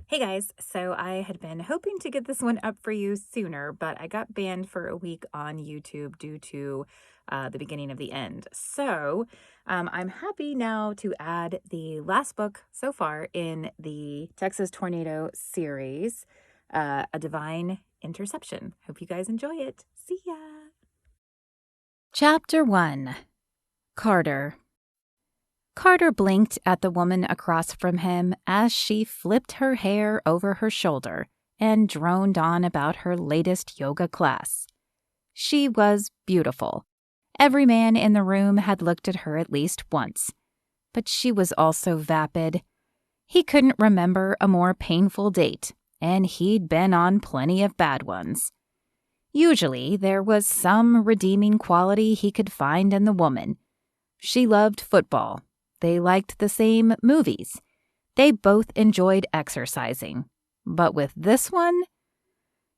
Hey guys, so I had been hoping to get this one up for you sooner, but I got banned for a week on YouTube due to the beginning of the end. So I'm happy now to add the last book so far in the Texas Tornado series, A Divine Interception. Hope you guys enjoy it. See ya! Chapter 1. Carter. Carter blinked at the woman across from him as she flipped her hair over her shoulder and droned on about her latest yoga class. She was beautiful. Every man in the room had looked at her at least once. But she was also vapid. He couldn't remember a more painful date, and he'd been on plenty of bad ones. Usually, there was some redeeming quality he could find in the woman. She loved football. They liked the same movies. They both enjoyed exercising. But with this one,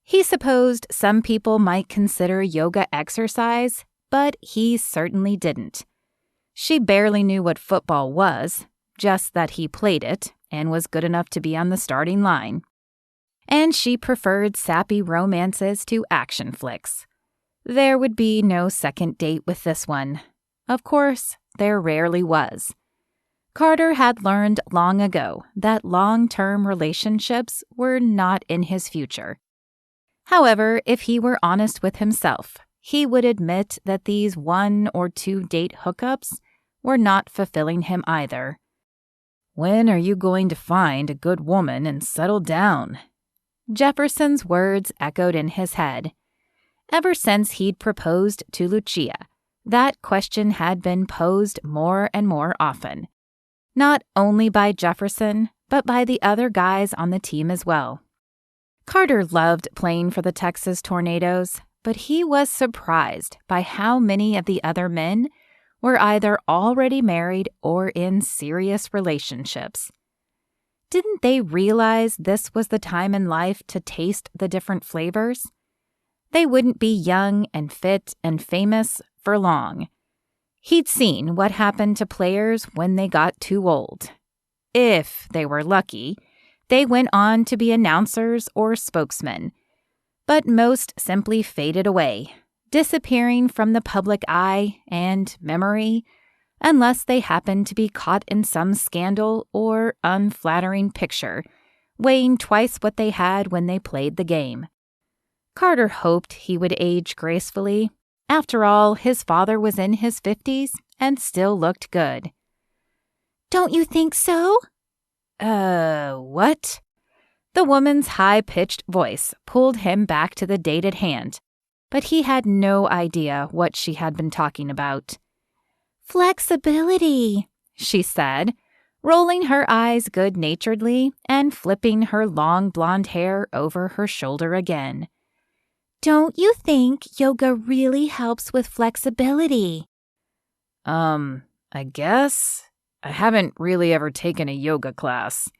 he supposed some people might consider yoga exercise, but he certainly didn't. She barely knew what football was, just that he played it and was good enough to be on the starting line. And she preferred sappy romances to action flicks. There would be no second date with this one. Of course, there rarely was. Carter had learned long ago that long-term relationships were not in his future. However, if he were honest with himself, he would admit that these 1 or 2 date hookups were not fulfilling him either. "When are you going to find a good woman and settle down?" Jefferson's words echoed in his head. Ever since he'd proposed to Lucia, that question had been posed more and more often. Not only by Jefferson, but by the other guys on the team as well. Carter loved playing for the Texas Tornadoes, but he was surprised by how many of the other men were either already married or in serious relationships. Didn't they realize this was the time in life to taste the different flavors? They wouldn't be young and fit and famous for long. He'd seen what happened to players when they got too old. If they were lucky, they went on to be announcers or spokesmen. But most simply faded away, disappearing from the public eye and memory, unless they happened to be caught in some scandal or unflattering picture, weighing twice what they had when they played the game. Carter hoped he would age gracefully. After all, his father was in his 50s and still looked good. "Don't you think so?" What?" The woman's high-pitched voice pulled him back to the date at hand, but he had no idea what she had been talking about. "Flexibility," she said, rolling her eyes good-naturedly and flipping her long blonde hair over her shoulder again. "Don't you think yoga really helps with flexibility?" I guess. I haven't really ever taken a yoga class."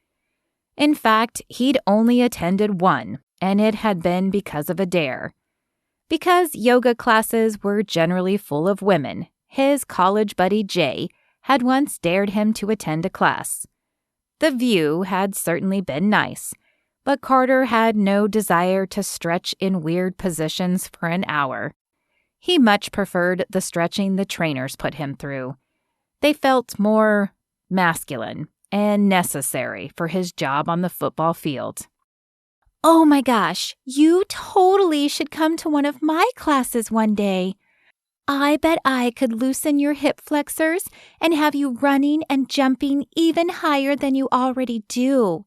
In fact, he'd only attended one, and it had been because of a dare. Because yoga classes were generally full of women, his college buddy Jay had once dared him to attend a class. The view had certainly been nice, but Carter had no desire to stretch in weird positions for an hour. He much preferred the stretching the trainers put him through. They felt more masculine and necessary for his job on the football field. "Oh my gosh, you totally should come to one of my classes one day. I bet I could loosen your hip flexors and have you running and jumping even higher than you already do.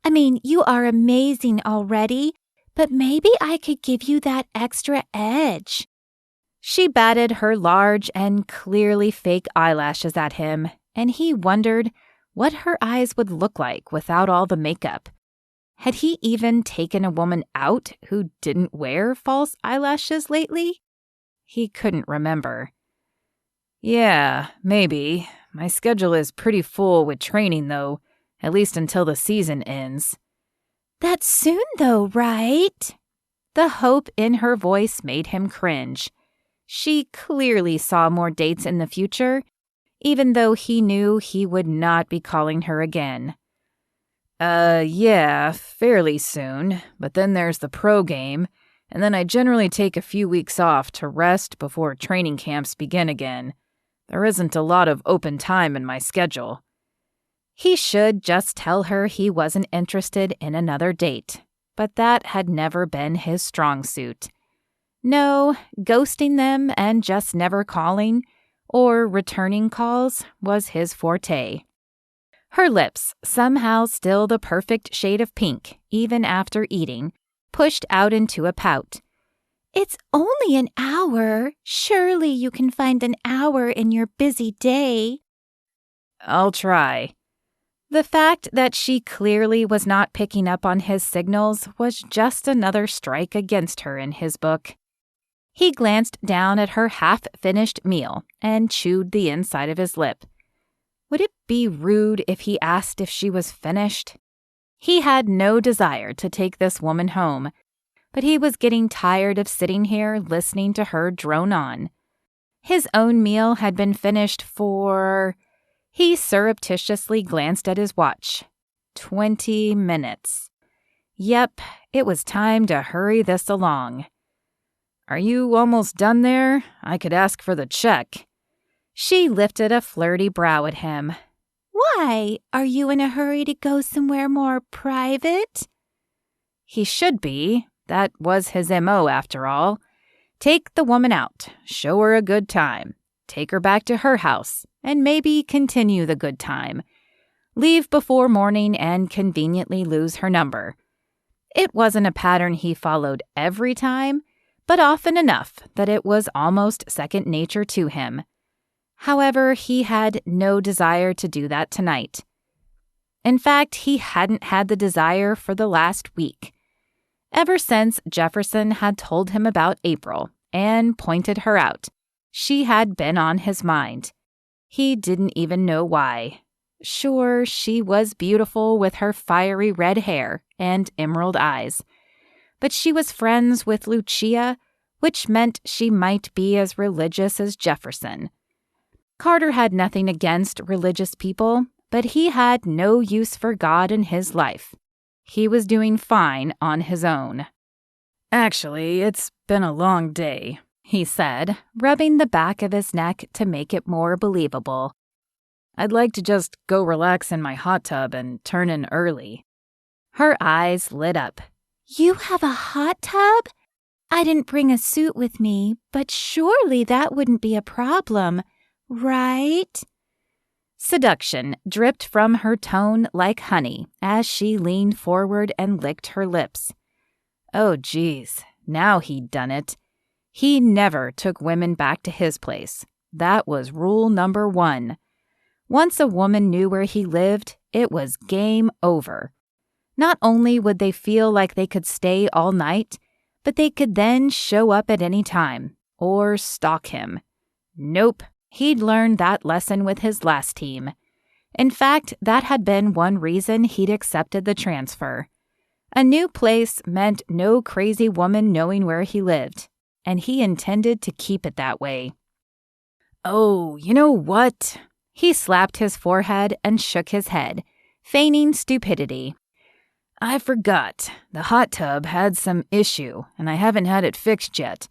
I mean, you are amazing already, but maybe I could give you that extra edge." She batted her large and clearly fake eyelashes at him, and he wondered what her eyes would look like without all the makeup. Had he even taken a woman out who didn't wear false eyelashes lately? He couldn't remember. "Yeah, maybe. My schedule is pretty full with training, though, at least until the season ends." "That's soon, though, right?" The hope in her voice made him cringe. She clearly saw more dates in the future, even though he knew he would not be calling her again. Yeah, fairly soon, but then there's the pro game, and then I generally take a few weeks off to rest before training camps begin again. There isn't a lot of open time in my schedule. He should just tell her he wasn't interested in another date, but that had never been his strong suit. No, ghosting them and just never calling, or returning calls, was his forte. Her lips, somehow still the perfect shade of pink, even after eating, pushed out into a pout. "It's only an hour. Surely you can find an hour in your busy day." I'll try. The fact that she clearly was not picking up on his signals was just another strike against her in his book. He glanced down at her half-finished meal and chewed the inside of his lip. Would it be rude if he asked if she was finished? He had no desire to take this woman home, but he was getting tired of sitting here listening to her drone on. His own meal had been finished for... He surreptitiously glanced at his watch. 20 minutes. Yep, it was time to hurry this along. Are you almost done there? I could ask for the check. She lifted a flirty brow at him. "Why? Are you in a hurry to go somewhere more private?" He should be. That was his MO after all. Take the woman out, show her a good time, take her back to her house, and maybe continue the good time. Leave before morning and conveniently lose her number. It wasn't a pattern he followed every time, but often enough that it was almost second nature to him. However, he had no desire to do that tonight. In fact, he hadn't had the desire for the last week. Ever since Jefferson had told him about April and pointed her out, she had been on his mind. He didn't even know why. Sure, she was beautiful with her fiery red hair and emerald eyes. But she was friends with Lucia, which meant she might be as religious as Jefferson. Carter had nothing against religious people, but he had no use for God in his life. He was doing fine on his own. Actually, it's been a long day, he said, rubbing the back of his neck to make it more believable. I'd like to just go relax in my hot tub and turn in early. Her eyes lit up. "You have a hot tub? I didn't bring a suit with me, but surely that wouldn't be a problem, right?" Seduction dripped from her tone like honey as she leaned forward and licked her lips. Oh, geez, now he'd done it. He never took women back to his place. That was rule number 1. Once a woman knew where he lived, it was game over. Not only would they feel like they could stay all night, but they could then show up at any time, or stalk him. Nope, he'd learned that lesson with his last team. In fact, that had been one reason he'd accepted the transfer. A new place meant no crazy woman knowing where he lived, and he intended to keep it that way. Oh, you know what? He slapped his forehead and shook his head, feigning stupidity. I forgot. The hot tub had some issue, and I haven't had it fixed yet.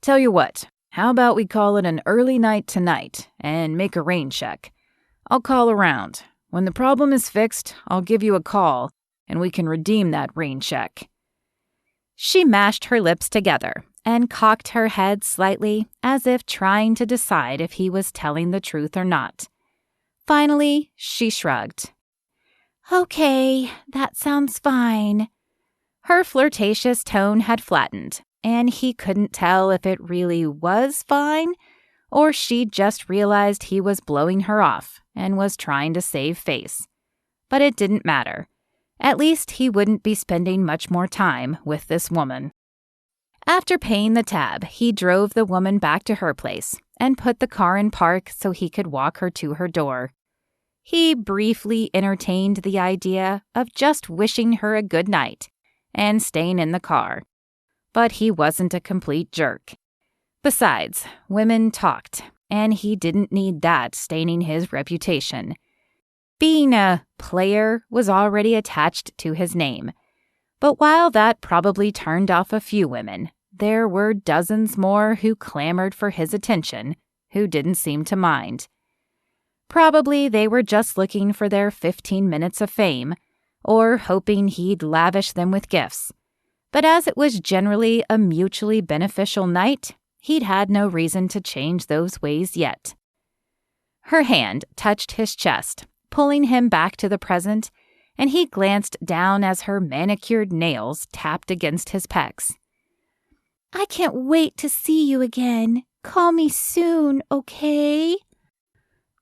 Tell you what, how about we call it an early night tonight and make a rain check? I'll call around. When the problem is fixed, I'll give you a call, and we can redeem that rain check. She mashed her lips together and cocked her head slightly as if trying to decide if he was telling the truth or not. Finally, she shrugged. "Okay, that sounds fine." Her flirtatious tone had flattened, and he couldn't tell if it really was fine or she just realized he was blowing her off and was trying to save face. But it didn't matter. At least he wouldn't be spending much more time with this woman. After paying the tab, he drove the woman back to her place and put the car in park so he could walk her to her door. He briefly entertained the idea of just wishing her a good night and staying in the car. But he wasn't a complete jerk. Besides, women talked, and he didn't need that staining his reputation. Being a player was already attached to his name. But while that probably turned off a few women, there were dozens more who clamored for his attention, who didn't seem to mind. Probably they were just looking for their 15 minutes of fame, or hoping he'd lavish them with gifts. But as it was generally a mutually beneficial night, he'd had no reason to change those ways yet. Her hand touched his chest, pulling him back to the present, and he glanced down as her manicured nails tapped against his pecs. I can't wait to see you again. Call me soon, okay?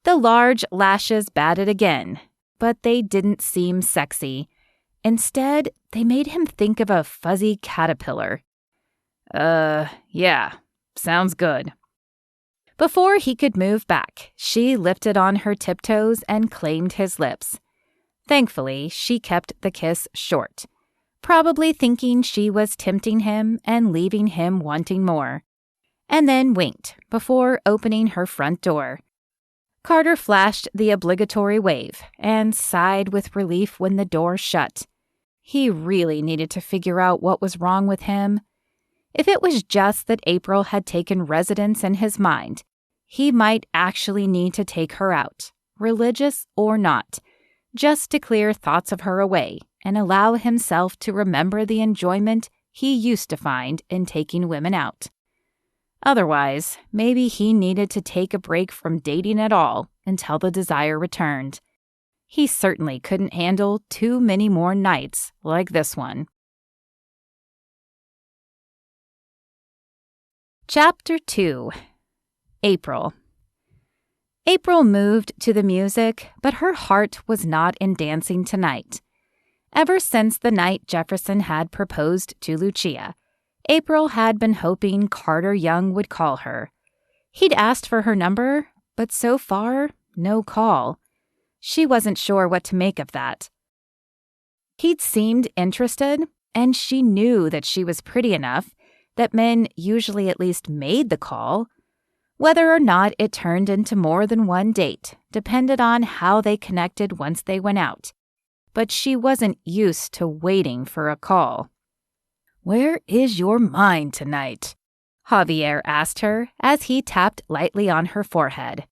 The large lashes batted again, but they didn't seem sexy. Instead, they made him think of a fuzzy caterpillar. Yeah, sounds good. Before he could move back, she lifted on her tiptoes and claimed his lips. Thankfully, she kept the kiss short, probably thinking she was tempting him and leaving him wanting more, and then winked before opening her front door. Carter flashed the obligatory wave and sighed with relief when the door shut. He really needed to figure out what was wrong with him. If it was just that April had taken residence in his mind, he might actually need to take her out, religious or not, just to clear thoughts of her away and allow himself to remember the enjoyment he used to find in taking women out. Otherwise, maybe he needed to take a break from dating at all until the desire returned. He certainly couldn't handle too many more nights like this one. Chapter 2. April. April moved to the music, but her heart was not in dancing tonight. Ever since the night Jefferson had proposed to Lucia, April had been hoping Carter Young would call her. He'd asked for her number, but so far, no call. She wasn't sure what to make of that. He'd seemed interested, and she knew that she was pretty enough that men usually at least made the call. Whether or not it turned into more than one date depended on how they connected once they went out. But she wasn't used to waiting for a call. "Where is your mind tonight?" Javier asked her as he tapped lightly on her forehead.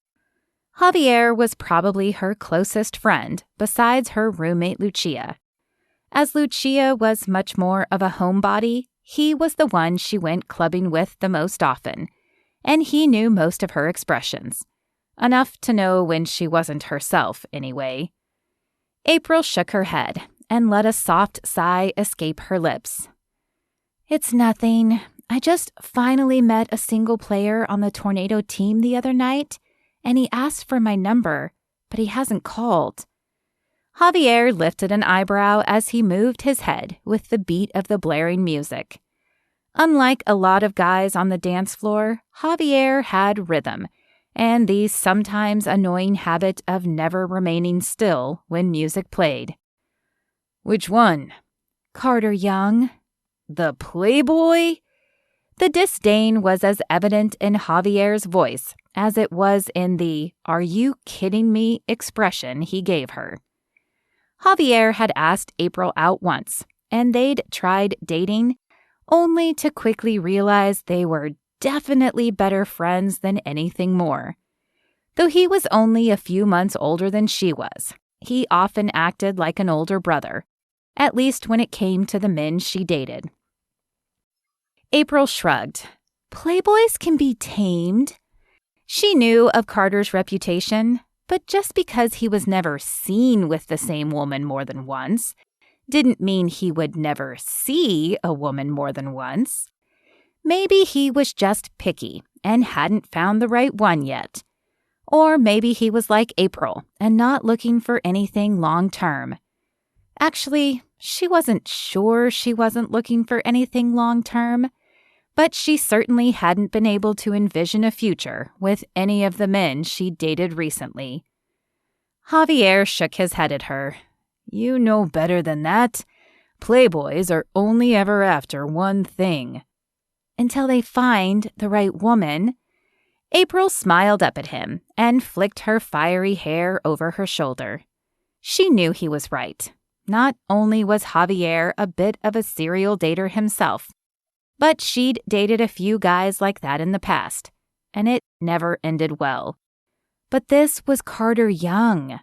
Javier was probably her closest friend besides her roommate Lucia. As Lucia was much more of a homebody, he was the one she went clubbing with the most often, and he knew most of her expressions. Enough to know when she wasn't herself, anyway. April shook her head and let a soft sigh escape her lips. "It's nothing. I just finally met a single player on the Tornado team the other night, and he asked for my number, but he hasn't called." Javier lifted an eyebrow as he moved his head with the beat of the blaring music. Unlike a lot of guys on the dance floor, Javier had rhythm, and the sometimes annoying habit of never remaining still when music played. "Which one?" "Carter Young." "The playboy?" The disdain was as evident in Javier's voice as it was in the "are you kidding me" expression he gave her. Javier had asked April out once, and they'd tried dating, only to quickly realize they were definitely better friends than anything more. Though he was only a few months older than she was, he often acted like an older brother, at least when it came to the men she dated. April shrugged. Playboys can be tamed. She knew of Carter's reputation, but just because he was never seen with the same woman more than once didn't mean he would never see a woman more than once. Maybe he was just picky and hadn't found the right one yet. Or maybe he was like April and not looking for anything long-term. Actually, she wasn't sure she wasn't looking for anything long-term, but she certainly hadn't been able to envision a future with any of the men she dated recently. Javier shook his head at her. "You know better than that. Playboys are only ever after one thing." "Until they find the right woman." April smiled up at him and flicked her fiery hair over her shoulder. She knew he was right. Not only was Javier a bit of a serial dater himself, but she'd dated a few guys like that in the past, and it never ended well. But this was Carter Young.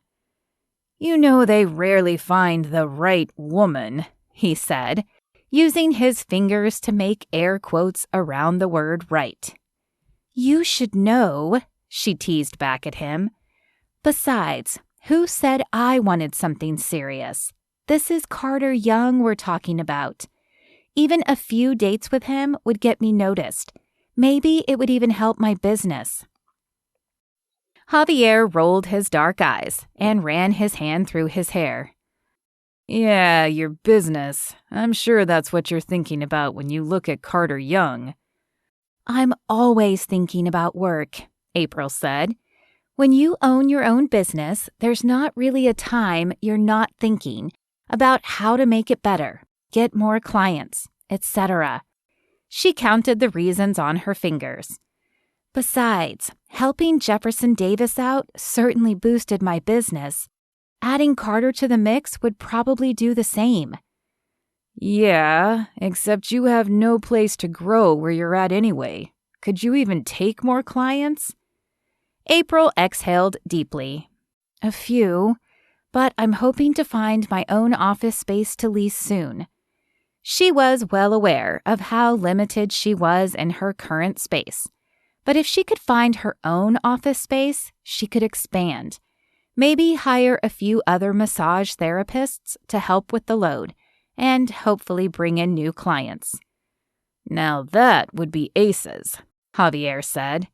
"You know they rarely find the right woman," he said, using his fingers to make air quotes around the word right. "You should know," she teased back at him. "Besides, who said I wanted something serious? This is Carter Young we're talking about. Even a few dates with him would get me noticed. Maybe it would even help my business." Javier rolled his dark eyes and ran his hand through his hair. "Yeah, your business. I'm sure that's what you're thinking about when you look at Carter Young." "I'm always thinking about work," April said. "When you own your own business, there's not really a time you're not thinking about how to make it better, get more clients, etc." She counted the reasons on her fingers. "Besides, helping Jefferson Davis out certainly boosted my business. Adding Carter to the mix would probably do the same." "Yeah, except you have no place to grow where you're at anyway. Could you even take more clients?" April exhaled deeply. "A few, but I'm hoping to find my own office space to lease soon." She was well aware of how limited she was in her current space. But if she could find her own office space, she could expand. Maybe hire a few other massage therapists to help with the load, and hopefully bring in new clients. "Now that would be aces," Javier said.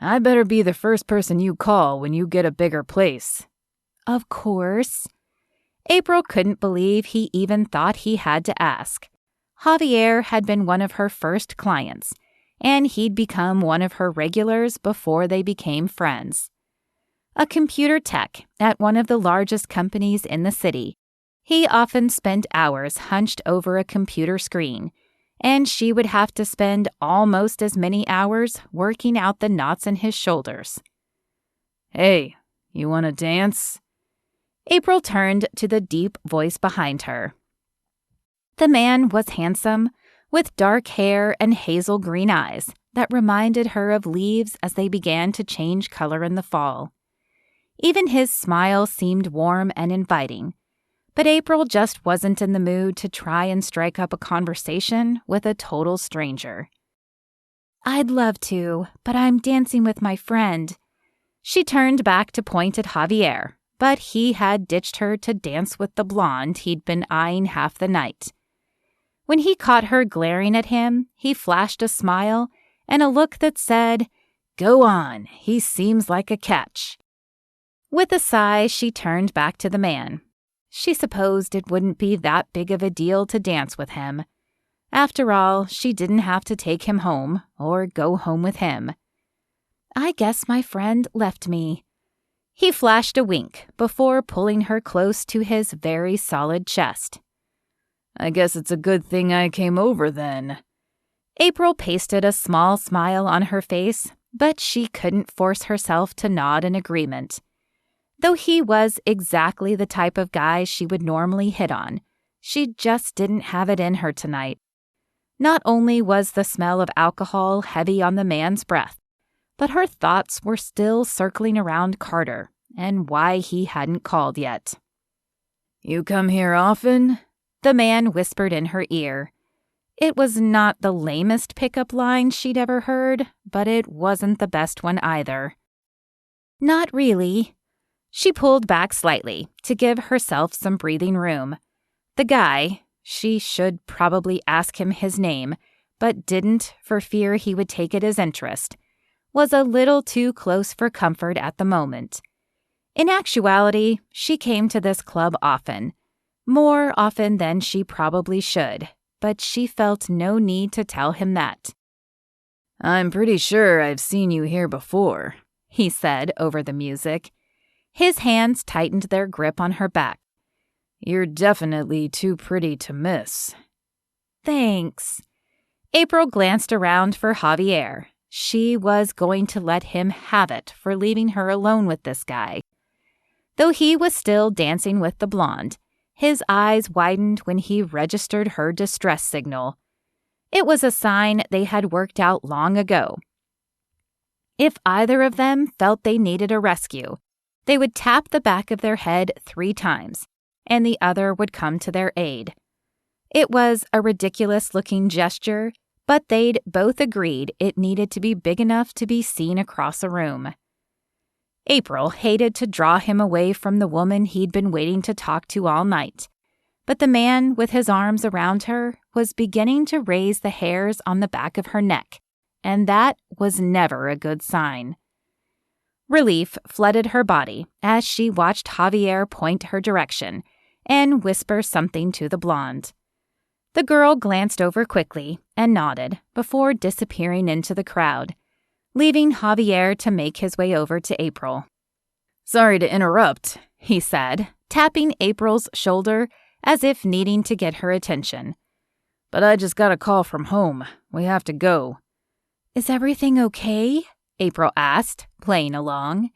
"I better be the first person you call when you get a bigger place." "Of course." April couldn't believe he even thought he had to ask. Javier had been one of her first clients, and he'd become one of her regulars before they became friends. A computer tech at one of the largest companies in the city, he often spent hours hunched over a computer screen, and she would have to spend almost as many hours working out the knots in his shoulders. "Hey, you want to dance?" April turned to the deep voice behind her. The man was handsome, with dark hair and hazel green eyes that reminded her of leaves as they began to change color in the fall. Even his smile seemed warm and inviting, but April just wasn't in the mood to try and strike up a conversation with a total stranger. "I'd love to, but I'm dancing with my friend." She turned back to point at Javier, but he had ditched her to dance with the blonde he'd been eyeing half the night. When he caught her glaring at him, he flashed a smile and a look that said, "Go on, he seems like a catch." With a sigh, she turned back to the man. She supposed it wouldn't be that big of a deal to dance with him. After all, she didn't have to take him home or go home with him. "I guess my friend left me." He flashed a wink before pulling her close to his very solid chest. "I guess it's a good thing I came over then." April pasted a small smile on her face, but she couldn't force herself to nod in agreement. Though he was exactly the type of guy she would normally hit on, she just didn't have it in her tonight. Not only was the smell of alcohol heavy on the man's breath, but her thoughts were still circling around Carter and why he hadn't called yet. "You come here often?" The man whispered in her ear. It was not the lamest pickup line she'd ever heard, but it wasn't the best one either. "Not really." She pulled back slightly to give herself some breathing room. The guy, she should probably ask him his name, but didn't for fear he would take it as interest, was a little too close for comfort at the moment. In actuality, she came to this club often. More often than she probably should, but she felt no need to tell him that. "I'm pretty sure I've seen you here before," he said over the music. His hands tightened their grip on her back. "You're definitely too pretty to miss." "Thanks." April glanced around for Javier. She was going to let him have it for leaving her alone with this guy. Though he was still dancing with the blonde, his eyes widened when he registered her distress signal. It was a sign they had worked out long ago. If either of them felt they needed a rescue, they would tap the back of their head 3 times, and the other would come to their aid. It was a ridiculous-looking gesture, but they'd both agreed it needed to be big enough to be seen across a room. April hated to draw him away from the woman he'd been waiting to talk to all night, but the man with his arms around her was beginning to raise the hairs on the back of her neck, and that was never a good sign. Relief flooded her body as she watched Javier point her direction and whisper something to the blonde. The girl glanced over quickly and nodded before disappearing into the crowd, leaving Javier to make his way over to April. "Sorry to interrupt," he said, tapping April's shoulder as if needing to get her attention. "But I just got a call from home. We have to go." "Is everything okay?" April asked, playing along.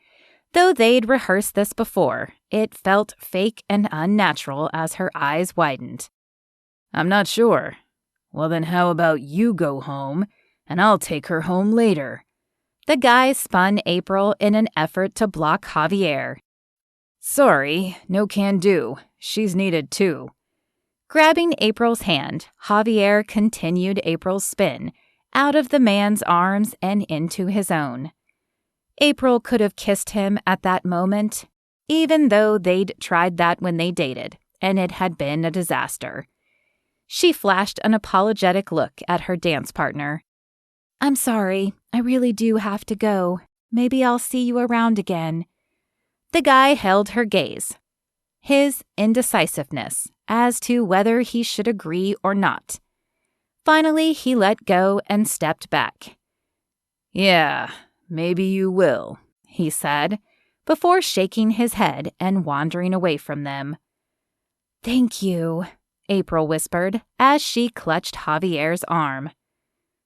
Though they'd rehearsed this before, it felt fake and unnatural as her eyes widened. "I'm not sure." "Well, then how about you go home, and I'll take her home later." The guy spun April in an effort to block Javier. "Sorry, no can do. She's needed too." Grabbing April's hand, Javier continued April's spin, out of the man's arms and into his own. April could have kissed him at that moment, even though they'd tried that when they dated, and it had been a disaster. She flashed an apologetic look at her dance partner. "I'm sorry, I really do have to go. Maybe I'll see you around again." The guy held her gaze. His indecisiveness as to whether he should agree or not. Finally, he let go and stepped back. "Yeah, maybe you will," he said, before shaking his head and wandering away from them. "Thank you," April whispered as she clutched Javier's arm.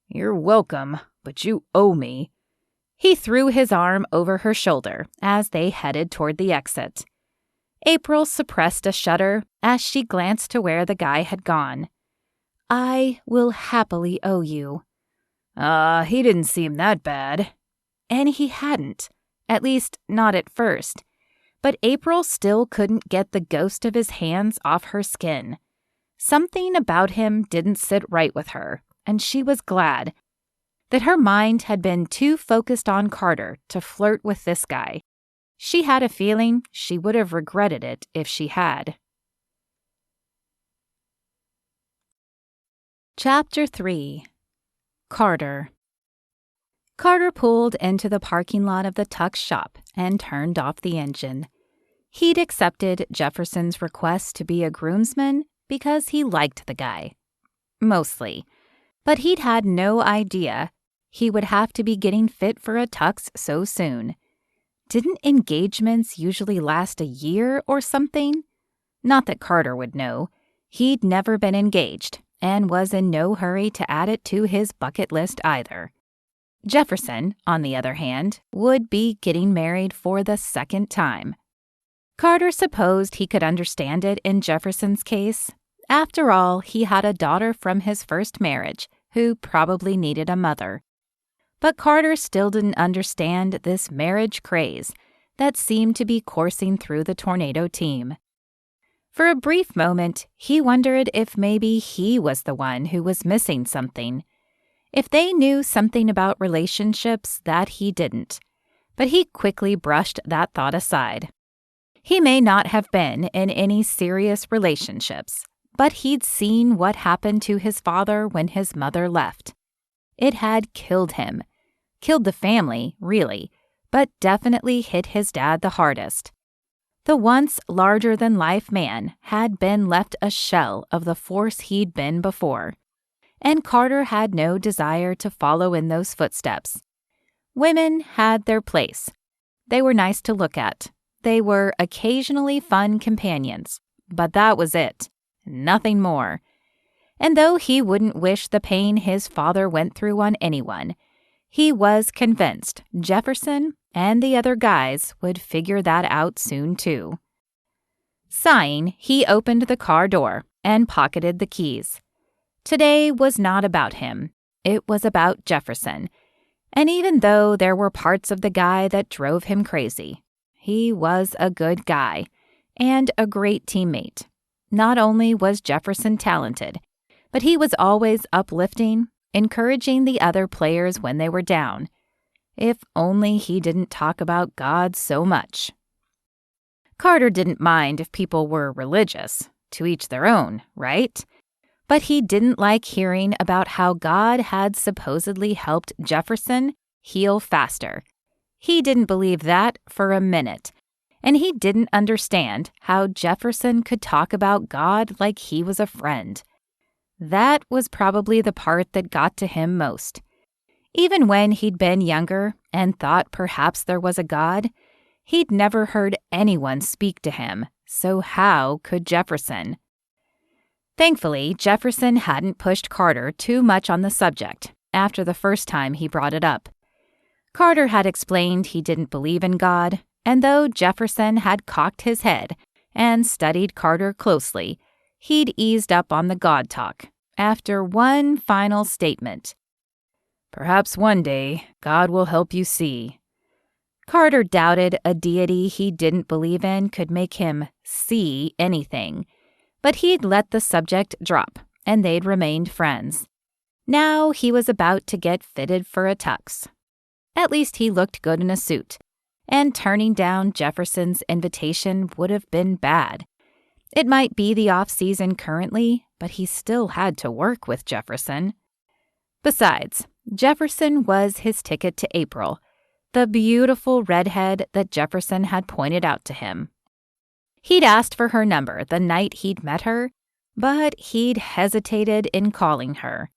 "You're welcome, but you owe me." He threw his arm over her shoulder as they headed toward the exit. April suppressed a shudder as she glanced to where the guy had gone. "I will happily owe you." He didn't seem that bad. And he hadn't, at least not at first. But April still couldn't get the ghost of his hands off her skin. Something about him didn't sit right with her, and she was glad that her mind had been too focused on Carter to flirt with this guy. She had a feeling she would have regretted it if she had. Chapter 3. Carter. Carter pulled into the parking lot of the Tuck's shop and turned off the engine. He'd accepted Jefferson's request to be a groomsman because he liked the guy. Mostly. But he'd had no idea he would have to be getting fit for a tux so soon. Didn't engagements usually last a year or something? Not that Carter would know. He'd never been engaged and was in no hurry to add it to his bucket list either. Jefferson, on the other hand, would be getting married for the 2nd time. Carter supposed he could understand it in Jefferson's case. After all, he had a daughter from his first marriage who probably needed a mother. But Carter still didn't understand this marriage craze that seemed to be coursing through the Tornado team. For a brief moment, he wondered if maybe he was the one who was missing something. If they knew something about relationships that he didn't. But he quickly brushed that thought aside. He may not have been in any serious relationships, but he'd seen what happened to his father when his mother left. It had killed him. Killed the family, really, but definitely hit his dad the hardest. The once larger-than-life man had been left a shell of the force he'd been before, and Carter had no desire to follow in those footsteps. Women had their place. They were nice to look at. They were occasionally fun companions, but that was it. Nothing more. And though he wouldn't wish the pain his father went through on anyone, he was convinced Jefferson and the other guys would figure that out soon too. Sighing, he opened the car door and pocketed the keys. Today was not about him. It was about Jefferson. And even though there were parts of the guy that drove him crazy, he was a good guy and a great teammate. Not only was Jefferson talented, but he was always uplifting, encouraging the other players when they were down. If only he didn't talk about God so much. Carter didn't mind if people were religious, to each their own, right? But he didn't like hearing about how God had supposedly helped Jefferson heal faster. He didn't believe that for a minute, and he didn't understand how Jefferson could talk about God like he was a friend. That was probably the part that got to him most. Even when he'd been younger and thought perhaps there was a God, he'd never heard anyone speak to him, so how could Jefferson? Thankfully, Jefferson hadn't pushed Carter too much on the subject after the first time he brought it up. Carter had explained he didn't believe in God, and though Jefferson had cocked his head and studied Carter closely, he'd eased up on the God talk after one final statement. "Perhaps one day God will help you see." Carter doubted a deity he didn't believe in could make him see anything, but he'd let the subject drop, and they'd remained friends. Now he was about to get fitted for a tux. At least he looked good in a suit, and turning down Jefferson's invitation would have been bad. It might be the off-season currently, but he still had to work with Jefferson. Besides, Jefferson was his ticket to April, the beautiful redhead that Jefferson had pointed out to him. He'd asked for her number the night he'd met her, but he'd hesitated in calling her.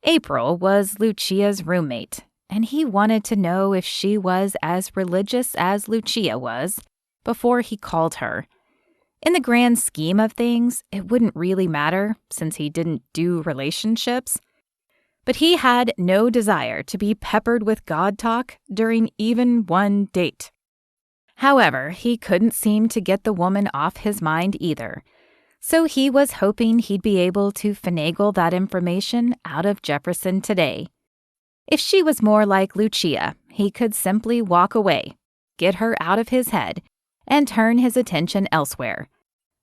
April was Lucia's roommate, and he wanted to know if she was as religious as Lucia was before he called her. In the grand scheme of things, it wouldn't really matter since he didn't do relationships. But he had no desire to be peppered with God talk during even one date. However, he couldn't seem to get the woman off his mind either, so he was hoping he'd be able to finagle that information out of Jefferson today. If she was more like Lucia, he could simply walk away, get her out of his head, and turn his attention elsewhere.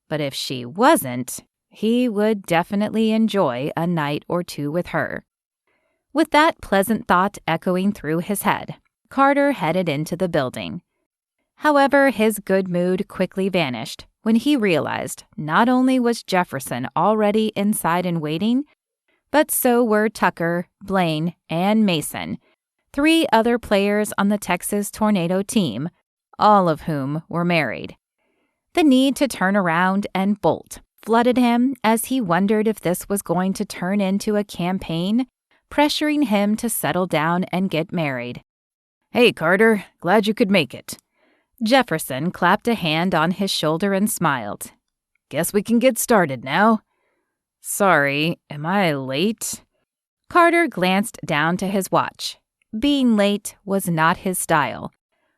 But if she wasn't, he would definitely enjoy a night or two with her. With that pleasant thought echoing through his head, Carter headed into the building. However, his good mood quickly vanished when he realized not only was Jefferson already inside and waiting, but so were Tucker, Blaine, and Mason, 3 other players on the Texas Tornado team, all of whom were married. The need to turn around and bolt flooded him as he wondered if this was going to turn into a campaign pressuring him to settle down and get married. "Hey, Carter, glad you could make it." Jefferson clapped a hand on his shoulder and smiled. "Guess we can get started now." "Sorry, am I late?" Carter glanced down to his watch. Being late was not his style.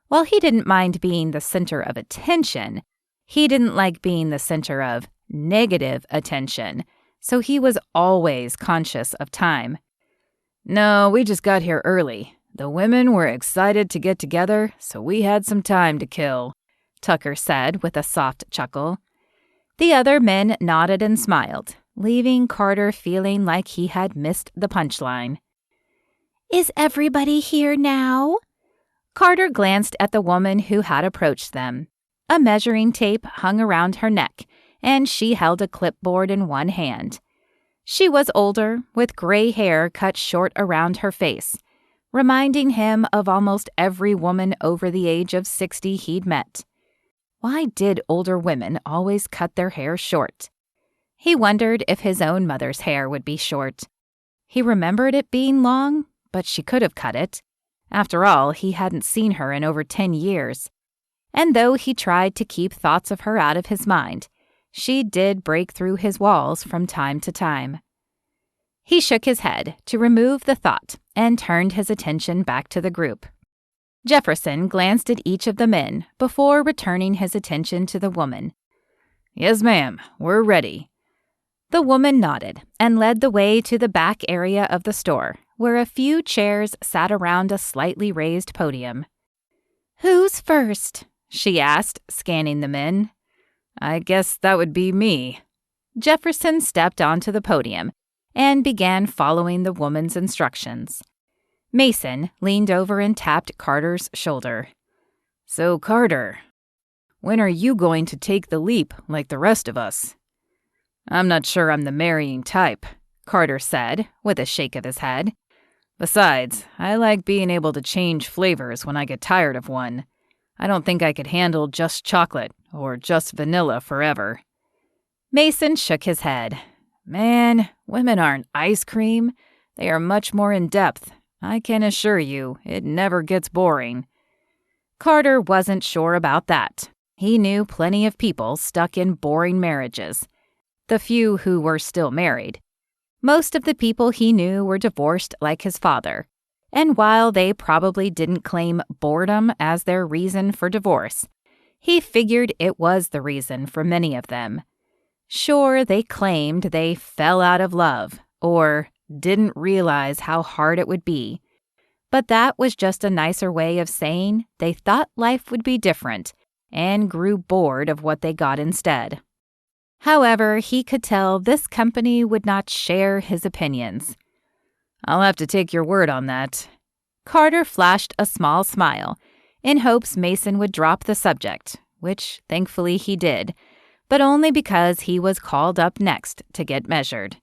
While he didn't mind being the center of attention, he didn't like being the center of negative attention, so he was always conscious of time. "No, we just got here early. The women were excited to get together, so we had some time to kill," Tucker said with a soft chuckle. The other men nodded and smiled, leaving Carter feeling like he had missed the punchline. "Is everybody here now?" Carter glanced at the woman who had approached them. A measuring tape hung around her neck, and she held a clipboard in one hand. She was older, with gray hair cut short around her face, reminding him of almost every woman over the age of 60 he'd met. Why did older women always cut their hair short? He wondered if his own mother's hair would be short. He remembered it being long, but she could have cut it. After all, he hadn't seen her in over 10 years. And though he tried to keep thoughts of her out of his mind, she did break through his walls from time to time. He shook his head to remove the thought and turned his attention back to the group. Jefferson glanced at each of the men before returning his attention to the woman. "Yes, ma'am, we're ready." The woman nodded and led the way to the back area of the store, where a few chairs sat around a slightly raised podium. "Who's first?" she asked, scanning the men. "I guess that would be me." Jefferson stepped onto the podium and began following the woman's instructions. Mason leaned over and tapped Carter's shoulder. "So, Carter, when are you going to take the leap like the rest of us?" "I'm not sure I'm the marrying type," Carter said, with a shake of his head. "Besides, I like being able to change flavors when I get tired of one. I don't think I could handle just chocolate or just vanilla forever." Mason shook his head. "Man, women aren't ice cream. They are much more in-depth. I can assure you, it never gets boring." Carter wasn't sure about that. He knew plenty of people stuck in boring marriages. The few who were still married. Most of the people he knew were divorced like his father. And while they probably didn't claim boredom as their reason for divorce, he figured it was the reason for many of them. Sure, they claimed they fell out of love or didn't realize how hard it would be. But that was just a nicer way of saying they thought life would be different and grew bored of what they got instead. However, he could tell this company would not share his opinions. "I'll have to take your word on that." Carter flashed a small smile in hopes Mason would drop the subject, which thankfully he did, but only because he was called up next to get measured.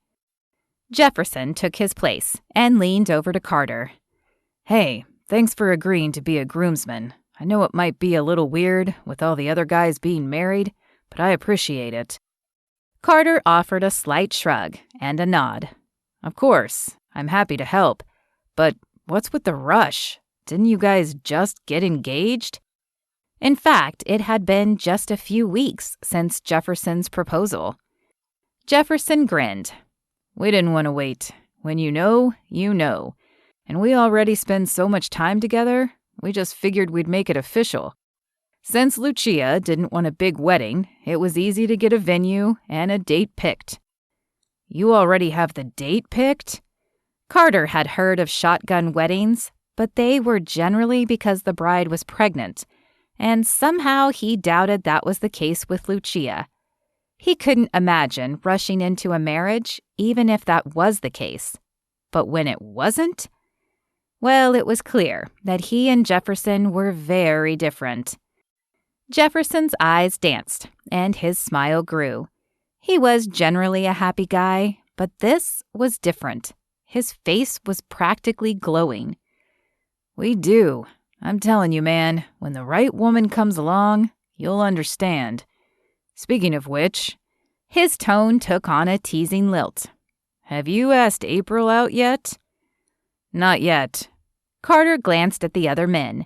Jefferson took his place and leaned over to Carter. "Hey, thanks for agreeing to be a groomsman. I know it might be a little weird with all the other guys being married, but I appreciate it." Carter offered a slight shrug and a nod. "Of course, I'm happy to help. But what's with the rush? Didn't you guys just get engaged?" In fact, it had been just a few weeks since Jefferson's proposal. Jefferson grinned. "We didn't want to wait. When you know, you know. And we already spend so much time together, we just figured we'd make it official. Since Lucia didn't want a big wedding, it was easy to get a venue and a date picked." "You already have the date picked?" Carter had heard of shotgun weddings, but they were generally because the bride was pregnant, and somehow he doubted that was the case with Lucia. He couldn't imagine rushing into a marriage, even if that was the case. But when it wasn't? Well, it was clear that he and Jefferson were very different. Jefferson's eyes danced, and his smile grew. He was generally a happy guy, but this was different. His face was practically glowing. "We do. I'm telling you, man, when the right woman comes along, you'll understand. Speaking of which," his tone took on a teasing lilt, "have you asked April out yet?" "Not yet." Carter glanced at the other men.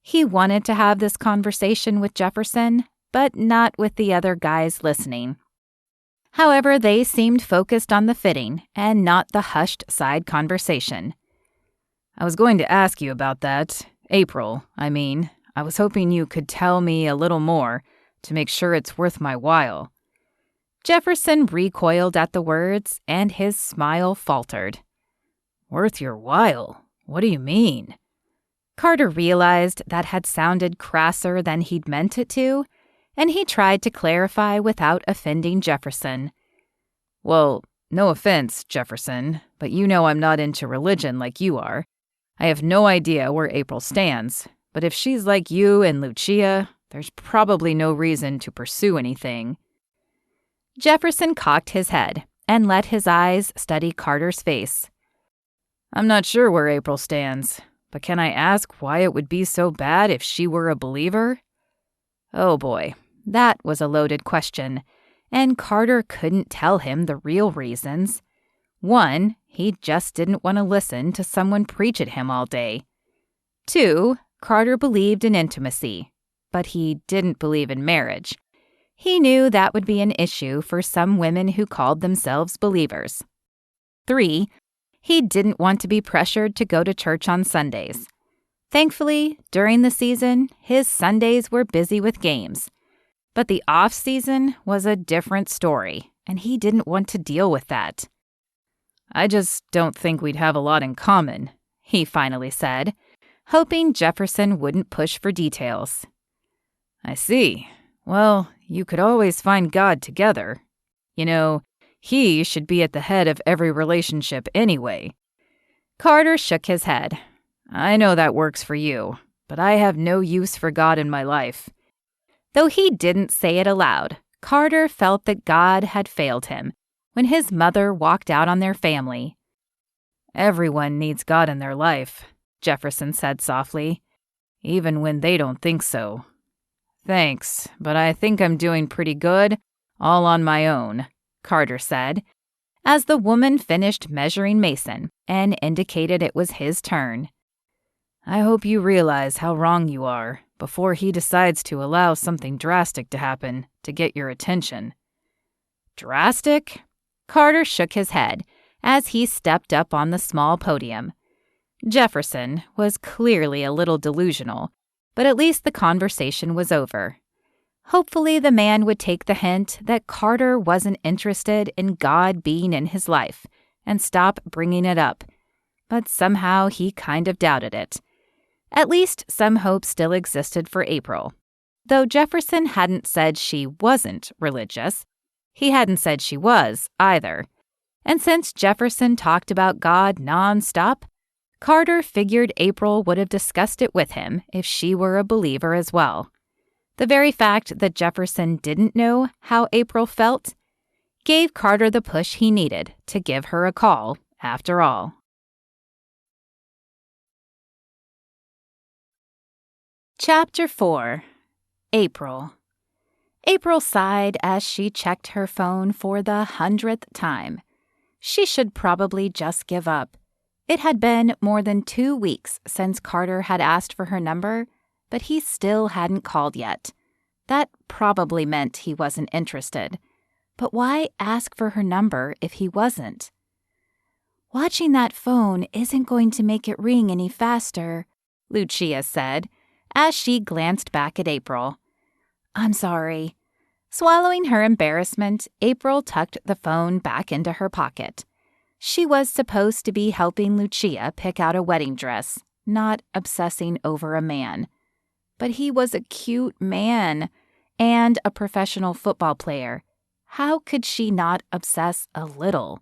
He wanted to have this conversation with Jefferson, but not with the other guys listening. However, they seemed focused on the fitting and not the hushed side conversation. "I was going to ask you about that. April, I mean. I was hoping you could tell me a little more to make sure it's worth my while." Jefferson recoiled at the words, and his smile faltered. "Worth your while? What do you mean?" Carter realized that had sounded crasser than he'd meant it to, and he tried to clarify without offending Jefferson. "Well, no offense, Jefferson, but you know I'm not into religion like you are. I have no idea where April stands, but if she's like you and Lucia, there's probably no reason to pursue anything." Jefferson cocked his head and let his eyes study Carter's face. "I'm not sure where April stands, but can I ask why it would be so bad if she were a believer?" Oh boy, that was a loaded question, and Carter couldn't tell him the real reasons. One, he just didn't want to listen to someone preach at him all day. Two, Carter believed in intimacy, but he didn't believe in marriage. He knew that would be an issue for some women who called themselves believers. 3, he didn't want to be pressured to go to church on Sundays. Thankfully, during the season, his Sundays were busy with games. But the off-season was a different story, and he didn't want to deal with that. "I just don't think we'd have a lot in common," he finally said, hoping Jefferson wouldn't push for details. "I see. Well, you could always find God together. You know, he should be at the head of every relationship anyway." Carter shook his head. "I know that works for you, but I have no use for God in my life." Though he didn't say it aloud, Carter felt that God had failed him when his mother walked out on their family. "Everyone needs God in their life," Jefferson said softly, "even when they don't think so." "Thanks, but I think I'm doing pretty good, all on my own," Carter said, as the woman finished measuring Mason and indicated it was his turn. "I hope you realize how wrong you are before he decides to allow something drastic to happen to get your attention." "Drastic?" Carter shook his head as he stepped up on the small podium. Jefferson was clearly a little delusional, but at least the conversation was over. Hopefully the man would take the hint that Carter wasn't interested in God being in his life and stop bringing it up, but somehow he kind of doubted it. At least some hope still existed for April. Though Jefferson hadn't said she wasn't religious, he hadn't said she was either. And since Jefferson talked about God nonstop, Carter figured April would have discussed it with him if she were a believer as well. The very fact that Jefferson didn't know how April felt gave Carter the push he needed to give her a call, after all. Chapter 4. April. April sighed as she checked her phone for the 100th time. She should probably just give up. It had been more than 2 weeks since Carter had asked for her number, but he still hadn't called yet. That probably meant he wasn't interested. But why ask for her number if he wasn't? "Watching that phone isn't going to make it ring any faster," Lucia said, as she glanced back at April. "I'm sorry." Swallowing her embarrassment, April tucked the phone back into her pocket. She was supposed to be helping Lucia pick out a wedding dress, not obsessing over a man. But he was a cute man and a professional football player. How could she not obsess a little?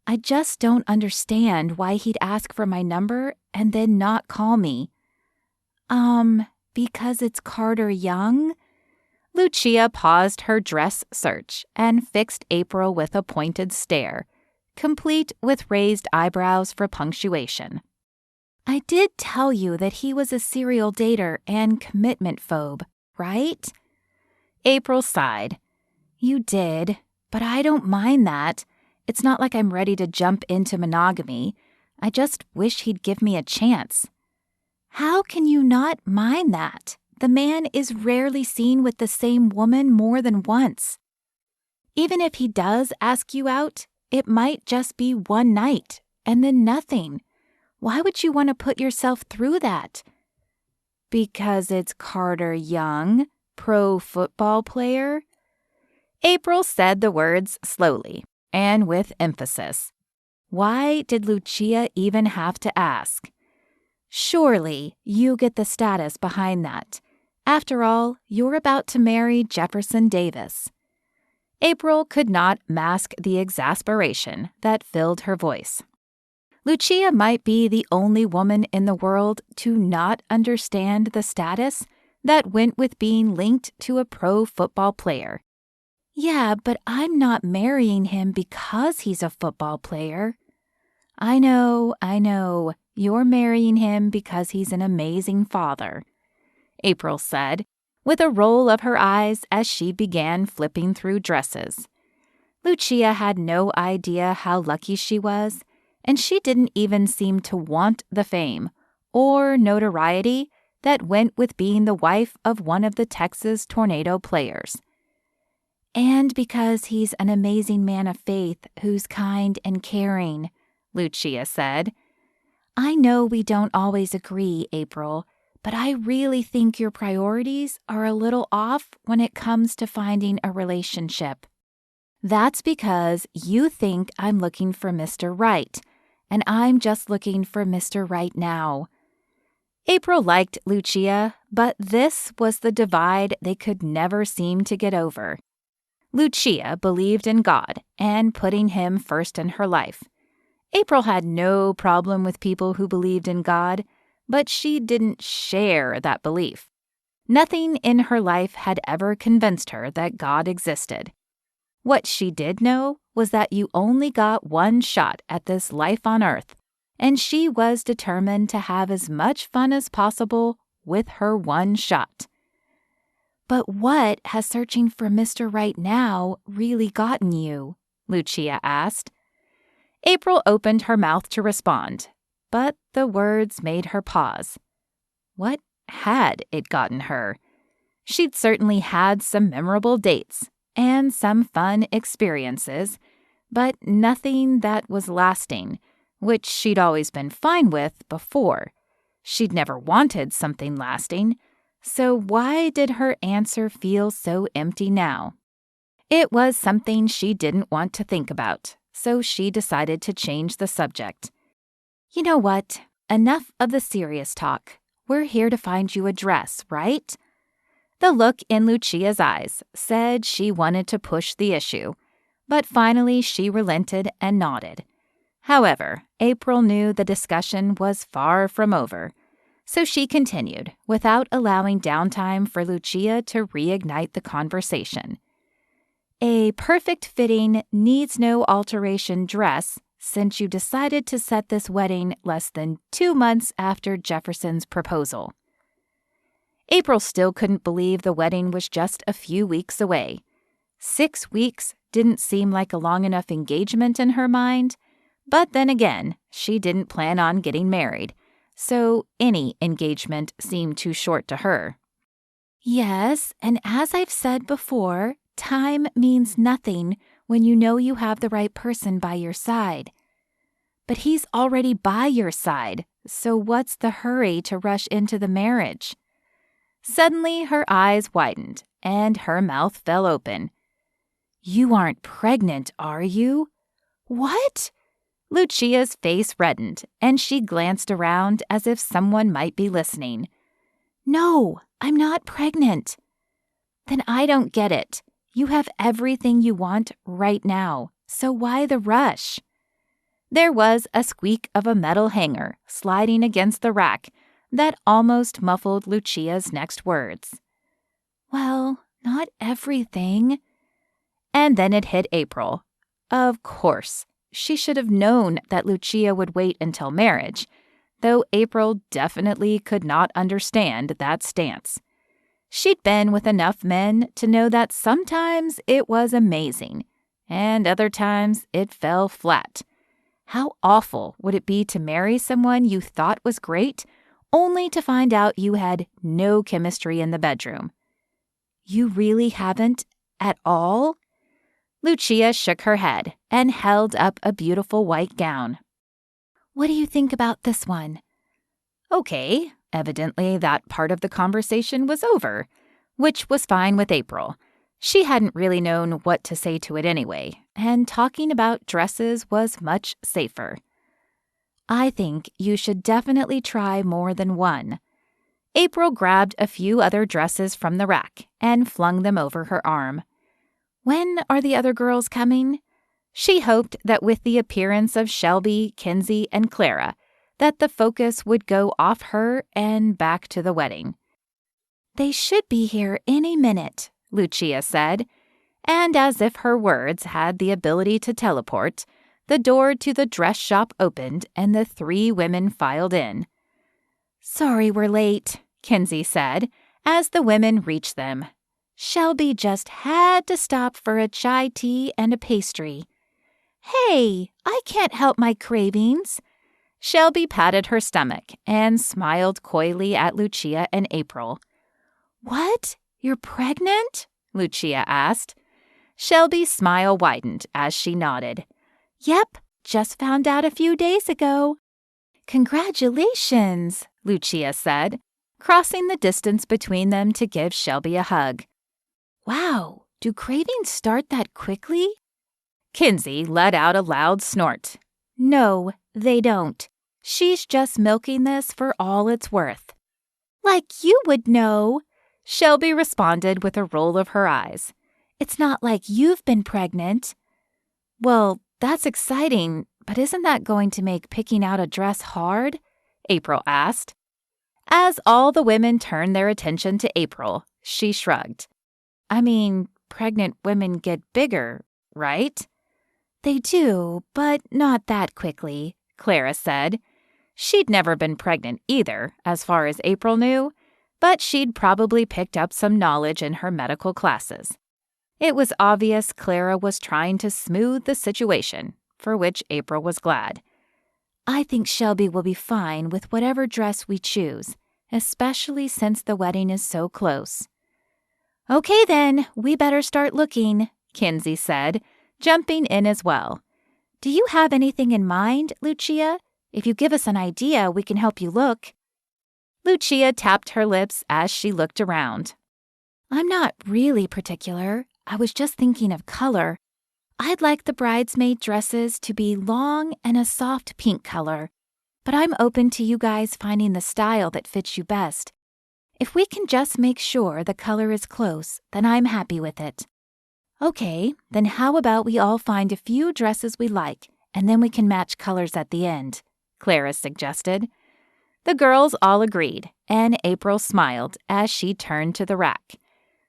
"I just don't understand why he'd ask for my number and then not call me." Because it's Carter Young?" Lucia paused her dress search and fixed April with a pointed stare, complete with raised eyebrows for punctuation. "I did tell you that he was a serial dater and commitment phobe, right?" April sighed. "You did, but I don't mind that. It's not like I'm ready to jump into monogamy. I just wish he'd give me a chance." "How can you not mind that? The man is rarely seen with the same woman more than once. Even if he does ask you out, it might just be one night and then nothing. Why would you want to put yourself through that?" "Because it's Carter Young, pro football player." April said the words slowly and with emphasis. Why did Lucia even have to ask? Surely you get the status behind that. After all, you're about to marry Jefferson Davis. April could not mask the exasperation that filled her voice. Lucia might be the only woman in the world to not understand the status that went with being linked to a pro football player. "Yeah, but I'm not marrying him because he's a football player." I know. You're marrying him because he's an amazing father," April said, with a roll of her eyes as she began flipping through dresses. Lucia had no idea how lucky she was, and she didn't even seem to want the fame or notoriety that went with being the wife of one of the Texas Tornado players. "And because he's an amazing man of faith who's kind and caring," Lucia said. I know we don't always agree, April, but I really think your priorities are a little off when it comes to finding a relationship. That's because you think I'm looking for Mr. Right, and I'm just looking for Mr. Right now. April liked Lucia, but this was the divide they could never seem to get over. Lucia believed in God and putting Him first in her life. April had no problem with people who believed in God, but she didn't share that belief. Nothing in her life had ever convinced her that God existed. What she did know was that you only got one shot at this life on earth, and she was determined to have as much fun as possible with her one shot. But what has searching for Mr. Right now really gotten you? Lucia asked. April opened her mouth to respond, but the words made her pause. What had it gotten her? She'd certainly had some memorable dates and some fun experiences, but nothing that was lasting, which she'd always been fine with before. She'd never wanted something lasting, so why did her answer feel so empty now? It was something she didn't want to think about, so she decided to change the subject. You know what? Enough of the serious talk. We're here to find you a dress, right? The look in Lucia's eyes said she wanted to push the issue, but finally she relented and nodded. However, April knew the discussion was far from over, so she continued without allowing downtime for Lucia to reignite the conversation. A perfect-fitting, needs-no-alteration dress since you decided to set this wedding less than 2 months after Jefferson's proposal. April still couldn't believe the wedding was just a few weeks away. 6 weeks didn't seem like a long enough engagement in her mind, but then again, she didn't plan on getting married, so any engagement seemed too short to her. Yes, and as I've said before, time means nothing when you know you have the right person by your side. But he's already by your side, so what's the hurry to rush into the marriage? Suddenly, her eyes widened, and her mouth fell open. You aren't pregnant, are you? What? Lucia's face reddened, and she glanced around as if someone might be listening. No, I'm not pregnant. Then I don't get it. You have everything you want right now, so why the rush? There was a squeak of a metal hanger sliding against the rack that almost muffled Lucia's next words. Well, not everything. And then it hit April. Of course, she should have known that Lucia would wait until marriage, though April definitely could not understand that stance. She'd been with enough men to know that sometimes it was amazing, and other times it fell flat. How awful would it be to marry someone you thought was great, only to find out you had no chemistry in the bedroom? You really haven't at all? Lucia shook her head and held up a beautiful white gown. What do you think about this one? Okay, evidently that part of the conversation was over, which was fine with April. She hadn't really known what to say to it anyway, and talking about dresses was much safer. I think you should definitely try more than one. April grabbed a few other dresses from the rack and flung them over her arm. When are the other girls coming? She hoped that with the appearance of Shelby, Kinsey, and Clara, that the focus would go off her and back to the wedding. They should be here any minute, Lucia said, and as if her words had the ability to teleport, the door to the dress shop opened and the 3 women filed in. Sorry we're late, Kinsey said, as the women reached them. Shelby just had to stop for a chai tea and a pastry. Hey, I can't help my cravings. Shelby patted her stomach and smiled coyly at Lucia and April. What? You're pregnant? Lucia asked. Shelby's smile widened as she nodded. Yep, just found out a few days ago. Congratulations, Lucia said, crossing the distance between them to give Shelby a hug. Wow, do cravings start that quickly? Kinsey let out a loud snort. No, they don't. She's just milking this for all it's worth. Like you would know, Shelby responded with a roll of her eyes. It's not like you've been pregnant. Well, that's exciting, but isn't that going to make picking out a dress hard? April asked. As all the women turned their attention to April, she shrugged. I mean, pregnant women get bigger, right? They do, but not that quickly, Clara said. She'd never been pregnant either, as far as April knew, but she'd probably picked up some knowledge in her medical classes. It was obvious Clara was trying to smooth the situation, for which April was glad. I think Shelby will be fine with whatever dress we choose, especially since the wedding is so close. Okay then, we better start looking, Kinsey said, jumping in as well. Do you have anything in mind, Lucia? If you give us an idea, we can help you look. Lucia tapped her lips as she looked around. I'm not really particular. I was just thinking of color. I'd like the bridesmaid dresses to be long and a soft pink color, but I'm open to you guys finding the style that fits you best. If we can just make sure the color is close, then I'm happy with it. Okay, then how about we all find a few dresses we like, and then we can match colors at the end, Clara suggested. The girls all agreed, and April smiled as she turned to the rack.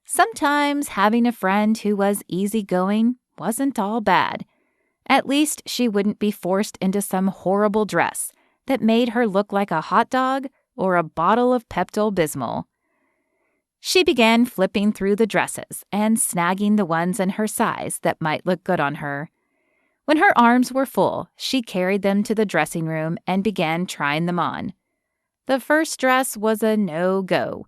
Sometimes having a friend who was easygoing wasn't all bad. At least she wouldn't be forced into some horrible dress that made her look like a hot dog or a bottle of Pepto-Bismol. She began flipping through the dresses and snagging the ones in her size that might look good on her. When her arms were full, she carried them to the dressing room and began trying them on. The first dress was a no-go.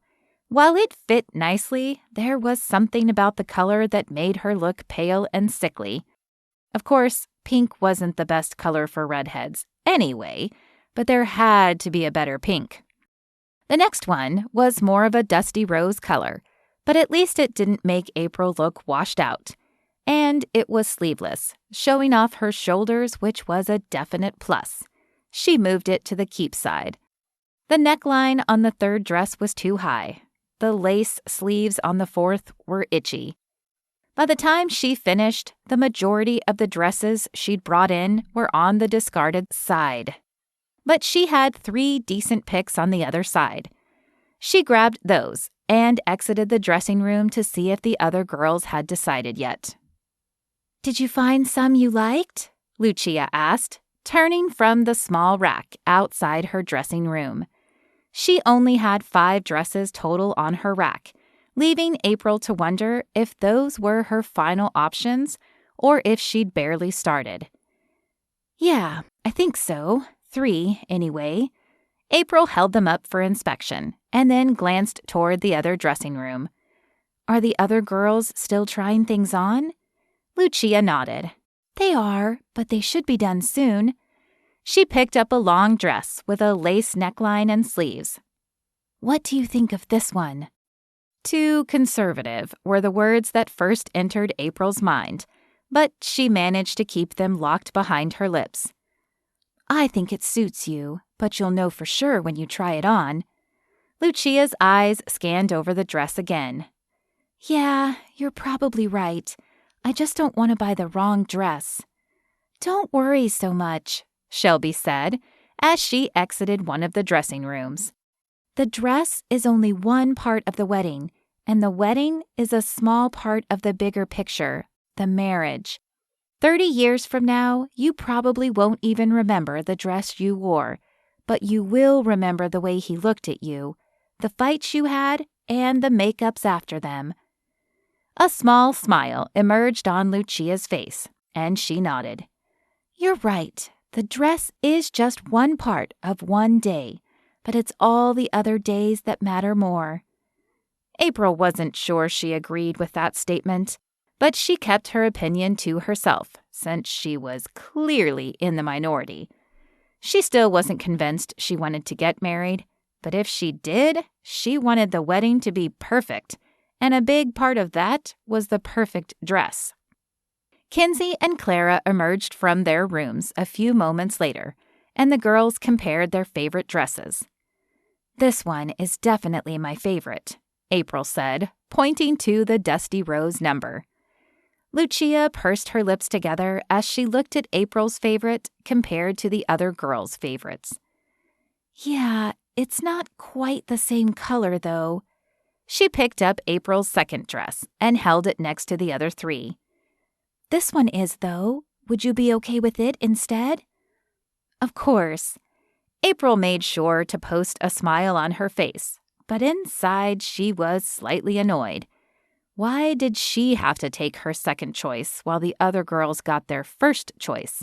While it fit nicely, there was something about the color that made her look pale and sickly. Of course, pink wasn't the best color for redheads anyway, but there had to be a better pink. The next one was more of a dusty rose color, but at least it didn't make April look washed out. And it was sleeveless, showing off her shoulders, which was a definite plus. She moved it to the keep side. The neckline on the third dress was too high. The lace sleeves on the fourth were itchy. By the time she finished, the majority of the dresses she'd brought in were on the discarded side. But she had 3 decent picks on the other side. She grabbed those and exited the dressing room to see if the other girls had decided yet. Did you find some you liked? Lucia asked, turning from the small rack outside her dressing room. She only had 5 dresses total on her rack, leaving April to wonder if those were her final options or if she'd barely started. Yeah, I think so. 3, anyway. April held them up for inspection and then glanced toward the other dressing room. Are the other girls still trying things on? Lucia nodded. They are, but they should be done soon. She picked up a long dress with a lace neckline and sleeves. What do you think of this one? Too conservative were the words that first entered April's mind, but she managed to keep them locked behind her lips. I think it suits you, but you'll know for sure when you try it on. Lucia's eyes scanned over the dress again. Yeah, you're probably right. I just don't want to buy the wrong dress. Don't worry so much, Shelby said, as she exited one of the dressing rooms. The dress is only one part of the wedding, and the wedding is a small part of the bigger picture, the marriage. 30 years from now, you probably won't even remember the dress you wore, but you will remember the way he looked at you, the fights you had, and the makeups after them. A small smile emerged on Lucia's face, and she nodded. You're right. The dress is just one part of one day, but it's all the other days that matter more. April wasn't sure she agreed with that statement, but she kept her opinion to herself, since she was clearly in the minority. She still wasn't convinced she wanted to get married, but if she did, she wanted the wedding to be perfect, and a big part of that was the perfect dress. Kinsey and Clara emerged from their rooms a few moments later, and the girls compared their favorite dresses. "This one is definitely my favorite," April said, pointing to the dusty rose number. Lucia pursed her lips together as she looked at April's favorite compared to the other girls' favorites. "Yeah, it's not quite the same color, though." She picked up April's second dress and held it next to the other three. "This one is, though. Would you be okay with it instead?" "Of course." April made sure to post a smile on her face, but inside she was slightly annoyed. Why did she have to take her second choice while the other girls got their first choice?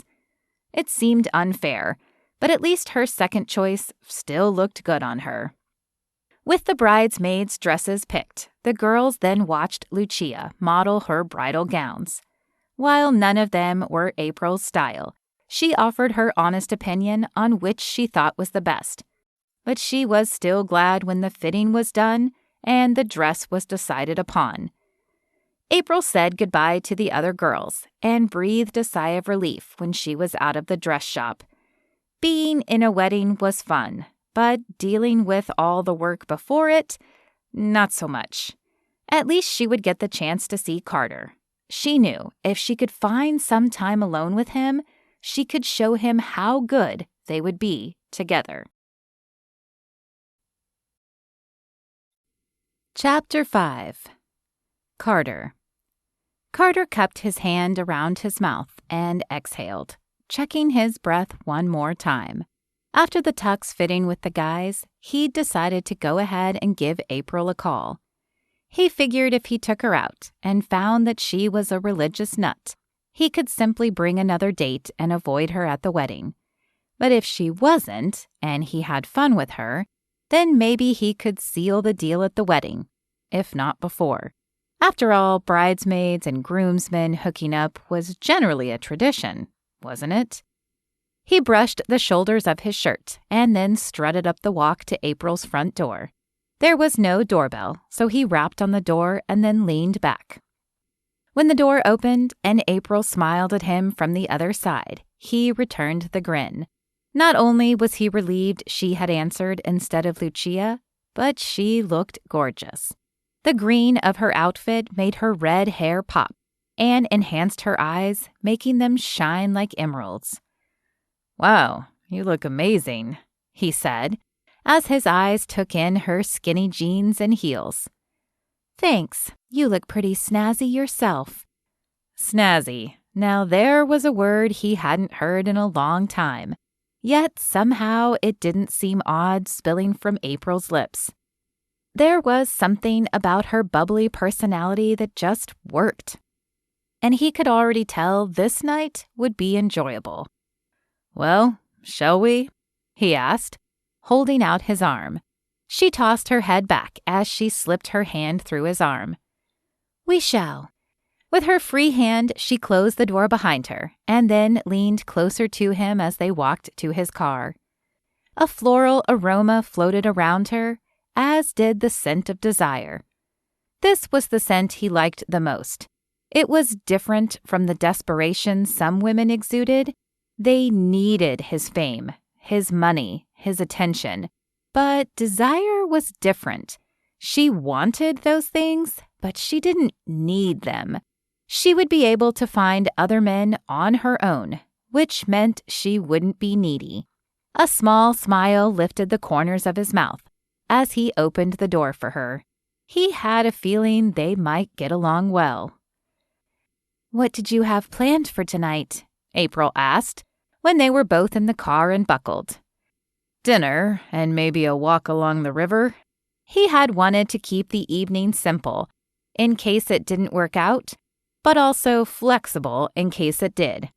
It seemed unfair, but at least her second choice still looked good on her. With the bridesmaids' dresses picked, the girls then watched Lucia model her bridal gowns. While none of them were April's style, she offered her honest opinion on which she thought was the best. But she was still glad when the fitting was done and the dress was decided upon. April said goodbye to the other girls and breathed a sigh of relief when she was out of the dress shop. Being in a wedding was fun, but dealing with all the work before it, not so much. At least she would get the chance to see Carter. She knew if she could find some time alone with him, she could show him how good they would be together. Chapter 5. Carter. Carter cupped his hand around his mouth and exhaled, checking his breath one more time. After the tux fitting with the guys, he decided to go ahead and give April a call. He figured if he took her out and found that she was a religious nut, he could simply bring another date and avoid her at the wedding. But if she wasn't, and he had fun with her, then maybe he could seal the deal at the wedding, if not before. After all, bridesmaids and groomsmen hooking up was generally a tradition, wasn't it? He brushed the shoulders of his shirt and then strutted up the walk to April's front door. There was no doorbell, so he rapped on the door and then leaned back. When the door opened and April smiled at him from the other side, he returned the grin. Not only was he relieved she had answered instead of Lucia, but she looked gorgeous. The green of her outfit made her red hair pop and enhanced her eyes, making them shine like emeralds. "Wow, you look amazing," he said, as his eyes took in her skinny jeans and heels. "Thanks. You look pretty snazzy yourself." Snazzy. Now there was a word he hadn't heard in a long time. Yet somehow it didn't seem odd spilling from April's lips. There was something about her bubbly personality that just worked. And he could already tell this night would be enjoyable. "Well, shall we?" he asked, holding out his arm. She tossed her head back as she slipped her hand through his arm. "We shall." With her free hand, she closed the door behind her and then leaned closer to him as they walked to his car. A floral aroma floated around her, as did the scent of desire. This was the scent he liked the most. It was different from the desperation some women exuded. They needed his fame, his money, his attention. But desire was different. She wanted those things, but she didn't need them. She would be able to find other men on her own, which meant she wouldn't be needy. A small smile lifted the corners of his mouth as he opened the door for her. He had a feeling they might get along well. "What did you have planned for tonight?" April asked, when they were both in the car and buckled. "Dinner, and maybe a walk along the river." He had wanted to keep the evening simple, in case it didn't work out, but also flexible in case it did.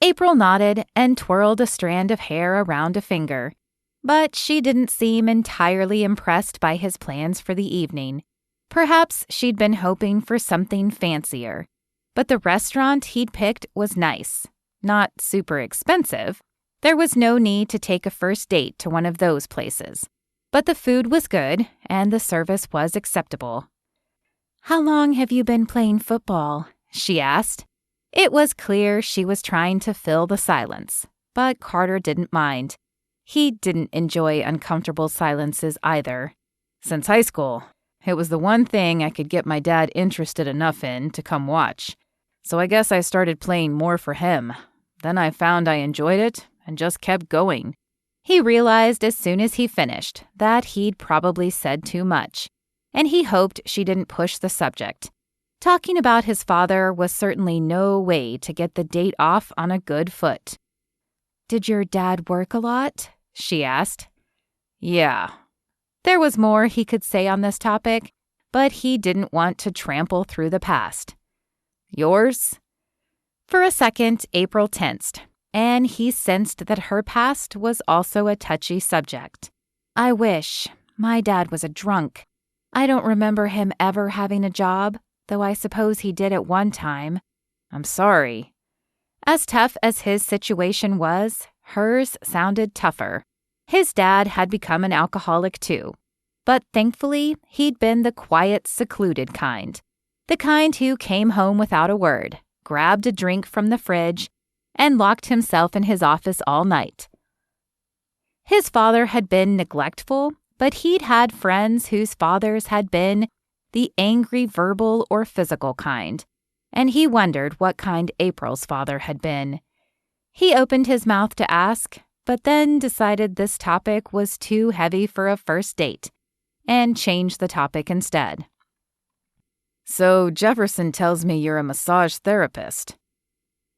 April nodded and twirled a strand of hair around a finger, but she didn't seem entirely impressed by his plans for the evening. Perhaps she'd been hoping for something fancier, but the restaurant he'd picked was nice. Not super expensive, There was no need to take a first date to one of those places. But the food was good, and the service was acceptable. "How long have you been playing football?" she asked. It was clear she was trying to fill the silence, but Carter didn't mind. He didn't enjoy uncomfortable silences either. "Since high school. It was the one thing I could get my dad interested enough in to come watch. So I guess I started playing more for him. Then I found I enjoyed it and just kept going." He realized as soon as he finished that he'd probably said too much, and he hoped she didn't push the subject. Talking about his father was certainly no way to get the date off on a good foot. "Did your dad work a lot?" she asked. "Yeah." There was more he could say on this topic, but he didn't want to trample through the past. "Yours?" For a second, April tensed, and he sensed that her past was also a touchy subject. "I wish. My dad was a drunk. I don't remember him ever having a job, though I suppose he did at one time." "I'm sorry." As tough as his situation was, hers sounded tougher. His dad had become an alcoholic too, but thankfully he'd been the quiet, secluded kind. The kind who came home without a word, grabbed a drink from the fridge, and locked himself in his office all night. His father had been neglectful, but he'd had friends whose fathers had been the angry verbal or physical kind, and he wondered what kind April's father had been. He opened his mouth to ask, but then decided this topic was too heavy for a first date, and changed the topic instead. "So Jefferson tells me you're a massage therapist."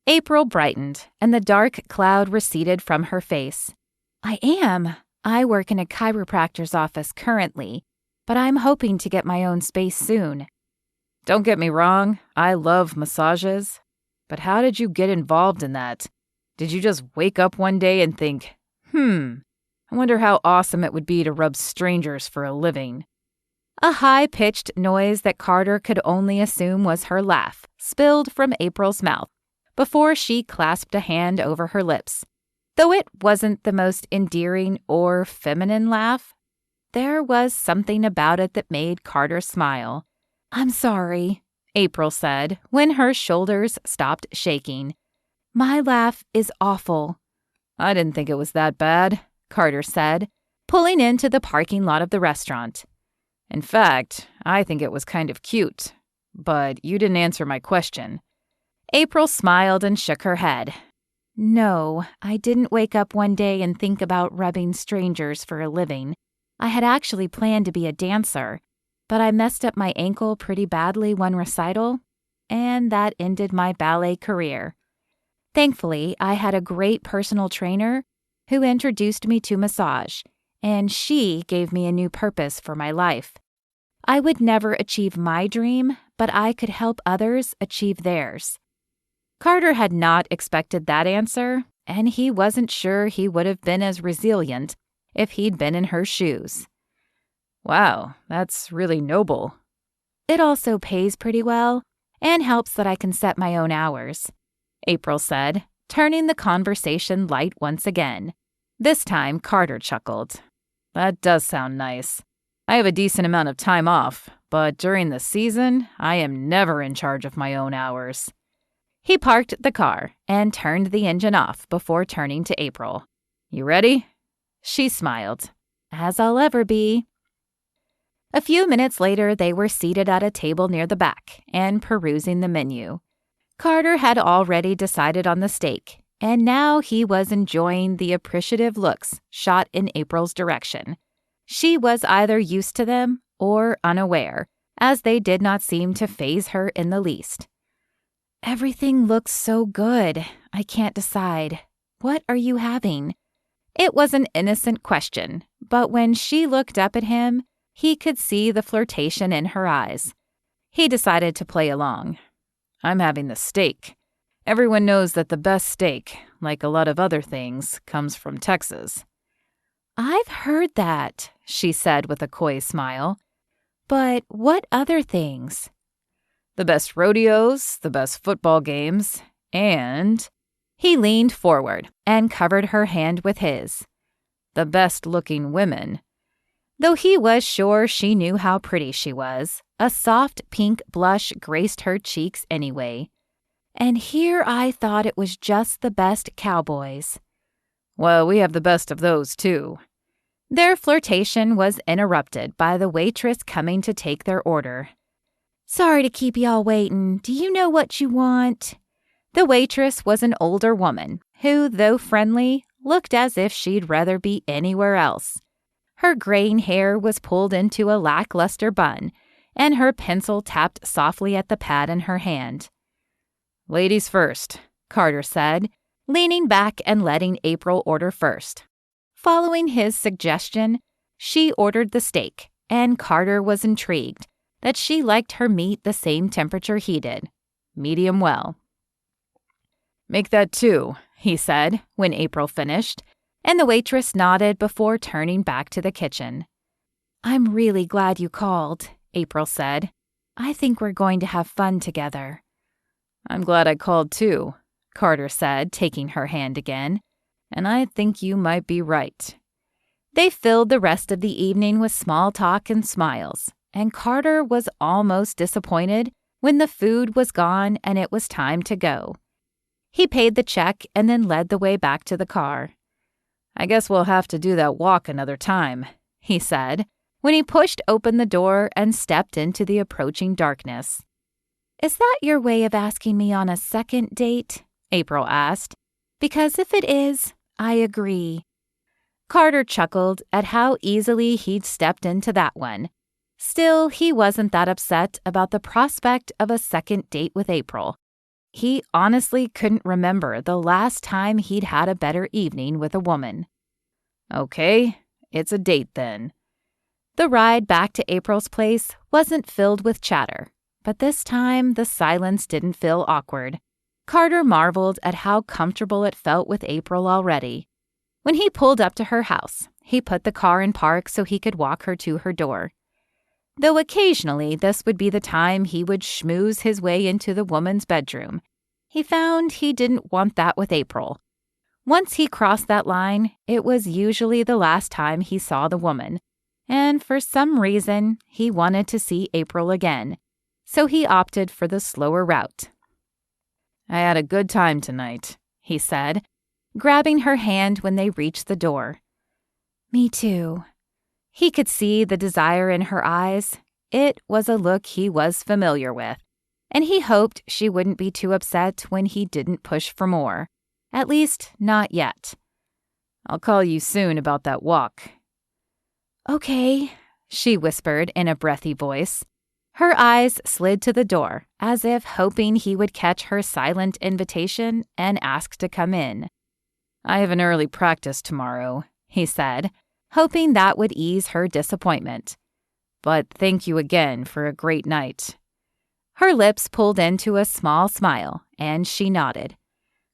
April brightened, and the dark cloud receded from her face. "I am. I work in a chiropractor's office currently, but I'm hoping to get my own space soon." "Don't get me wrong, I love massages. But how did you get involved in that? Did you just wake up one day and think, I wonder how awesome it would be to rub strangers for a living?" A high-pitched noise that Carter could only assume was her laugh spilled from April's mouth before she clasped a hand over her lips. Though it wasn't the most endearing or feminine laugh, there was something about it that made Carter smile. "I'm sorry," April said when her shoulders stopped shaking. "My laugh is awful." "I didn't think it was that bad," Carter said, pulling into the parking lot of the restaurant. "In fact, I think it was kind of cute. But you didn't answer my question." April smiled and shook her head. "No, I didn't wake up one day and think about rubbing strangers for a living. I had actually planned to be a dancer, but I messed up my ankle pretty badly one recital, and that ended my ballet career. Thankfully, I had a great personal trainer who introduced me to massage, and she gave me a new purpose for my life. I would never achieve my dream, but I could help others achieve theirs." Carter had not expected that answer, and he wasn't sure he would have been as resilient if he'd been in her shoes. "Wow, that's really noble." "It also pays pretty well and helps that I can set my own hours," April said, turning the conversation light once again. This time, Carter chuckled. "That does sound nice. I have a decent amount of time off, but during the season, I am never in charge of my own hours." He parked the car and turned the engine off before turning to April. "You ready?" She smiled. "As I'll ever be." A few minutes later, they were seated at a table near the back and perusing the menu. Carter had already decided on the steak, and now he was enjoying the appreciative looks shot in April's direction. She was either used to them or unaware, as they did not seem to faze her in the least. "Everything looks so good. I can't decide. What are you having?" It was an innocent question, but when she looked up at him, he could see the flirtation in her eyes. He decided to play along. "I'm having the steak. Everyone knows that the best steak, like a lot of other things, comes from Texas." "I've heard that," she said with a coy smile. "But what other things?" "The best rodeos, the best football games, and He leaned forward and covered her hand with his. The best-looking women. Though he was sure she knew how pretty she was, a soft pink blush graced her cheeks anyway. And here I thought it was just the best cowboys. Well, we have the best of those, too. Their flirtation was interrupted by the waitress coming to take their order. Sorry to keep y'all waiting. Do you know what you want? The waitress was an older woman who, though friendly, looked as if she'd rather be anywhere else. Her graying hair was pulled into a lackluster bun, and her pencil tapped softly at the pad in her hand. Ladies first, Carter said, leaning back and letting April order first. Following his suggestion, she ordered the steak, and Carter was intrigued that she liked her meat the same temperature he did, medium well. Make that 2, he said when April finished, and the waitress nodded before turning back to the kitchen. I'm really glad you called, April said. I think we're going to have fun together. I'm glad I called too, Carter said, taking her hand again. And I think you might be right. They filled the rest of the evening with small talk and smiles, and Carter was almost disappointed when the food was gone and it was time to go. He paid the check and then led the way back to the car. I guess we'll have to do that walk another time, he said, when he pushed open the door and stepped into the approaching darkness. Is that your way of asking me on a second date? April asked. Because if it is, I agree. Carter chuckled at how easily he'd stepped into that one. Still, he wasn't that upset about the prospect of a second date with April. He honestly couldn't remember the last time he'd had a better evening with a woman. Okay, it's a date then. The ride back to April's place wasn't filled with chatter, but this time the silence didn't feel awkward. Carter marveled at how comfortable it felt with April already. When he pulled up to her house, he put the car in park so he could walk her to her door. Though occasionally this would be the time he would schmooze his way into the woman's bedroom, he found he didn't want that with April. Once he crossed that line, it was usually the last time he saw the woman, and for some reason, he wanted to see April again, so he opted for the slower route. I had a good time tonight, he said, grabbing her hand when they reached the door. Me too. He could see the desire in her eyes. It was a look he was familiar with, and he hoped she wouldn't be too upset when he didn't push for more. At least, not yet. I'll call you soon about that walk. Okay, she whispered in a breathy voice. Her eyes slid to the door, as if hoping he would catch her silent invitation and ask to come in. I have an early practice tomorrow, he said, hoping that would ease her disappointment. But thank you again for a great night. Her lips pulled into a small smile, and she nodded.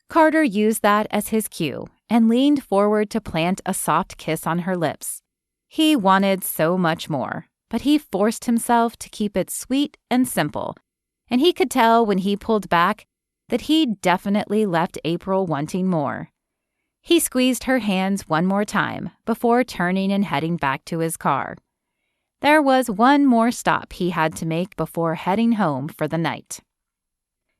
Carter used that as his cue and leaned forward to plant a soft kiss on her lips. He wanted so much more, but he forced himself to keep it sweet and simple, and he could tell when he pulled back that he'd definitely left April wanting more. He squeezed her hands one more time before turning and heading back to his car. There was one more stop he had to make before heading home for the night.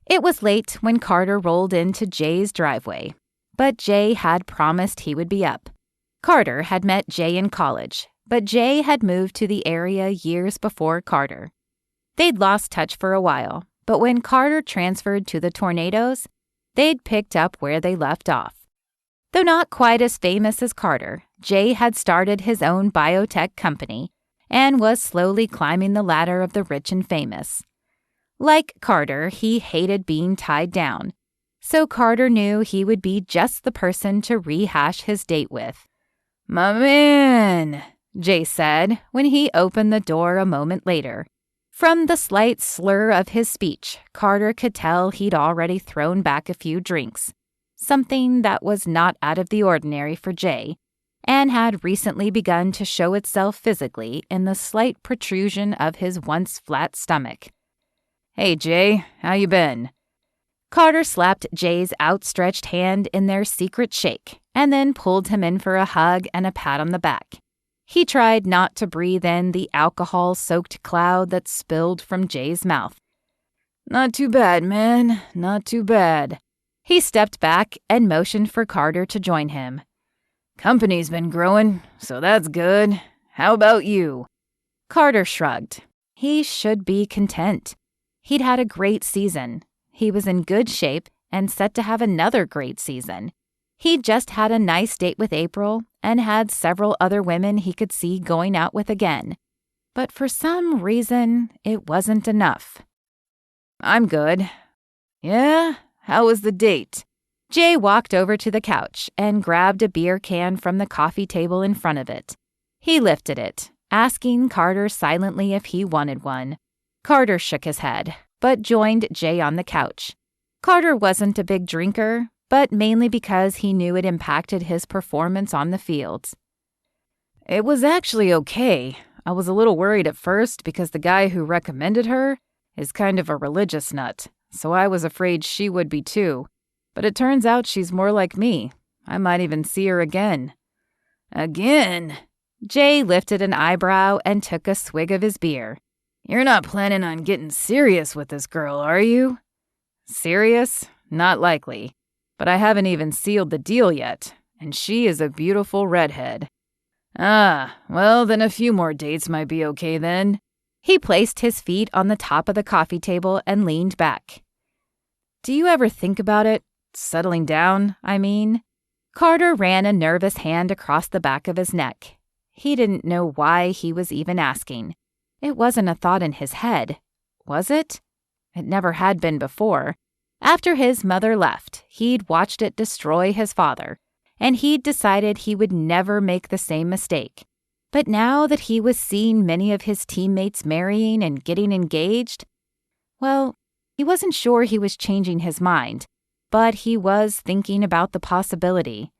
It was late when Carter rolled into Jay's driveway, but Jay had promised he would be up. Carter had met Jay in college, but Jay had moved to the area years before Carter. They'd lost touch for a while, but when Carter transferred to the Tornadoes, they'd picked up where they left off. Though not quite as famous as Carter, Jay had started his own biotech company and was slowly climbing the ladder of the rich and famous. Like Carter, he hated being tied down, so Carter knew he would be just the person to rehash his date with. "My man," Jay said when he opened the door a moment later. From the slight slur of his speech, Carter could tell he'd already thrown back a few drinks, something that was not out of the ordinary for Jay, and had recently begun to show itself physically in the slight protrusion of his once flat stomach. "Hey, Jay, how you been?" Carter slapped Jay's outstretched hand in their secret shake and then pulled him in for a hug and a pat on the back. He tried not to breathe in the alcohol-soaked cloud that spilled from Jay's mouth. "Not too bad, man. Not too bad." He stepped back and motioned for Carter to join him. "Company's been growing, so that's good. How about you?" Carter shrugged. He should be content. He'd had a great season. He was in good shape and set to have another great season. He'd just had a nice date with April and had several other women he could see going out with again. But for some reason, it wasn't enough. "I'm good." "Yeah? How was the date?" Jay walked over to the couch and grabbed a beer can from the coffee table in front of it. He lifted it, asking Carter silently if he wanted one. Carter shook his head, but joined Jay on the couch. Carter wasn't a big drinker, but mainly because he knew it impacted his performance on the fields. "It was actually okay. I was a little worried at first because the guy who recommended her is kind of a religious nut, so I was afraid she would be too. But it turns out she's more like me. I might even see her again." "Again?" Jay lifted an eyebrow and took a swig of his beer. "You're not planning on getting serious with this girl, are you?" "Serious? Not likely. But I haven't even sealed the deal yet, and she is a beautiful redhead." "Ah, well, then a few more dates might be okay then." He placed his feet on the top of the coffee table and leaned back. "Do you ever think about it? Settling down, I mean?" Carter ran a nervous hand across the back of his neck. He didn't know why he was even asking. It wasn't a thought in his head, was it? It never had been before. After his mother left, he'd watched it destroy his father, and he'd decided he would never make the same mistake. But now that he was seeing many of his teammates marrying and getting engaged, well, he wasn't sure he was changing his mind, but he was thinking about the possibility.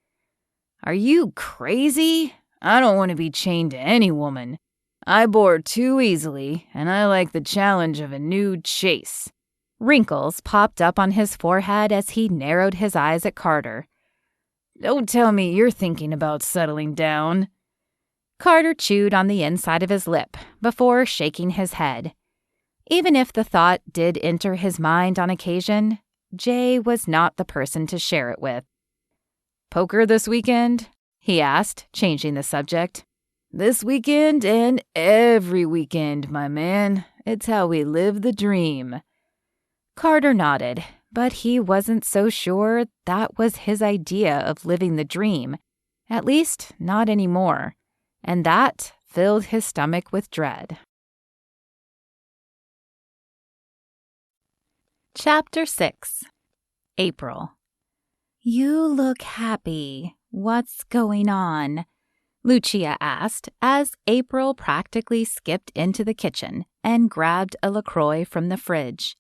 "Are you crazy? I don't want to be chained to any woman. I bore too easily, and I like the challenge of a new chase." Wrinkles popped up on his forehead as he narrowed his eyes at Carter. "Don't tell me you're thinking about settling down." Carter chewed on the inside of his lip before shaking his head. Even if the thought did enter his mind on occasion, Jay was not the person to share it with. "Poker this weekend?" he asked, changing the subject. "This weekend and every weekend, my man. It's how we live the dream." Carter nodded, but he wasn't so sure that was his idea of living the dream, at least not anymore, and that filled his stomach with dread. Chapter 6. April. "You look happy. What's going on?" Lucia asked as April practically skipped into the kitchen and grabbed a LaCroix from the fridge.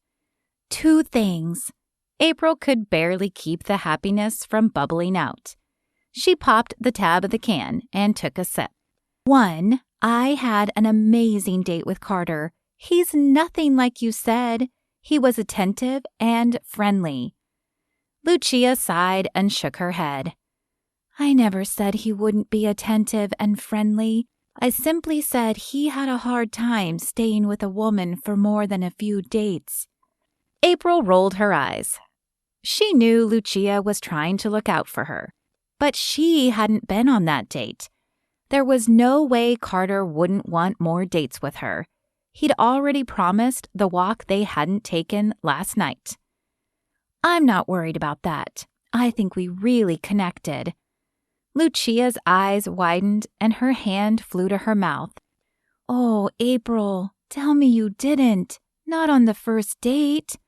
"Two things." April could barely keep the happiness from bubbling out. She popped the tab of the can and took a sip. "One, I had an amazing date with Carter. He's nothing like you said. He was attentive and friendly." Lucia sighed and shook her head. "I never said he wouldn't be attentive and friendly. I simply said he had a hard time staying with a woman for more than a few dates." April rolled her eyes. She knew Lucia was trying to look out for her, but she hadn't been on that date. There was no way Carter wouldn't want more dates with her. He'd already promised the walk they hadn't taken last night. "I'm not worried about that. I think we really connected." Lucia's eyes widened and her hand flew to her mouth. "Oh, April, tell me you didn't. Not on the first date."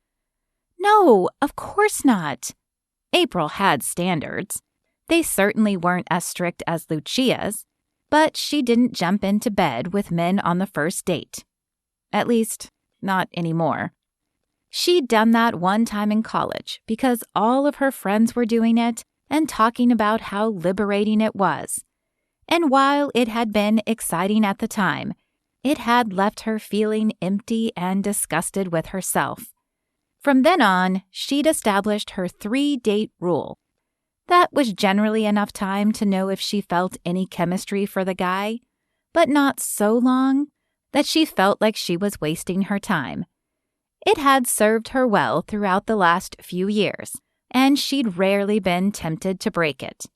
"No, of course not." April had standards. They certainly weren't as strict as Lucia's, but she didn't jump into bed with men on the first date. At least, not anymore. She'd done that one time in college because all of her friends were doing it and talking about how liberating it was. And while it had been exciting at the time, it had left her feeling empty and disgusted with herself. From then on, she'd established her 3-date rule. That was generally enough time to know if she felt any chemistry for the guy, but not so long that she felt like she was wasting her time. It had served her well throughout the last few years, and she'd rarely been tempted to break it.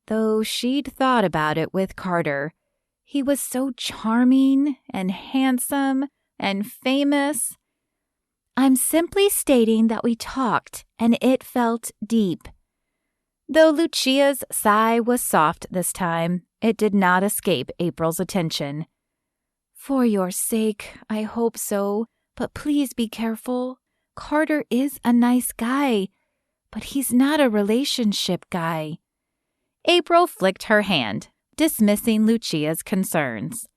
Though she'd thought about it with Carter. He was so charming and handsome and famous. I'm simply stating that we talked, and it felt deep. Though Lucia's sigh was soft this time, it did not escape April's attention. For your sake, I hope so, but please be careful. Carter is a nice guy, but he's not a relationship guy. April flicked her hand, dismissing Lucia's concerns.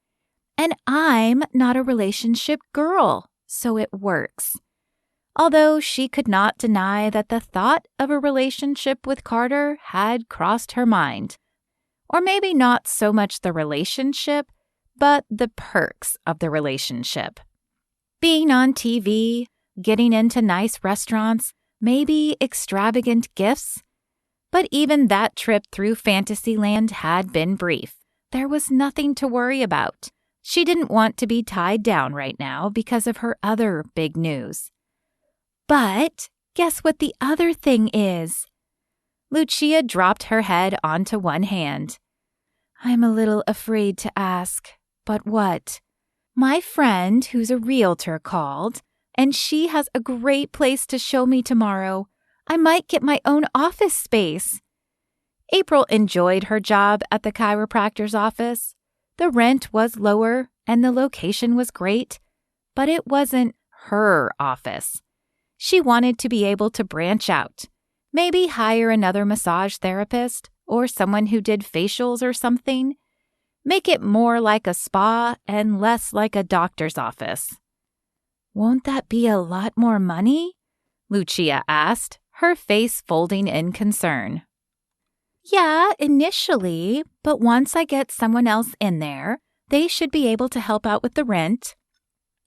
And I'm not a relationship girl, so it works. Although she could not deny that the thought of a relationship with Carter had crossed her mind. Or maybe not so much the relationship, but the perks of the relationship. Being on TV, getting into nice restaurants, maybe extravagant gifts. But even that trip through Fantasyland had been brief. There was nothing to worry about. She didn't want to be tied down right now because of her other big news. But guess what the other thing is? Lucia dropped her head onto one hand. I'm a little afraid to ask, but what? My friend, who's a realtor, called, and she has a great place to show me tomorrow. I might get my own office space. April enjoyed her job at the chiropractor's office. The rent was lower and the location was great, but it wasn't her office. She wanted to be able to branch out, maybe hire another massage therapist or someone who did facials or something. Make it more like a spa and less like a doctor's office. Won't that be a lot more money? Lucia asked, her face folding in concern. Yeah, initially, but once I get someone else in there, they should be able to help out with the rent.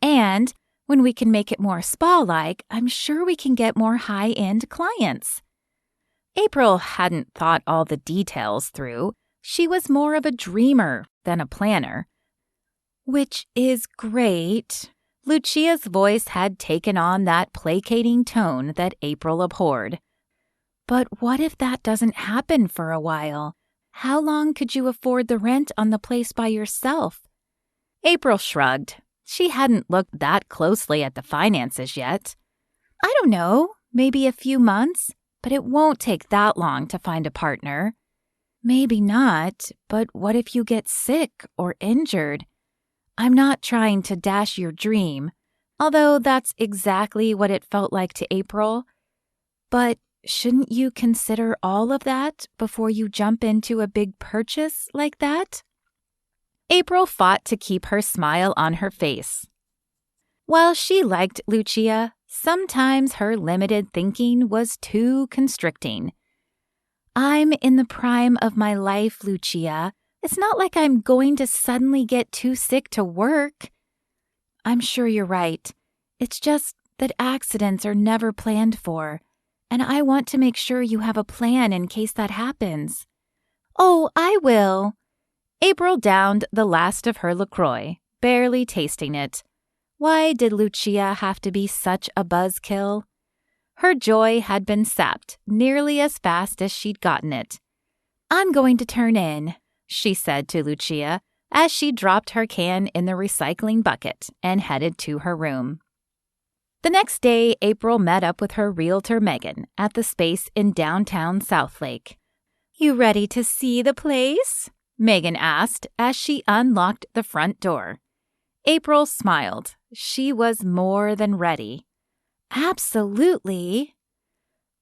And when we can make it more spa-like, I'm sure we can get more high-end clients. April hadn't thought all the details through. She was more of a dreamer than a planner. Which is great. Lucia's voice had taken on that placating tone that April abhorred. But what if that doesn't happen for a while? How long could you afford the rent on the place by yourself? April shrugged. She hadn't looked that closely at the finances yet. I don't know, maybe a few months, but it won't take that long to find a partner. Maybe not, but what if you get sick or injured? I'm not trying to dash your dream, although that's exactly what it felt like to April. But shouldn't you consider all of that before you jump into a big purchase like that? April fought to keep her smile on her face. While she liked Lucia, sometimes her limited thinking was too constricting. I'm in the prime of my life, Lucia. It's not like I'm going to suddenly get too sick to work. I'm sure you're right. It's just that accidents are never planned for, and I want to make sure you have a plan in case that happens. Oh, I will. April downed the last of her LaCroix, barely tasting it. Why did Lucia have to be such a buzzkill? Her joy had been sapped nearly as fast as she'd gotten it. I'm going to turn in, she said to Lucia as she dropped her can in the recycling bucket and headed to her room. The next day, April met up with her realtor Megan at the space in downtown Southlake. You ready to see the place? Megan asked as she unlocked the front door. April smiled. She was more than ready. Absolutely.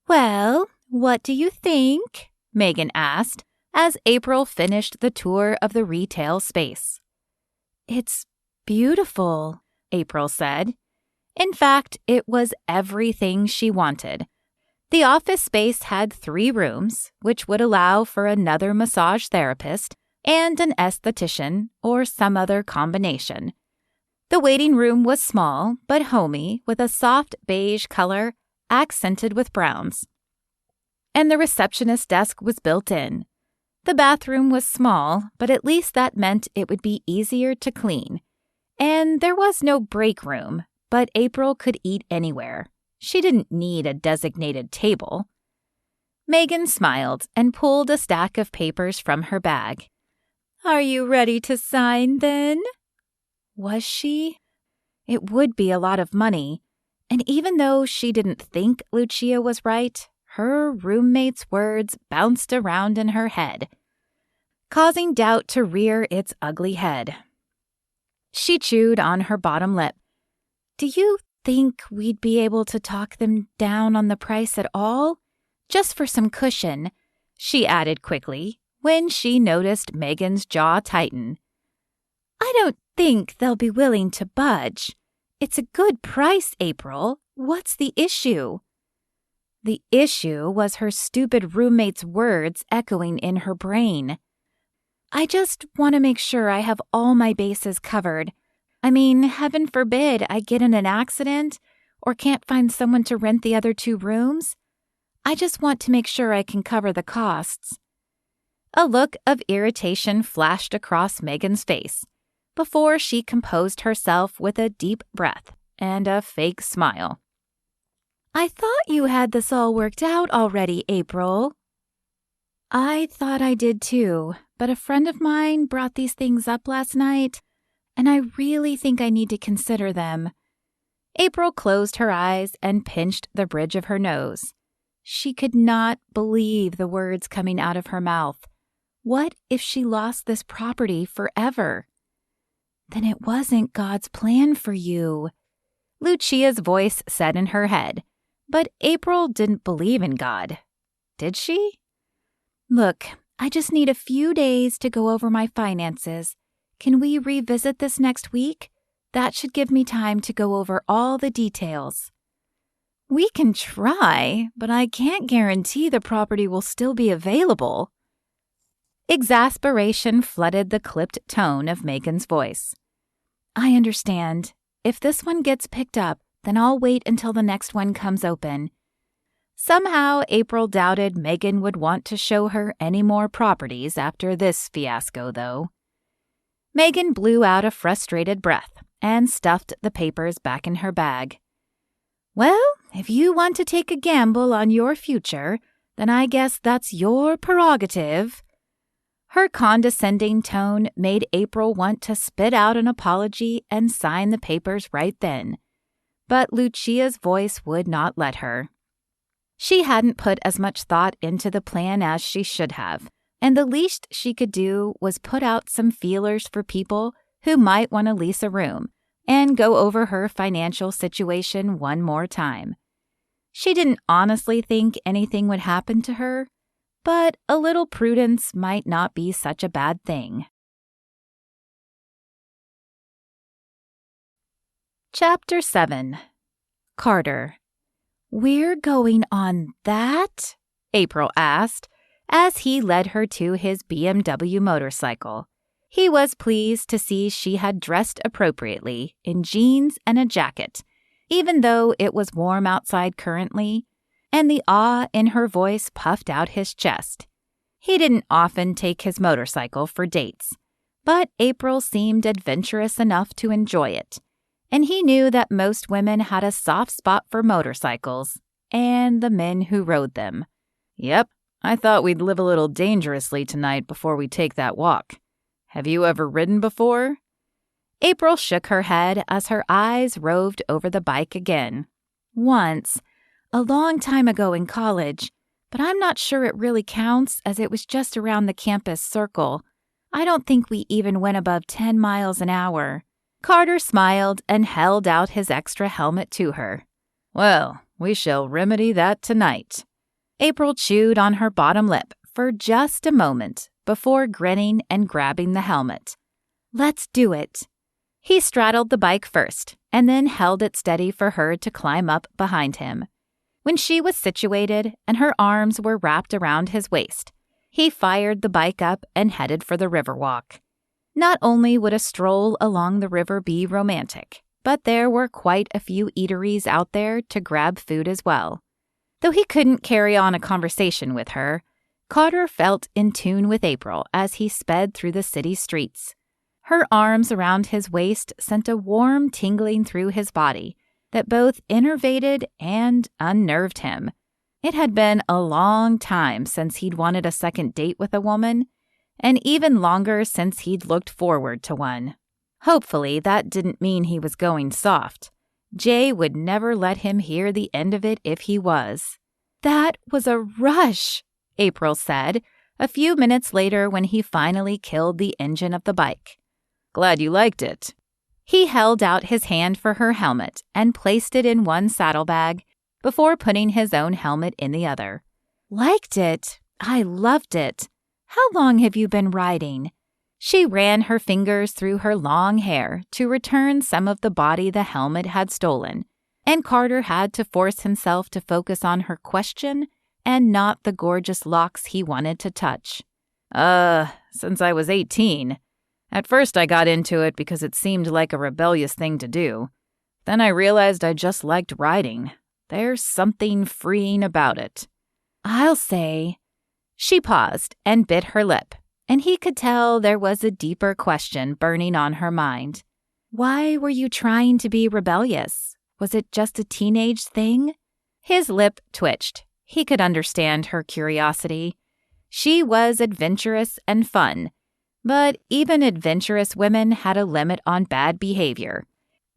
Well, what do you think? Megan asked as April finished the tour of the retail space. It's beautiful, April said. In fact, it was everything she wanted. The office space had 3 rooms, which would allow for another massage therapist and an esthetician or some other combination. The waiting room was small but homey with a soft beige color accented with browns. And the receptionist's desk was built in. The bathroom was small, but at least that meant it would be easier to clean. And there was no break room, but April could eat anywhere. She didn't need a designated table. Megan smiled and pulled a stack of papers from her bag. "Are you ready to sign, then?" Was she? It would be a lot of money, and even though she didn't think Lucia was right, her roommate's words bounced around in her head, causing doubt to rear its ugly head. She chewed on her bottom lip. "Do you think we'd be able to talk them down on the price at all? Just for some cushion," she added quickly, when she noticed Megan's jaw tighten. "I don't think they'll be willing to budge. It's a good price, April. What's the issue?" The issue was her stupid roommate's words echoing in her brain. "I just want to make sure I have all my bases covered. I mean, heaven forbid I get in an accident or can't find someone to rent the other 2 rooms. I just want to make sure I can cover the costs." A look of irritation flashed across Megan's face before she composed herself with a deep breath and a fake smile. "I thought you had this all worked out already, April." "I thought I did too, but a friend of mine brought these things up last night, and I really think I need to consider them." April closed her eyes and pinched the bridge of her nose. She could not believe the words coming out of her mouth. What if she lost this property forever? "Then it wasn't God's plan for you," Lucia's voice said in her head. But April didn't believe in God. Did she? "Look, I just need a few days to go over my finances. Can we revisit this next week? That should give me time to go over all the details." "We can try, but I can't guarantee the property will still be available." Exasperation flooded the clipped tone of Megan's voice. "I understand. If this one gets picked up, then I'll wait until the next one comes open." Somehow, April doubted Megan would want to show her any more properties after this fiasco, though. Megan blew out a frustrated breath and stuffed the papers back in her bag. "Well, if you want to take a gamble on your future, then I guess that's your prerogative." Her condescending tone made April want to spit out an apology and sign the papers right then. But Lucia's voice would not let her. She hadn't put as much thought into the plan as she should have, and the least she could do was put out some feelers for people who might want to lease a room and go over her financial situation one more time. She didn't honestly think anything would happen to her, but a little prudence might not be such a bad thing. Chapter 7. Carter. "We're going on that?" April asked, as he led her to his BMW motorcycle. He was pleased to see she had dressed appropriately in jeans and a jacket, even though it was warm outside currently, and the awe in her voice puffed out his chest. He didn't often take his motorcycle for dates, but April seemed adventurous enough to enjoy it, and he knew that most women had a soft spot for motorcycles and the men who rode them. "Yep, I thought we'd live a little dangerously tonight before we take that walk. Have you ever ridden before?" April shook her head as her eyes roved over the bike again. "Once. A long time ago in college, but I'm not sure it really counts as it was just around the campus circle. I don't think we even went above 10 miles an hour. Carter smiled and held out his extra helmet to her. "Well, we shall remedy that tonight." April chewed on her bottom lip for just a moment before grinning and grabbing the helmet. "Let's do it." He straddled the bike first and then held it steady for her to climb up behind him. When she was situated and her arms were wrapped around his waist, he fired the bike up and headed for the Riverwalk. Not only would a stroll along the river be romantic, but there were quite a few eateries out there to grab food as well. Though he couldn't carry on a conversation with her, Carter felt in tune with April as he sped through the city streets. Her arms around his waist sent a warm tingling through his body that both enervated and unnerved him. It had been a long time since he'd wanted a second date with a woman, and even longer since he'd looked forward to one. Hopefully, that didn't mean he was going soft. Jay would never let him hear the end of it if he was. "That was a rush," April said, a few minutes later when he finally killed the engine of the bike. "Glad you liked it." He held out his hand for her helmet and placed it in one saddlebag before putting his own helmet in the other. "Liked it? I loved it. How long have you been riding?" She ran her fingers through her long hair to return some of the body the helmet had stolen, and Carter had to force himself to focus on her question and not the gorgeous locks he wanted to touch. Since I was 18. At first I got into it because it seemed like a rebellious thing to do. Then I realized I just liked riding. There's something freeing about it. "I'll say." She paused and bit her lip, and he could tell there was a deeper question burning on her mind. Why were you trying to be rebellious? Was it just a teenage thing? His lip twitched. He could understand her curiosity. She was adventurous and fun, but even adventurous women had a limit on bad behavior,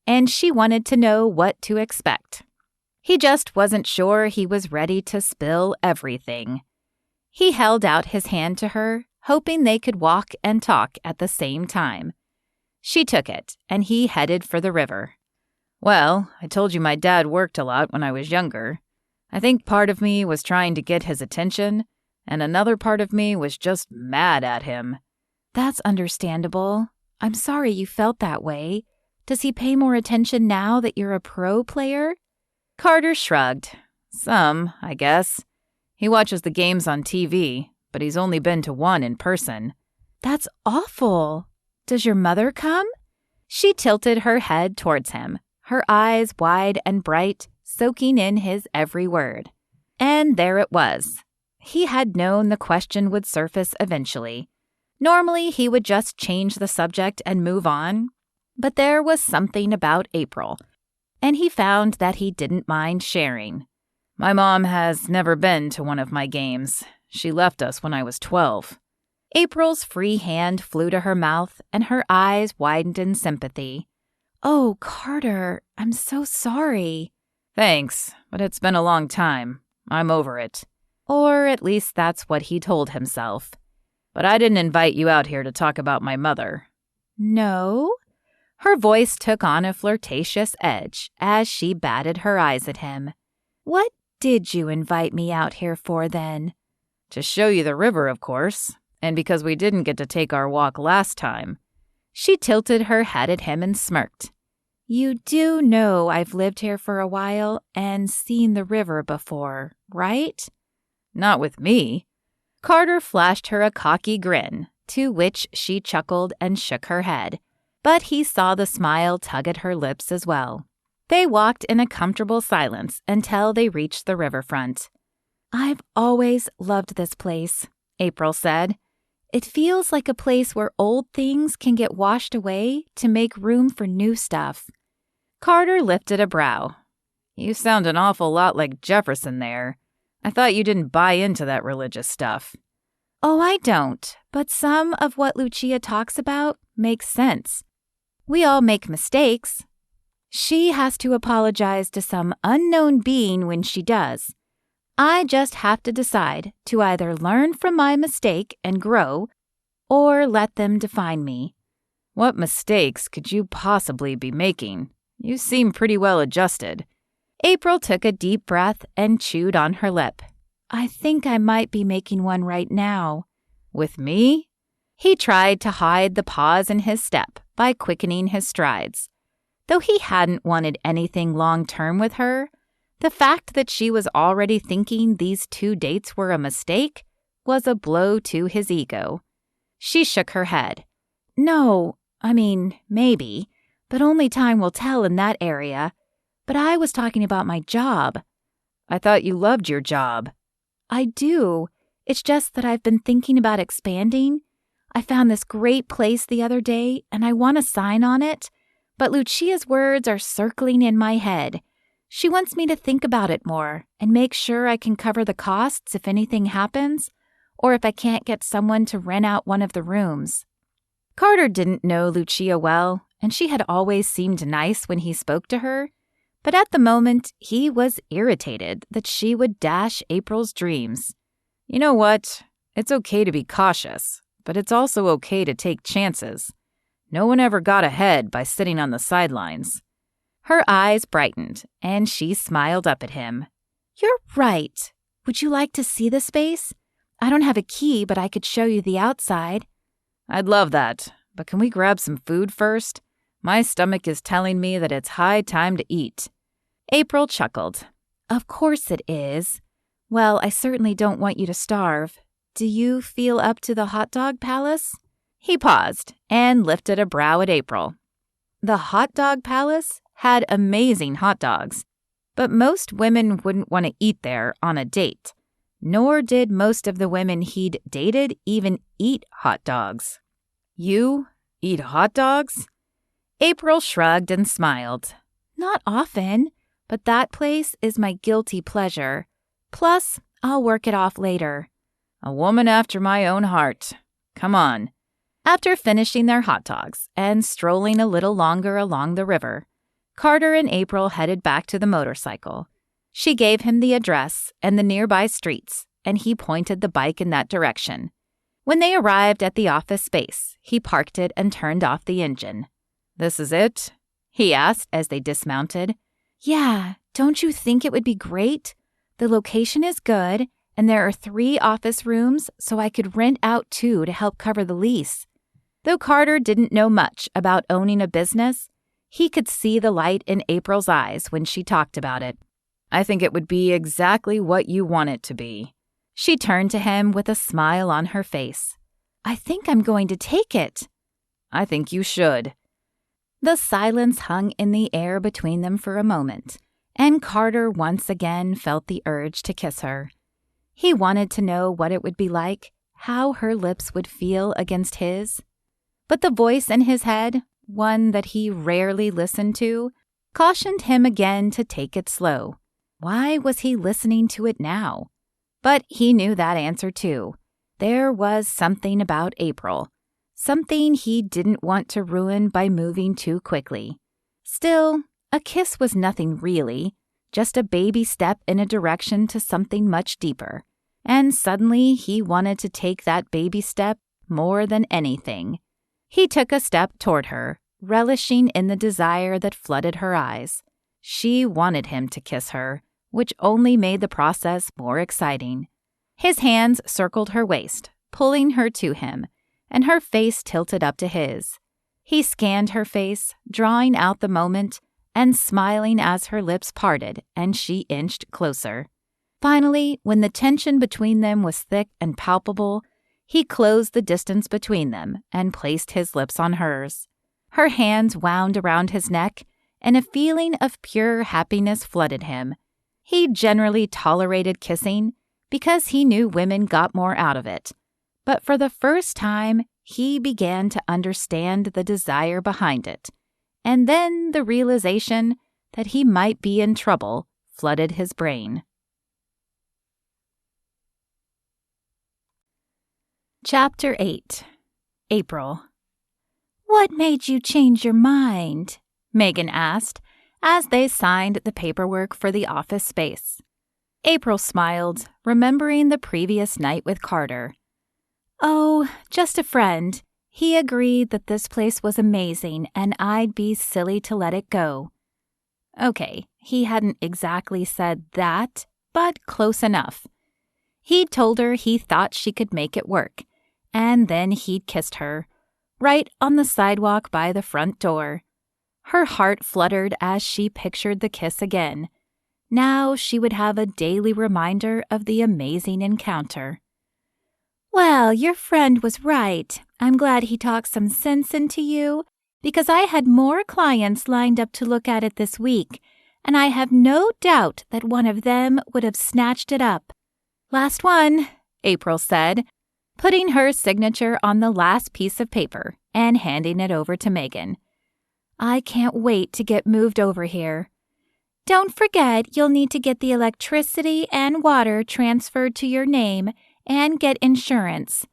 and she wanted to know what to expect. He just wasn't sure he was ready to spill everything. He held out his hand to her, hoping they could walk and talk at the same time. She took it, and he headed for the river. "Well, I told you my dad worked a lot when I was younger. I think part of me was trying to get his attention, and another part of me was just mad at him." "That's understandable. I'm sorry you felt that way. Does he pay more attention now that you're a pro player?" Carter shrugged. "Some, I guess. He watches the games on TV, but he's only been to one in person." "That's awful. Does your mother come?" She tilted her head towards him, her eyes wide and bright, soaking in his every word. And there it was. He had known the question would surface eventually. Normally, he would just change the subject and move on, but there was something about April, and he found that he didn't mind sharing. "My mom has never been to one of my games. She left us when I was 12. April's free hand flew to her mouth, and her eyes widened in sympathy. "Oh, Carter, I'm so sorry." "Thanks, but it's been a long time. I'm over it." Or at least that's what he told himself. "But I didn't invite you out here to talk about my mother." "No?" Her voice took on a flirtatious edge as she batted her eyes at him. "What did you invite me out here for then?" "To show you the river, of course, and because we didn't get to take our walk last time." She tilted her head at him and smirked. "You do know I've lived here for a while and seen the river before, right?" "Not with me." Carter flashed her a cocky grin, to which she chuckled and shook her head, but he saw the smile tug at her lips as well. They walked in a comfortable silence until they reached the riverfront. "I've always loved this place," April said. "It feels like a place where old things can get washed away to make room for new stuff." Carter lifted a brow. "You sound an awful lot like Jefferson there. I thought you didn't buy into that religious stuff." "Oh, I don't, but some of what Lucia talks about makes sense. We all make mistakes. She has to apologize to some unknown being when she does. I just have to decide to either learn from my mistake and grow, or let them define me." "What mistakes could you possibly be making? You seem pretty well adjusted." April took a deep breath and chewed on her lip. "I think I might be making one right now." "With me?" He tried to hide the pause in his step by quickening his strides. Though he hadn't wanted anything long-term with her, the fact that she was already thinking these 2 dates were a mistake was a blow to his ego. She shook her head. "No, I mean, maybe, but only time will tell in that area. But I was talking about my job. I thought you loved your job. I do. It's just that I've been thinking about expanding. I found this great place the other day, and I want a sign on it, but Lucia's words are circling in my head. She wants me to think about it more and make sure I can cover the costs if anything happens, or if I can't get someone to rent out one of the rooms. Carter didn't know Lucia well, and she had always seemed nice when he spoke to her, but at the moment he was irritated that she would dash April's dreams. You know what? It's okay to be cautious, but it's also okay to take chances. No one ever got ahead by sitting on the sidelines. Her eyes brightened, and she smiled up at him. You're right. Would you like to see the space? I don't have a key, but I could show you the outside. I'd love that, but can we grab some food first? My stomach is telling me that it's high time to eat. April chuckled. Of course it is. Well, I certainly don't want you to starve. Do you feel up to the hot dog palace? He paused and lifted a brow at April. The hot dog palace had amazing hot dogs, but most women wouldn't want to eat there on a date, nor did most of the women he'd dated even eat hot dogs. You eat hot dogs? April shrugged and smiled. Not often, but that place is my guilty pleasure. Plus, I'll work it off later. A woman after my own heart. Come on. After finishing their hot dogs and strolling a little longer along the river, Carter and April headed back to the motorcycle. She gave him the address and the nearby streets, and he pointed the bike in that direction. When they arrived at the office space, he parked it and turned off the engine. This is it? He asked as they dismounted. Yeah, don't you think it would be great? The location is good, and there are 3 office rooms, so I could rent out 2 to help cover the lease. Though Carter didn't know much about owning a business, he could see the light in April's eyes when she talked about it. I think it would be exactly what you want it to be. She turned to him with a smile on her face. I think I'm going to take it. I think you should. The silence hung in the air between them for a moment, and Carter once again felt the urge to kiss her. He wanted to know what it would be like, how her lips would feel against his. But the voice in his head, one that he rarely listened to, cautioned him again to take it slow. Why was he listening to it now? But he knew that answer too. There was something about April, something he didn't want to ruin by moving too quickly. Still, a kiss was nothing really, just a baby step in a direction to something much deeper. And suddenly he wanted to take that baby step more than anything. He took a step toward her, relishing in the desire that flooded her eyes. She wanted him to kiss her, which only made the process more exciting. His hands circled her waist, pulling her to him, and her face tilted up to his. He scanned her face, drawing out the moment, and smiling as her lips parted and she inched closer. Finally, when the tension between them was thick and palpable, he closed the distance between them and placed his lips on hers. Her hands wound around his neck, and a feeling of pure happiness flooded him. He generally tolerated kissing because he knew women got more out of it. But for the first time, he began to understand the desire behind it. And then the realization that he might be in trouble flooded his brain. Chapter 8. April. What made you change your mind? Megan asked as they signed the paperwork for the office space. April smiled, remembering the previous night with Carter. Oh, just a friend. He agreed that this place was amazing and I'd be silly to let it go. Okay, he hadn't exactly said that, but close enough. He'd told her he thought she could make it work, and then he'd kissed her, right on the sidewalk by the front door. Her heart fluttered as she pictured the kiss again. Now she would have a daily reminder of the amazing encounter. Well, your friend was right. I'm glad he talked some sense into you, because I had more clients lined up to look at it this week, and I have no doubt that one of them would have snatched it up. Last one, April said, putting her signature on the last piece of paper and handing it over to Megan. I can't wait to get moved over here. Don't forget you'll need to get the electricity and water transferred to your name and get insurance,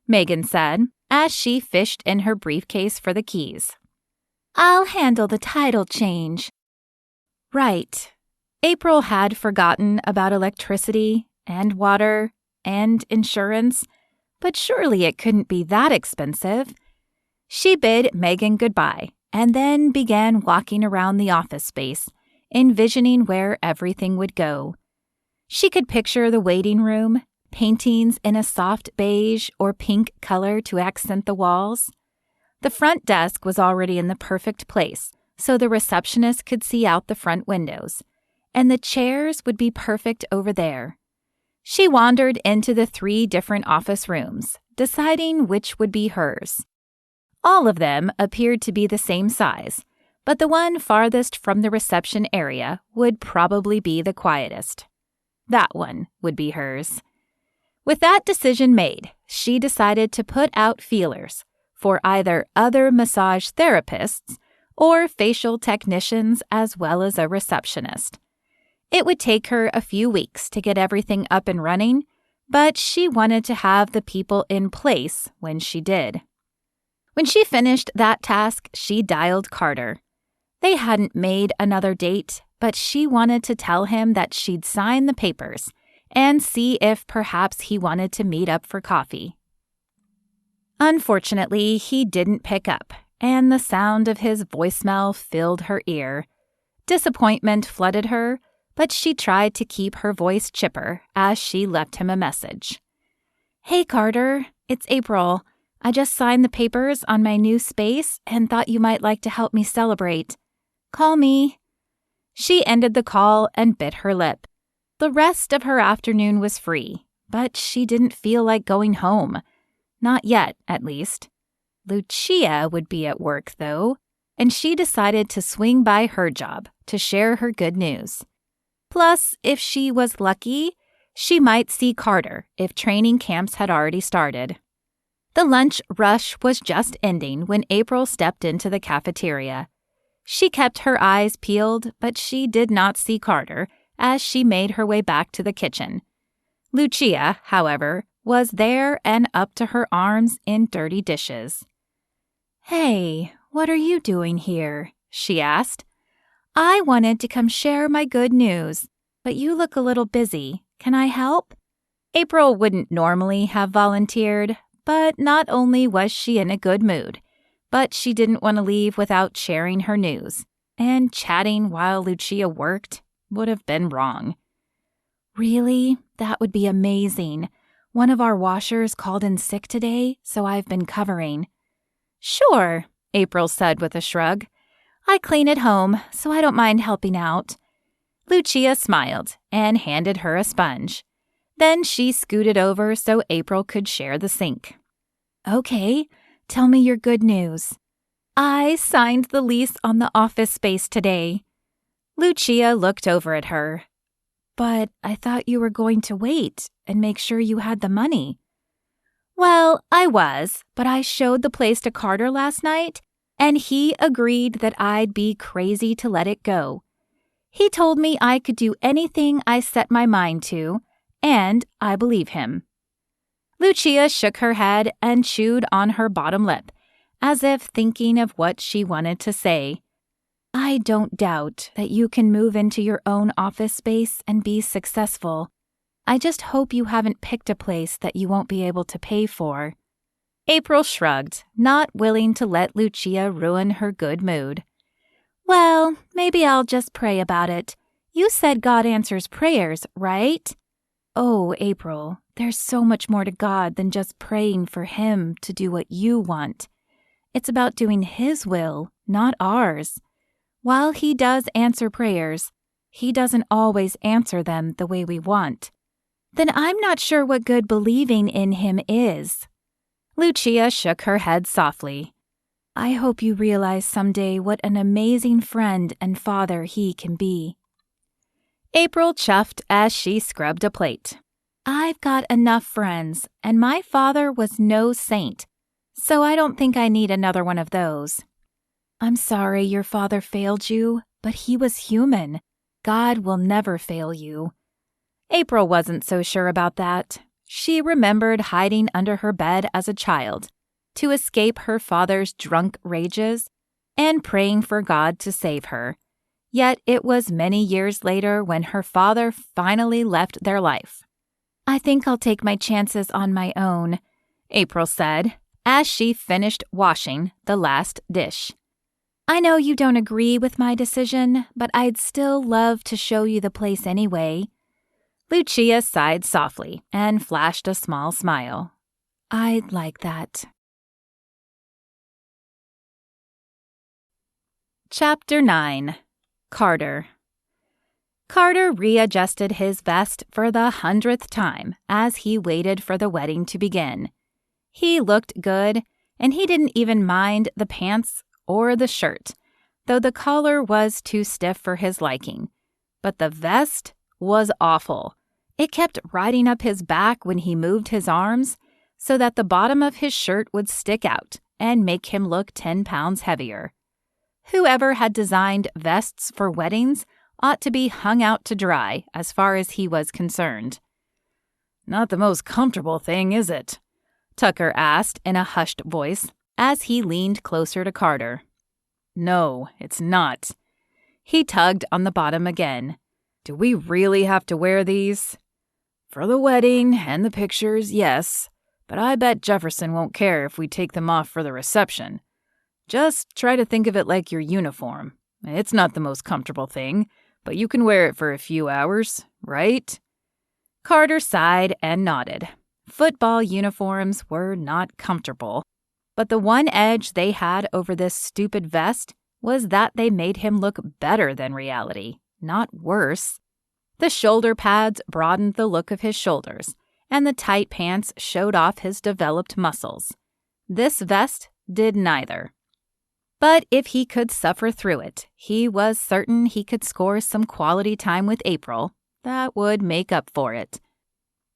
Megan said as she fished in her briefcase for the keys. I'll handle the title change. Right. April had forgotten about electricity and water and insurance, but surely it couldn't be that expensive. She bid Megan goodbye and then began walking around the office space, envisioning where everything would go. She could picture the waiting room, paintings in a soft beige or pink color to accent the walls. The front desk was already in the perfect place, so the receptionist could see out the front windows, and the chairs would be perfect over there. She wandered into the 3 different office rooms, deciding which would be hers. All of them appeared to be the same size, but the one farthest from the reception area would probably be the quietest. That one would be hers. With that decision made, she decided to put out feelers for either other massage therapists or facial technicians as well as a receptionist. It would take her a few weeks to get everything up and running, but she wanted to have the people in place when she did. When she finished that task, she dialed Carter. They hadn't made another date, but she wanted to tell him that she'd sign the papers and see if perhaps he wanted to meet up for coffee. Unfortunately, he didn't pick up, and the sound of his voicemail filled her ear. Disappointment flooded her, but she tried to keep her voice chipper as she left him a message. Hey, Carter, it's April. I just signed the papers on my new space and thought you might like to help me celebrate. Call me. She ended the call and bit her lip. The rest of her afternoon was free, but she didn't feel like going home. Not yet, at least. Lucia would be at work, though, and she decided to swing by her job to share her good news. Plus, if she was lucky, she might see Carter if training camps had already started. The lunch rush was just ending when April stepped into the cafeteria. She kept her eyes peeled, but she did not see Carter as she made her way back to the kitchen. Lucia, however, was there and up to her arms in dirty dishes. Hey, what are you doing here? She asked. I wanted to come share my good news, but you look a little busy. Can I help? April wouldn't normally have volunteered, but not only was she in a good mood, but she didn't want to leave without sharing her news, and chatting while Lucia worked would have been wrong. Really? That would be amazing. One of our washers called in sick today, so I've been covering. Sure, April said with a shrug. I clean at home, so I don't mind helping out. Lucia smiled and handed her a sponge. Then she scooted over so April could share the sink. Okay, tell me your good news. I signed the lease on the office space today. Lucia looked over at her. But I thought you were going to wait and make sure you had the money. Well, I was, but I showed the place to Carter last night, and he agreed that I'd be crazy to let it go. He told me I could do anything I set my mind to, and I believe him. Lucia shook her head and chewed on her bottom lip, as if thinking of what she wanted to say. I don't doubt that you can move into your own office space and be successful. I just hope you haven't picked a place that you won't be able to pay for. April shrugged, not willing to let Lucia ruin her good mood. Well, maybe I'll just pray about it. You said God answers prayers, right? Oh, April, there's so much more to God than just praying for Him to do what you want. It's about doing His will, not ours. While He does answer prayers, He doesn't always answer them the way we want. Then I'm not sure what good believing in Him is. Lucia shook her head softly. I hope you realize someday what an amazing friend and father he can be." April chuffed as she scrubbed a plate. "I've got enough friends, and my father was no saint, so I don't think I need another one of those." "I'm sorry your father failed you, but he was human. God will never fail you." April wasn't so sure about that. She remembered hiding under her bed as a child to escape her father's drunk rages and praying for God to save her. Yet it was many years later when her father finally left their life. "I think I'll take my chances on my own," April said as she finished washing the last dish. "I know you don't agree with my decision, but I'd still love to show you the place anyway." Lucia sighed softly and flashed a small smile. "I'd like that." Chapter 9. Carter. Carter readjusted his vest for the 100th time as he waited for the wedding to begin. He looked good, and he didn't even mind the pants or the shirt, though the collar was too stiff for his liking. But the vest was awful. It kept riding up his back when he moved his arms, so that the bottom of his shirt would stick out and make him look 10 pounds heavier. Whoever had designed vests for weddings ought to be hung out to dry as far as he was concerned. "Not the most comfortable thing, is it?" Tucker asked in a hushed voice as he leaned closer to Carter. "No, it's not." He tugged on the bottom again. "Do we really have to wear these?" "For the wedding and the pictures, yes, but I bet Jefferson won't care if we take them off for the reception. Just try to think of it like your uniform. It's not the most comfortable thing, but you can wear it for a few hours, right?" Carter sighed and nodded. Football uniforms were not comfortable, but the one edge they had over this stupid vest was that they made him look better than reality, not worse. The shoulder pads broadened the look of his shoulders, and the tight pants showed off his developed muscles. This vest did neither. But if he could suffer through it, he was certain he could score some quality time with April that would make up for it.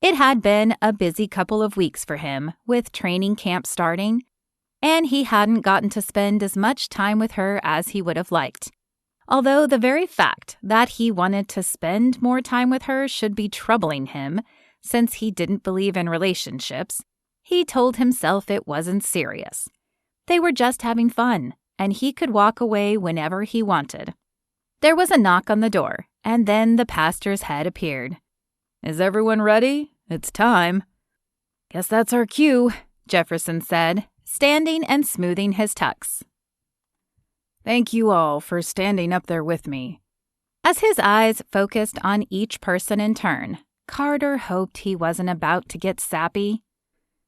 It had been a busy couple of weeks for him, with training camp starting, and he hadn't gotten to spend as much time with her as he would have liked. Although the very fact that he wanted to spend more time with her should be troubling him, since he didn't believe in relationships, he told himself it wasn't serious. They were just having fun, and he could walk away whenever he wanted. There was a knock on the door, and then the pastor's head appeared. "Is everyone ready? It's time." "Guess that's our cue," Jefferson said, standing and smoothing his tux. "Thank you all for standing up there with me." As his eyes focused on each person in turn, Carter hoped he wasn't about to get sappy.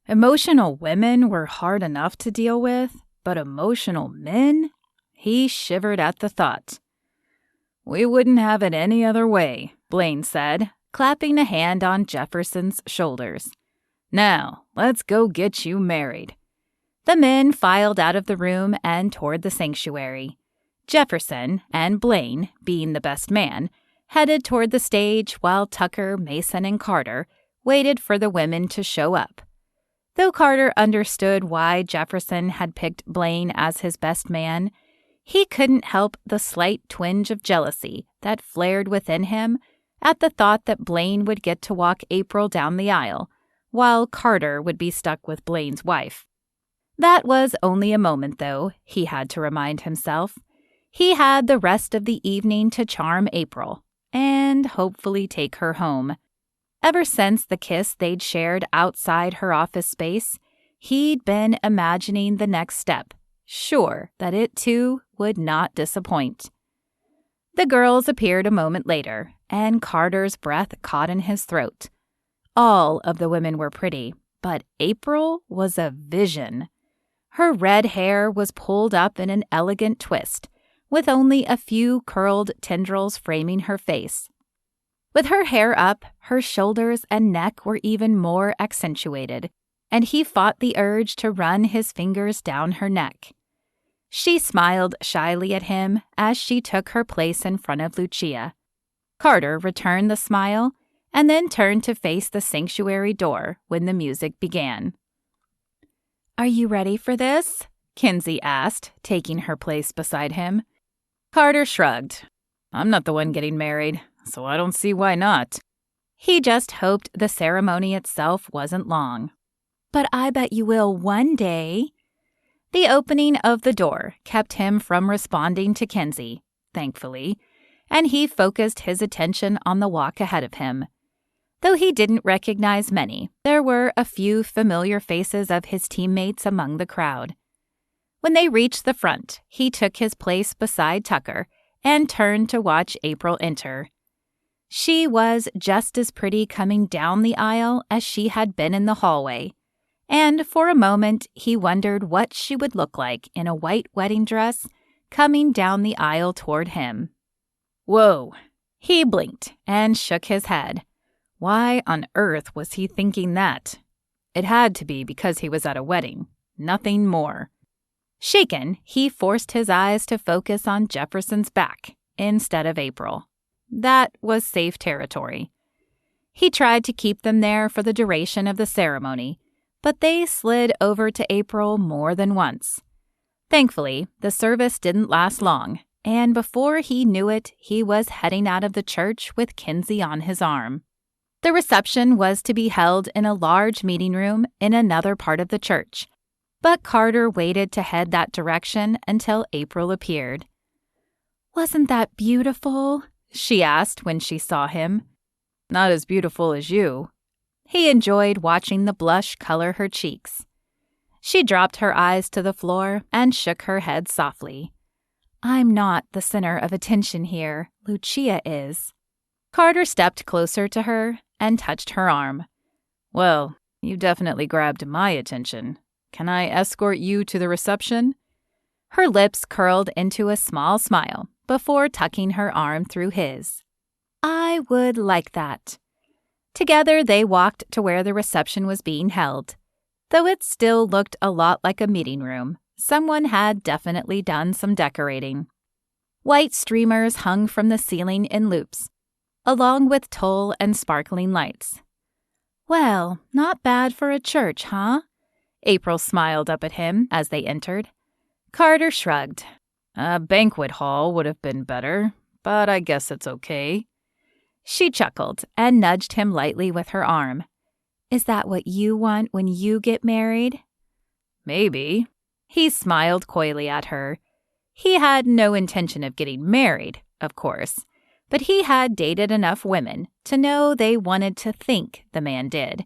Emotional women were hard enough to deal with, but emotional men? He shivered at the thought. "We wouldn't have it any other way," Blaine said, clapping a hand on Jefferson's shoulders. "Now, let's go get you married." The men filed out of the room and toward the sanctuary. Jefferson and Blaine, being the best man, headed toward the stage while Tucker, Mason, and Carter waited for the women to show up. Though Carter understood why Jefferson had picked Blaine as his best man, he couldn't help the slight twinge of jealousy that flared within him at the thought that Blaine would get to walk April down the aisle, while Carter would be stuck with Blaine's wife. That was only a moment, though, he had to remind himself. He had the rest of the evening to charm April, and hopefully take her home. Ever since the kiss they'd shared outside her office space, he'd been imagining the next step, sure that it, too, would not disappoint. The girls appeared a moment later, and Carter's breath caught in his throat. All of the women were pretty, but April was a vision. Her red hair was pulled up in an elegant twist, with only a few curled tendrils framing her face. With her hair up, her shoulders and neck were even more accentuated, and he fought the urge to run his fingers down her neck. She smiled shyly at him as she took her place in front of Lucia. Carter returned the smile and then turned to face the sanctuary door when the music began. "Are you ready for this?" Kinsey asked, taking her place beside him. Carter shrugged. "I'm not the one getting married, so I don't see why not." He just hoped the ceremony itself wasn't long. "But I bet you will one day." The opening of the door kept him from responding to Kinsey, thankfully, and he focused his attention on the walk ahead of him. Though he didn't recognize many, there were a few familiar faces of his teammates among the crowd. When they reached the front, he took his place beside Tucker and turned to watch April enter. She was just as pretty coming down the aisle as she had been in the hallway, and for a moment he wondered what she would look like in a white wedding dress coming down the aisle toward him. Whoa! He blinked and shook his head. Why on earth was he thinking that? It had to be because he was at a wedding, nothing more. Shaken, he forced his eyes to focus on Jefferson's back instead of April. That was safe territory. He tried to keep them there for the duration of the ceremony, but they slid over to April more than once. Thankfully, the service didn't last long, and before he knew it, he was heading out of the church with Kinsey on his arm. The reception was to be held in a large meeting room in another part of the church, but Carter waited to head that direction until April appeared. "Wasn't that beautiful?" she asked when she saw him. "Not as beautiful as you." He enjoyed watching the blush color her cheeks. She dropped her eyes to the floor and shook her head softly. "I'm not the center of attention here. Lucia is." Carter stepped closer to her and touched her arm. "Well, you definitely grabbed my attention. Can I escort you to the reception?" Her lips curled into a small smile before tucking her arm through his. "I would like that." Together they walked to where the reception was being held. Though it still looked a lot like a meeting room, someone had definitely done some decorating. White streamers hung from the ceiling in loops, along with tulle and sparkling lights. "Well, not bad for a church, huh?" April smiled up at him as they entered. Carter shrugged. "A banquet hall would have been better, but I guess it's okay." She chuckled and nudged him lightly with her arm. "Is that what you want when you get married?" "Maybe." He smiled coyly at her. He had no intention of getting married, of course, but he had dated enough women to know they wanted to think the man did.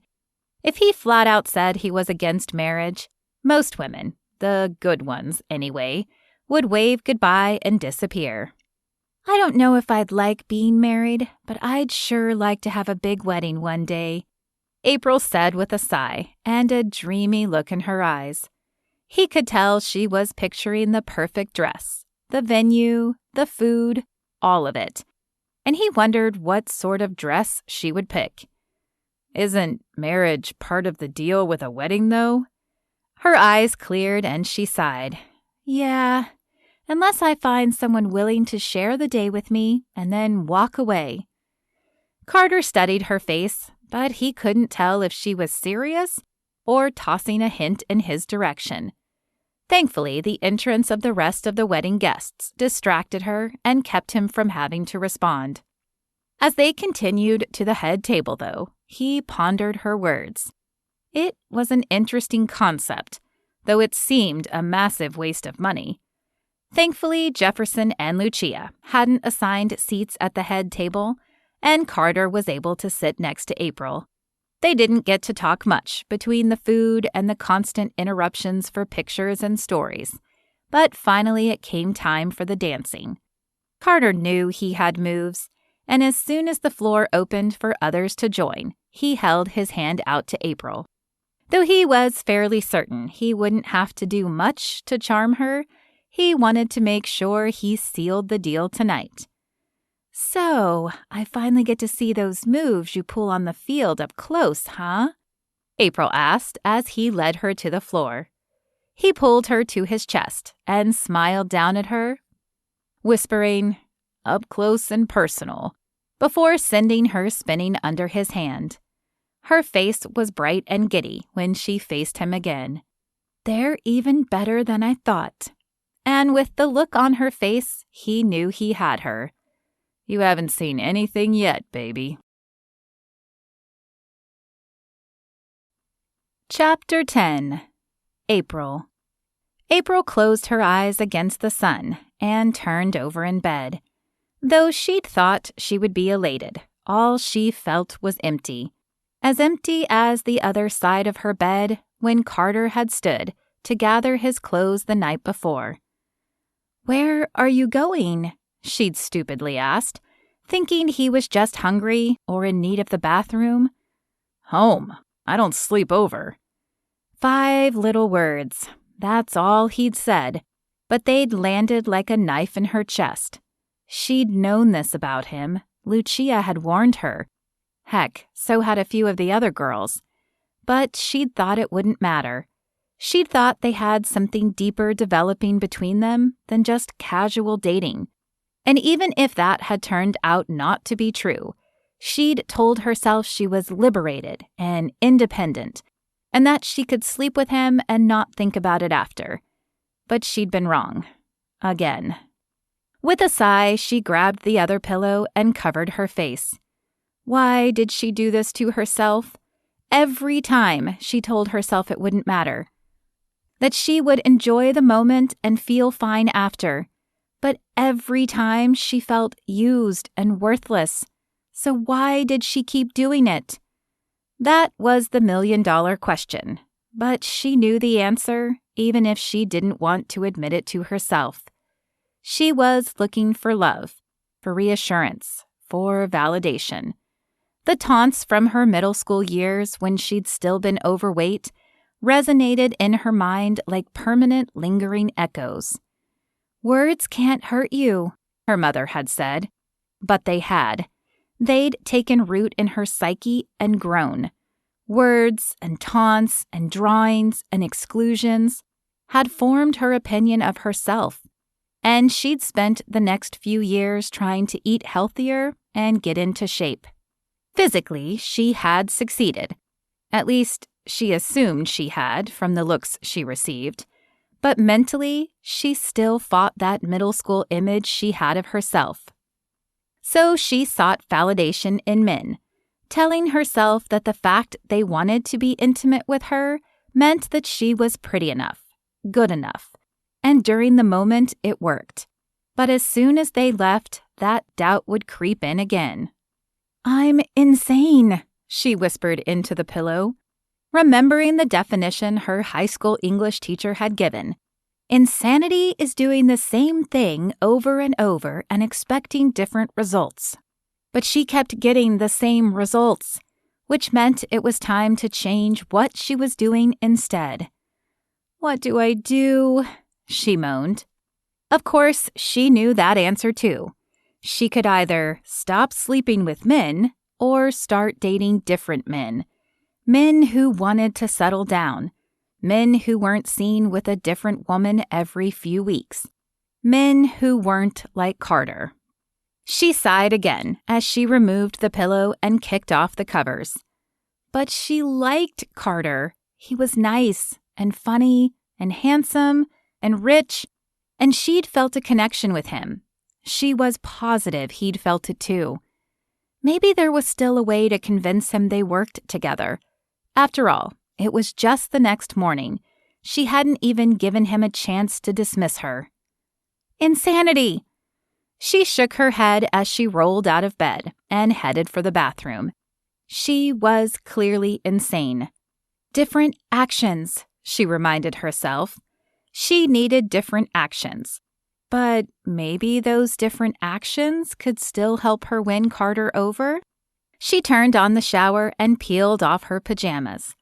If he flat out said he was against marriage, most women, the good ones anyway, would wave goodbye and disappear. "I don't know if I'd like being married, but I'd sure like to have a big wedding one day," April said with a sigh and a dreamy look in her eyes. He could tell she was picturing the perfect dress, the venue, the food, all of it. And he wondered what sort of dress she would pick. "Isn't marriage part of the deal with a wedding, though?" Her eyes cleared and she sighed. "Yeah, unless I find someone willing to share the day with me and then walk away." Carter studied her face, but he couldn't tell if she was serious or tossing a hint in his direction. Thankfully, the entrance of the rest of the wedding guests distracted her and kept him from having to respond. As they continued to the head table, though, he pondered her words. It was an interesting concept, though it seemed a massive waste of money. Thankfully, Jefferson and Lucia hadn't assigned seats at the head table, and Carter was able to sit next to April. They didn't get to talk much between the food and the constant interruptions for pictures and stories, but finally it came time for the dancing. Carter knew he had moves, and as soon as the floor opened for others to join, he held his hand out to April. Though he was fairly certain he wouldn't have to do much to charm her, he wanted to make sure he sealed the deal tonight. "So, I finally get to see those moves you pull on the field up close, huh?" April asked as he led her to the floor. He pulled her to his chest and smiled down at her, whispering, "Up close and personal," before sending her spinning under his hand. Her face was bright and giddy when she faced him again. "They're even better than I thought." And with the look on her face, he knew he had her. "You haven't seen anything yet, baby." Chapter 10. April. April closed her eyes against the sun and turned over in bed. Though she'd thought she would be elated, all she felt was empty. As empty as the other side of her bed when Carter had stood to gather his clothes the night before. "Where are you going?" she'd stupidly asked, thinking he was just hungry or in need of the bathroom. "Home. I don't sleep over." 5 little words. That's all he'd said, but they'd landed like a knife in her chest. She'd known this about him. Lucia had warned her. Heck, so had a few of the other girls. But she'd thought it wouldn't matter. She'd thought they had something deeper developing between them than just casual dating. And even if that had turned out not to be true, she'd told herself she was liberated and independent, and that she could sleep with him and not think about it after. But she'd been wrong. Again. With a sigh, she grabbed the other pillow and covered her face. Why did she do this to herself? Every time she told herself it wouldn't matter, that she would enjoy the moment and feel fine after. But every time she felt used and worthless. So why did she keep doing it? That was the million-dollar question. But she knew the answer, even if she didn't want to admit it to herself. She was looking for love, for reassurance, for validation. The taunts from her middle school years when she'd still been overweight resonated in her mind like permanent, lingering echoes. "Words can't hurt you," her mother had said. But they had. They'd taken root in her psyche and grown. Words and taunts and drawings and exclusions had formed her opinion of herself. And she'd spent the next few years trying to eat healthier and get into shape. Physically, she had succeeded. At least, she assumed she had from the looks she received. But mentally, she still fought that middle school image she had of herself. So she sought validation in men, telling herself that the fact they wanted to be intimate with her meant that she was pretty enough, good enough. And during the moment, it worked. But as soon as they left, that doubt would creep in again. "I'm insane," she whispered into the pillow, remembering the definition her high school English teacher had given. Insanity is doing the same thing over and over and expecting different results. But she kept getting the same results, which meant it was time to change what she was doing instead. "What do I do?" she moaned. Of course, she knew that answer too. She could either stop sleeping with men or start dating different men. Men who wanted to settle down. Men who weren't seen with a different woman every few weeks. Men who weren't like Carter. She sighed again as she removed the pillow and kicked off the covers. But she liked Carter. He was nice and funny and handsome and rich, and she'd felt a connection with him. She was positive he'd felt it too. Maybe there was still a way to convince him they worked together. After all, it was just the next morning. She hadn't even given him a chance to dismiss her. Insanity! She shook her head as she rolled out of bed and headed for the bathroom. She was clearly insane. Different actions, she reminded herself. She needed different actions. But maybe those different actions could still help her win Carter over? She turned on the shower and peeled off her pajamas.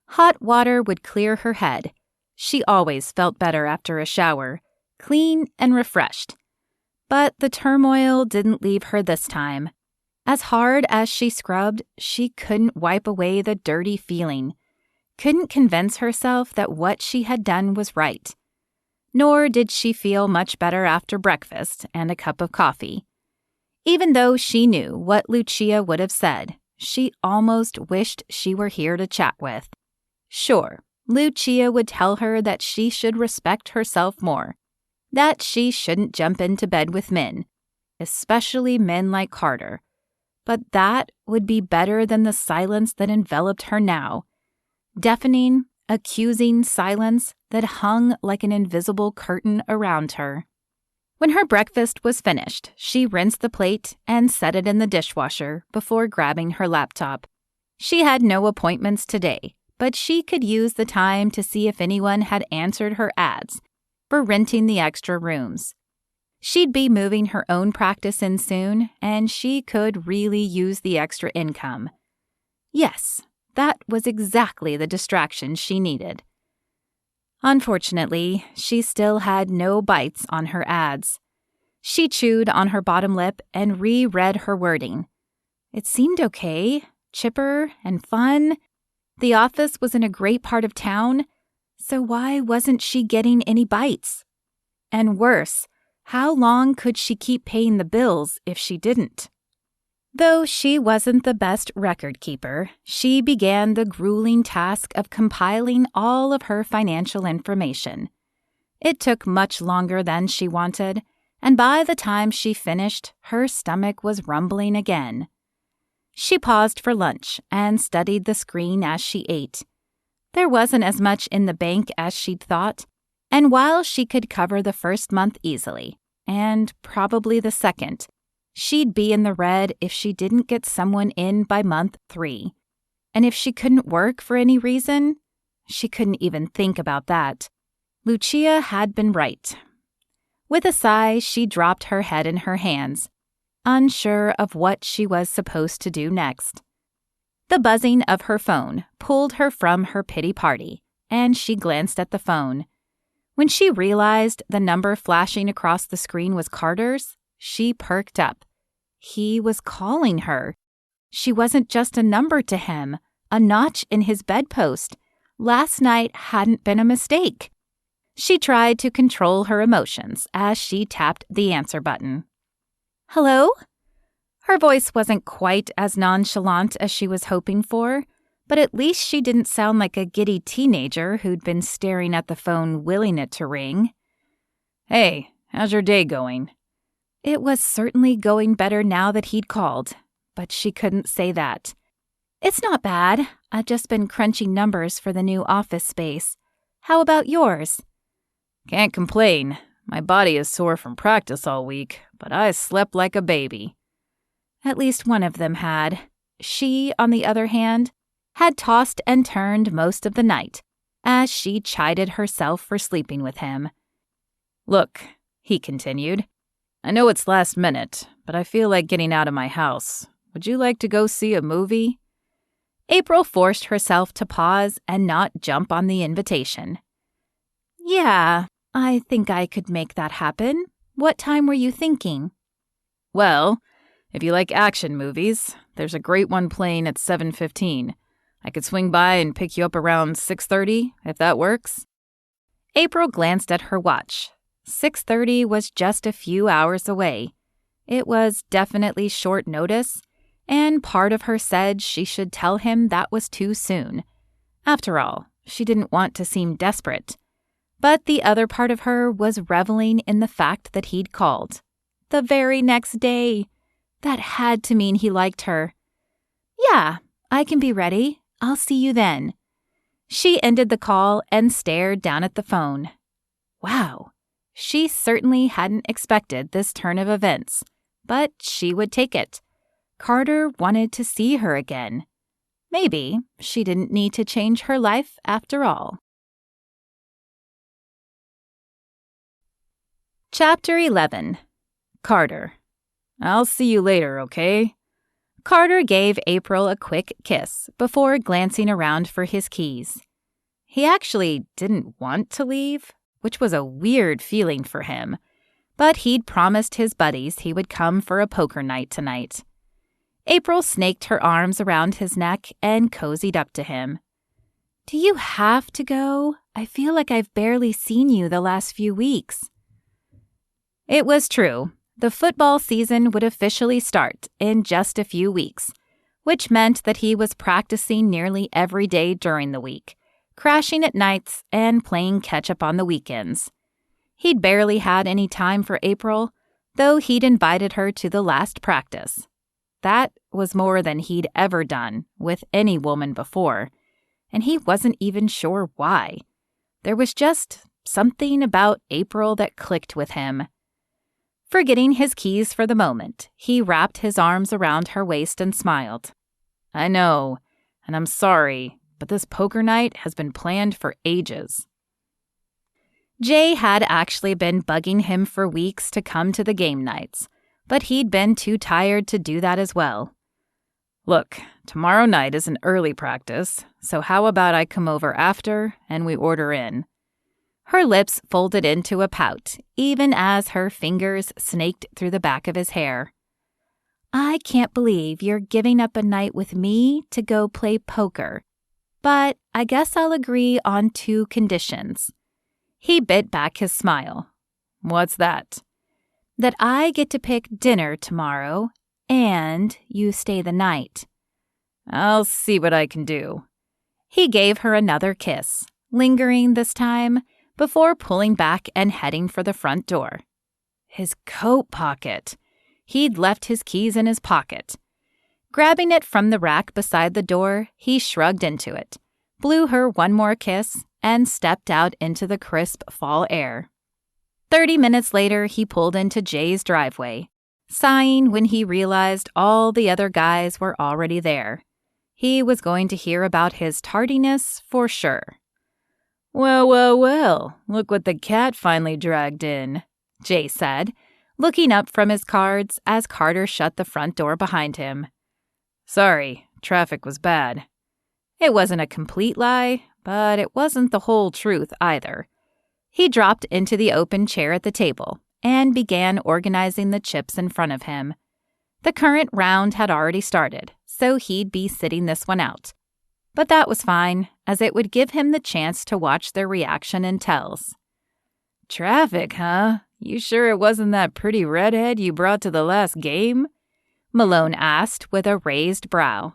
Hot water would clear her head. She always felt better after a shower, clean and refreshed. But the turmoil didn't leave her this time. As hard as she scrubbed, she couldn't wipe away the dirty feeling. couldn't convince herself that what she had done was right. Nor did she feel much better after breakfast and a cup of coffee. Even though she knew what Lucia would have said, she almost wished she were here to chat with. Sure, Lucia would tell her that she should respect herself more, that she shouldn't jump into bed with men, especially men like Carter. But that would be better than the silence that enveloped her now. Deafening, accusing silence that hung like an invisible curtain around her. When her breakfast was finished, she rinsed the plate and set it in the dishwasher before grabbing her laptop. She had no appointments today, but she could use the time to see if anyone had answered her ads for renting the extra rooms. She'd be moving her own practice in soon, and she could really use the extra income. Yes, that was exactly the distraction she needed. Unfortunately, she still had no bites on her ads. She chewed on her bottom lip and reread her wording. It seemed okay, chipper and fun. The office was in a great part of town, so why wasn't she getting any bites? And worse, how long could she keep paying the bills if she didn't? Though she wasn't the best record keeper, she began the grueling task of compiling all of her financial information. It took much longer than she wanted, and by the time she finished, her stomach was rumbling again. She paused for lunch and studied the screen as she ate. There wasn't as much in the bank as she'd thought, and while she could cover the first month easily, and probably the second, she'd be in the red if she didn't get someone in by month 3. And if she couldn't work for any reason, she couldn't even think about that. Lucia had been right. With a sigh, she dropped her head in her hands, unsure of what she was supposed to do next. The buzzing of her phone pulled her from her pity party, and she glanced at the phone. When she realized the number flashing across the screen was Carter's, she perked up. He was calling her. She wasn't just a number to him, a notch in his bedpost. Last night hadn't been a mistake. She tried to control her emotions as she tapped the answer button. "Hello?" Her voice wasn't quite as nonchalant as she was hoping for, but at least she didn't sound like a giddy teenager who'd been staring at the phone willing it to ring. "Hey, how's your day going?" It was certainly going better now that he'd called, but she couldn't say that. "It's not bad. I've just been crunching numbers for the new office space. How about yours?" "Can't complain. My body is sore from practice all week, but I slept like a baby." At least one of them had. She, on the other hand, had tossed and turned most of the night, as she chided herself for sleeping with him. "Look," he continued, "I know it's last minute, but I feel like getting out of my house. Would you like to go see a movie?" April forced herself to pause and not jump on the invitation. "Yeah, I think I could make that happen. What time were you thinking?" "Well, if you like action movies, there's a great one playing at 7:15. I could swing by and pick you up around 6:30, if that works." April glanced at her watch. 6:30 was just a few hours away. It was definitely short notice, and part of her said she should tell him that was too soon. After all, she didn't want to seem desperate. But the other part of her was reveling in the fact that he'd called. The very next day. That had to mean he liked her. "Yeah, I can be ready. I'll see you then." She ended the call and stared down at the phone. Wow, she certainly hadn't expected this turn of events, but she would take it. Carter wanted to see her again. Maybe she didn't need to change her life after all. Chapter 11. Carter. "I'll see you later, okay?" Carter gave April a quick kiss before glancing around for his keys. He actually didn't want to leave, which was a weird feeling for him, but he'd promised his buddies he would come for a poker night tonight. April snaked her arms around his neck and cozied up to him. Do you have to go? I feel like I've barely seen you the last few weeks. It was true. The football season would officially start in just a few weeks, which meant that he was practicing nearly every day during the week, crashing at nights and playing catch-up on the weekends. He'd barely had any time for April, though he'd invited her to the last practice. That was more than he'd ever done with any woman before, and he wasn't even sure why. There was just something about April that clicked with him. Forgetting his keys for the moment, he wrapped his arms around her waist and smiled. I know, and I'm sorry, but this poker night has been planned for ages. Jay had actually been bugging him for weeks to come to the game nights, but he'd been too tired to do that as well. Look, tomorrow night is an early practice, so how about I come over after and we order in? Her lips folded into a pout, even as her fingers snaked through the back of his hair. I can't believe you're giving up a night with me to go play poker, but I guess I'll agree on 2 conditions. He bit back his smile. What's that? That I get to pick dinner tomorrow, and you stay the night. I'll see what I can do. He gave her another kiss, lingering this time, before pulling back and heading for the front door. His coat pocket. He'd left his keys in his pocket. Grabbing it from the rack beside the door, he shrugged into it, blew her one more kiss, and stepped out into the crisp fall air. 30 minutes later, he pulled into Jay's driveway, sighing when he realized all the other guys were already there. He was going to hear about his tardiness for sure. Well, look what the cat finally dragged in, Jay said, looking up from his cards as Carter shut the front door behind him. Sorry, traffic was bad. It wasn't a complete lie, but it wasn't the whole truth either. He dropped into the open chair at the table and began organizing the chips in front of him. The current round had already started, so he'd be sitting this one out. But that was fine, as it would give him the chance to watch their reaction in tells. Traffic, huh? You sure it wasn't that pretty redhead you brought to the last game? Malone asked with a raised brow.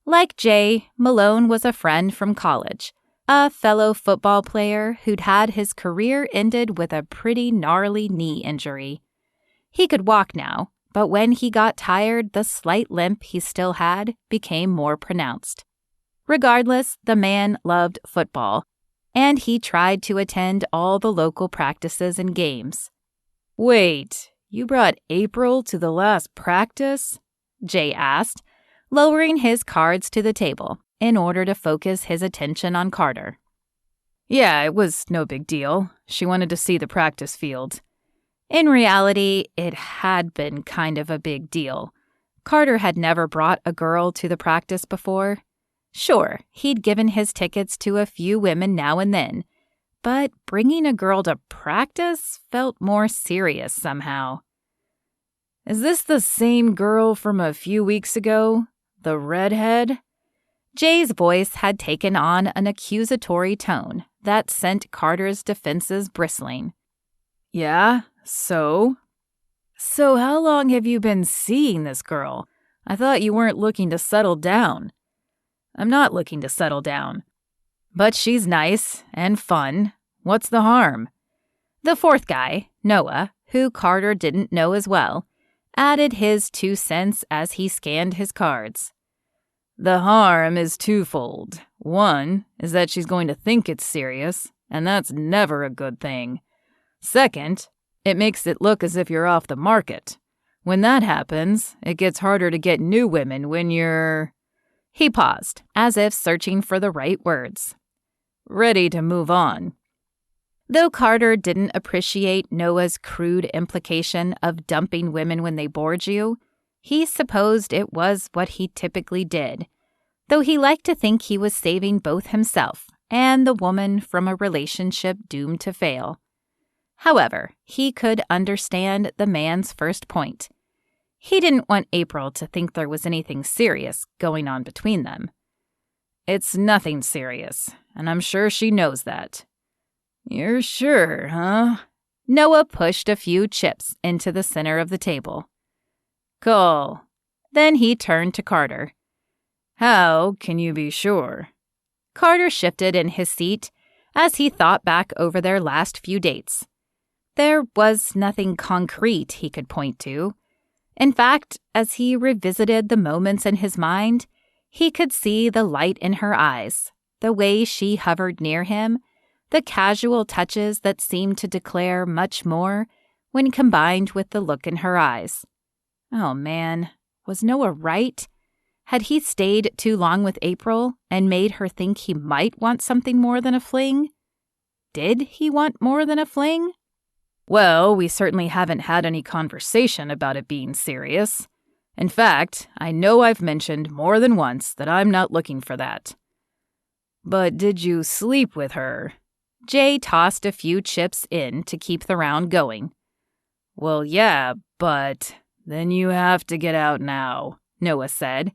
Like Jay, Malone was a friend from college, a fellow football player who'd had his career ended with a pretty gnarly knee injury. He could walk now, but when he got tired, the slight limp he still had became more pronounced. Regardless, the man loved football, and he tried to attend all the local practices and games. Wait, you brought April to the last practice? Jay asked, lowering his cards to the table in order to focus his attention on Carter. Yeah, it was no big deal. She wanted to see the practice field. In reality, it had been kind of a big deal. Carter had never brought a girl to the practice before. Sure, he'd given his tickets to a few women now and then, but bringing a girl to practice felt more serious somehow. Is this the same girl from a few weeks ago? The redhead? Jay's voice had taken on an accusatory tone that sent Carter's defenses bristling. Yeah, so? So how long have you been seeing this girl? I thought you weren't looking to settle down. I'm not looking to settle down. But she's nice and fun. What's the harm? The fourth guy, Noah, who Carter didn't know as well, added his 2 cents as he scanned his cards. The harm is twofold. One is that she's going to think it's serious, and that's never a good thing. Second, it makes it look as if you're off the market. When that happens, it gets harder to get new women when you're... He paused, as if searching for the right words. Ready to move on. Though Carter didn't appreciate Noah's crude implication of dumping women when they bored you, he supposed it was what he typically did, though he liked to think he was saving both himself and the woman from a relationship doomed to fail. However, he could understand the man's first point. He didn't want April to think there was anything serious going on between them. It's nothing serious, and I'm sure she knows that." "You're sure, huh?" Noah pushed a few chips into the center of the table. "Cool." Then he turned to Carter. "How can you be sure?" Carter shifted in his seat as he thought back over their last few dates. There was nothing concrete he could point to. In fact, as he revisited the moments in his mind, he could see the light in her eyes, the way she hovered near him, the casual touches that seemed to declare much more when combined with the look in her eyes. Oh man, was Noah right? Had he stayed too long with April and made her think he might want something more than a fling? Did he want more than a fling? "Well, we certainly haven't had any conversation about it being serious. In fact, I know I've mentioned more than once that I'm not looking for that." "But did you sleep with her?" Jay tossed a few chips in to keep the round going. "Well, yeah, but then you have to get out now," Noah said.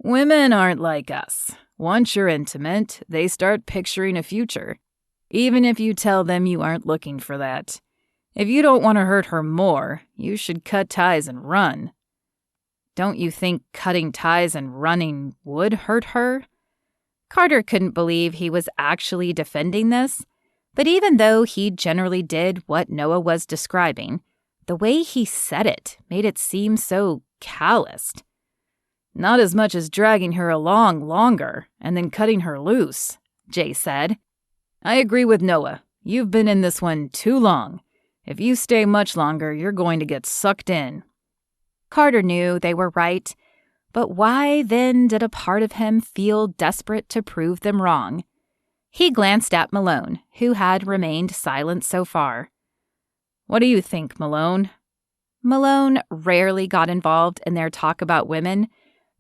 "Women aren't like us. Once you're intimate, they start picturing a future, even if you tell them you aren't looking for that. If you don't want to hurt her more, you should cut ties and run." Don't you think cutting ties and running would hurt her? Carter couldn't believe he was actually defending this, but even though he generally did what Noah was describing, the way he said it made it seem so calloused. "Not as much as dragging her along longer and then cutting her loose," Jay said. "I agree with Noah. You've been in this one too long. If you stay much longer, you're going to get sucked in." Carter knew they were right, but why then did a part of him feel desperate to prove them wrong? He glanced at Malone, who had remained silent so far. "What do you think, Malone?" Malone rarely got involved in their talk about women,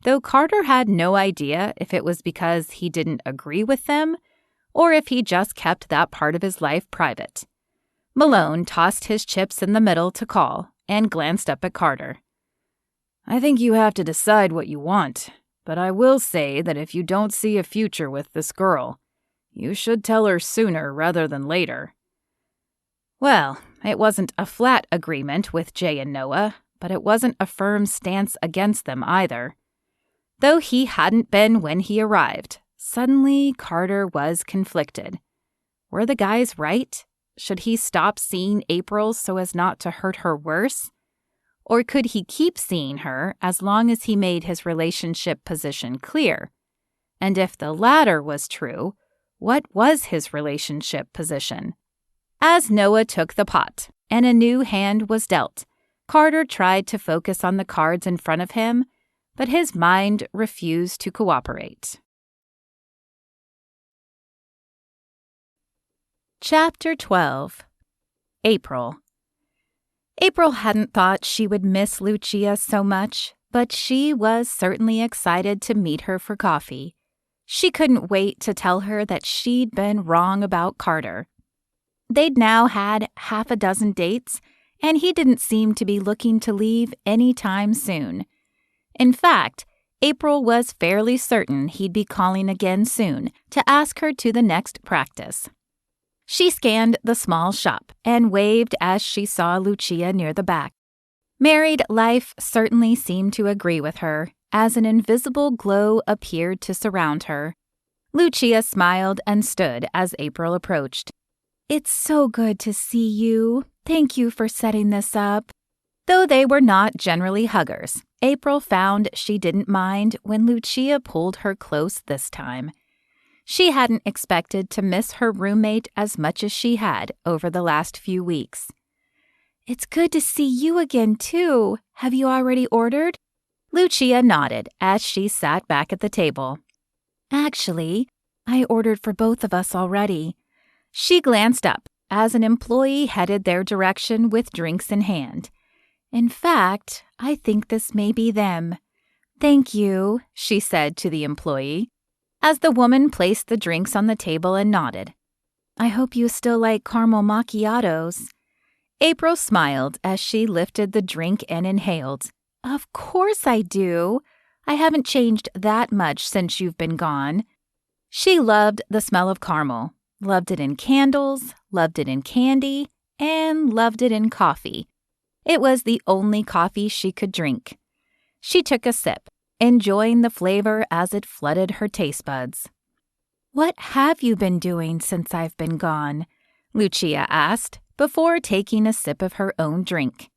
though Carter had no idea if it was because he didn't agree with them or if he just kept that part of his life private. Malone tossed his chips in the middle to call and glanced up at Carter. "I think you have to decide what you want, but I will say that if you don't see a future with this girl, you should tell her sooner rather than later." Well, it wasn't a flat agreement with Jay and Noah, but it wasn't a firm stance against them either. Though he hadn't been when he arrived, suddenly Carter was conflicted. Were the guys right? Should he stop seeing April so as not to hurt her worse? Or could he keep seeing her as long as he made his relationship position clear? And if the latter was true, what was his relationship position? As Noah took the pot and a new hand was dealt, Carter tried to focus on the cards in front of him, but his mind refused to cooperate. Chapter 12. April. April hadn't thought she would miss Lucia so much, but she was certainly excited to meet her for coffee. She couldn't wait to tell her that she'd been wrong about Carter. They'd now had half a dozen dates, and he didn't seem to be looking to leave any time soon. In fact, April was fairly certain he'd be calling again soon to ask her to the next practice. She scanned the small shop and waved as she saw Lucia near the back. Married life certainly seemed to agree with her, as an invisible glow appeared to surround her. Lucia smiled and stood as April approached. "It's so good to see you. Thank you for setting this up." Though they were not generally huggers, April found she didn't mind when Lucia pulled her close this time. She hadn't expected to miss her roommate as much as she had over the last few weeks. "It's good to see you again, too. Have you already ordered?" Lucia nodded as she sat back at the table. "Actually, I ordered for both of us already." She glanced up as an employee headed their direction with drinks in hand. "In fact, I think this may be them." "Thank you," she said to the employee, as the woman placed the drinks on the table and nodded. "I hope you still like caramel macchiatos." April smiled as she lifted the drink and inhaled. "Of course I do. I haven't changed that much since you've been gone." She loved the smell of caramel, loved it in candles, loved it in candy, and loved it in coffee. It was the only coffee she could drink. She took a sip, enjoying the flavor as it flooded her taste buds. "What have you been doing since I've been gone?" Lucia asked, before taking a sip of her own drink.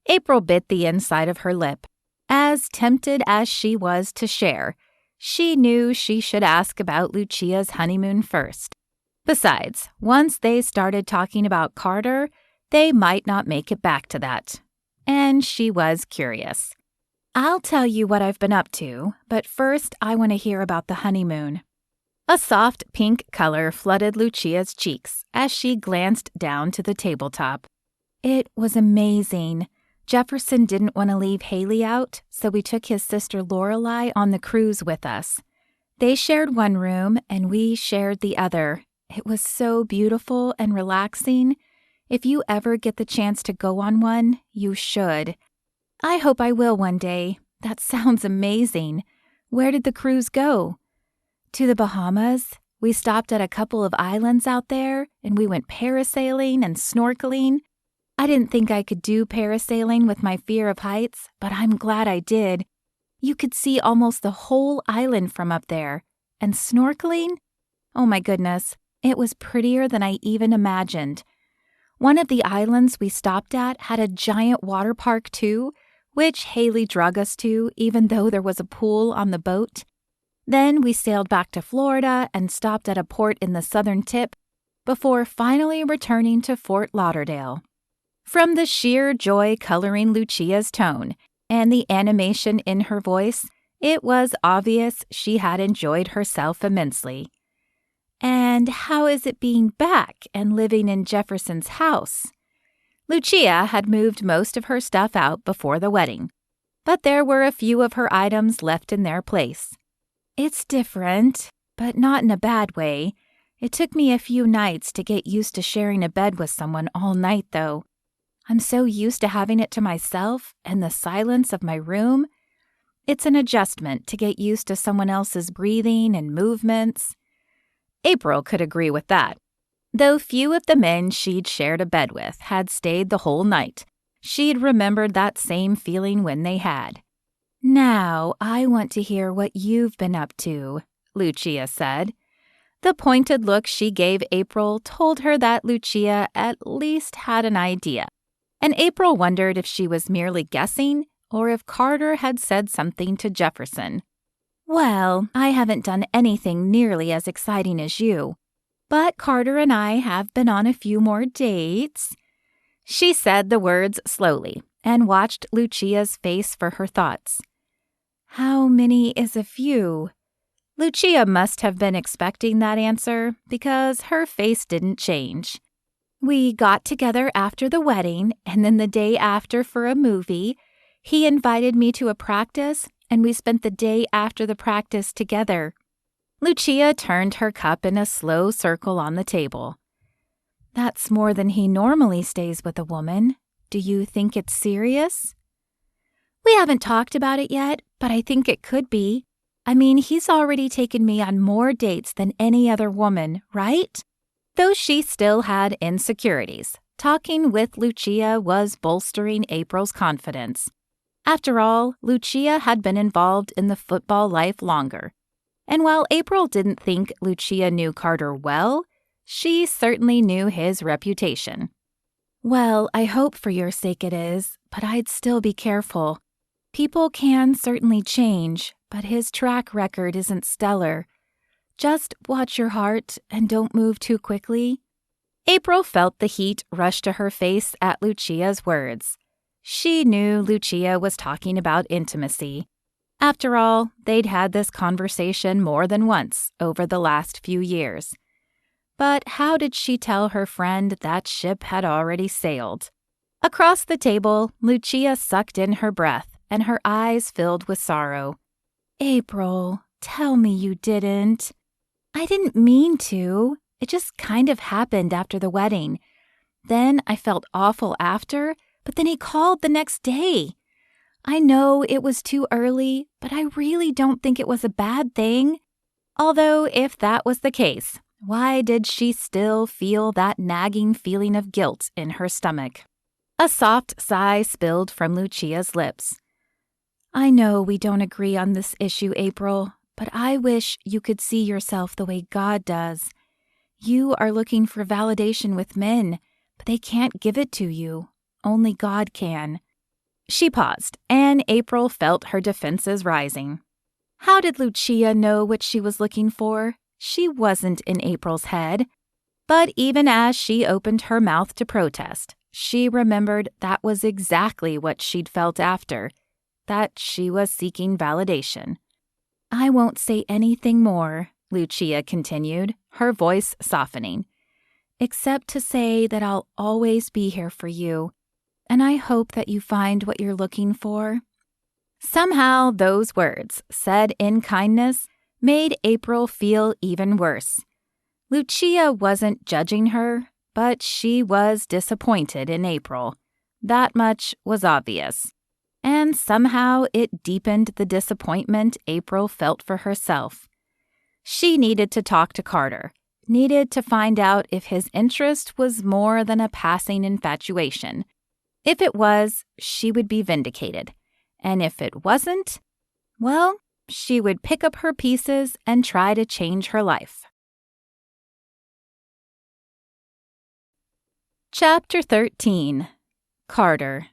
April bit the inside of her lip. As tempted as she was to share, she knew she should ask about Lucia's honeymoon first. Besides, once they started talking about Carter, they might not make it back to that. And she was curious. "I'll tell you what I've been up to, but first I want to hear about the honeymoon." A soft pink color flooded Lucia's cheeks as she glanced down to the tabletop. "It was amazing. Jefferson didn't want to leave Haley out, so we took his sister Lorelai on the cruise with us. They shared one room and we shared the other. It was so beautiful and relaxing. If you ever get the chance to go on one, you should." "I hope I will one day. That sounds amazing. Where did the cruise go?" "To the Bahamas. We stopped at a couple of islands out there, and we went parasailing and snorkeling. I didn't think I could do parasailing with my fear of heights, but I'm glad I did. You could see almost the whole island from up there. And snorkeling? Oh my goodness, it was prettier than I even imagined. One of the islands we stopped at had a giant water park too, which Haley drug us to even though there was a pool on the boat. Then we sailed back to Florida and stopped at a port in the southern tip before finally returning to Fort Lauderdale." From the sheer joy coloring Lucia's tone and the animation in her voice, it was obvious she had enjoyed herself immensely. "And how is it being back and living in Jefferson's house?" Lucia had moved most of her stuff out before the wedding, but there were a few of her items left in their place. "It's different, but not in a bad way. It took me a few nights to get used to sharing a bed with someone all night, though. I'm so used to having it to myself and the silence of my room. It's an adjustment to get used to someone else's breathing and movements." April could agree with that. Though few of the men she'd shared a bed with had stayed the whole night, she'd remembered that same feeling when they had. "Now I want to hear what you've been up to," Lucia said. The pointed look she gave April told her that Lucia at least had an idea, and April wondered if she was merely guessing or if Carter had said something to Jefferson. "Well, I haven't done anything nearly as exciting as you, but Carter and I have been on a few more dates." She said the words slowly and watched Lucia's face for her thoughts. "How many is a few?" Lucia must have been expecting that answer because her face didn't change. "We got together after the wedding and then the day after for a movie. He invited me to a practice and we spent the day after the practice together." Lucia turned her cup in a slow circle on the table. "That's more than he normally stays with a woman. Do you think it's serious?" "We haven't talked about it yet, but I think it could be. I mean, he's already taken me on more dates than any other woman, right?" Though she still had insecurities, talking with Lucia was bolstering April's confidence. After all, Lucia had been involved in the football life longer. And while April didn't think Lucia knew Carter well, she certainly knew his reputation. "Well, I hope for your sake it is, but I'd still be careful. People can certainly change, but his track record isn't stellar. Just watch your heart and don't move too quickly." April felt the heat rush to her face at Lucia's words. She knew Lucia was talking about intimacy. After all, they'd had this conversation more than once over the last few years. But how did she tell her friend that ship had already sailed? Across the table, Lucia sucked in her breath, and her eyes filled with sorrow. "April, tell me you didn't." "I didn't mean to. It just kind of happened after the wedding. Then I felt awful after, but then he called the next day. I know it was too early, but I really don't think it was a bad thing." Although, if that was the case, why did she still feel that nagging feeling of guilt in her stomach? A soft sigh spilled from Lucia's lips. I know we don't agree on this issue, April, but I wish you could see yourself the way God does. You are looking for validation with men, but they can't give it to you. Only God can. She paused, and April felt her defenses rising. How did Lucia know what she was looking for? She wasn't in April's head. But even as she opened her mouth to protest, she remembered that was exactly what she'd felt after, that she was seeking validation. I won't say anything more, Lucia continued, her voice softening, except to say that I'll always be here for you, and I hope that you find what you're looking for. Somehow those words, said in kindness, made April feel even worse. Lucia wasn't judging her, but she was disappointed in April. That much was obvious. And somehow it deepened the disappointment April felt for herself. She needed to talk to Carter, needed to find out if his interest was more than a passing infatuation. If it was, she would be vindicated. And if it wasn't, well, she would pick up her pieces and try to change her life. Chapter 13. Carter.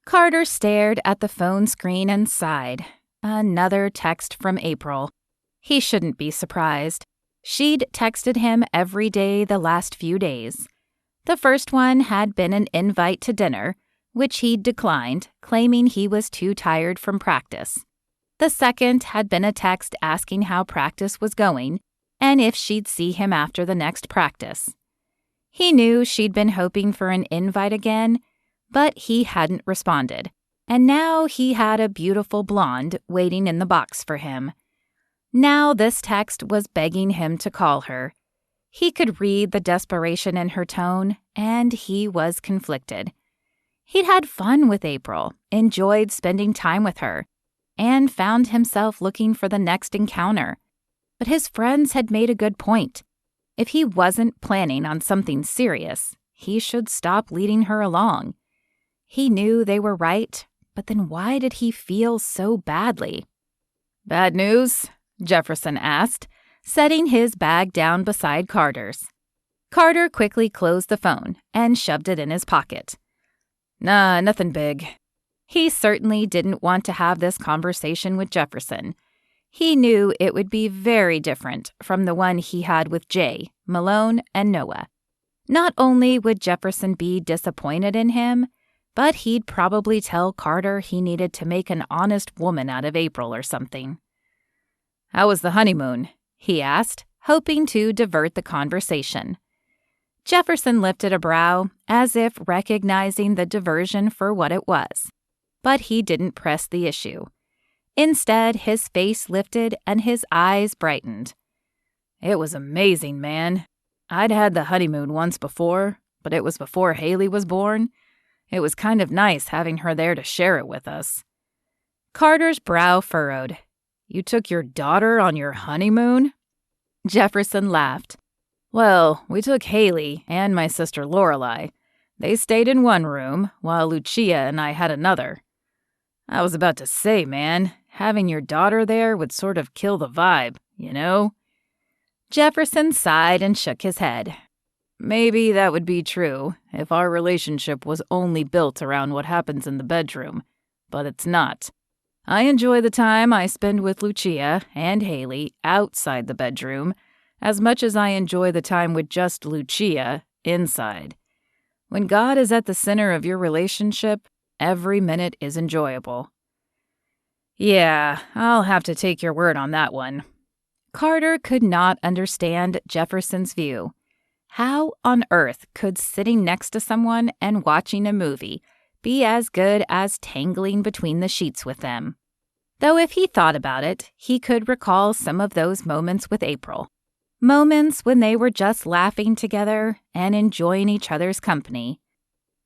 Carter stared at the phone screen and sighed. Another text from April. He shouldn't be surprised. She'd texted him every day the last few days. The first one had been an invite to dinner, which he'd declined, claiming he was too tired from practice. The second had been a text asking how practice was going and if she'd see him after the next practice. He knew she'd been hoping for an invite again, but he hadn't responded, and now he had a beautiful blonde waiting in the box for him. Now this text was begging him to call her. He could read the desperation in her tone, and he was conflicted. He'd had fun with April, enjoyed spending time with her, and found himself looking for the next encounter. But his friends had made a good point. If he wasn't planning on something serious, he should stop leading her along. He knew they were right, but then why did he feel so badly? Bad news? Jefferson asked, setting his bag down beside Carter's. Carter quickly closed the phone and shoved it in his pocket. Nah, nothing big. He certainly didn't want to have this conversation with Jefferson. He knew it would be very different from the one he had with Jay, Malone, and Noah. Not only would Jefferson be disappointed in him, but he'd probably tell Carter he needed to make an honest woman out of April or something. How was the honeymoon? He asked, hoping to divert the conversation. Jefferson lifted a brow, as if recognizing the diversion for what it was. But he didn't press the issue. Instead, his face lifted and his eyes brightened. It was amazing, man. I'd had the honeymoon once before, but it was before Haley was born. It was kind of nice having her there to share it with us. Carter's brow furrowed. You took your daughter on your honeymoon? Jefferson laughed. Well, we took Haley and my sister Lorelai. They stayed in one room, while Lucia and I had another. I was about to say, man, having your daughter there would sort of kill the vibe, you know? Jefferson sighed and shook his head. Maybe that would be true if our relationship was only built around what happens in the bedroom, but it's not. I enjoy the time I spend with Lucia and Haley outside the bedroom as much as I enjoy the time with just Lucia inside. When God is at the center of your relationship, every minute is enjoyable. Yeah, I'll have to take your word on that one. Carter could not understand Jefferson's view. How on earth could sitting next to someone and watching a movie be as good as tangling between the sheets with them? Though if he thought about it, he could recall some of those moments with April. Moments when they were just laughing together and enjoying each other's company.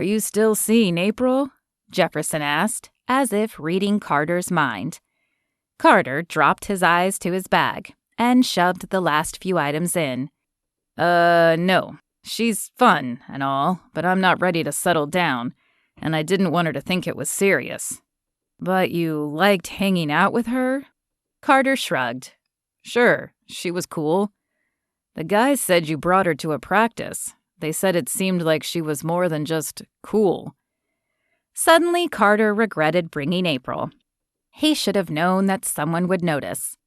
Are you still seeing April? Jefferson asked, as if reading Carter's mind. Carter dropped his eyes to his bag, and shoved the last few items in. No. She's fun and all, but I'm not ready to settle down, and I didn't want her to think it was serious. But you liked hanging out with her? Carter shrugged. Sure, she was cool. The guys said you brought her to a practice. They said it seemed like she was more than just cool. Suddenly, Carter regretted bringing April. He should have known that someone would notice.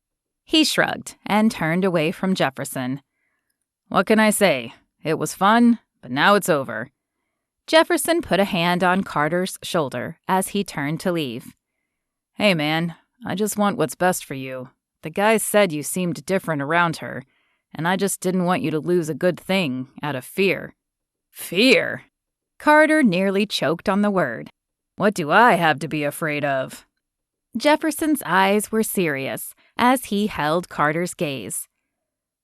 He shrugged and turned away from Jefferson. What can I say? It was fun, but now it's over. Jefferson put a hand on Carter's shoulder as he turned to leave. Hey, man, I just want what's best for you. The guys said you seemed different around her, and I just didn't want you to lose a good thing out of fear. Fear? Carter nearly choked on the word. What do I have to be afraid of? Jefferson's eyes were serious as he held Carter's gaze.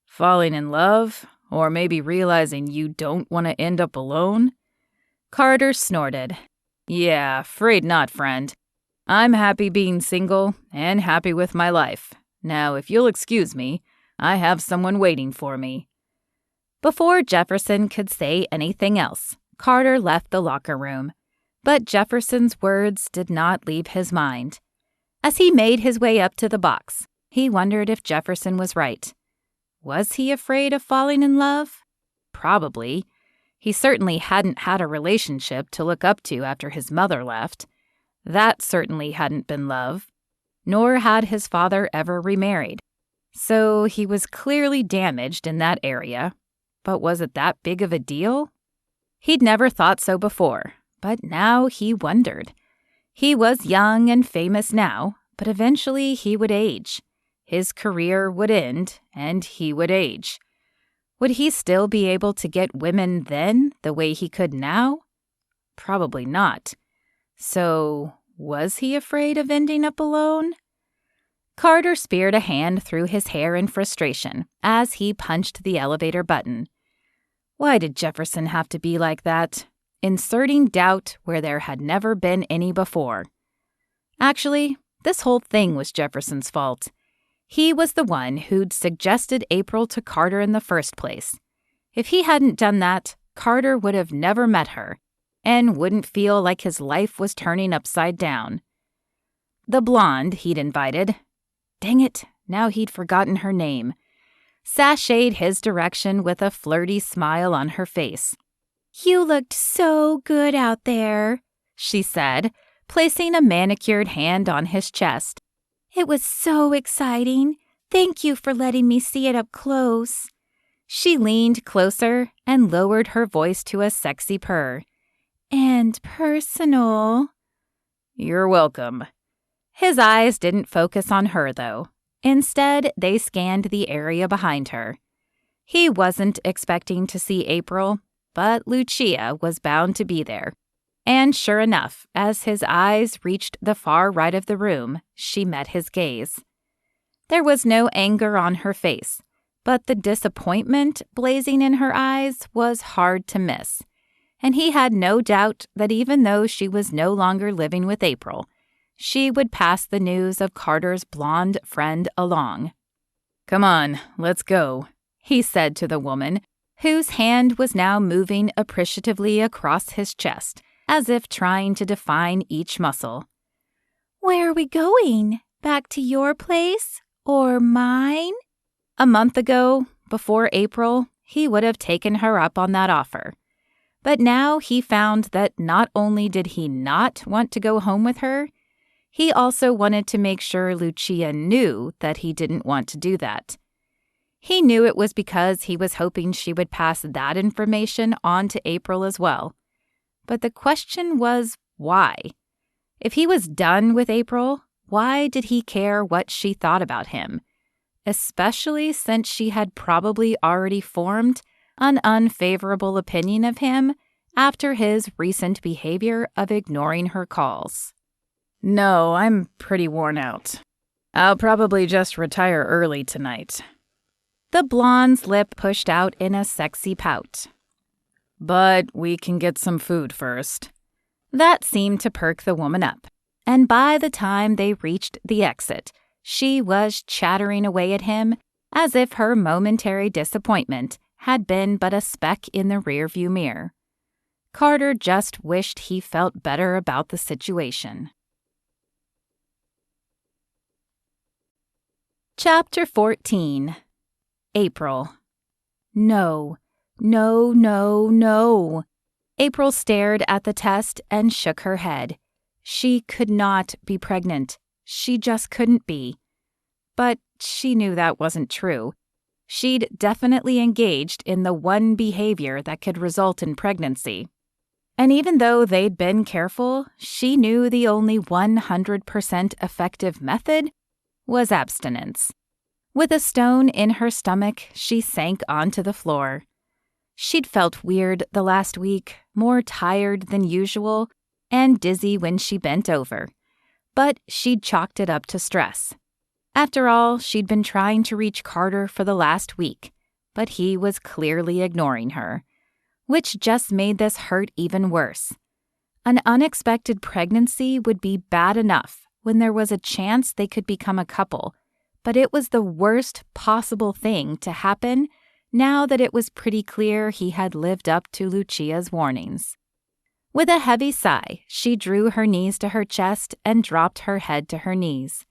Falling in love? Or maybe realizing you don't want to end up alone? Carter snorted. Yeah, afraid not, friend. I'm happy being single and happy with my life. Now, if you'll excuse me, I have someone waiting for me. Before Jefferson could say anything else, Carter left the locker room. But Jefferson's words did not leave his mind. As he made his way up to the box, he wondered if Jefferson was right. Was he afraid of falling in love? Probably. He certainly hadn't had a relationship to look up to after his mother left. That certainly hadn't been love. Nor had his father ever remarried. So he was clearly damaged in that area. But was it that big of a deal? He'd never thought so before, but now he wondered. He was young and famous now, but eventually he would age. His career would end, and he would age. Would he still be able to get women then the way he could now? Probably not. So, was he afraid of ending up alone? Carter speared a hand through his hair in frustration as he punched the elevator button. Why did Jefferson have to be like that? Inserting doubt where there had never been any before. Actually, this whole thing was Jefferson's fault. He was the one who'd suggested April to Carter in the first place. If he hadn't done that, Carter would have never met her and wouldn't feel like his life was turning upside down. The blonde he'd invited, dang it, now he'd forgotten her name, sashayed his direction with a flirty smile on her face. You looked so good out there, she said, placing a manicured hand on his chest. It was so exciting. Thank you for letting me see it up close. She leaned closer and lowered her voice to a sexy purr. And personal. You're welcome. His eyes didn't focus on her, though. Instead, they scanned the area behind her. He wasn't expecting to see April, but Lucia was bound to be there. And sure enough, as his eyes reached the far right of the room, she met his gaze. There was no anger on her face, but the disappointment blazing in her eyes was hard to miss. And he had no doubt that even though she was no longer living with April, she would pass the news of Carter's blonde friend along. Come on, let's go, he said to the woman, whose hand was now moving appreciatively across his chest, as if trying to define each muscle. Where are we going? Back to your place? Or mine? A month ago, before April, he would have taken her up on that offer. But now he found that not only did he not want to go home with her, he also wanted to make sure Lucia knew that he didn't want to do that. He knew it was because he was hoping she would pass that information on to April as well. But the question was, why? If he was done with April, why did he care what she thought about him? Especially since she had probably already formed an unfavorable opinion of him after his recent behavior of ignoring her calls. No, I'm pretty worn out. I'll probably just retire early tonight. The blonde's lip pushed out in a sexy pout. But we can get some food first. That seemed to perk the woman up, and by the time they reached the exit, she was chattering away at him as if her momentary disappointment had been but a speck in the rearview mirror. Carter just wished he felt better about the situation. Chapter 14. April. No. No, no, no. April stared at the test and shook her head. She could not be pregnant. She just couldn't be. But she knew that wasn't true. She'd definitely engaged in the one behavior that could result in pregnancy. And even though they'd been careful, she knew the only 100% effective method was abstinence. With a stone in her stomach, she sank onto the floor. She'd felt weird the last week, more tired than usual, and dizzy when she bent over. But she'd chalked it up to stress. After all, she'd been trying to reach Carter for the last week, but he was clearly ignoring her, which just made this hurt even worse. An unexpected pregnancy would be bad enough when there was a chance they could become a couple, but it was the worst possible thing to happen now that it was pretty clear he had lived up to Lucia's warnings. With a heavy sigh, she drew her knees to her chest and dropped her head to her knees.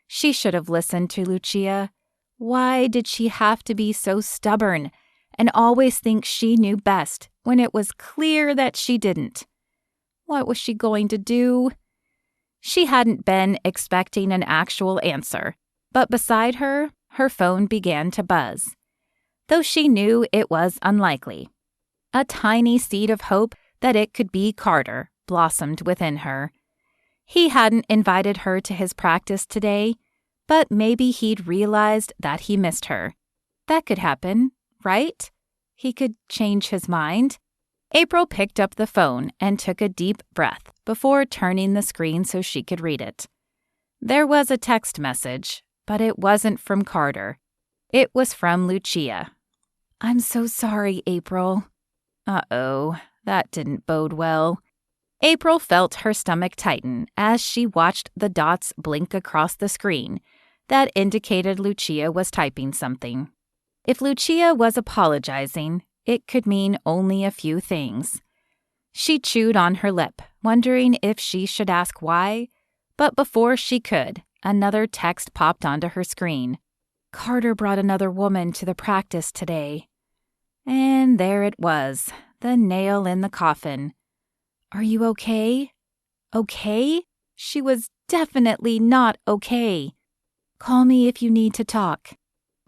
She should have listened to Lucia. Why did she have to be so stubborn and always think she knew best when it was clear that she didn't? What was she going to do? She hadn't been expecting an actual answer, but beside her, her phone began to buzz. Though she knew it was unlikely. A tiny seed of hope that it could be Carter blossomed within her. He hadn't invited her to his practice today, but maybe he'd realized that he missed her. That could happen, right? He could change his mind. April picked up the phone and took a deep breath before turning the screen so she could read it. There was a text message, but it wasn't from Carter. It was from Lucia. "I'm so sorry, April." Uh-oh, that didn't bode well. April felt her stomach tighten as she watched the dots blink across the screen that indicated Lucia was typing something. If Lucia was apologizing, it could mean only a few things. She chewed on her lip, wondering if she should ask why, but before she could, another text popped onto her screen. "Carter brought another woman to the practice today." And there it was, the nail in the coffin. "Are you okay?" Okay? She was definitely not okay. "Call me if you need to talk."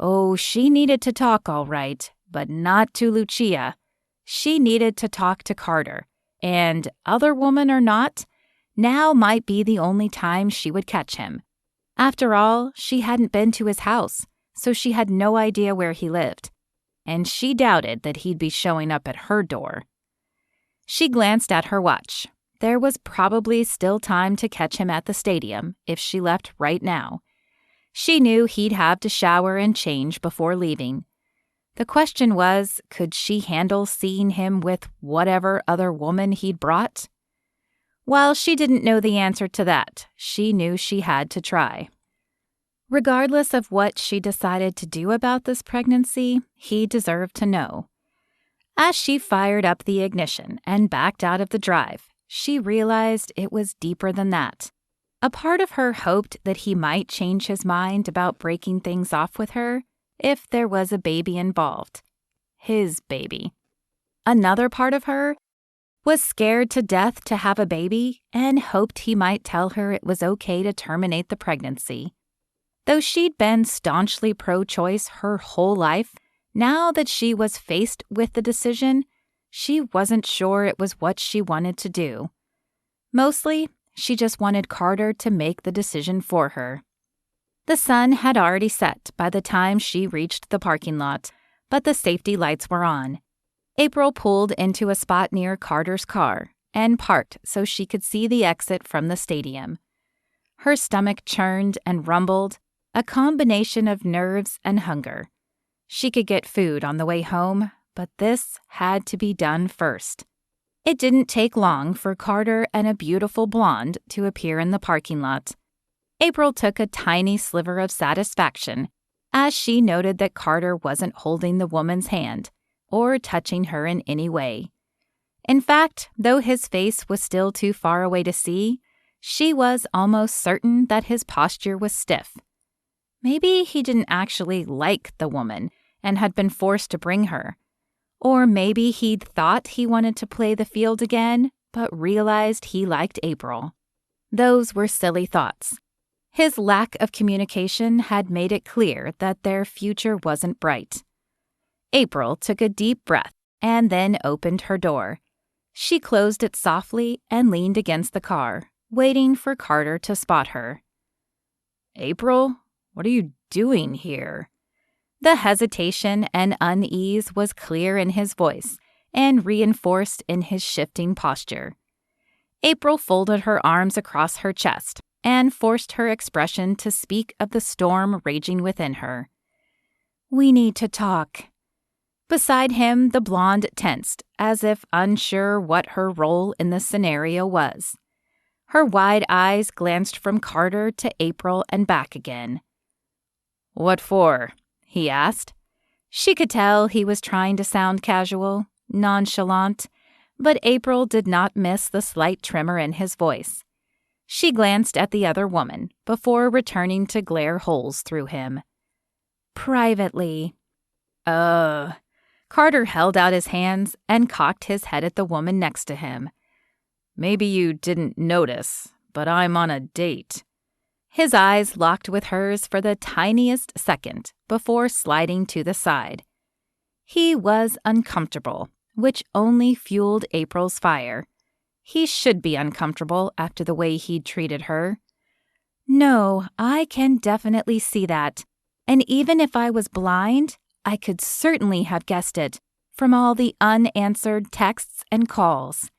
Oh, she needed to talk all right, but not to Lucia. She needed to talk to Carter, and other woman or not, now might be the only time she would catch him. After all, she hadn't been to his house, so she had no idea where he lived. And she doubted that he'd be showing up at her door. She glanced at her watch. There was probably still time to catch him at the stadium if she left right now. She knew he'd have to shower and change before leaving. The question was, could she handle seeing him with whatever other woman he'd brought? While she didn't know the answer to that, she knew she had to try. Regardless of what she decided to do about this pregnancy, he deserved to know. As she fired up the ignition and backed out of the drive, she realized it was deeper than that. A part of her hoped that he might change his mind about breaking things off with her if there was a baby involved. His baby. Another part of her was scared to death to have a baby and hoped he might tell her it was okay to terminate the pregnancy. Though she'd been staunchly pro-choice her whole life, now that she was faced with the decision, she wasn't sure it was what she wanted to do. Mostly, she just wanted Carter to make the decision for her. The sun had already set by the time she reached the parking lot, but the safety lights were on. April pulled into a spot near Carter's car and parked so she could see the exit from the stadium. Her stomach churned and rumbled, a combination of nerves and hunger. She could get food on the way home, but this had to be done first. It didn't take long for Carter and a beautiful blonde to appear in the parking lot. April took a tiny sliver of satisfaction as she noted that Carter wasn't holding the woman's hand or touching her in any way. In fact, though his face was still too far away to see, she was almost certain that his posture was stiff. Maybe he didn't actually like the woman and had been forced to bring her. Or maybe he'd thought he wanted to play the field again, but realized he liked April. Those were silly thoughts. His lack of communication had made it clear that their future wasn't bright. April took a deep breath and then opened her door. She closed it softly and leaned against the car, waiting for Carter to spot her. "April, what are you doing here?" The hesitation and unease was clear in his voice and reinforced in his shifting posture. April folded her arms across her chest and forced her expression to speak of the storm raging within her. "We need to talk." Beside him, the blonde tensed, as if unsure what her role in the scenario was. Her wide eyes glanced from Carter to April and back again. "What for?" he asked. She could tell he was trying to sound casual, nonchalant, but April did not miss the slight tremor in his voice. She glanced at the other woman before returning to glare holes through him. "Privately." Carter held out his hands and cocked his head at the woman next to him. "Maybe you didn't notice, but I'm on a date." His eyes locked with hers for the tiniest second before sliding to the side. He was uncomfortable, which only fueled April's fire. He should be uncomfortable after the way he'd treated her. "No, I can definitely see that. And even if I was blind, I could certainly have guessed it from all the unanswered texts and calls."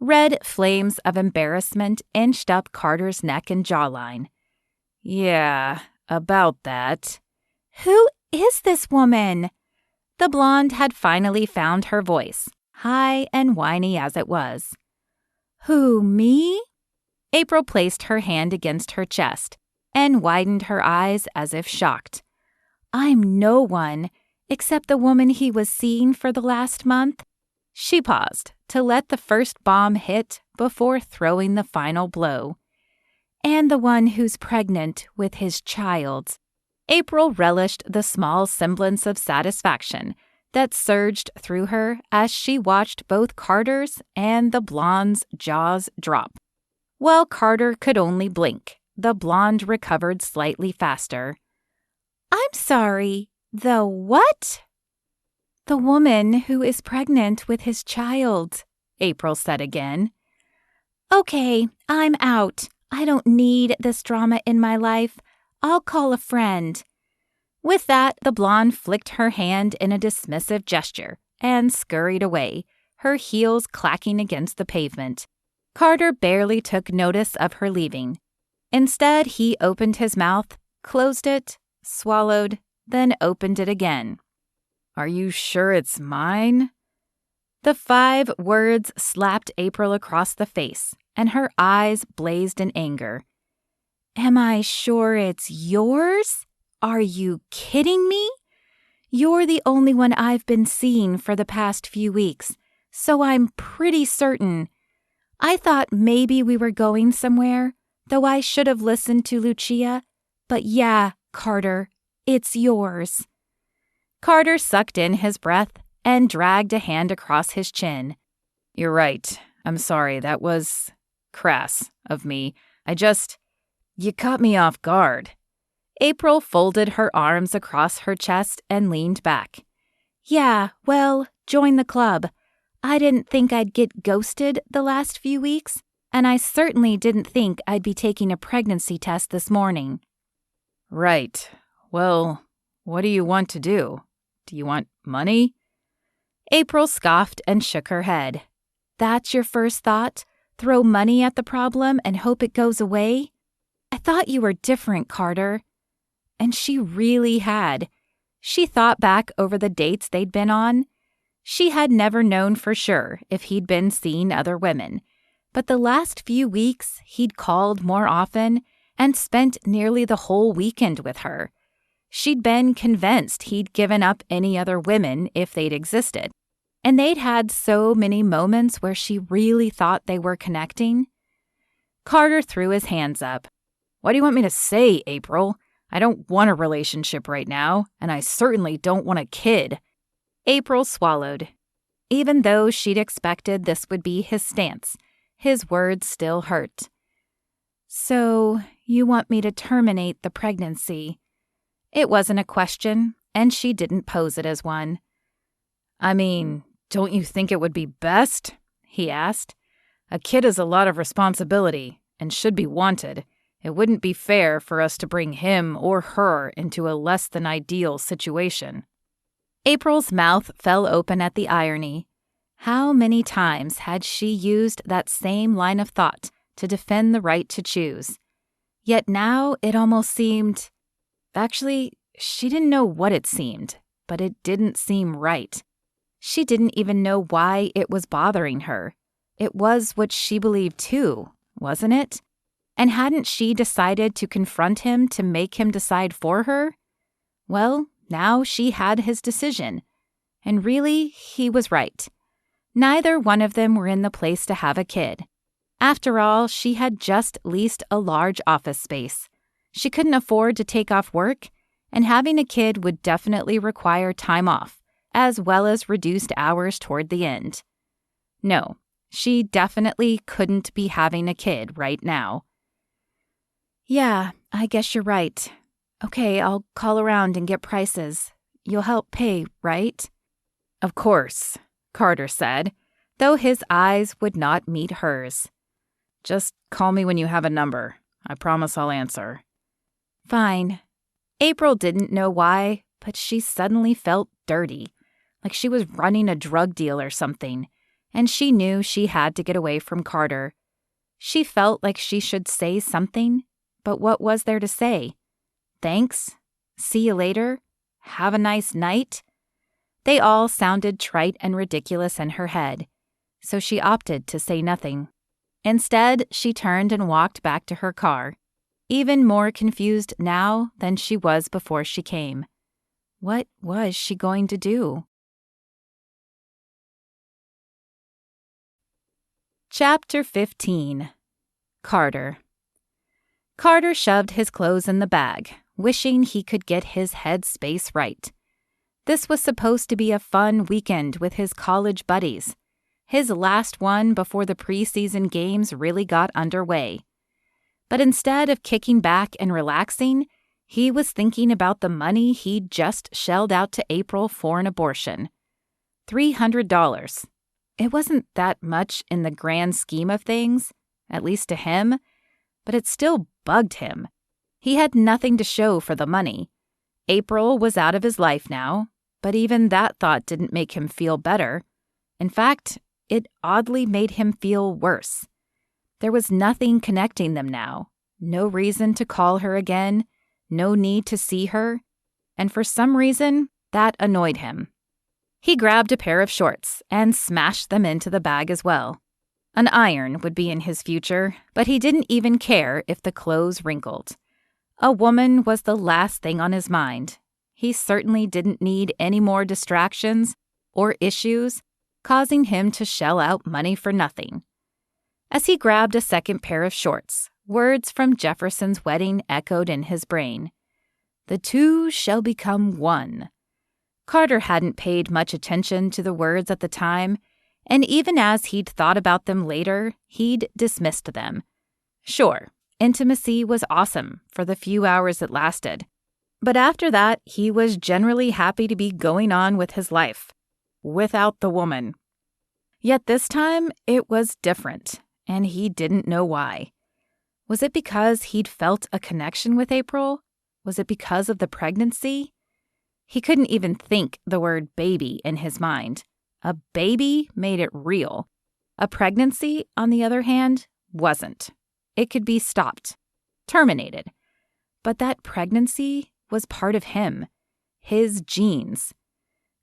Red flames of embarrassment inched up Carter's neck and jawline. "Yeah, about that." "Who is this woman?" The blonde had finally found her voice, high and whiny as it was. "Who, me?" April placed her hand against her chest and widened her eyes as if shocked. "I'm no one, except the woman he was seeing for the last month." She paused to let the first bomb hit before throwing the final blow. "And the one who's pregnant with his child." April relished the small semblance of satisfaction that surged through her as she watched both Carter's and the blonde's jaws drop. While Carter could only blink, the blonde recovered slightly faster. "I'm sorry, the what?" "The woman who is pregnant with his child," April said again. "Okay, I'm out. I don't need this drama in my life. I'll call a friend." With that, the blonde flicked her hand in a dismissive gesture and scurried away, her heels clacking against the pavement. Carter barely took notice of her leaving. Instead, he opened his mouth, closed it, swallowed, then opened it again. "Are you sure it's mine?" The 5 words slapped April across the face, and her eyes blazed in anger. "Am I sure it's yours? Are you kidding me? You're the only one I've been seeing for the past few weeks, so I'm pretty certain. I thought maybe we were going somewhere, though I should have listened to Lucia. But yeah, Carter, it's yours." Carter sucked in his breath and dragged a hand across his chin. "You're right. I'm sorry. That was crass of me. You caught me off guard." April folded her arms across her chest and leaned back. "Yeah, well, join the club. I didn't think I'd get ghosted the last few weeks, and I certainly didn't think I'd be taking a pregnancy test this morning." "Right. Well, what do you want to do? Do you want money?" April scoffed and shook her head. "That's your first thought? Throw money at the problem and hope it goes away? I thought you were different, Carter." And she really had. She thought back over the dates they'd been on. She had never known for sure if he'd been seeing other women, but the last few weeks he'd called more often and spent nearly the whole weekend with her. She'd been convinced he'd given up any other women if they'd existed. And they'd had so many moments where she really thought they were connecting. Carter threw his hands up. "What do you want me to say, April? I don't want a relationship right now, and I certainly don't want a kid." April swallowed. Even though she'd expected this would be his stance, his words still hurt. "So, you want me to terminate the pregnancy?" It wasn't a question, and she didn't pose it as one. "I mean, don't you think it would be best?" he asked. "A kid is a lot of responsibility and should be wanted. It wouldn't be fair for us to bring him or her into a less than ideal situation." April's mouth fell open at the irony. How many times had she used that same line of thought to defend the right to choose? Yet now it almost seemed... Actually, she didn't know what it seemed, but it didn't seem right. She didn't even know why it was bothering her. It was what she believed too, wasn't it? And hadn't she decided to confront him to make him decide for her? Well, now she had his decision. And really, he was right. Neither one of them were in the place to have a kid. After all, she had just leased a large office space. She couldn't afford to take off work, and having a kid would definitely require time off, as well as reduced hours toward the end. No, she definitely couldn't be having a kid right now. "Yeah, I guess you're right. Okay, I'll call around and get prices. You'll help pay, right?" "Of course," Carter said, though his eyes would not meet hers. "Just call me when you have a number. I promise I'll answer." Fine. April didn't know why, but she suddenly felt dirty, like she was running a drug deal or something, and she knew she had to get away from Carter. She felt like she should say something, but what was there to say? Thanks? See you later? Have a nice night? They all sounded trite and ridiculous in her head, so she opted to say nothing. Instead, she turned and walked back to her car, even more confused now than she was before she came. What was she going to do? Chapter 15. Carter. Carter shoved his clothes in the bag, wishing he could get his head space right. This was supposed to be a fun weekend with his college buddies, his last one before the preseason games really got underway. But instead of kicking back and relaxing, he was thinking about the money he'd just shelled out to April for an abortion. $300. It wasn't that much in the grand scheme of things, at least to him, but it still bugged him. He had nothing to show for the money. April was out of his life now, but even that thought didn't make him feel better. In fact, it oddly made him feel worse. There was nothing connecting them now, no reason to call her again, no need to see her, and for some reason, that annoyed him. He grabbed a pair of shorts and smashed them into the bag as well. An iron would be in his future, but he didn't even care if the clothes wrinkled. A woman was the last thing on his mind. He certainly didn't need any more distractions or issues causing him to shell out money for nothing. As he grabbed a second pair of shorts, words from Jefferson's wedding echoed in his brain. "The two shall become one." Carter hadn't paid much attention to the words at the time, and even as he'd thought about them later, he'd dismissed them. Sure, intimacy was awesome for the few hours it lasted, but after that, he was generally happy to be going on with his life, without the woman. Yet this time, it was different, and he didn't know why. Was it because he'd felt a connection with April? Was it because of the pregnancy? He couldn't even think the word baby in his mind. A baby made it real. A pregnancy, on the other hand, wasn't. It could be stopped, terminated. But that pregnancy was part of him, his genes.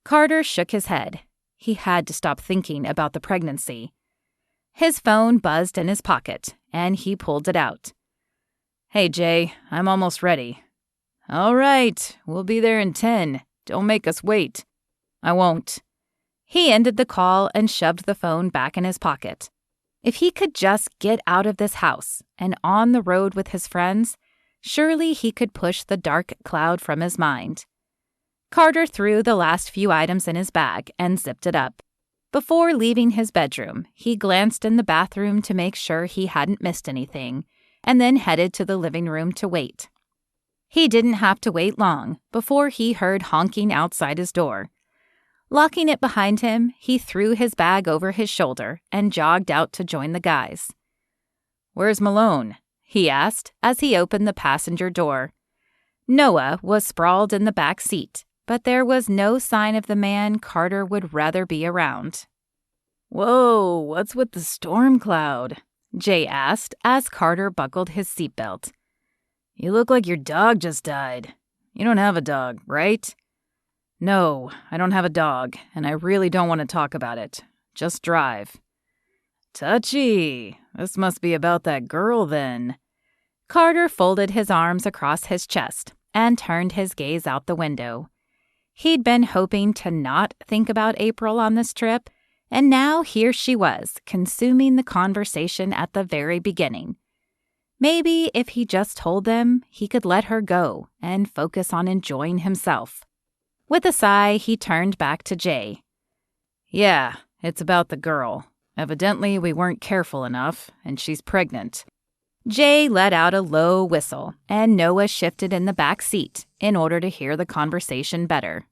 Carter shook his head. He had to stop thinking about the pregnancy. His phone buzzed in his pocket, and he pulled it out. "Hey, Jay, I'm almost ready." All right, we'll be there in 10. Don't make us wait. I won't. He ended the call and shoved the phone back in his pocket. If he could just get out of this house and on the road with his friends, surely he could push the dark cloud from his mind. Carter threw the last few items in his bag and zipped it up. Before leaving his bedroom, he glanced in the bathroom to make sure he hadn't missed anything, and then headed to the living room to wait. He didn't have to wait long before he heard honking outside his door. Locking it behind him, he threw his bag over his shoulder and jogged out to join the guys. "Where's Malone?" he asked as he opened the passenger door. Noah was sprawled in the back seat, but there was no sign of the man Carter would rather be around. "Whoa, what's with the storm cloud?" Jay asked as Carter buckled his seatbelt. "You look like your dog just died. You don't have a dog, right?" "No, I don't have a dog, and I really don't want to talk about it. Just drive." "Touchy. This must be about that girl then." Carter folded his arms across his chest and turned his gaze out the window. He'd been hoping to not think about April on this trip, and now here she was, consuming the conversation at the very beginning. Maybe if he just told them, he could let her go and focus on enjoying himself. With a sigh, he turned back to Jay. "Yeah, it's about the girl. Evidently, we weren't careful enough, and she's pregnant." Jay let out a low whistle, and Noah shifted in the back seat in order to hear the conversation better.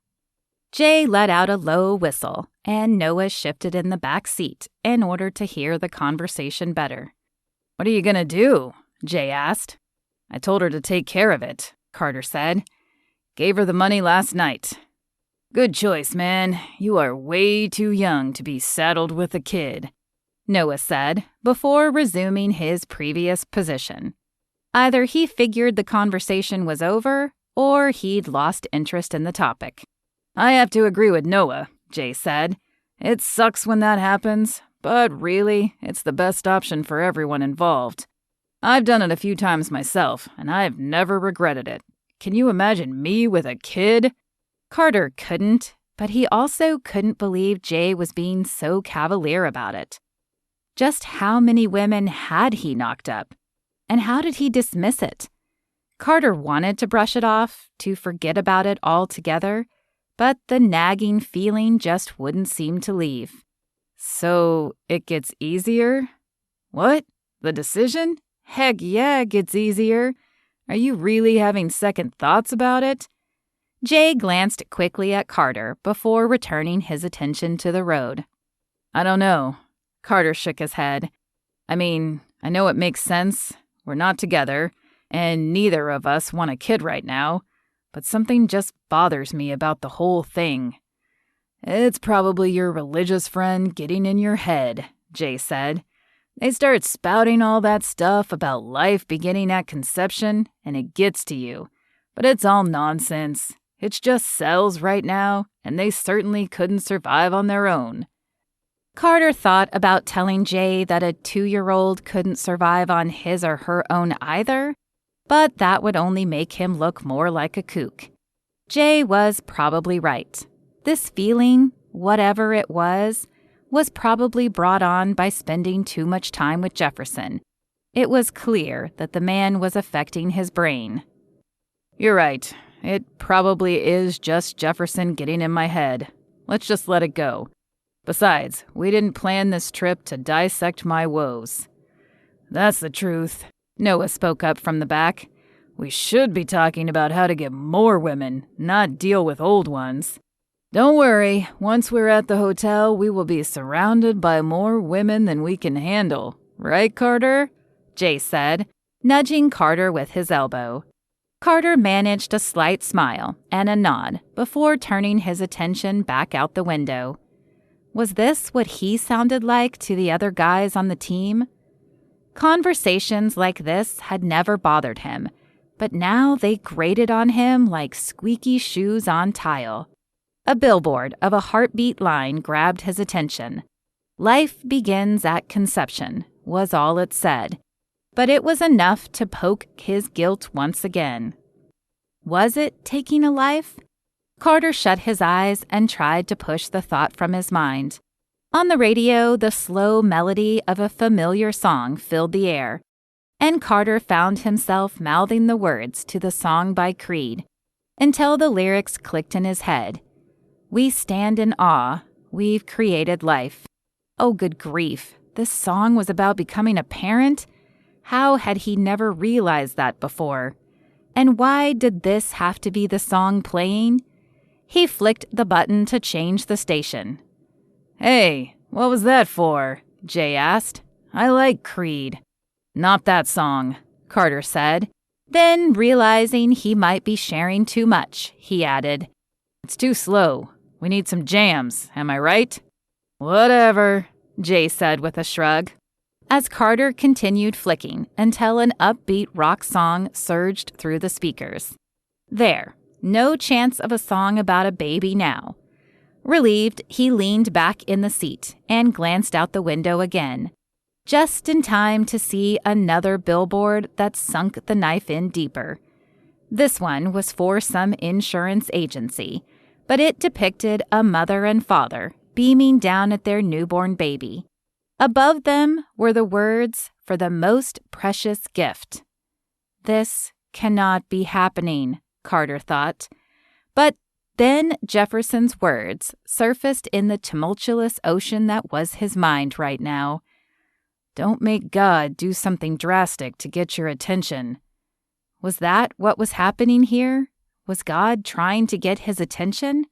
What are you gonna do? Jay asked. "I told her to take care of it," Carter said. "Gave her the money last night." "Good choice, man. You are way too young to be saddled with a kid," Noah said before resuming his previous position. Either he figured the conversation was over or he'd lost interest in the topic. "I have to agree with Noah," Jay said. "It sucks when that happens, but really, it's the best option for everyone involved. I've done it a few times myself, and I've never regretted it. Can you imagine me with a kid?" Carter couldn't, but he also couldn't believe Jay was being so cavalier about it. Just how many women had he knocked up? And how did he dismiss it? Carter wanted to brush it off, to forget about it altogether, but the nagging feeling just wouldn't seem to leave. "So, it gets easier?" "What? The decision? Heck yeah, it gets easier. Are you really having second thoughts about it?" Jay glanced quickly at Carter before returning his attention to the road. "I don't know." Carter shook his head. "I mean, I know it makes sense. We're not together, and neither of us want a kid right now, but something just bothers me about the whole thing." "It's probably your religious friend getting in your head," Jay said. "They start spouting all that stuff about life beginning at conception, and it gets to you. But it's all nonsense. It's just cells right now, and they certainly couldn't survive on their own." Carter thought about telling Jay that a 2-year-old couldn't survive on his or her own either, but that would only make him look more like a kook. Jay was probably right. This feeling, whatever it was probably brought on by spending too much time with Jefferson. It was clear that the man was affecting his brain. "You're right. It probably is just Jefferson getting in my head. Let's just let it go. Besides, we didn't plan this trip to dissect my woes." "That's the truth," Noah spoke up from the back. "We should be talking about how to get more women, not deal with old ones. Don't worry, once we're at the hotel, we will be surrounded by more women than we can handle. Right, Carter?" Jay said, nudging Carter with his elbow. Carter managed a slight smile and a nod before turning his attention back out the window. Was this what he sounded like to the other guys on the team? Conversations like this had never bothered him, but now they grated on him like squeaky shoes on tile. A billboard of a heartbeat line grabbed his attention. "Life begins at conception," was all it said, but it was enough to poke his guilt once again. Was it taking a life? Carter shut his eyes and tried to push the thought from his mind. On the radio, the slow melody of a familiar song filled the air, and Carter found himself mouthing the words to the song by Creed, until the lyrics clicked in his head. We stand in awe, we've created life. Oh, good grief, this song was about becoming a parent? How had he never realized that before? And why did this have to be the song playing? He flicked the button to change the station. "Hey, what was that for?" Jay asked. "I like Creed." "Not that song," Carter said. Then, realizing he might be sharing too much, he added, "It's too slow. We need some jams, am I right?" "Whatever," Jay said with a shrug, as Carter continued flicking until an upbeat rock song surged through the speakers. There, no chance of a song about a baby now. Relieved, he leaned back in the seat and glanced out the window again, just in time to see another billboard that sunk the knife in deeper. This one was for some insurance agency, but it depicted a mother and father beaming down at their newborn baby. Above them were the words for the most precious gift. This cannot be happening, Carter thought. But then Jefferson's words surfaced in the tumultuous ocean that was his mind right now. Don't make God do something drastic to get your attention. Was that what was happening here? Was God trying to get his attention?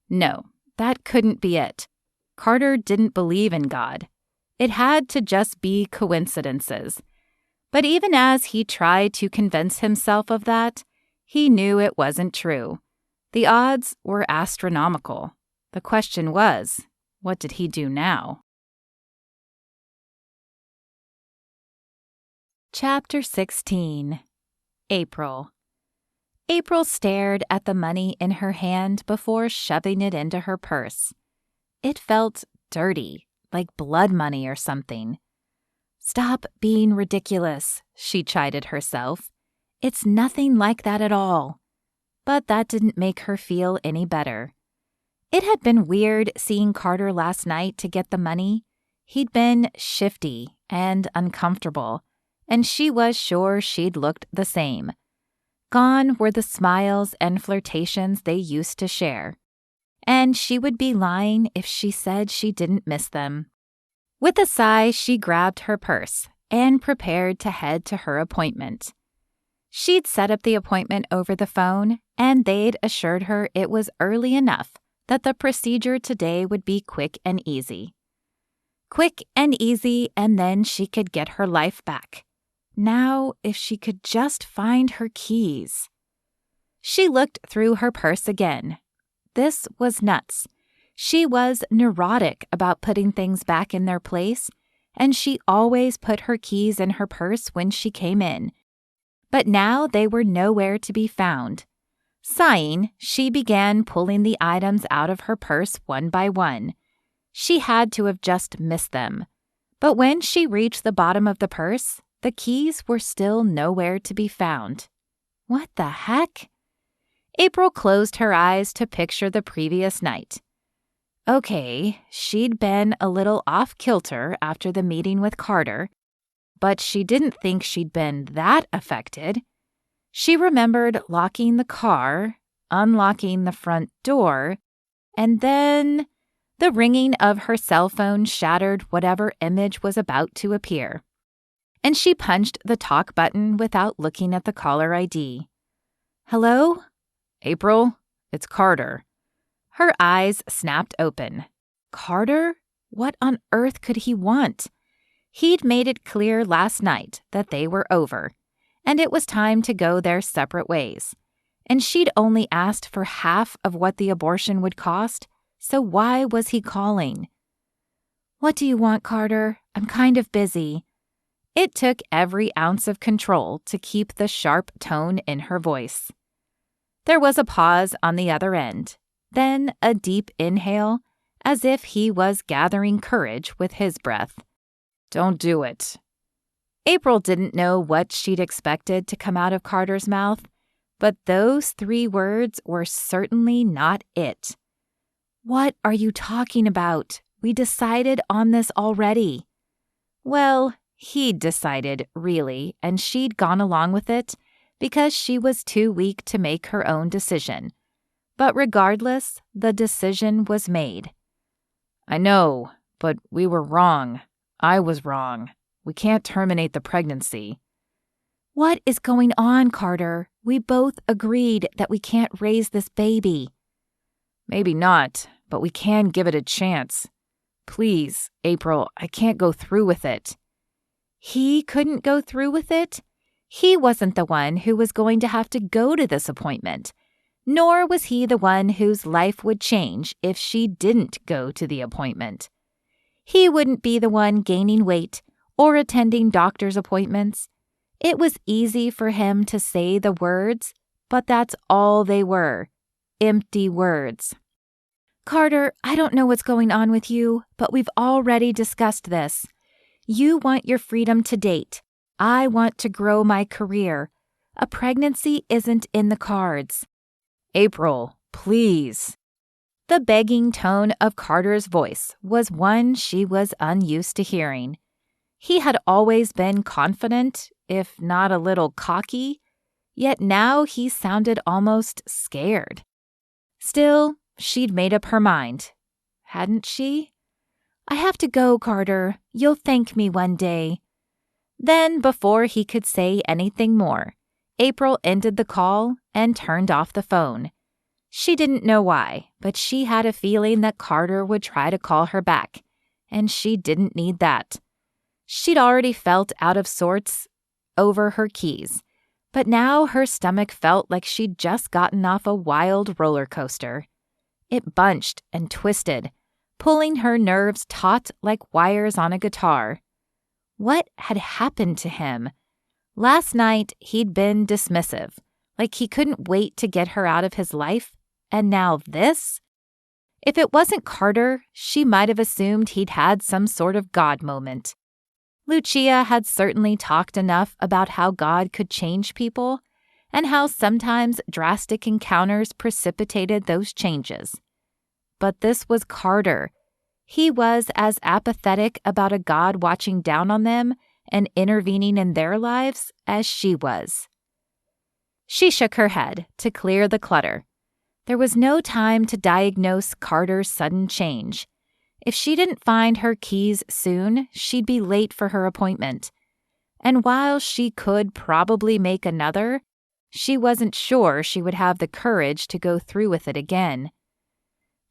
No, that couldn't be it. Carter didn't believe in God. It had to just be coincidences. But even as he tried to convince himself of that, he knew it wasn't true. The odds were astronomical. The question was, what did he do now? Chapter 16. April. April stared at the money in her hand before shoving it into her purse. It felt dirty, like blood money or something. Stop being ridiculous, she chided herself. It's nothing like that at all. But that didn't make her feel any better. It had been weird seeing Carter last night to get the money. He'd been shifty and uncomfortable, and she was sure she'd looked the same. Gone were the smiles and flirtations they used to share, and she would be lying if she said she didn't miss them. With a sigh, she grabbed her purse and prepared to head to her appointment. She'd set up the appointment over the phone, and they'd assured her it was early enough that the procedure today would be quick and easy. Quick and easy, and then she could get her life back. Now, if she could just find her keys. She looked through her purse again. This was nuts. She was neurotic about putting things back in their place, and she always put her keys in her purse when she came in. But now they were nowhere to be found. Sighing, she began pulling the items out of her purse one by one. She had to have just missed them. But when she reached the bottom of the purse, the keys were still nowhere to be found. What the heck? April closed her eyes to picture the previous night. Okay, she'd been a little off-kilter after the meeting with Carter, but she didn't think she'd been that affected. She remembered locking the car, unlocking the front door, and then the ringing of her cell phone shattered whatever image was about to appear. And she punched the talk button without looking at the caller ID. Hello? April, it's Carter. Her eyes snapped open. Carter? What on earth could he want? He'd made it clear last night that they were over, and it was time to go their separate ways. And she'd only asked for half of what the abortion would cost, so why was he calling? What do you want, Carter? I'm kind of busy. It took every ounce of control to keep the sharp tone in her voice. There was a pause on the other end, then a deep inhale, as if he was gathering courage with his breath. Don't do it. April didn't know what she'd expected to come out of Carter's mouth, But those 3 words were certainly not it. "What are you talking about? We decided on this already." Well, he'd decided, really, and she'd gone along with it because she was too weak to make her own decision. But regardless, the decision was made. "I know, but we were wrong. I was wrong. We can't terminate the pregnancy." "What is going on, Carter? We both agreed that we can't raise this baby." "Maybe not, but we can give it a chance. Please, April, I can't go through with it." He couldn't go through with it? He wasn't the one who was going to have to go to this appointment, nor was he the one whose life would change if she didn't go to the appointment. He wouldn't be the one gaining weight or attending doctor's appointments. It was easy for him to say the words, but that's all they were, empty words. "Carter, I don't know what's going on with you, but we've already discussed this. You want your freedom to date. I want to grow my career. A pregnancy isn't in the cards." "April, please." The begging tone of Carter's voice was one she was unused to hearing. He had always been confident, if not a little cocky, yet now he sounded almost scared. Still, she'd made up her mind. Hadn't she? "I have to go, Carter. You'll thank me one day." Then, before he could say anything more, April ended the call and turned off the phone. She didn't know why, but she had a feeling that Carter would try to call her back, and she didn't need that. She'd already felt out of sorts over her keys, but now her stomach felt like she'd just gotten off a wild roller coaster. It bunched and twisted, pulling her nerves taut like wires on a guitar. What had happened to him? Last night, he'd been dismissive, like he couldn't wait to get her out of his life, and now this? If it wasn't Carter, she might have assumed he'd had some sort of God moment. Lucia had certainly talked enough about how God could change people, and how sometimes drastic encounters precipitated those changes. But this was Carter. He was as apathetic about a God watching down on them and intervening in their lives as she was. She shook her head to clear the clutter. There was no time to diagnose Carter's sudden change. If she didn't find her keys soon, she'd be late for her appointment. And while she could probably make another, she wasn't sure she would have the courage to go through with it again.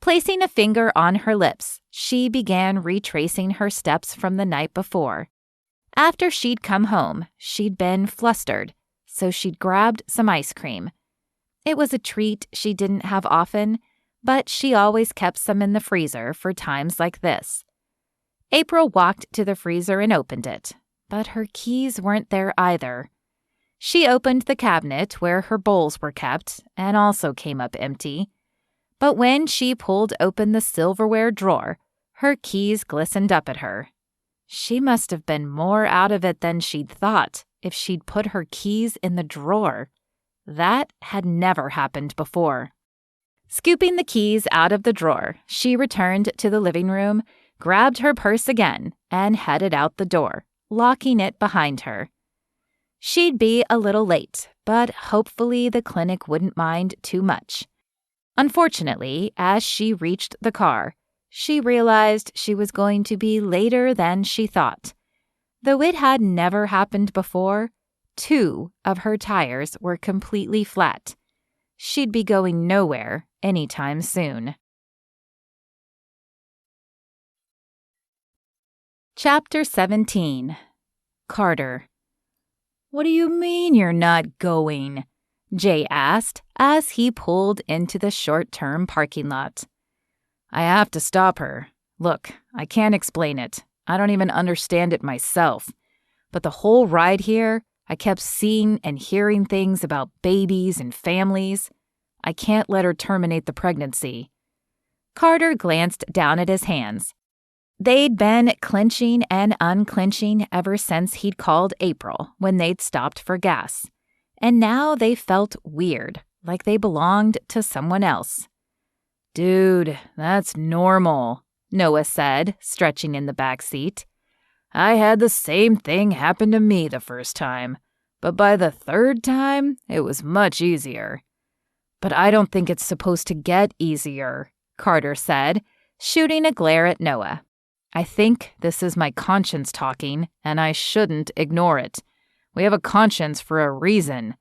Placing a finger on her lips, she began retracing her steps from the night before. After she'd come home, she'd been flustered, so she'd grabbed some ice cream. It was a treat she didn't have often, but she always kept some in the freezer for times like this. April walked to the freezer and opened it, but her keys weren't there either. She opened the cabinet where her bowls were kept and also came up empty. But when she pulled open the silverware drawer, her keys glistened up at her. She must have been more out of it than she'd thought if she'd put her keys in the drawer. That had never happened before. Scooping the keys out of the drawer, she returned to the living room, grabbed her purse again, and headed out the door, locking it behind her. She'd be a little late, but hopefully the clinic wouldn't mind too much. Unfortunately, as she reached the car, she realized she was going to be later than she thought. Though it had never happened before, 2 of her tires were completely flat. She'd be going nowhere anytime soon. Chapter 17. Carter. "What do you mean you're not going?" Jay asked as he pulled into the short-term parking lot. "I have to stop her. Look, I can't explain it. I don't even understand it myself. But the whole ride here, I kept seeing and hearing things about babies and families. I can't let her terminate the pregnancy." Carter glanced down at his hands. They'd been clenching and unclenching ever since he'd called April when they'd stopped for gas. and now they felt weird, like they belonged to someone else. "Dude, that's normal," Noah said, stretching in the back seat. "I had the same thing happen to me the first time, but by the third time, it was much easier." "But I don't think it's supposed to get easier," Carter said, shooting a glare at Noah. "I think this is my conscience talking, and I shouldn't ignore it. We have a conscience for a reason."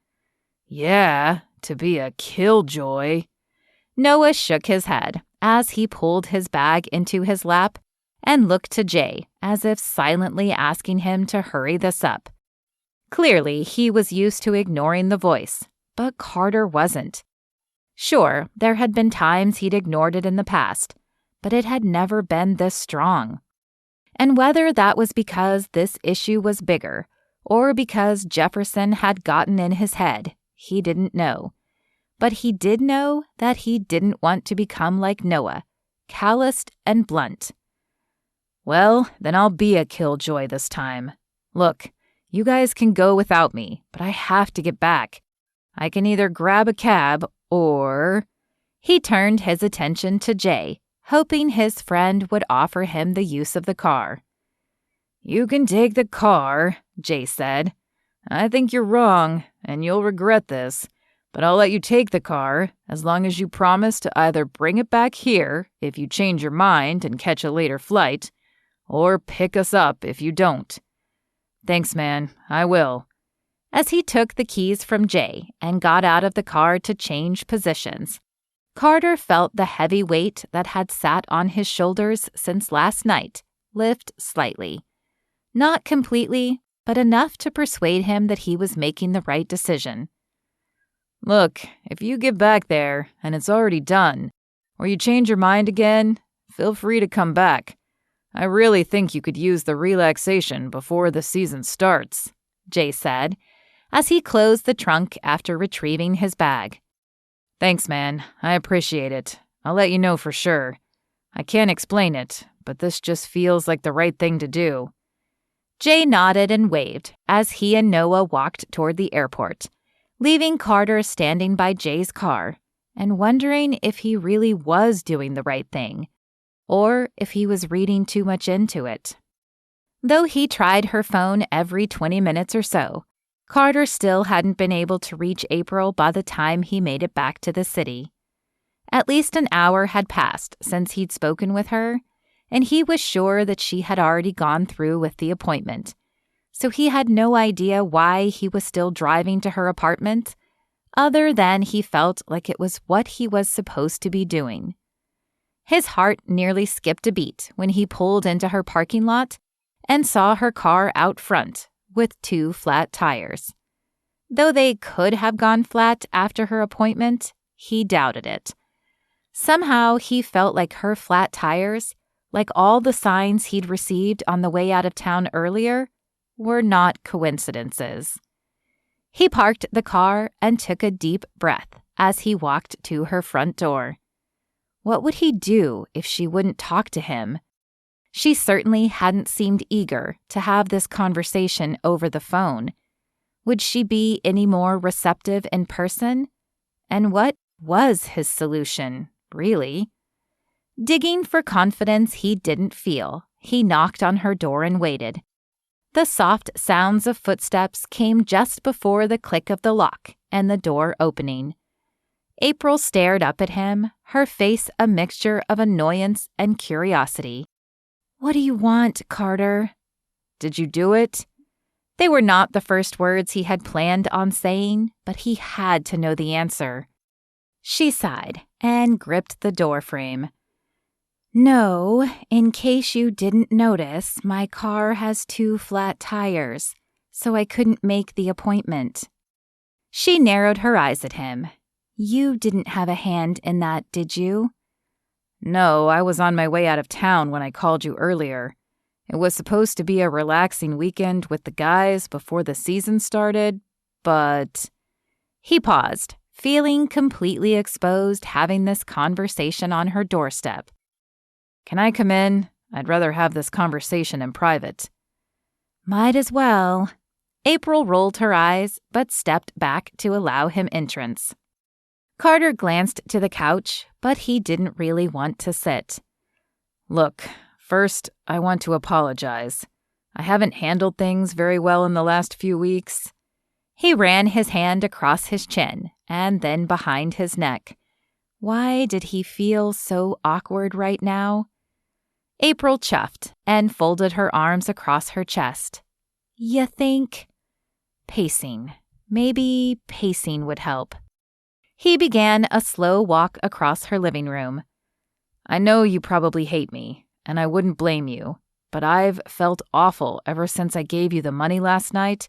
"Yeah, to be a killjoy." Noah shook his head as he pulled his bag into his lap and looked to Jay as if silently asking him to hurry this up. Clearly, he was used to ignoring the voice, but Carter wasn't. Sure, there had been times he'd ignored it in the past, but it had never been this strong. And whether that was because this issue was bigger or because Jefferson had gotten in his head, he didn't know. But he did know that he didn't want to become like Noah, calloused and blunt. "Well, then I'll be a killjoy this time. Look, you guys can go without me, but I have to get back. I can either grab a cab or..." He turned his attention to Jay, hoping his friend would offer him the use of the car. "You can take the car," Jay said. "I think you're wrong, and you'll regret this. But I'll let you take the car as long as you promise to either bring it back here if you change your mind and catch a later flight, or pick us up if you don't." "Thanks, man. I will." As he took the keys from Jay and got out of the car to change positions, Carter felt the heavy weight that had sat on his shoulders since last night lift slightly. Not completely, but enough to persuade him that he was making the right decision. "Look, if you get back there and it's already done, or you change your mind again, feel free to come back. I really think you could use the relaxation before the season starts," Jay said, as he closed the trunk after retrieving his bag. "Thanks, man. I appreciate it. I'll let you know for sure. I can't explain it, but this just feels like the right thing to do." Jay nodded and waved as he and Noah walked toward the airport, leaving Carter standing by Jay's car and wondering if he really was doing the right thing, or if he was reading too much into it. Though he tried her phone every 20 minutes or so, Carter still hadn't been able to reach April by the time he made it back to the city. At least an hour had passed since he'd spoken with her, and he was sure that she had already gone through with the appointment. So he had no idea why he was still driving to her apartment, other than he felt like it was what he was supposed to be doing. His heart nearly skipped a beat when he pulled into her parking lot and saw her car out front with 2 flat tires. Though they could have gone flat after her appointment, he doubted it. Somehow he felt like her flat tires, like all the signs he'd received on the way out of town earlier, were not coincidences. He parked the car and took a deep breath as he walked to her front door. What would he do if she wouldn't talk to him? She certainly hadn't seemed eager to have this conversation over the phone. Would she be any more receptive in person? And what was his solution, really? Digging for confidence he didn't feel, he knocked on her door and waited. The soft sounds of footsteps came just before the click of the lock and the door opening. April stared up at him, her face a mixture of annoyance and curiosity. "What do you want, Carter?" "Did you do it?" They were not the first words he had planned on saying, but he had to know the answer. She sighed and gripped the doorframe. "No, in case you didn't notice, my car has 2 flat tires, so I couldn't make the appointment." She narrowed her eyes at him. "You didn't have a hand in that, did you?" "No, I was on my way out of town when I called you earlier. It was supposed to be a relaxing weekend with the guys before the season started, but..." He paused, feeling completely exposed having this conversation on her doorstep. "Can I come in? I'd rather have this conversation in private." "Might as well." April rolled her eyes, but stepped back to allow him entrance. Carter glanced to the couch, but he didn't really want to sit. Look, first, I want to apologize. I haven't handled things very well in the last few weeks. He ran his hand across his chin and then behind his neck. Why did he feel so awkward right now? April chuffed and folded her arms across her chest. You think? Pacing. Maybe pacing would help. He began a slow walk across her living room. I know you probably hate me, and I wouldn't blame you, but I've felt awful ever since I gave you the money last night.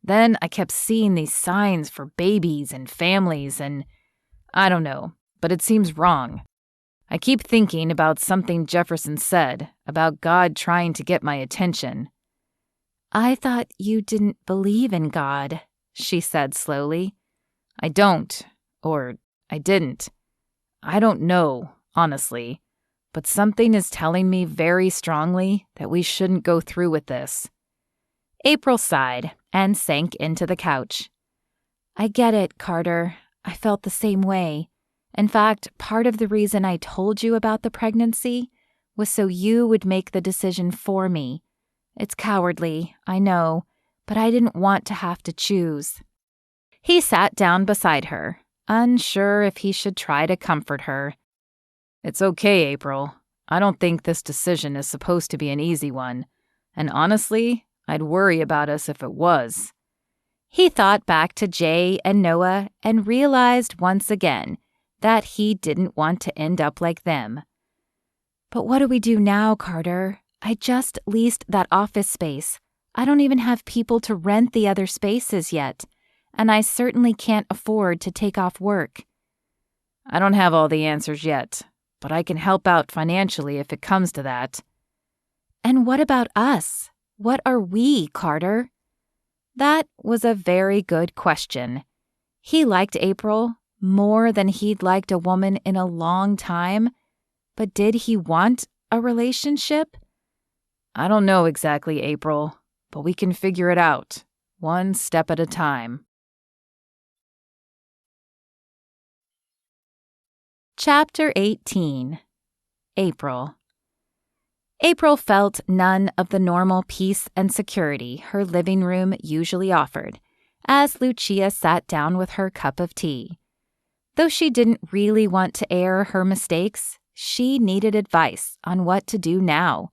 Then I kept seeing these signs for babies and families, and I don't know, but it seems wrong. I keep thinking about something Jefferson said about God trying to get my attention. I thought you didn't believe in God, she said slowly. I don't, or I didn't. I don't know, honestly, but something is telling me very strongly that we shouldn't go through with this. April sighed and sank into the couch. I get it, Carter. I felt the same way. In fact, part of the reason I told you about the pregnancy was so you would make the decision for me. It's cowardly, I know, but I didn't want to have to choose. He sat down beside her, unsure if he should try to comfort her. It's okay, April. I don't think this decision is supposed to be an easy one, and honestly, I'd worry about us if it was. He thought back to Jay and Noah and realized once again that he didn't want to end up like them. But what do we do now, Carter? I just leased that office space. I don't even have people to rent the other spaces yet, and I certainly can't afford to take off work. I don't have all the answers yet, but I can help out financially if it comes to that. And what about us? What are we, Carter? That was a very good question. He liked April more than he'd liked a woman in a long time, but did he want a relationship? I don't know exactly, April, but we can figure it out, one step at a time. Chapter 18. April. April felt none of the normal peace and security her living room usually offered as Lucia sat down with her cup of tea. Though she didn't really want to air her mistakes, she needed advice on what to do now.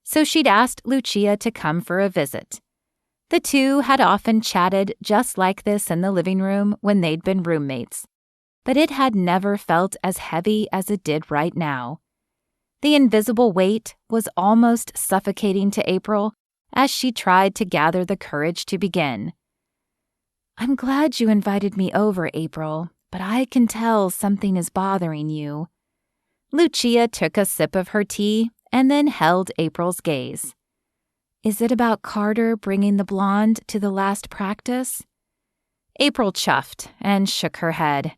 So she'd asked Lucia to come for a visit. The two had often chatted just like this in the living room when they'd been roommates, but it had never felt as heavy as it did right now. The invisible weight was almost suffocating to April as she tried to gather the courage to begin. I'm glad you invited me over, April, but I can tell something is bothering you. Lucia took a sip of her tea and then held April's gaze. Is it about Carter bringing the blonde to the last practice? April chuffed and shook her head.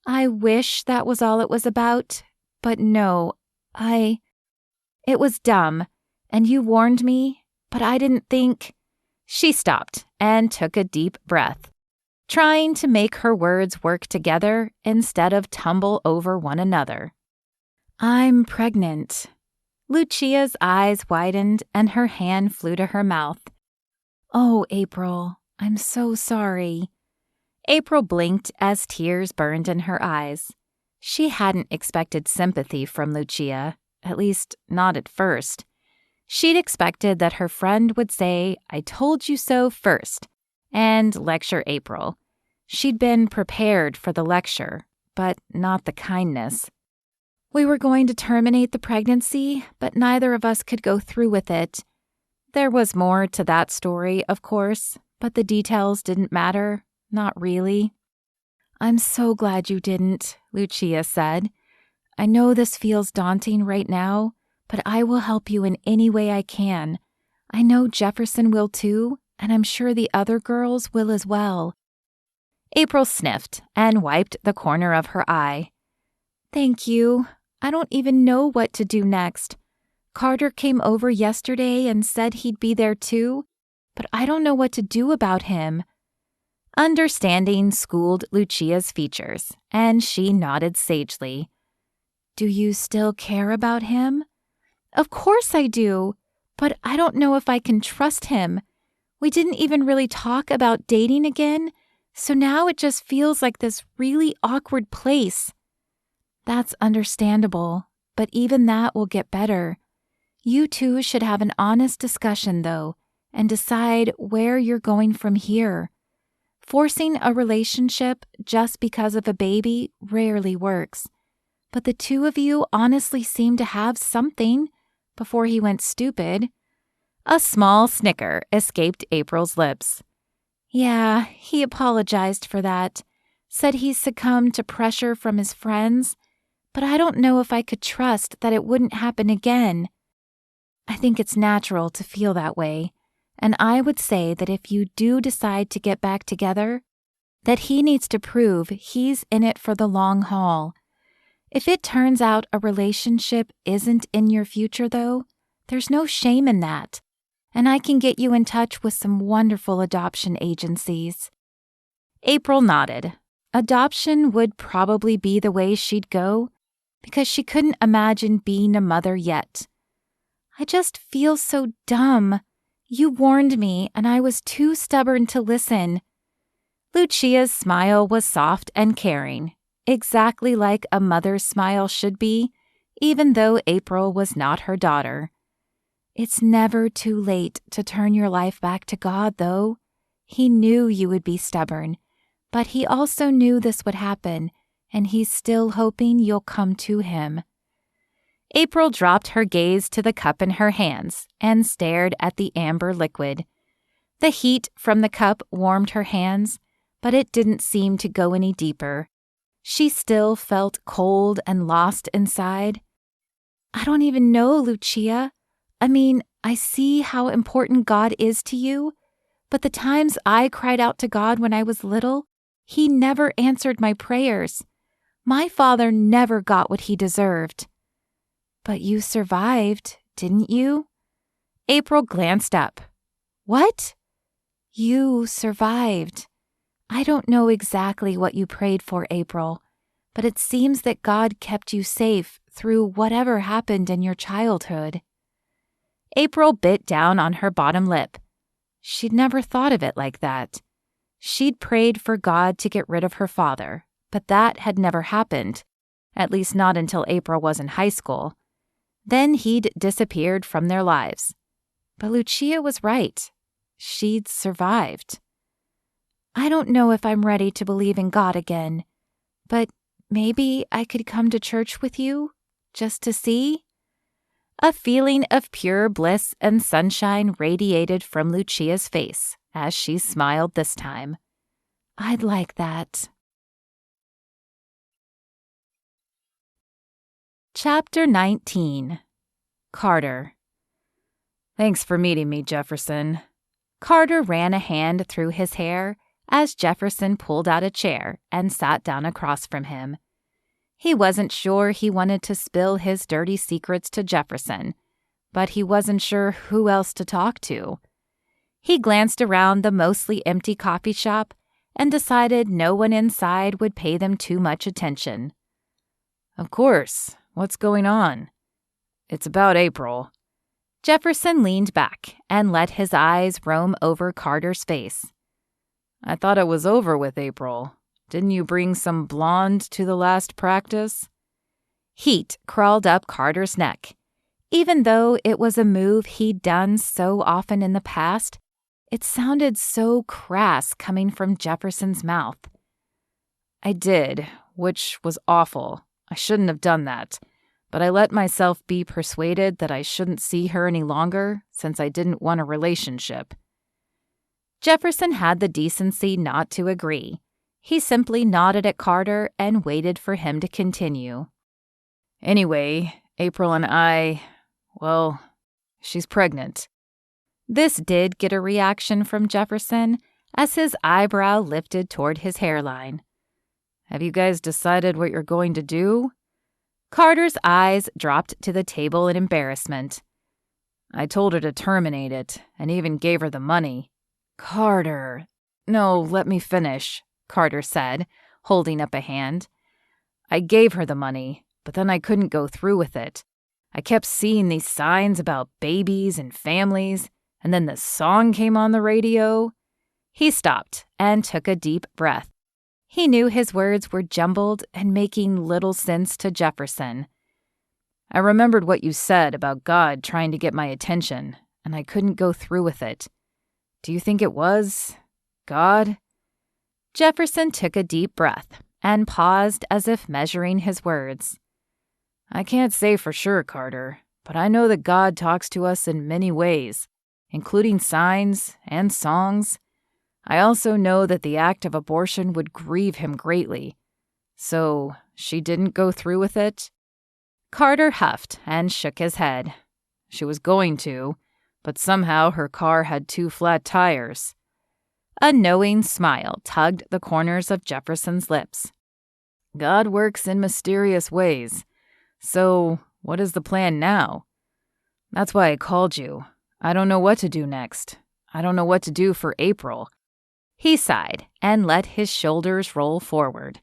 I wish that was all it was about, but no, It was dumb, and you warned me, but I didn't think. She stopped and took a deep breath, trying to make her words work together instead of tumble over one another. I'm pregnant. Lucia's eyes widened and her hand flew to her mouth. Oh, April, I'm so sorry. April blinked as tears burned in her eyes. She hadn't expected sympathy from Lucia, at least not at first. She'd expected that her friend would say, I told you so first, and lecture April. She'd been prepared for the lecture, but not the kindness. We were going to terminate the pregnancy, but neither of us could go through with it. There was more to that story, of course, but the details didn't matter, not really. I'm so glad you didn't, Lucia said. I know this feels daunting right now, but I will help you in any way I can. I know Jefferson will too, and I'm sure the other girls will as well. April sniffed and wiped the corner of her eye. Thank you. I don't even know what to do next. Carter came over yesterday and said he'd be there too, but I don't know what to do about him." Understanding schooled Lucia's features, and she nodded sagely. "Do you still care about him?" "Of course I do, but I don't know if I can trust him. We didn't even really talk about dating again, so now it just feels like this really awkward place." "That's understandable, but even that will get better. You two should have an honest discussion, though, and decide where you're going from here. Forcing a relationship just because of a baby rarely works, but the two of you honestly seem to have something before he went stupid." A small snicker escaped April's lips. "Yeah, he apologized for that. Said he succumbed to pressure from his friends, but I don't know if I could trust that it wouldn't happen again. I think it's natural to feel that way, and I would say that if you do decide to get back together, that he needs to prove he's in it for the long haul. If it turns out a relationship isn't in your future, though, there's no shame in that, and I can get you in touch with some wonderful adoption agencies." April nodded. Adoption would probably be the way she'd go, because she couldn't imagine being a mother yet. "I just feel so dumb. You warned me, and I was too stubborn to listen." Lucia's smile was soft and caring, exactly like a mother's smile should be, even though April was not her daughter. "It's never too late to turn your life back to God, though. He knew you would be stubborn, but he also knew this would happen, and he's still hoping you'll come to him." April dropped her gaze to the cup in her hands and stared at the amber liquid. The heat from the cup warmed her hands, but it didn't seem to go any deeper. She still felt cold and lost inside. "I don't even know, Lucia. I mean, I see how important God is to you, but the times I cried out to God when I was little, he never answered my prayers. My father never got what he deserved." "But you survived, didn't you?" April glanced up. "What?" "You survived. I don't know exactly what you prayed for, April, but it seems that God kept you safe through whatever happened in your childhood." April bit down on her bottom lip. She'd never thought of it like that. She'd prayed for God to get rid of her father, but that had never happened, at least not until April was in high school. Then he'd disappeared from their lives. But Lucia was right. She'd survived. "I don't know if I'm ready to believe in God again, but maybe I could come to church with you, just to see?" A feeling of pure bliss and sunshine radiated from Lucia's face as she smiled this time. "I'd like that." Chapter 19. Carter. "Thanks for meeting me, Jefferson." Carter ran a hand through his hair as Jefferson pulled out a chair and sat down across from him. He wasn't sure he wanted to spill his dirty secrets to Jefferson, but he wasn't sure who else to talk to. He glanced around the mostly empty coffee shop and decided no one inside would pay them too much attention. "Of course. What's going on?" "It's about April." Jefferson leaned back and let his eyes roam over Carter's face. "I thought it was over with April. Didn't you bring some blonde to the last practice?" Heat crawled up Carter's neck. Even though it was a move he'd done so often in the past, it sounded so crass coming from Jefferson's mouth. "I did, which was awful. I shouldn't have done that. But I let myself be persuaded that I shouldn't see her any longer since I didn't want a relationship." Jefferson had the decency not to agree. He simply nodded at Carter and waited for him to continue. "Anyway, April and well, she's pregnant." This did get a reaction from Jefferson as his eyebrow lifted toward his hairline. "Have you guys decided what you're going to do?" Carter's eyes dropped to the table in embarrassment. I told her to terminate it and even gave her the money. Carter. No, let me finish, Carter said, holding up a hand. I gave her the money, but then I couldn't go through with it. I kept seeing these signs about babies and families, and then the song came on the radio. He stopped and took a deep breath. He knew his words were jumbled and making little sense to Jefferson. I remembered what you said about God trying to get my attention, and I couldn't go through with it. Do you think it was God? Jefferson took a deep breath and paused as if measuring his words. I can't say for sure, Carter, but I know that God talks to us in many ways, including signs and songs. I also know that the act of abortion would grieve him greatly. So, she didn't go through with it? Carter huffed and shook his head. She was going to, but somehow her car had 2 flat tires. A knowing smile tugged the corners of Jefferson's lips. God works in mysterious ways. So, what is the plan now? That's why I called you. I don't know what to do next. I don't know what to do for April. He sighed and let his shoulders roll forward.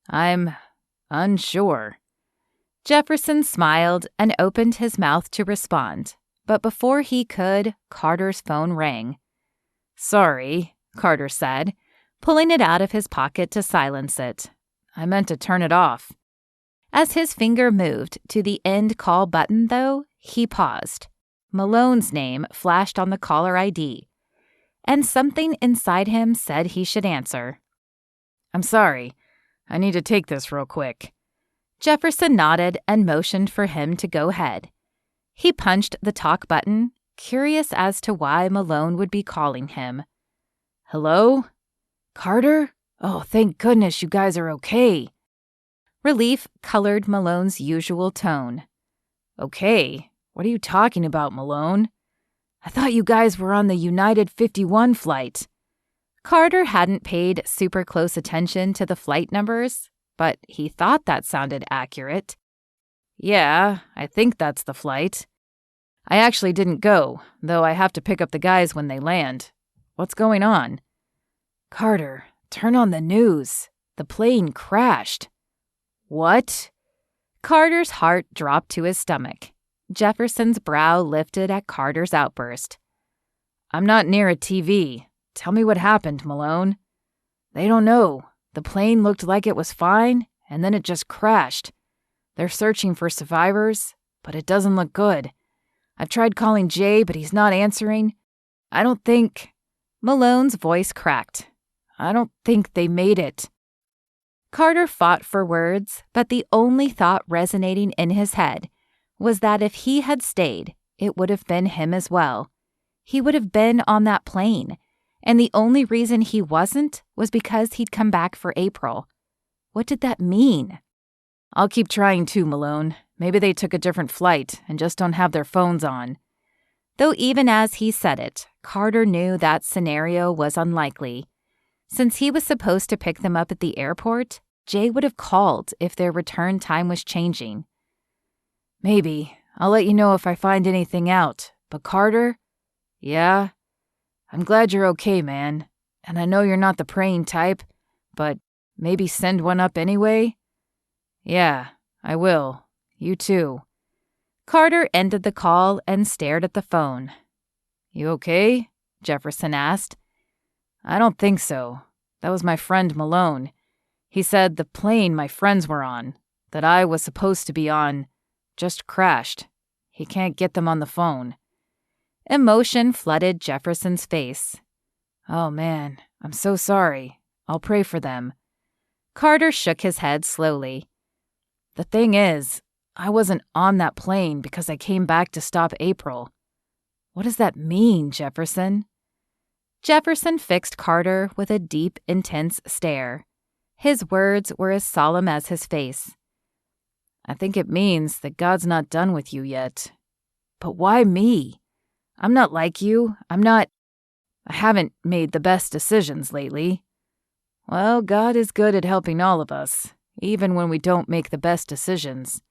I'm unsure. Jefferson smiled and opened his mouth to respond, but before he could, Carter's phone rang. Sorry, Carter said, pulling it out of his pocket to silence it. I meant to turn it off. As his finger moved to the end call button, though, he paused. Malone's name flashed on the caller ID, and something inside him said he should answer. I'm sorry. I need to take this real quick. Jefferson nodded and motioned for him to go ahead. He punched the talk button, curious as to why Malone would be calling him. Hello? Carter? Oh, thank goodness you guys are okay. Relief colored Malone's usual tone. Okay? What are you talking about, Malone? I thought you guys were on the United 51 flight. Carter hadn't paid super close attention to the flight numbers, but he thought that sounded accurate. Yeah, I think that's the flight. I actually didn't go, though I have to pick up the guys when they land. What's going on? Carter, turn on the news. The plane crashed. What? Carter's heart dropped to his stomach. Jefferson's brow lifted at Carter's outburst. I'm not near a TV. Tell me what happened, Malone. They don't know. The plane looked like it was fine, and then it just crashed. They're searching for survivors, but it doesn't look good. I've tried calling Jay, but he's not answering. I don't think... Malone's voice cracked. I don't think they made it. Carter fought for words, but the only thought resonating in his head was that if he had stayed, it would have been him as well. He would have been on that plane, and the only reason he wasn't was because he'd come back for April. What did that mean? I'll keep trying too, Malone. Maybe they took a different flight and just don't have their phones on. Though even as he said it, Carter knew that scenario was unlikely. Since he was supposed to pick them up at the airport, Jay would have called if their return time was changing. Maybe. I'll let you know if I find anything out. But Carter? Yeah? I'm glad you're okay, man. And I know you're not the praying type, but maybe send one up anyway? Yeah, I will. You too. Carter ended the call and stared at the phone. You okay? Jefferson asked. I don't think so. That was my friend Malone. He said the plane my friends were on, that I was supposed to be on, just crashed. He can't get them on the phone. Emotion flooded Jefferson's face. Oh man, I'm so sorry. I'll pray for them. Carter shook his head slowly. The thing is, I wasn't on that plane because I came back to stop April. What does that mean, Jefferson? Jefferson fixed Carter with a deep, intense stare. His words were as solemn as his face. I think it means that God's not done with you yet. But why me? I'm not like you. I haven't made the best decisions lately. Well, God is good at helping all of us, even when we don't make the best decisions.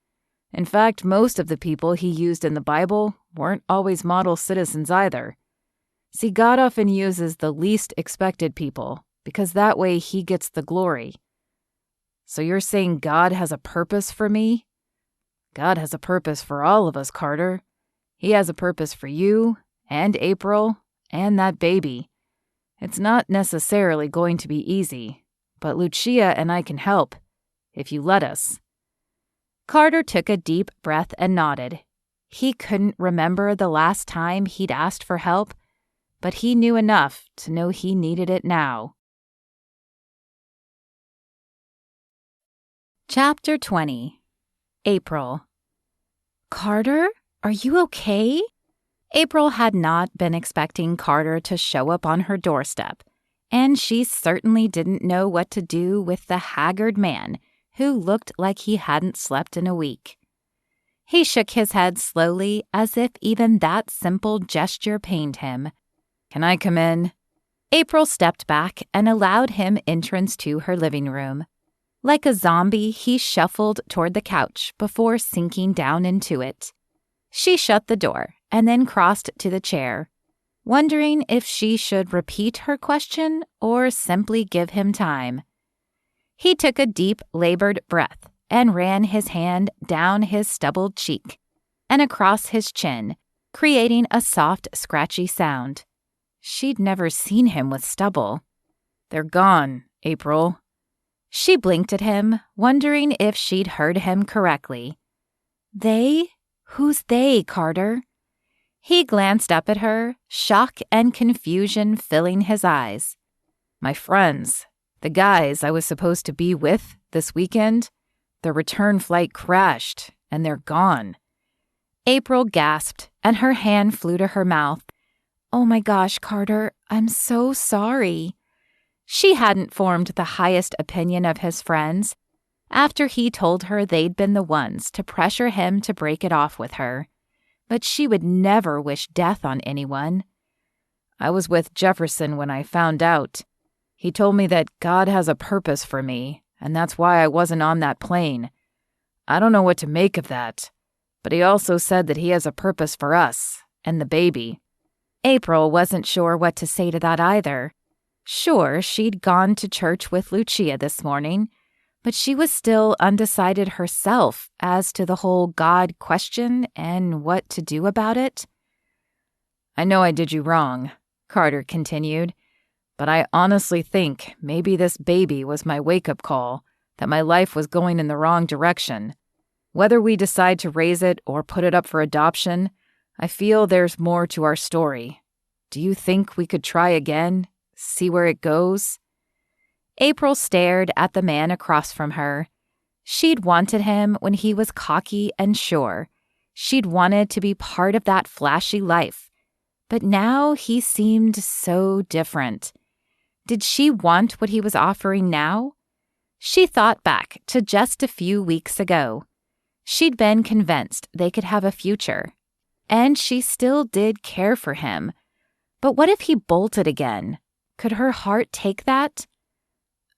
In fact, most of the people he used in the Bible weren't always model citizens either. See, God often uses the least expected people, because that way he gets the glory. So you're saying God has a purpose for me? God has a purpose for all of us, Carter. He has a purpose for you, and April, and that baby. It's not necessarily going to be easy, but Lucia and I can help, if you let us. Carter took a deep breath and nodded. He couldn't remember the last time he'd asked for help, but he knew enough to know he needed it now. Chapter 20. April. Carter, are you okay? April had not been expecting Carter to show up on her doorstep, and she certainly didn't know what to do with the haggard man who looked like he hadn't slept in a week. He shook his head slowly as if even that simple gesture pained him. Can I come in? April stepped back and allowed him entrance to her living room. Like a zombie, he shuffled toward the couch before sinking down into it. She shut the door and then crossed to the chair, wondering if she should repeat her question or simply give him time. He took a deep, labored breath and ran his hand down his stubbled cheek and across his chin, creating a soft, scratchy sound. She'd never seen him with stubble. They're gone, April. She blinked at him, wondering if she'd heard him correctly. They? Who's they, Carter? He glanced up at her, shock and confusion filling his eyes. My friends, the guys I was supposed to be with this weekend, their return flight crashed, and they're gone. April gasped, and her hand flew to her mouth. Oh my gosh, Carter, I'm so sorry. She hadn't formed the highest opinion of his friends after he told her they'd been the ones to pressure him to break it off with her. But she would never wish death on anyone. I was with Jefferson when I found out. He told me that God has a purpose for me, and that's why I wasn't on that plane. I don't know what to make of that, but he also said that he has a purpose for us and the baby. April wasn't sure what to say to that either. Sure, she'd gone to church with Lucia this morning, but she was still undecided herself as to the whole God question and what to do about it. I know I did you wrong, Carter continued, but I honestly think maybe this baby was my wake-up call, that my life was going in the wrong direction. Whether we decide to raise it or put it up for adoption, I feel there's more to our story. Do you think we could try again? See where it goes? April stared at the man across from her. She'd wanted him when he was cocky and sure. She'd wanted to be part of that flashy life. But now he seemed so different. Did she want what he was offering now? She thought back to just a few weeks ago. She'd been convinced they could have a future. And she still did care for him. But what if he bolted again? Could her heart take that?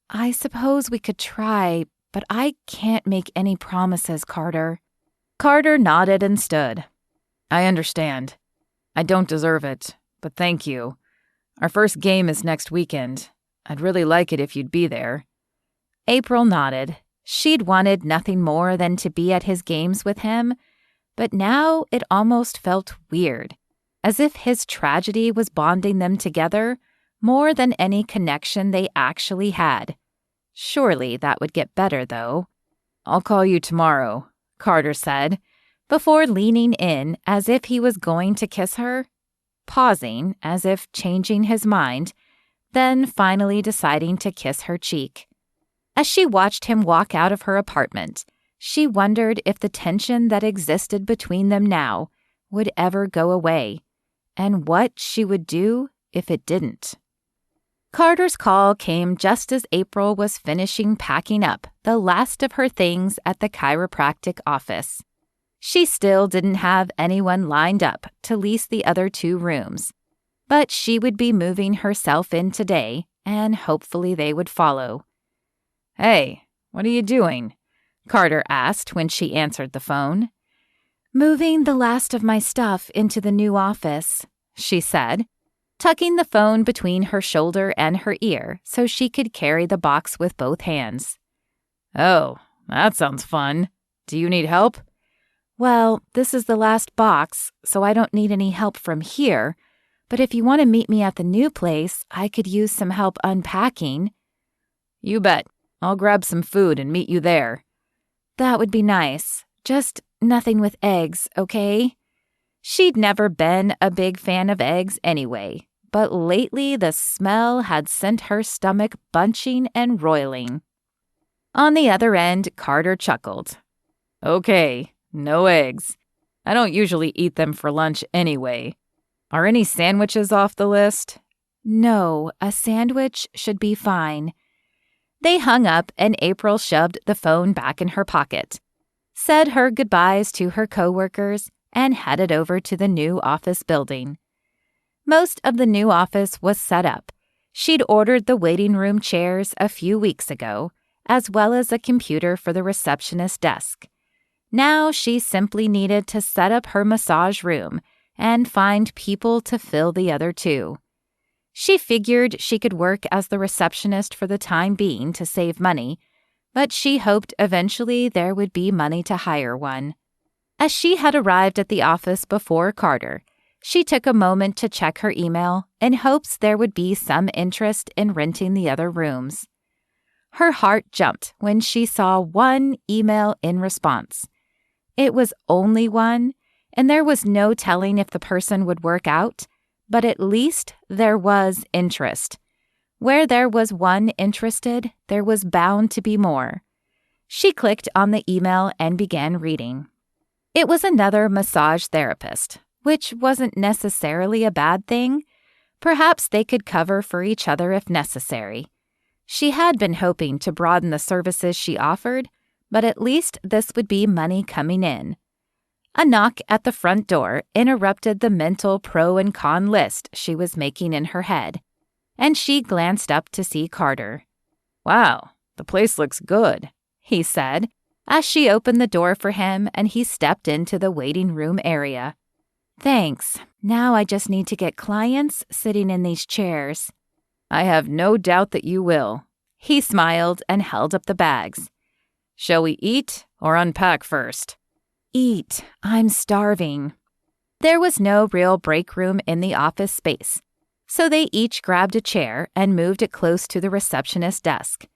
I suppose we could try, but I can't make any promises, Carter. Carter nodded and stood. I understand. I don't deserve it, but thank you. Our first game is next weekend. I'd really like it if you'd be there. April nodded. She'd wanted nothing more than to be at his games with him, but now it almost felt weird, as if his tragedy was bonding them together more than any connection they actually had. Surely that would get better, though. I'll call you tomorrow, Carter said, before leaning in as if he was going to kiss her, pausing as if changing his mind, then finally deciding to kiss her cheek. As she watched him walk out of her apartment, she wondered if the tension that existed between them now would ever go away, and what she would do if it didn't. Carter's call came just as April was finishing packing up the last of her things at the chiropractic office. She still didn't have anyone lined up to lease the other 2 rooms, but she would be moving herself in today, and hopefully they would follow. Hey, what are you doing? Carter asked when she answered the phone. "Moving the last of my stuff into the new office," she said, tucking the phone between her shoulder and her ear so she could carry the box with both hands. "Oh, that sounds fun. Do you need help?" "Well, this is the last box, so I don't need any help from here. But if you want to meet me at the new place, I could use some help unpacking." "You bet. I'll grab some food and meet you there." "That would be nice. Just nothing with eggs, okay?" She'd never been a big fan of eggs anyway, but lately the smell had sent her stomach bunching and roiling. On the other end, Carter chuckled. "Okay, no eggs. I don't usually eat them for lunch anyway. Are any sandwiches off the list?" "No, a sandwich should be fine." They hung up and April shoved the phone back in her pocket, said her goodbyes to her coworkers, and headed over to the new office building. Most of the new office was set up. She'd ordered the waiting room chairs a few weeks ago, as well as a computer for the receptionist desk. Now she simply needed to set up her massage room and find people to fill the other two. She figured she could work as the receptionist for the time being to save money, but she hoped eventually there would be money to hire one. As she had arrived at the office before Carter, she took a moment to check her email in hopes there would be some interest in renting the other rooms. Her heart jumped when she saw one email in response. It was only one, and there was no telling if the person would work out, but at least there was interest. Where there was one interested, there was bound to be more. She clicked on the email and began reading. It was another massage therapist, which wasn't necessarily a bad thing. Perhaps they could cover for each other if necessary. She had been hoping to broaden the services she offered, but at least this would be money coming in. A knock at the front door interrupted the mental pro and con list she was making in her head, and she glanced up to see Carter. "Wow, the place looks good," he said, as she opened the door for him and he stepped into the waiting room area. "Thanks. Now I just need to get clients sitting in these chairs." "I have no doubt that you will." He smiled and held up the bags. "Shall we eat or unpack first?" "Eat. I'm starving." There was no real break room in the office space, so they each grabbed a chair and moved it close to the receptionist's desk.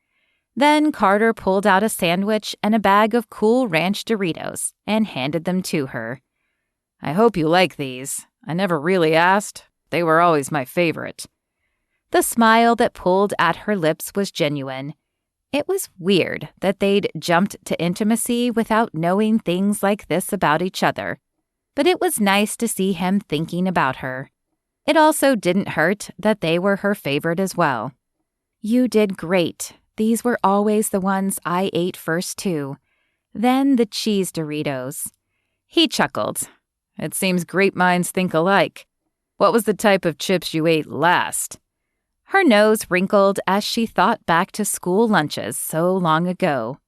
Then Carter pulled out a sandwich and a bag of Cool Ranch Doritos and handed them to her. "I hope you like these. I never really asked. They were always my favorite." The smile that pulled at her lips was genuine. It was weird that they'd jumped to intimacy without knowing things like this about each other, but it was nice to see him thinking about her. It also didn't hurt that they were her favorite as well. "You did great. These were always the ones I ate first, too. Then the cheese Doritos." He chuckled. "It seems great minds think alike. What was the type of chips you ate last?" Her nose wrinkled as she thought back to school lunches so long ago.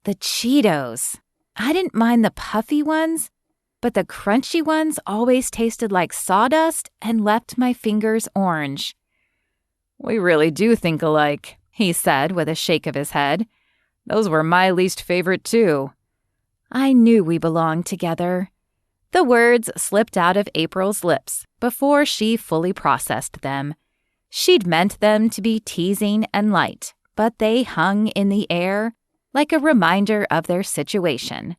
"The Cheetos. I didn't mind the puffy ones, but the crunchy ones always tasted like sawdust and left my fingers orange." "We really do think alike," he said with a shake of his head. "Those were my least favorite, too." "I knew we belonged together." The words slipped out of April's lips before she fully processed them. She'd meant them to be teasing and light, but they hung in the air like a reminder of their situation.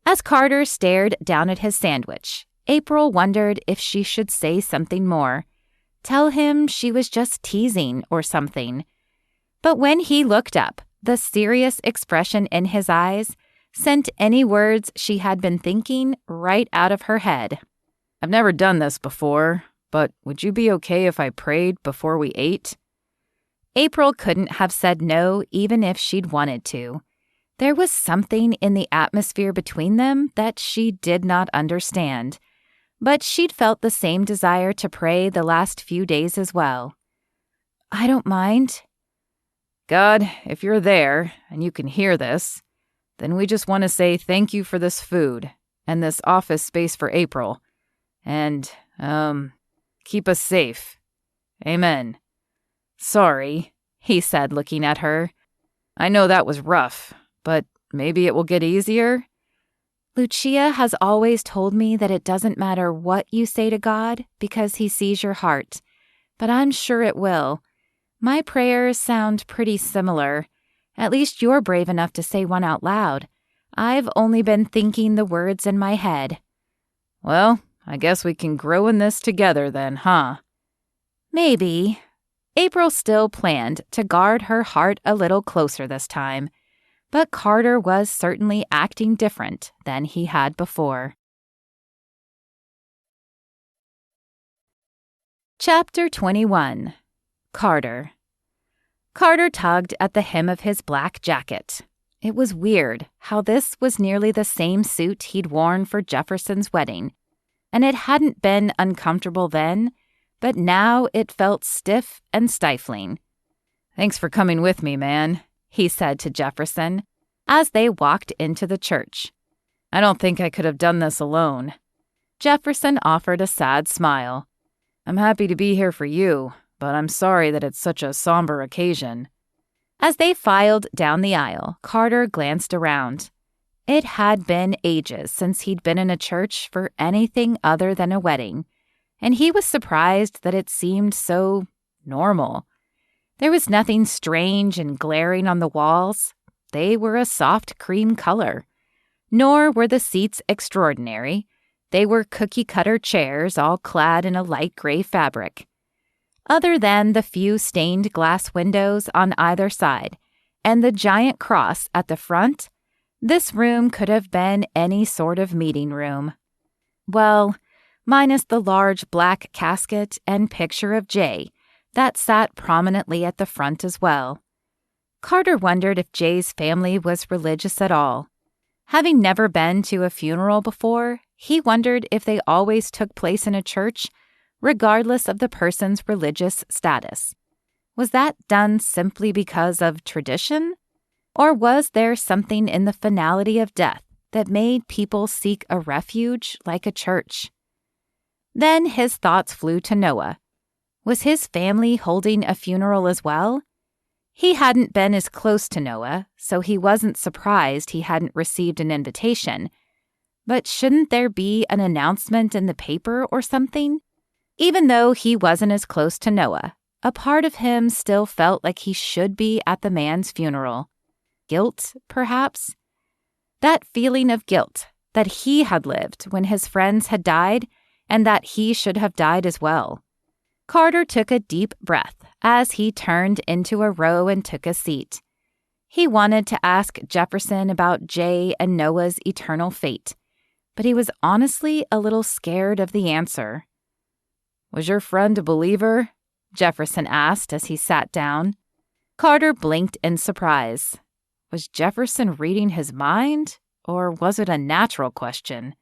As Carter stared down at his sandwich, April wondered if she should say something more. Tell him she was just teasing or something. But when he looked up, the serious expression in his eyes sent any words she had been thinking right out of her head. "I've never done this before, but would you be okay if I prayed before we ate?" April couldn't have said no even if she'd wanted to. There was something in the atmosphere between them that she did not understand, but she'd felt the same desire to pray the last few days as well. "I don't mind." "God, if you're there and you can hear this, then we just want to say thank you for this food and this office space for April. And, keep us safe. Amen. Sorry, he said, looking at her. I know that was rough, but maybe it will get easier. Lucia has always told me that it doesn't matter what you say to God because he sees your heart, but I'm sure it will. My prayers sound pretty similar. At least you're brave enough to say one out loud. I've only been thinking the words in my head. Well, I guess we can grow in this together then, huh? Maybe. April still planned to guard her heart a little closer this time, but Carter was certainly acting different than he had before. Chapter 21. Carter. Carter tugged at the hem of his black jacket. It was weird how this was nearly the same suit he'd worn for Jefferson's wedding, and it hadn't been uncomfortable then, but now it felt stiff and stifling. Thanks for coming with me, man, he said to Jefferson as they walked into the church. I don't think I could have done this alone. Jefferson offered a sad smile. I'm happy to be here for you, but I'm sorry that it's such a somber occasion. As they filed down the aisle, Carter glanced around. It had been ages since he'd been in a church for anything other than a wedding, and he was surprised that it seemed so normal. There was nothing strange and glaring on the walls. They were a soft cream color. Nor were the seats extraordinary. They were cookie-cutter chairs all clad in a light gray fabric. Other than the few stained glass windows on either side and the giant cross at the front, this room could have been any sort of meeting room. Well, minus the large black casket and picture of Jay that sat prominently at the front as well. Carter wondered if Jay's family was religious at all. Having never been to a funeral before, he wondered if they always took place in a church, regardless of the person's religious status. Was that done simply because of tradition? Or was there something in the finality of death that made people seek a refuge like a church? Then his thoughts flew to Noah. Was his family holding a funeral as well? He hadn't been as close to Noah, so he wasn't surprised he hadn't received an invitation. But shouldn't there be an announcement in the paper or something? Even though he wasn't as close to Noah, a part of him still felt like he should be at the man's funeral. Guilt, perhaps? That feeling of guilt that he had lived when his friends had died and that he should have died as well. Carter took a deep breath as he turned into a row and took a seat. He wanted to ask Jefferson about Jay and Noah's eternal fate, but he was honestly a little scared of the answer. Was your friend a believer? Jefferson asked as he sat down. Carter blinked in surprise. Was Jefferson reading his mind, or was it a natural question?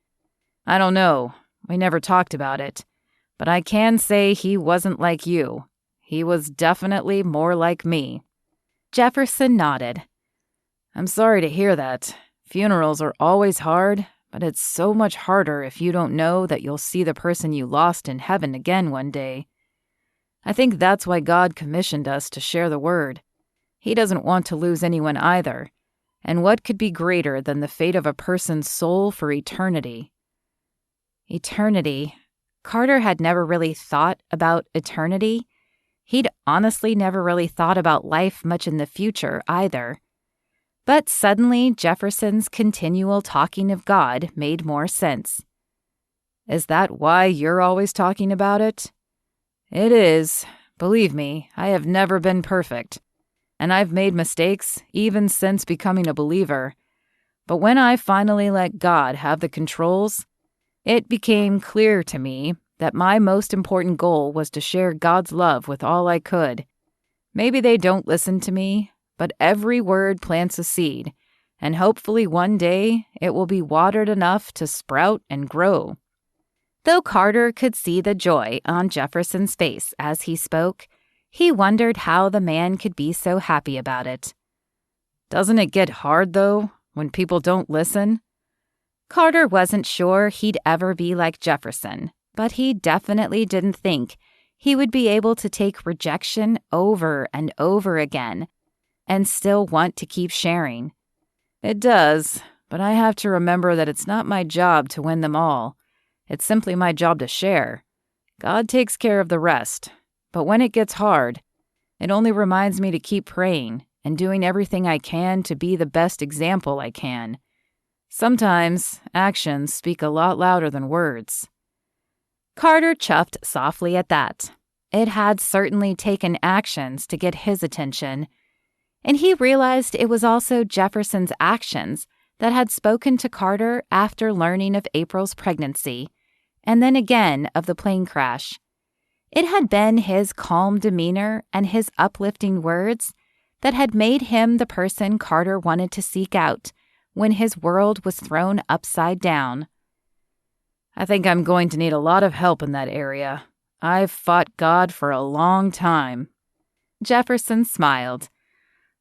I don't know. We never talked about it. But I can say he wasn't like you. He was definitely more like me. Jefferson nodded. I'm sorry to hear that. Funerals are always hard, but it's so much harder if you don't know that you'll see the person you lost in heaven again one day. I think that's why God commissioned us to share the word. He doesn't want to lose anyone either. And what could be greater than the fate of a person's soul for eternity? Eternity. Carter had never really thought about eternity. He'd honestly never really thought about life much in the future either. But suddenly Jefferson's continual talking of God made more sense. Is that why you're always talking about it? It is. Believe me, I have never been perfect. And I've made mistakes even since becoming a believer. But when I finally let God have the controls, it became clear to me that my most important goal was to share God's love with all I could. Maybe they don't listen to me, but every word plants a seed, and hopefully one day it will be watered enough to sprout and grow. Though Carter could see the joy on Jefferson's face as he spoke, he wondered how the man could be so happy about it. Doesn't it get hard, though, when people don't listen? Carter wasn't sure he'd ever be like Jefferson, but he definitely didn't think he would be able to take rejection over and over again and still want to keep sharing. It does, but I have to remember that it's not my job to win them all. It's simply my job to share. God takes care of the rest. But when it gets hard, it only reminds me to keep praying and doing everything I can to be the best example I can. Sometimes actions speak a lot louder than words. Carter chuffed softly at that. It had certainly taken actions to get his attention, and he realized it was also Jefferson's actions that had spoken to Carter after learning of April's pregnancy, and then again of the plane crash. It had been his calm demeanor and his uplifting words that had made him the person Carter wanted to seek out when his world was thrown upside down. I think I'm going to need a lot of help in that area. I've fought God for a long time. Jefferson smiled.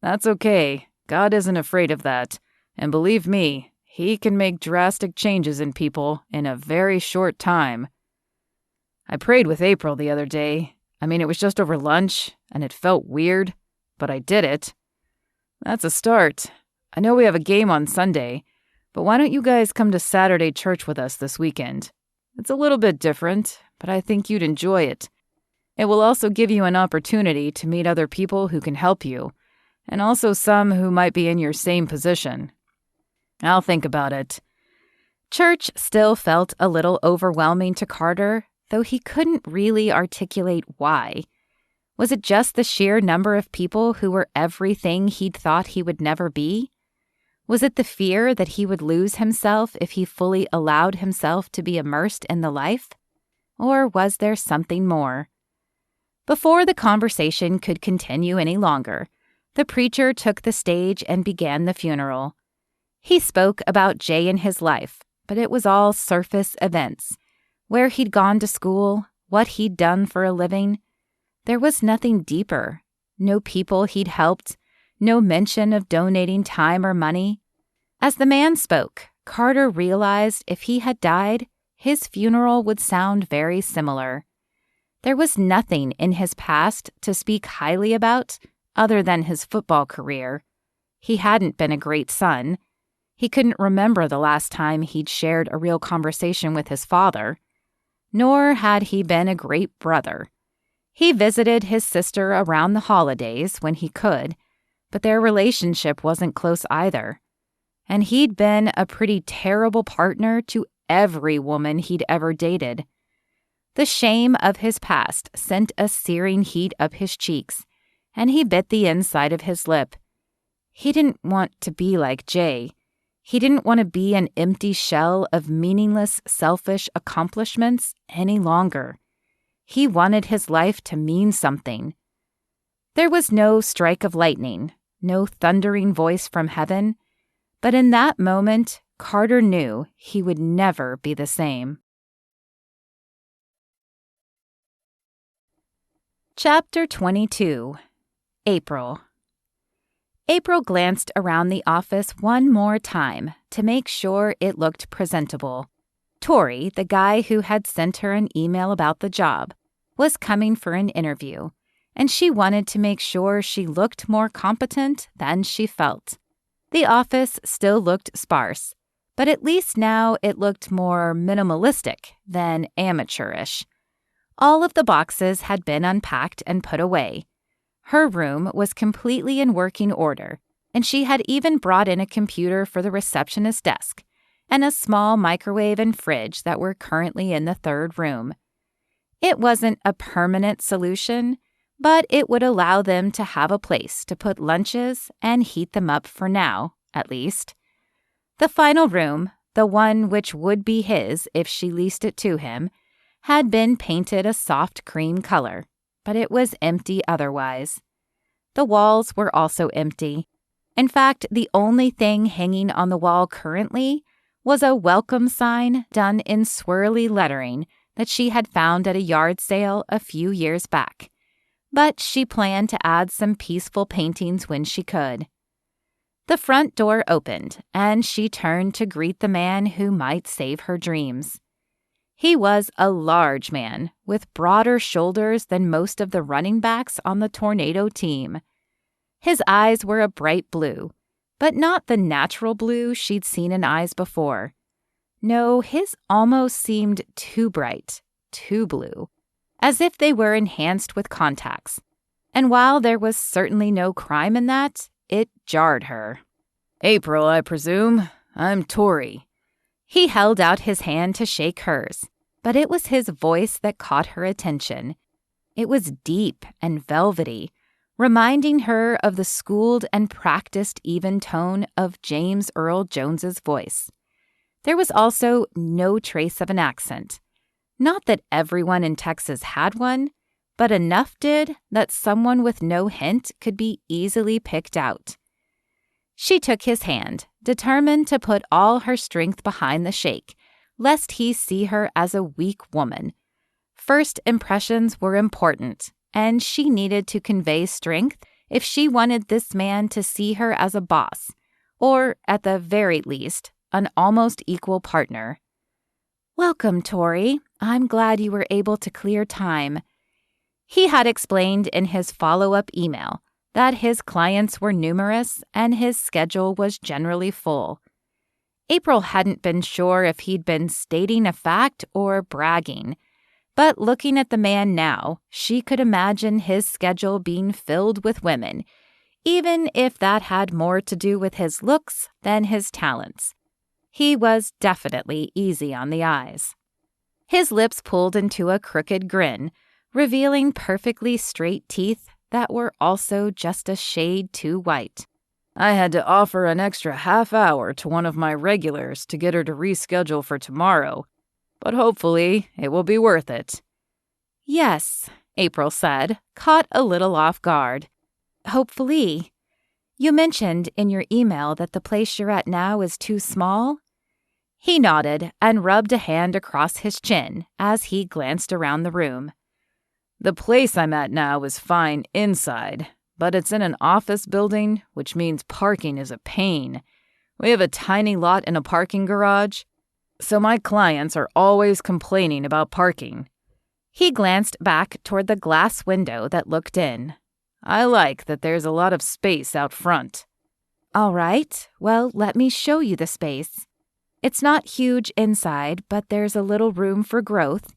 That's okay. God isn't afraid of that. And believe me, He can make drastic changes in people in a very short time. I prayed with April the other day. It was just over lunch, and it felt weird, but I did it. That's a start. I know we have a game on Sunday, but why don't you guys come to Saturday church with us this weekend? It's a little bit different, but I think you'd enjoy it. It will also give you an opportunity to meet other people who can help you, and also some who might be in your same position. I'll think about it. Church still felt a little overwhelming to Carter, though he couldn't really articulate why. Was it just the sheer number of people who were everything he'd thought he would never be? Was it the fear that he would lose himself if he fully allowed himself to be immersed in the life? Or was there something more? Before the conversation could continue any longer, the preacher took the stage and began the funeral. He spoke about Jay and his life, but it was all surface events. Where he'd gone to school, what he'd done for a living. There was nothing deeper, no people he'd helped, no mention of donating time or money. As the man spoke, Carter realized if he had died, his funeral would sound very similar. There was nothing in his past to speak highly about other than his football career. He hadn't been a great son. He couldn't remember the last time he'd shared a real conversation with his father. Nor had he been a great brother. He visited his sister around the holidays when he could, but their relationship wasn't close either. And he'd been a pretty terrible partner to every woman he'd ever dated. The shame of his past sent a searing heat up his cheeks, and he bit the inside of his lip. He didn't want to be like Jay. He didn't want to be an empty shell of meaningless, selfish accomplishments any longer. He wanted his life to mean something. There was no strike of lightning, no thundering voice from heaven, but in that moment, Carter knew he would never be the same. Chapter 22. April. April glanced around the office one more time to make sure it looked presentable. Tori, the guy who had sent her an email about the job, was coming for an interview, and she wanted to make sure she looked more competent than she felt. The office still looked sparse, but at least now it looked more minimalistic than amateurish. All of the boxes had been unpacked and put away. Her room was completely in working order, and she had even brought in a computer for the receptionist's desk and a small microwave and fridge that were currently in the third room. It wasn't a permanent solution, but it would allow them to have a place to put lunches and heat them up for now, at least. The final room, the one which would be his if she leased it to him, had been painted a soft cream color, but it was empty otherwise. The walls were also empty. In fact, the only thing hanging on the wall currently was a welcome sign done in swirly lettering that she had found at a yard sale a few years back. But she planned to add some peaceful paintings when she could. The front door opened, and she turned to greet the man who might save her dreams. He was a large man, with broader shoulders than most of the running backs on the Tornado team. His eyes were a bright blue, but not the natural blue she'd seen in eyes before. No, his almost seemed too bright, too blue, as if they were enhanced with contacts. And while there was certainly no crime in that, it jarred her. "April, I presume. I'm Tori." He held out his hand to shake hers, but it was his voice that caught her attention. It was deep and velvety, reminding her of the schooled and practiced even tone of James Earl Jones's voice. There was also no trace of an accent. Not that everyone in Texas had one, but enough did that someone with no hint could be easily picked out. She took his hand, determined to put all her strength behind the shake, lest he see her as a weak woman. First impressions were important, and she needed to convey strength if she wanted this man to see her as a boss, or, at the very least, an almost equal partner. "Welcome, Tori. I'm glad you were able to clear time." He had explained in his follow-up email that his clients were numerous and his schedule was generally full. April hadn't been sure if he'd been stating a fact or bragging, but looking at the man now, she could imagine his schedule being filled with women, even if that had more to do with his looks than his talents. He was definitely easy on the eyes. His lips pulled into a crooked grin, revealing perfectly straight teeth that were also just a shade too white. "I had to offer an extra half hour to one of my regulars to get her to reschedule for tomorrow, but hopefully it will be worth it." "Yes," April said, caught a little off guard. "Hopefully. You mentioned in your email that the place you're at now is too small?" He nodded and rubbed a hand across his chin as he glanced around the room. "The place I'm at now is fine inside, but it's in an office building, which means parking is a pain. We have a tiny lot in a parking garage, so my clients are always complaining about parking." He glanced back toward the glass window that looked in. "I like that there's a lot of space out front." "All right, well, let me show you the space. It's not huge inside, but there's a little room for growth.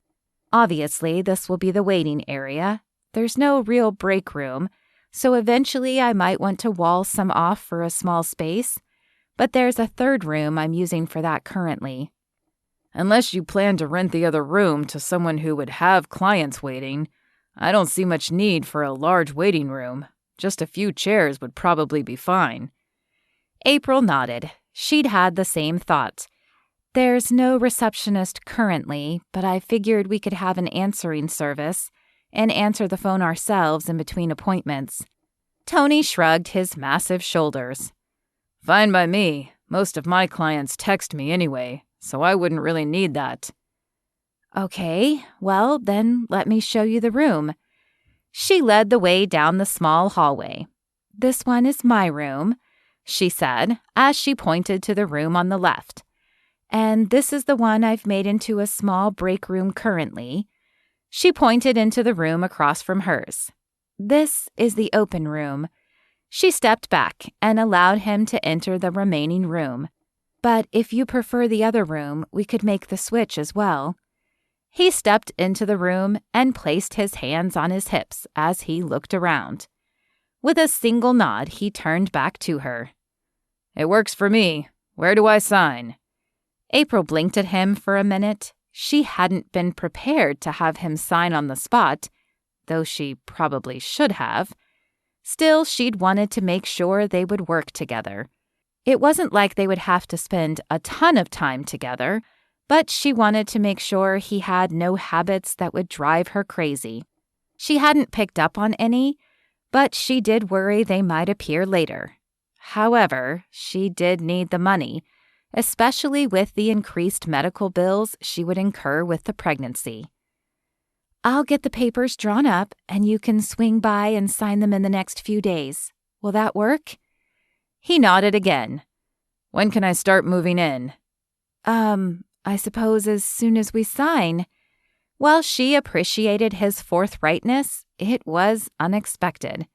Obviously, this will be the waiting area. There's no real break room, so eventually I might want to wall some off for a small space, but there's a third room I'm using for that currently." "Unless you plan to rent the other room to someone who would have clients waiting, I don't see much need for a large waiting room. Just a few chairs would probably be fine." April nodded. She'd had the same thought. "There's no receptionist currently, but I figured we could have an answering service and answer the phone ourselves in between appointments." Tony shrugged his massive shoulders. "Fine by me. Most of my clients text me anyway, so I wouldn't really need that." "Okay, well, then let me show you the room." She led the way down the small hallway. "This one is my room," she said, as she pointed to the room on the left. "And this is the one I've made into a small break room currently." She pointed into the room across from hers. "This is the open room." She stepped back and allowed him to enter the remaining room. "But if you prefer the other room, we could make the switch as well." He stepped into the room and placed his hands on his hips as he looked around. With a single nod, he turned back to her. "It works for me. Where do I sign?" April blinked at him for a minute. She hadn't been prepared to have him sign on the spot, though she probably should have. Still, she'd wanted to make sure they would work together. It wasn't like they would have to spend a ton of time together, but she wanted to make sure he had no habits that would drive her crazy. She hadn't picked up on any, but she did worry they might appear later. However, she did need the money, especially with the increased medical bills she would incur with the pregnancy. "I'll get the papers drawn up, and you can swing by and sign them in the next few days. Will that work?" He nodded again. When can I start moving in? I suppose as soon as we sign. While she appreciated his forthrightness, it was unexpected.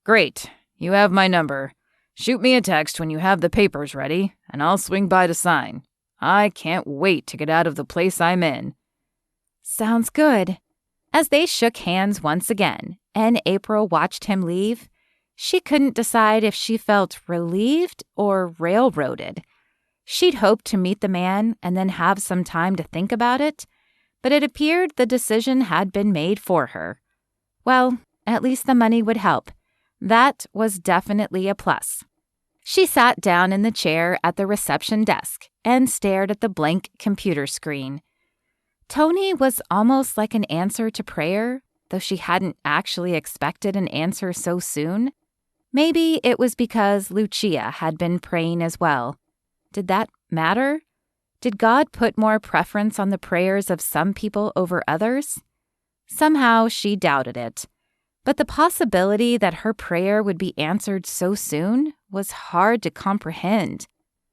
Great. You have my number. Shoot me a text when you have the papers ready, and I'll swing by to sign. I can't wait to get out of the place I'm in. Sounds good. As they shook hands once again, and April watched him leave, she couldn't decide if she felt relieved or railroaded. She'd hoped to meet the man and then have some time to think about it, but it appeared the decision had been made for her. Well, at least the money would help. That was definitely a plus. She sat down in the chair at the reception desk and stared at the blank computer screen. Tony was almost like an answer to prayer, though she hadn't actually expected an answer so soon. Maybe it was because Lucia had been praying as well. Did that matter? Did God put more preference on the prayers of some people over others? Somehow she doubted it. But the possibility that her prayer would be answered so soon was hard to comprehend,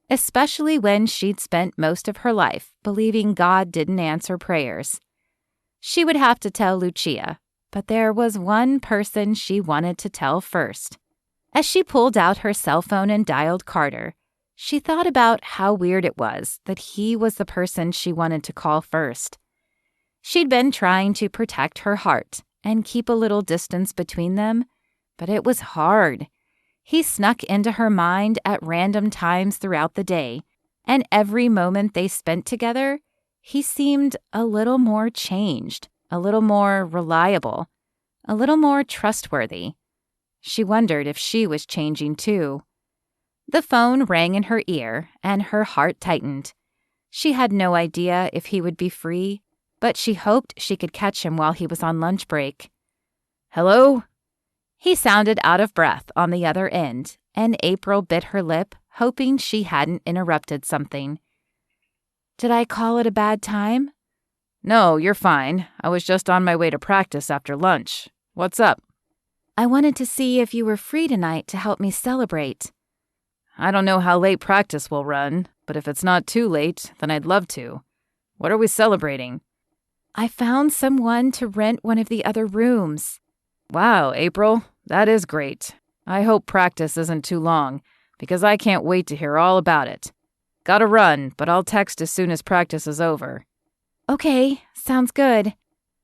especially when she'd spent most of her life believing God didn't answer prayers. She would have to tell Lucia, but there was one person she wanted to tell first. As she pulled out her cell phone and dialed Carter, she thought about how weird it was that he was the person she wanted to call first. She'd been trying to protect her heart and keep a little distance between them, but it was hard. He snuck into her mind at random times throughout the day, and every moment they spent together, he seemed a little more changed, a little more reliable, a little more trustworthy. She wondered if she was changing too. The phone rang in her ear, and her heart tightened. She had no idea if he would be free, but she hoped she could catch him while he was on lunch break. Hello? He sounded out of breath on the other end, and April bit her lip, hoping she hadn't interrupted something. Did I call it a bad time? No, you're fine. I was just on my way to practice after lunch. What's up? I wanted to see if you were free tonight to help me celebrate. I don't know how late practice will run, but if it's not too late, then I'd love to. What are we celebrating? I found someone to rent one of the other rooms. Wow, April, that is great. I hope practice isn't too long, because I can't wait to hear all about it. Gotta run, but I'll text as soon as practice is over. Okay, sounds good.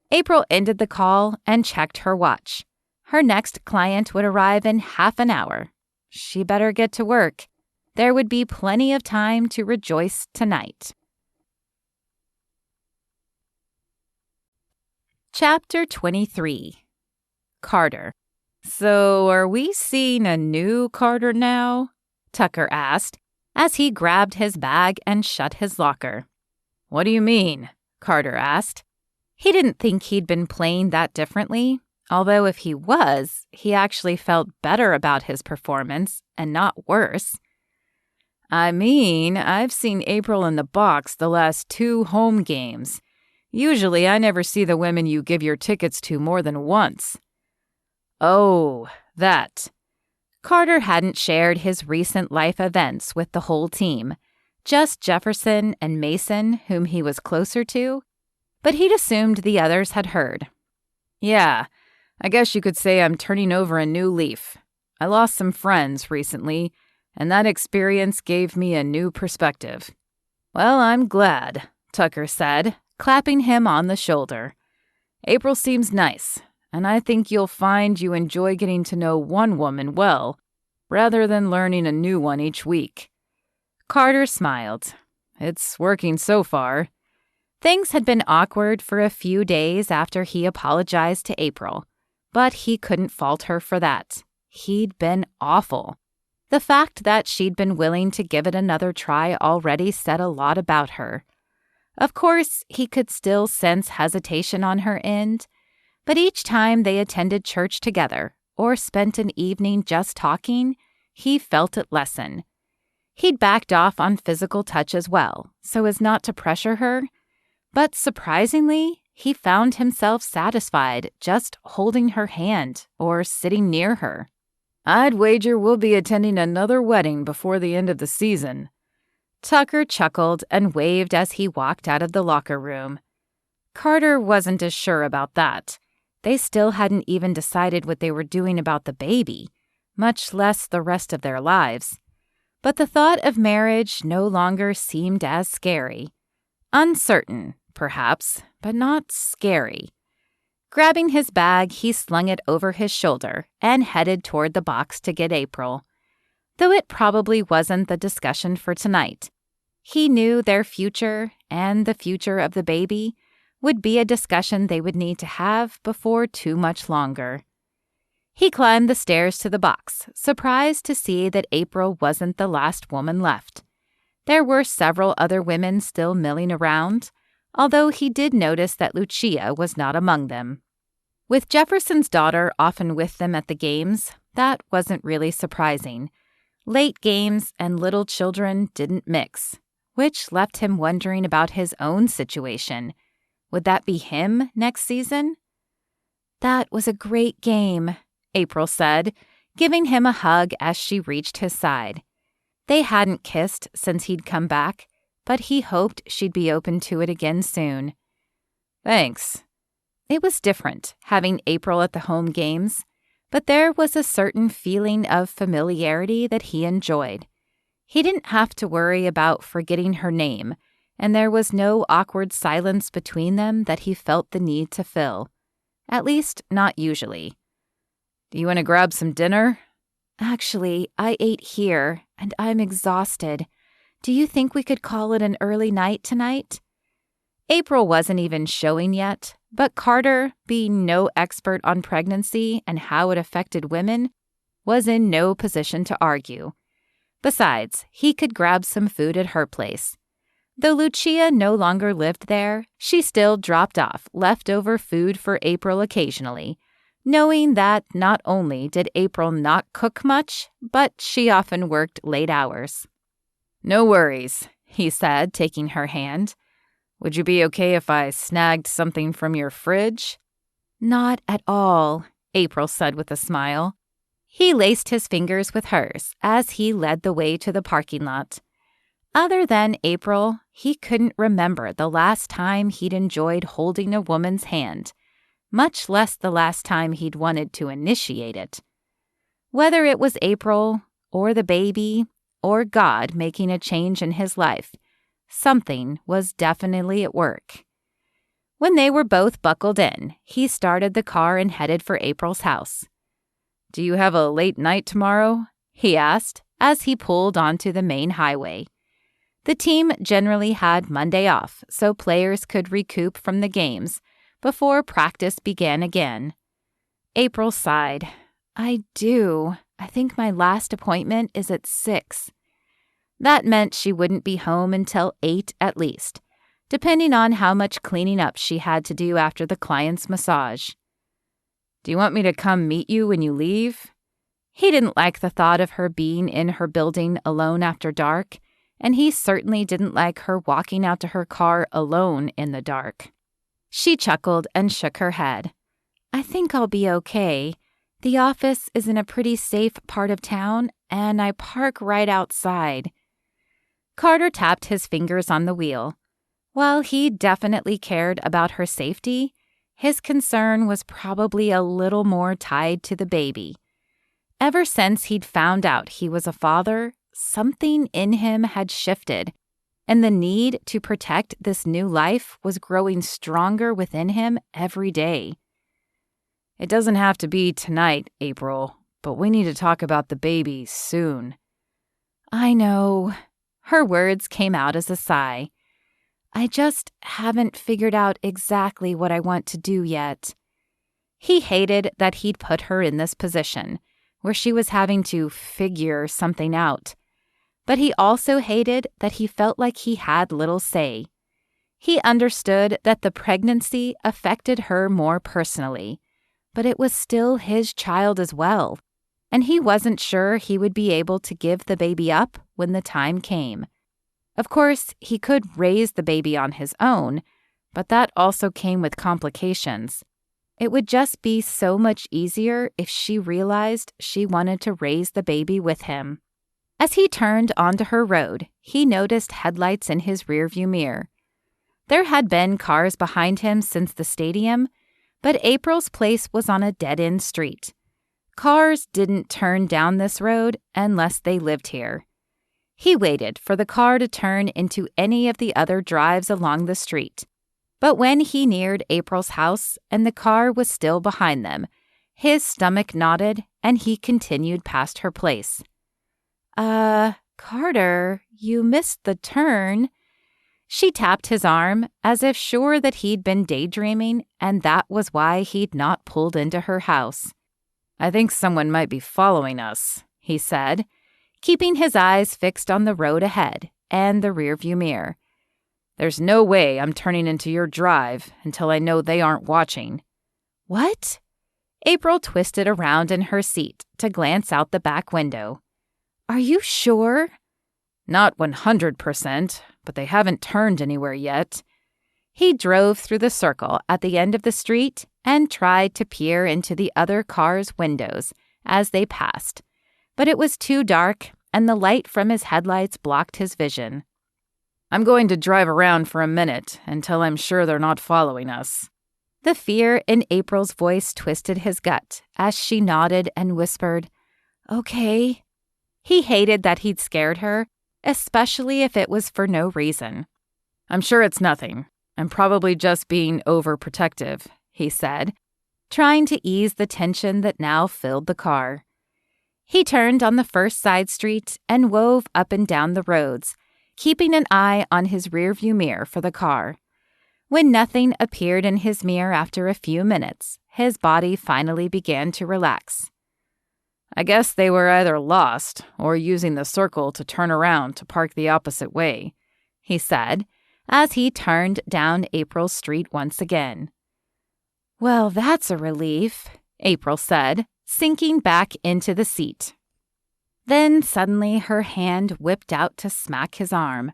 April ended the call and checked her watch. Her next client would arrive in half an hour. She better get to work. There would be plenty of time to rejoice tonight. Chapter 23. Carter. So, are we seeing a new Carter now? Tucker asked, as he grabbed his bag and shut his locker. What do you mean? Carter asked. He didn't think he'd been playing that differently, although if he was, he actually felt better about his performance and not worse. I mean, I've seen April in the box the last 2 home games. Usually I never see the women you give your tickets to more than once. Oh, that. Carter hadn't shared his recent life events with the whole team, just Jefferson and Mason, whom he was closer to, but he'd assumed the others had heard. Yeah, I guess you could say I'm turning over a new leaf. I lost some friends recently, and that experience gave me a new perspective. Well, I'm glad, Tucker said, clapping him on the shoulder. April seems nice, and I think you'll find you enjoy getting to know one woman well, rather than learning a new one each week. Carter smiled. It's working so far. Things had been awkward for a few days after he apologized to April, but he couldn't fault her for that. He'd been awful. The fact that she'd been willing to give it another try already said a lot about her. Of course, he could still sense hesitation on her end, but each time they attended church together or spent an evening just talking, he felt it lessen. He'd backed off on physical touch as well, so as not to pressure her, but surprisingly, he found himself satisfied just holding her hand or sitting near her. I'd wager we'll be attending another wedding before the end of the season. Tucker chuckled and waved as he walked out of the locker room. Carter wasn't as sure about that. They still hadn't even decided what they were doing about the baby, much less the rest of their lives. But the thought of marriage no longer seemed as scary. Uncertain, perhaps, but not scary. Grabbing his bag, he slung it over his shoulder and headed toward the box to get April. Though it probably wasn't the discussion for tonight. He knew their future and the future of the baby would be a discussion they would need to have before too much longer. He climbed the stairs to the box, surprised to see that April wasn't the last woman left. There were several other women still milling around, although he did notice that Lucia was not among them. With Jefferson's daughter often with them at the games, that wasn't really surprising. Late games and little children didn't mix, which left him wondering about his own situation. Would that be him next season? "That was a great game," April said, giving him a hug as she reached his side. They hadn't kissed since he'd come back, but he hoped she'd be open to it again soon. "Thanks." It was different, having April at the home games, but there was a certain feeling of familiarity that he enjoyed. He didn't have to worry about forgetting her name, and there was no awkward silence between them that he felt the need to fill. At least, not usually. "Do you want to grab some dinner?" "Actually, I ate here, and I'm exhausted. Do you think we could call it an early night tonight?" April wasn't even showing yet, but Carter, being no expert on pregnancy and how it affected women, was in no position to argue. Besides, he could grab some food at her place. Though Lucia no longer lived there, she still dropped off leftover food for April occasionally, knowing that not only did April not cook much, but she often worked late hours. "No worries," he said, taking her hand. "Would you be okay if I snagged something from your fridge?" "Not at all," April said with a smile. He laced his fingers with hers as he led the way to the parking lot. Other than April, he couldn't remember the last time he'd enjoyed holding a woman's hand, much less the last time he'd wanted to initiate it. Whether it was April, or the baby, or God making a change in his life, something was definitely at work. When they were both buckled in, he started the car and headed for April's house. "Do you have a late night tomorrow?" he asked as he pulled onto the main highway. The team generally had Monday off, so players could recoup from the games before practice began again. April sighed. "I do. I think my last appointment is at 6. That meant she wouldn't be home until 8 at least, depending on how much cleaning up she had to do after the client's massage. "Do you want me to come meet you when you leave?" He didn't like the thought of her being in her building alone after dark, and he certainly didn't like her walking out to her car alone in the dark. She chuckled and shook her head. "I think I'll be okay. The office is in a pretty safe part of town, and I park right outside." Carter tapped his fingers on the wheel. While he definitely cared about her safety, his concern was probably a little more tied to the baby. Ever since he'd found out he was a father, something in him had shifted, and the need to protect this new life was growing stronger within him every day. "It doesn't have to be tonight, April, but we need to talk about the baby soon." "I know." Her words came out as a sigh. "I just haven't figured out exactly what I want to do yet." He hated that he'd put her in this position, where she was having to figure something out. But he also hated that he felt like he had little say. He understood that the pregnancy affected her more personally, but it was still his child as well, and he wasn't sure he would be able to give the baby up when the time came. Of course, he could raise the baby on his own, but that also came with complications. It would just be so much easier if she realized she wanted to raise the baby with him. As he turned onto her road, he noticed headlights in his rearview mirror. There had been cars behind him since the stadium, but April's place was on a dead-end street. Cars didn't turn down this road unless they lived here. He waited for the car to turn into any of the other drives along the street. But when he neared April's house and the car was still behind them, his stomach knotted and he continued past her place. Carter, you missed the turn." She tapped his arm as if sure that he'd been daydreaming and that was why he'd not pulled into her house. "I think someone might be following us," he said, keeping his eyes fixed on the road ahead and the rearview mirror. "There's no way I'm turning into your drive until I know they aren't watching." "What?" April twisted around in her seat to glance out the back window. "Are you sure?" "Not 100%, but they haven't turned anywhere yet." He drove through the circle at the end of the street and tried to peer into the other cars' windows as they passed, but it was too dark and the light from his headlights blocked his vision. "I'm going to drive around for a minute until I'm sure they're not following us." The fear in April's voice twisted his gut as she nodded and whispered, "Okay." He hated that he'd scared her, especially if it was for no reason. "I'm sure it's nothing. I'm probably just being overprotective," he said, trying to ease the tension that now filled the car. He turned on the first side street and wove up and down the roads, keeping an eye on his rearview mirror for the car. When nothing appeared in his mirror after a few minutes, his body finally began to relax. "I guess they were either lost or using the circle to turn around to park the opposite way," he said, as he turned down April's street once again. "Well, that's a relief," April said, sinking back into the seat. Then suddenly her hand whipped out to smack his arm.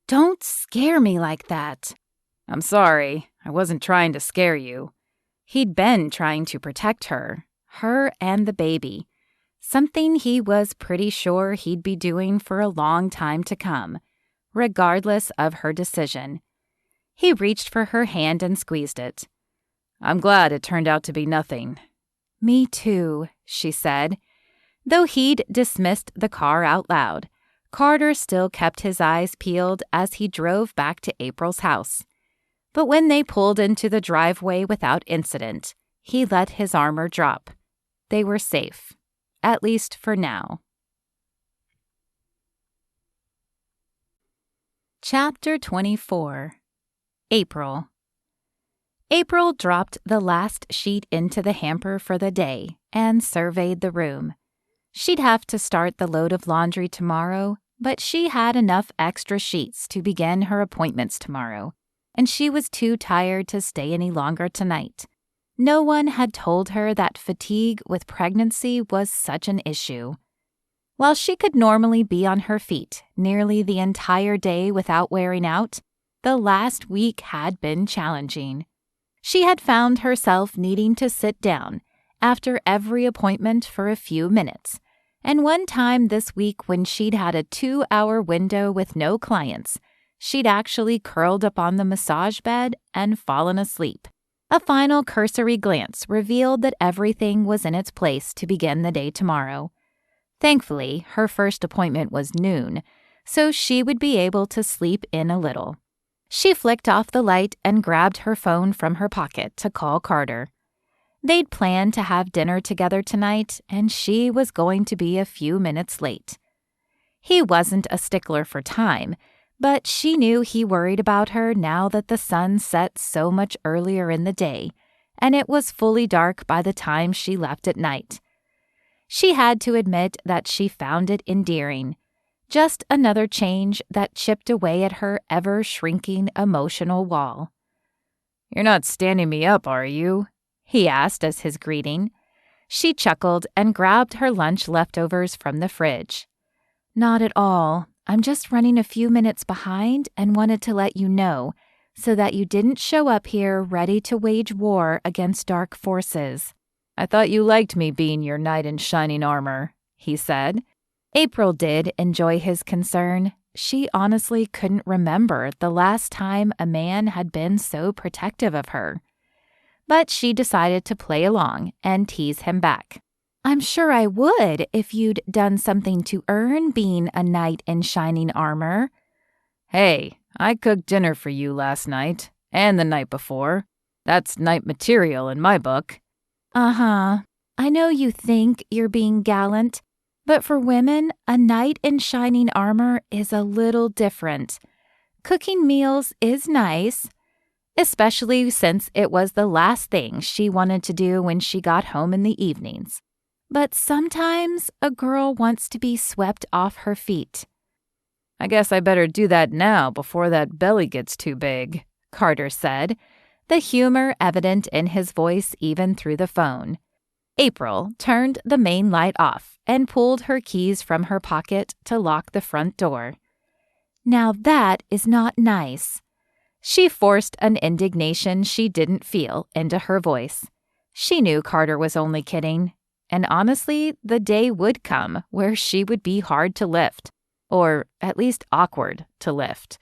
"Don't scare me like that." "I'm sorry. I wasn't trying to scare you." He'd been trying to protect her and the baby, something he was pretty sure he'd be doing for a long time to come, regardless of her decision. He reached for her hand and squeezed it. "I'm glad it turned out to be nothing." "Me too," she said. Though he'd dismissed the car out loud, Carter still kept his eyes peeled as he drove back to April's house. But when they pulled into the driveway without incident, he let his armor drop. They were safe, at least for now. Chapter 24. April. April dropped the last sheet into the hamper for the day and surveyed the room. She'd have to start the load of laundry tomorrow, but she had enough extra sheets to begin her appointments tomorrow, and she was too tired to stay any longer tonight. No one had told her that fatigue with pregnancy was such an issue. While she could normally be on her feet nearly the entire day without wearing out, the last week had been challenging. She had found herself needing to sit down after every appointment for a few minutes, and one time this week when she'd had a 2-hour window with no clients, she'd actually curled up on the massage bed and fallen asleep. A final cursory glance revealed that everything was in its place to begin the day tomorrow. Thankfully, her first appointment was noon, so she would be able to sleep in a little. She flicked off the light and grabbed her phone from her pocket to call Carter. They'd planned to have dinner together tonight, and she was going to be a few minutes late. He wasn't a stickler for time, but she knew he worried about her now that the sun set so much earlier in the day, and it was fully dark by the time she left at night. She had to admit that she found it endearing, just another change that chipped away at her ever-shrinking emotional wall. "You're not standing me up, are you?" he asked as his greeting. She chuckled and grabbed her lunch leftovers from the fridge. "Not at all. I'm just running a few minutes behind and wanted to let you know, so that you didn't show up here ready to wage war against dark forces. I thought you liked me being your knight in shining armor, he said. April did enjoy his concern. She honestly couldn't remember the last time a man had been so protective of her. But she decided to play along and tease him back. I'm sure I would if you'd done something to earn being a knight in shining armor. Hey, I cooked dinner for you last night, and the night before. That's knight material in my book. Uh-huh. I know you think you're being gallant, but for women, a knight in shining armor is a little different. Cooking meals is nice, especially since it was the last thing she wanted to do when she got home in the evenings. But sometimes a girl wants to be swept off her feet. I guess I better do that now before that belly gets too big, Carter said, the humor evident in his voice even through the phone. April turned the main light off and pulled her keys from her pocket to lock the front door. Now that is not nice. She forced an indignation she didn't feel into her voice. She knew Carter was only kidding, and honestly, the day would come where she would be hard to lift, or at least awkward to lift.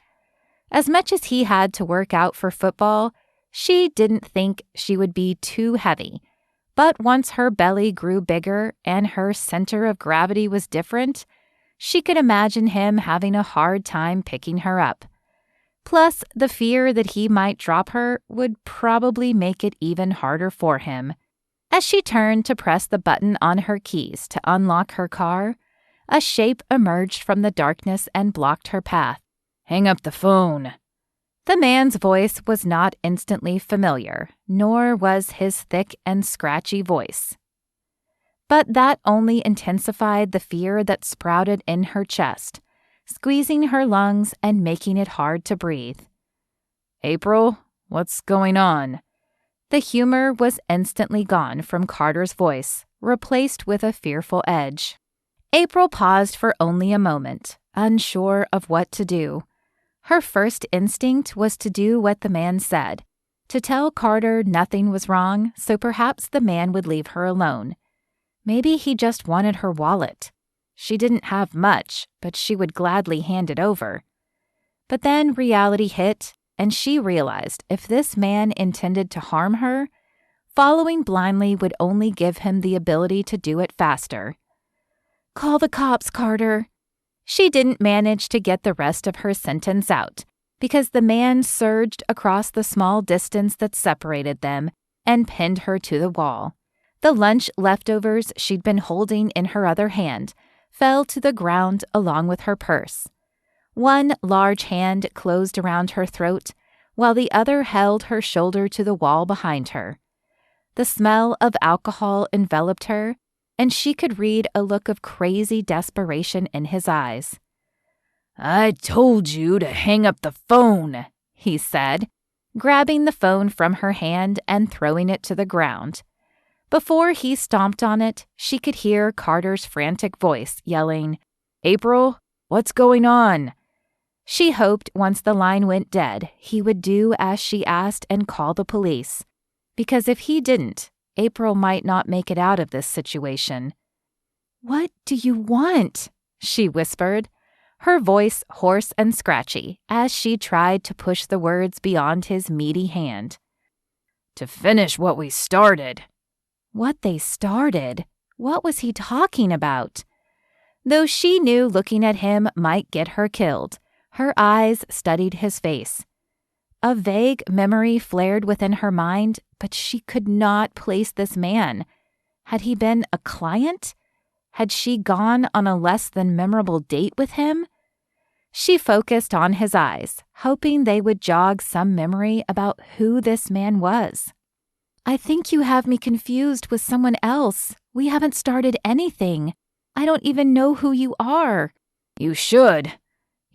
As much as he had to work out for football, she didn't think she would be too heavy. But once her belly grew bigger and her center of gravity was different, she could imagine him having a hard time picking her up. Plus, the fear that he might drop her would probably make it even harder for him. As she turned to press the button on her keys to unlock her car, a shape emerged from the darkness and blocked her path. Hang up the phone. The man's voice was not instantly familiar, nor was his thick and scratchy voice. But that only intensified the fear that sprouted in her chest, squeezing her lungs and making it hard to breathe. April, what's going on? The humor was instantly gone from Carter's voice, replaced with a fearful edge. April paused for only a moment, unsure of what to do. Her first instinct was to do what the man said, to tell Carter nothing was wrong, so perhaps the man would leave her alone. Maybe he just wanted her wallet. She didn't have much, but she would gladly hand it over. But then reality hit, and she realized if this man intended to harm her, following blindly would only give him the ability to do it faster. Call the cops, Carter. She didn't manage to get the rest of her sentence out because the man surged across the small distance that separated them and pinned her to the wall. The lunch leftovers she'd been holding in her other hand fell to the ground along with her purse. One large hand closed around her throat, while the other held her shoulder to the wall behind her. The smell of alcohol enveloped her, and she could read a look of crazy desperation in his eyes. I told you to hang up the phone, he said, grabbing the phone from her hand and throwing it to the ground. Before he stomped on it, she could hear Carter's frantic voice yelling, April, what's going on? She hoped once the line went dead, he would do as she asked and call the police. Because if he didn't, April might not make it out of this situation. What do you want? She whispered, her voice hoarse and scratchy as she tried to push the words beyond his meaty hand. To finish what we started. What they started? What was he talking about? Though she knew looking at him might get her killed, her eyes studied his face. A vague memory flared within her mind, but she could not place this man. Had he been a client? Had she gone on a less than memorable date with him? She focused on his eyes, hoping they would jog some memory about who this man was. I think you have me confused with someone else. We haven't started anything. I don't even know who you are. You should.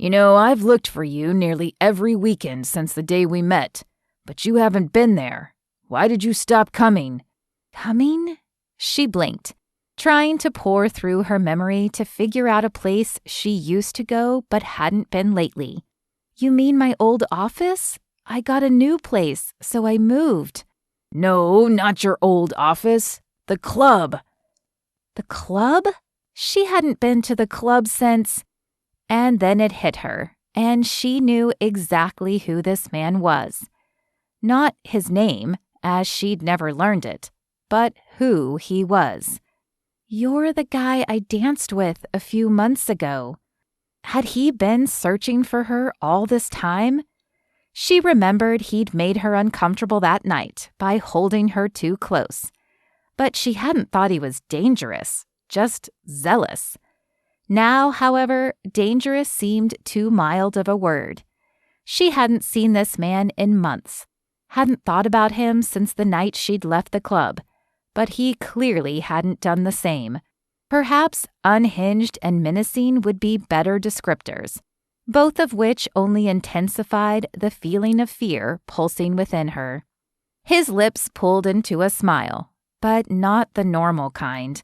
You know, I've looked for you nearly every weekend since the day we met, but you haven't been there. Why did you stop coming? Coming? She blinked, trying to pore through her memory to figure out a place she used to go but hadn't been lately. You mean my old office? I got a new place, so I moved. No, not your old office. The club. The club? She hadn't been to the club since... And then it hit her, and she knew exactly who this man was. Not his name, as she'd never learned it, but who he was. You're the guy I danced with a few months ago. Had he been searching for her all this time? She remembered he'd made her uncomfortable that night by holding her too close. But she hadn't thought he was dangerous, just zealous. Now, however, dangerous seemed too mild of a word. She hadn't seen this man in months, hadn't thought about him since the night she'd left the club, but he clearly hadn't done the same. Perhaps unhinged and menacing would be better descriptors, both of which only intensified the feeling of fear pulsing within her. His lips pulled into a smile, but not the normal kind.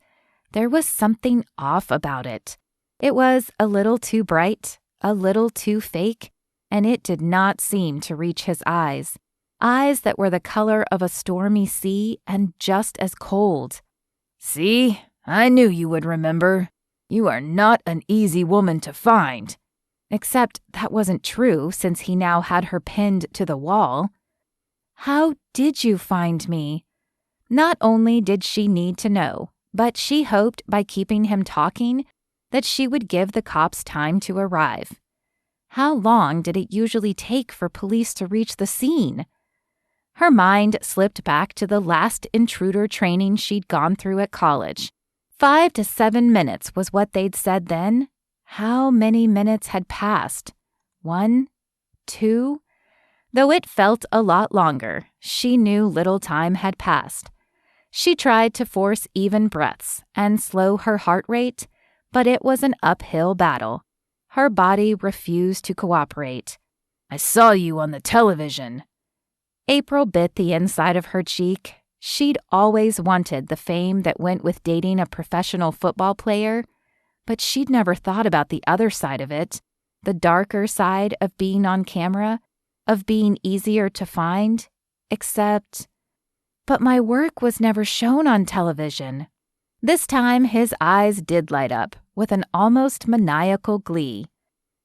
There was something off about it. It was a little too bright, a little too fake, and it did not seem to reach his eyes that were the color of a stormy sea and just as cold. See, I knew you would remember. You are not an easy woman to find. Except that wasn't true since he now had her pinned to the wall. How did you find me? Not only did she need to know, but she hoped by keeping him talking that she would give the cops time to arrive. How long did it usually take for police to reach the scene? Her mind slipped back to the last intruder training she'd gone through at college. 5 to 7 minutes was what they'd said then. How many minutes had passed? 1, 2? Though it felt a lot longer, she knew little time had passed. She tried to force even breaths and slow her heart rate, but it was an uphill battle. Her body refused to cooperate. I saw you on the television. April bit the inside of her cheek. She'd always wanted the fame that went with dating a professional football player, but she'd never thought about the other side of it, the darker side of being on camera, of being easier to find, except... But my work was never shown on television. This time his eyes did light up with an almost maniacal glee.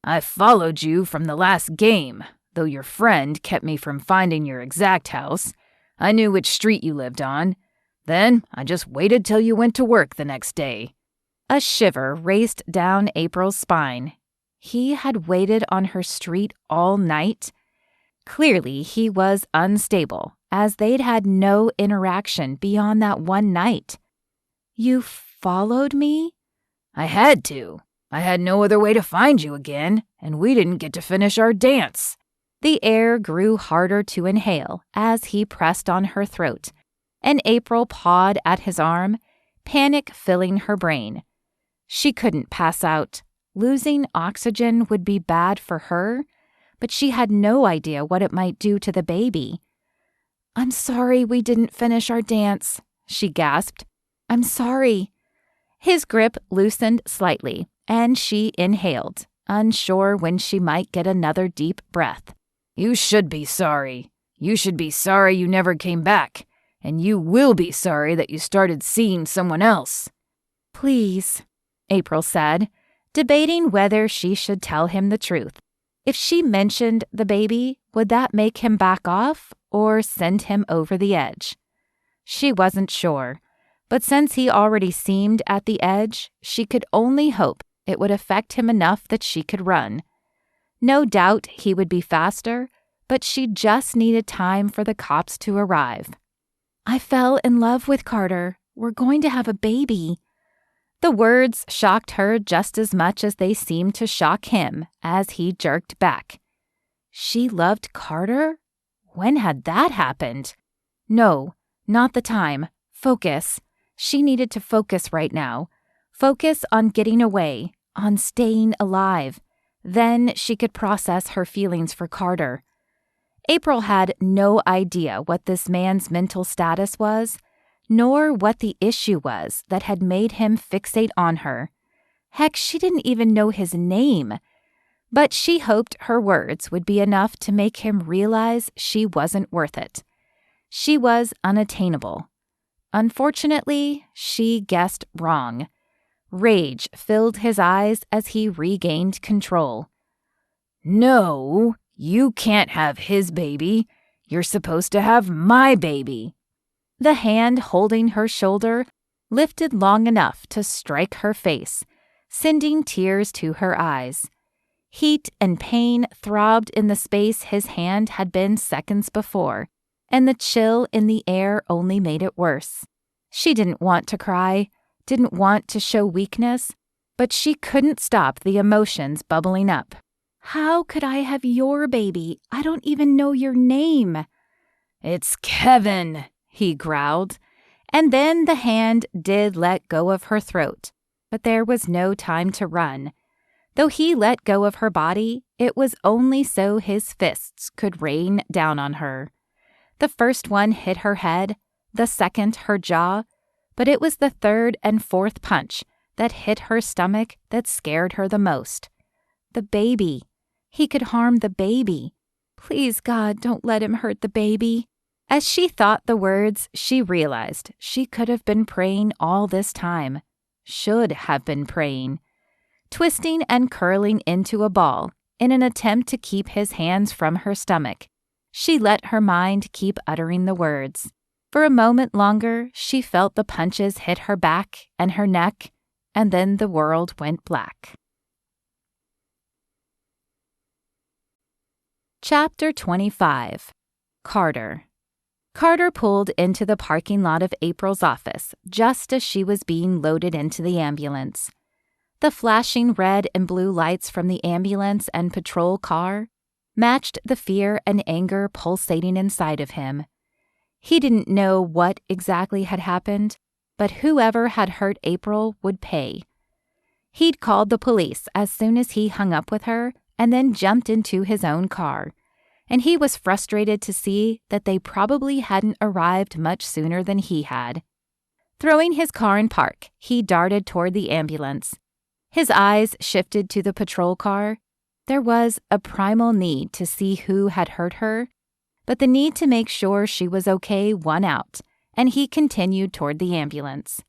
I followed you from the last game, though your friend kept me from finding your exact house. I knew which street you lived on. Then I just waited till you went to work the next day. A shiver raced down April's spine. He had waited on her street all night. Clearly he was unstable, as they'd had no interaction beyond that one night. You followed me? I had to. I had no other way to find you again, and we didn't get to finish our dance. The air grew harder to inhale as he pressed on her throat, and April pawed at his arm, panic filling her brain. She couldn't pass out. Losing oxygen would be bad for her, but she had no idea what it might do to the baby. I'm sorry we didn't finish our dance, she gasped. I'm sorry. His grip loosened slightly, and she inhaled, unsure when she might get another deep breath. You should be sorry. You should be sorry you never came back, and you will be sorry that you started seeing someone else. Please, April said, debating whether she should tell him the truth. If she mentioned the baby, would that make him back off or send him over the edge? She wasn't sure. But since he already seemed at the edge, she could only hope it would affect him enough that she could run. No doubt he would be faster, but she just needed time for the cops to arrive. I fell in love with Carter. We're going to have a baby. The words shocked her just as much as they seemed to shock him as he jerked back. She loved Carter? When had that happened? No, not the time. Focus. She needed to focus right now. Focus on getting away, on staying alive. Then she could process her feelings for Carter. April had no idea what this man's mental status was, nor what the issue was that had made him fixate on her. Heck, she didn't even know his name. But she hoped her words would be enough to make him realize she wasn't worth it. She was unattainable. Unfortunately, she guessed wrong. Rage filled his eyes as he regained control. No, you can't have his baby. You're supposed to have my baby. The hand holding her shoulder lifted long enough to strike her face, sending tears to her eyes. Heat and pain throbbed in the space his hand had been seconds before, and the chill in the air only made it worse. She didn't want to cry, didn't want to show weakness, but she couldn't stop the emotions bubbling up. How could I have your baby? I don't even know your name. It's Kevin, he growled, and then the hand did let go of her throat, but there was no time to run. Though he let go of her body, it was only so his fists could rain down on her. The first one hit her head, the second her jaw, but it was the third and fourth punch that hit her stomach that scared her the most. The baby. He could harm the baby. Please, God, don't let him hurt the baby. As she thought the words, she realized she could have been praying all this time. Should have been praying. Twisting and curling into a ball in an attempt to keep his hands from her stomach, she let her mind keep uttering the words. For a moment longer, she felt the punches hit her back and her neck, and then the world went black. Chapter 25. Carter. Carter pulled into the parking lot of April's office just as she was being loaded into the ambulance. The flashing red and blue lights from the ambulance and patrol car matched the fear and anger pulsating inside of him. He didn't know what exactly had happened, but whoever had hurt April would pay. He'd called the police as soon as he hung up with her and then jumped into his own car, and he was frustrated to see that they probably hadn't arrived much sooner than he had. Throwing his car in park, he darted toward the ambulance. His eyes shifted to the patrol car. There was a primal need to see who had hurt her, but the need to make sure she was okay won out, and he continued toward the ambulance.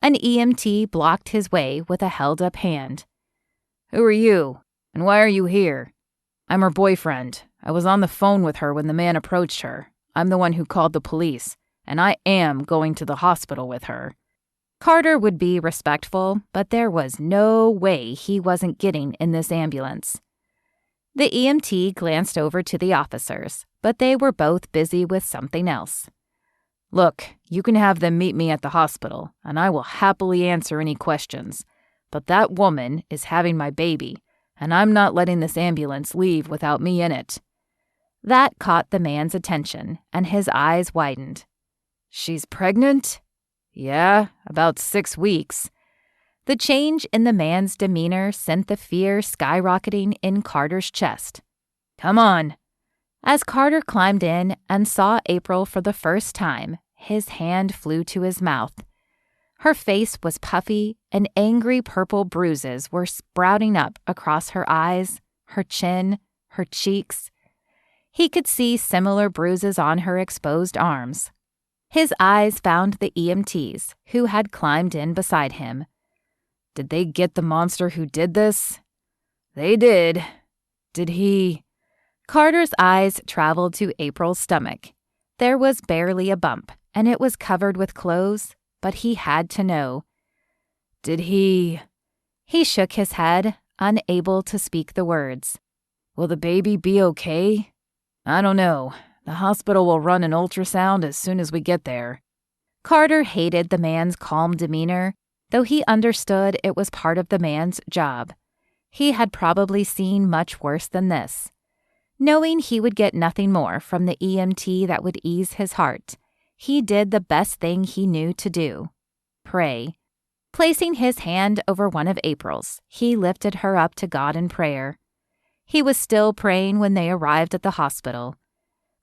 An EMT blocked his way with a held-up hand. "Who are you, and why are you here?" "I'm her boyfriend. I was on the phone with her when the man approached her. I'm the one who called the police, and I am going to the hospital with her." Carter would be respectful, but there was no way he wasn't getting in this ambulance. The EMT glanced over to the officers, but they were both busy with something else. "Look, you can have them meet me at the hospital, and I will happily answer any questions. But that woman is having my baby, and I'm not letting this ambulance leave without me in it." That caught the man's attention, and his eyes widened. "She's pregnant?" "Yeah, about 6 weeks. The change in the man's demeanor sent the fear skyrocketing in Carter's chest. "Come on." As Carter climbed in and saw April for the first time, his hand flew to his mouth. Her face was puffy, and angry purple bruises were sprouting up across her eyes, her chin, her cheeks. He could see similar bruises on her exposed arms. His eyes found the EMTs, who had climbed in beside him. "Did they get the monster who did this?" "They did." "Did he—" Carter's eyes traveled to April's stomach. There was barely a bump, and it was covered with clothes, but he had to know. "Did he—" He shook his head, unable to speak the words. "Will the baby be okay?" "I don't know. The hospital will run an ultrasound as soon as we get there." Carter hated the man's calm demeanor, though he understood it was part of the man's job. He had probably seen much worse than this. Knowing he would get nothing more from the EMT that would ease his heart, he did the best thing he knew to do: pray. Placing his hand over one of April's, he lifted her up to God in prayer. He was still praying when they arrived at the hospital.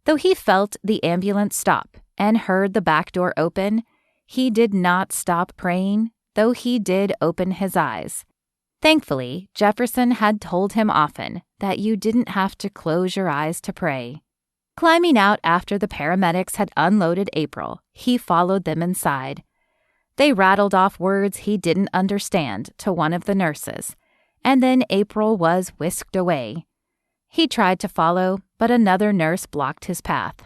Though he felt the ambulance stop and heard the back door open, he did not stop praying, though he did open his eyes. Thankfully, Jefferson had told him often that you didn't have to close your eyes to pray. Climbing out after the paramedics had unloaded April, he followed them inside. They rattled off words he didn't understand to one of the nurses, and then April was whisked away. He tried to follow, but another nurse blocked his path.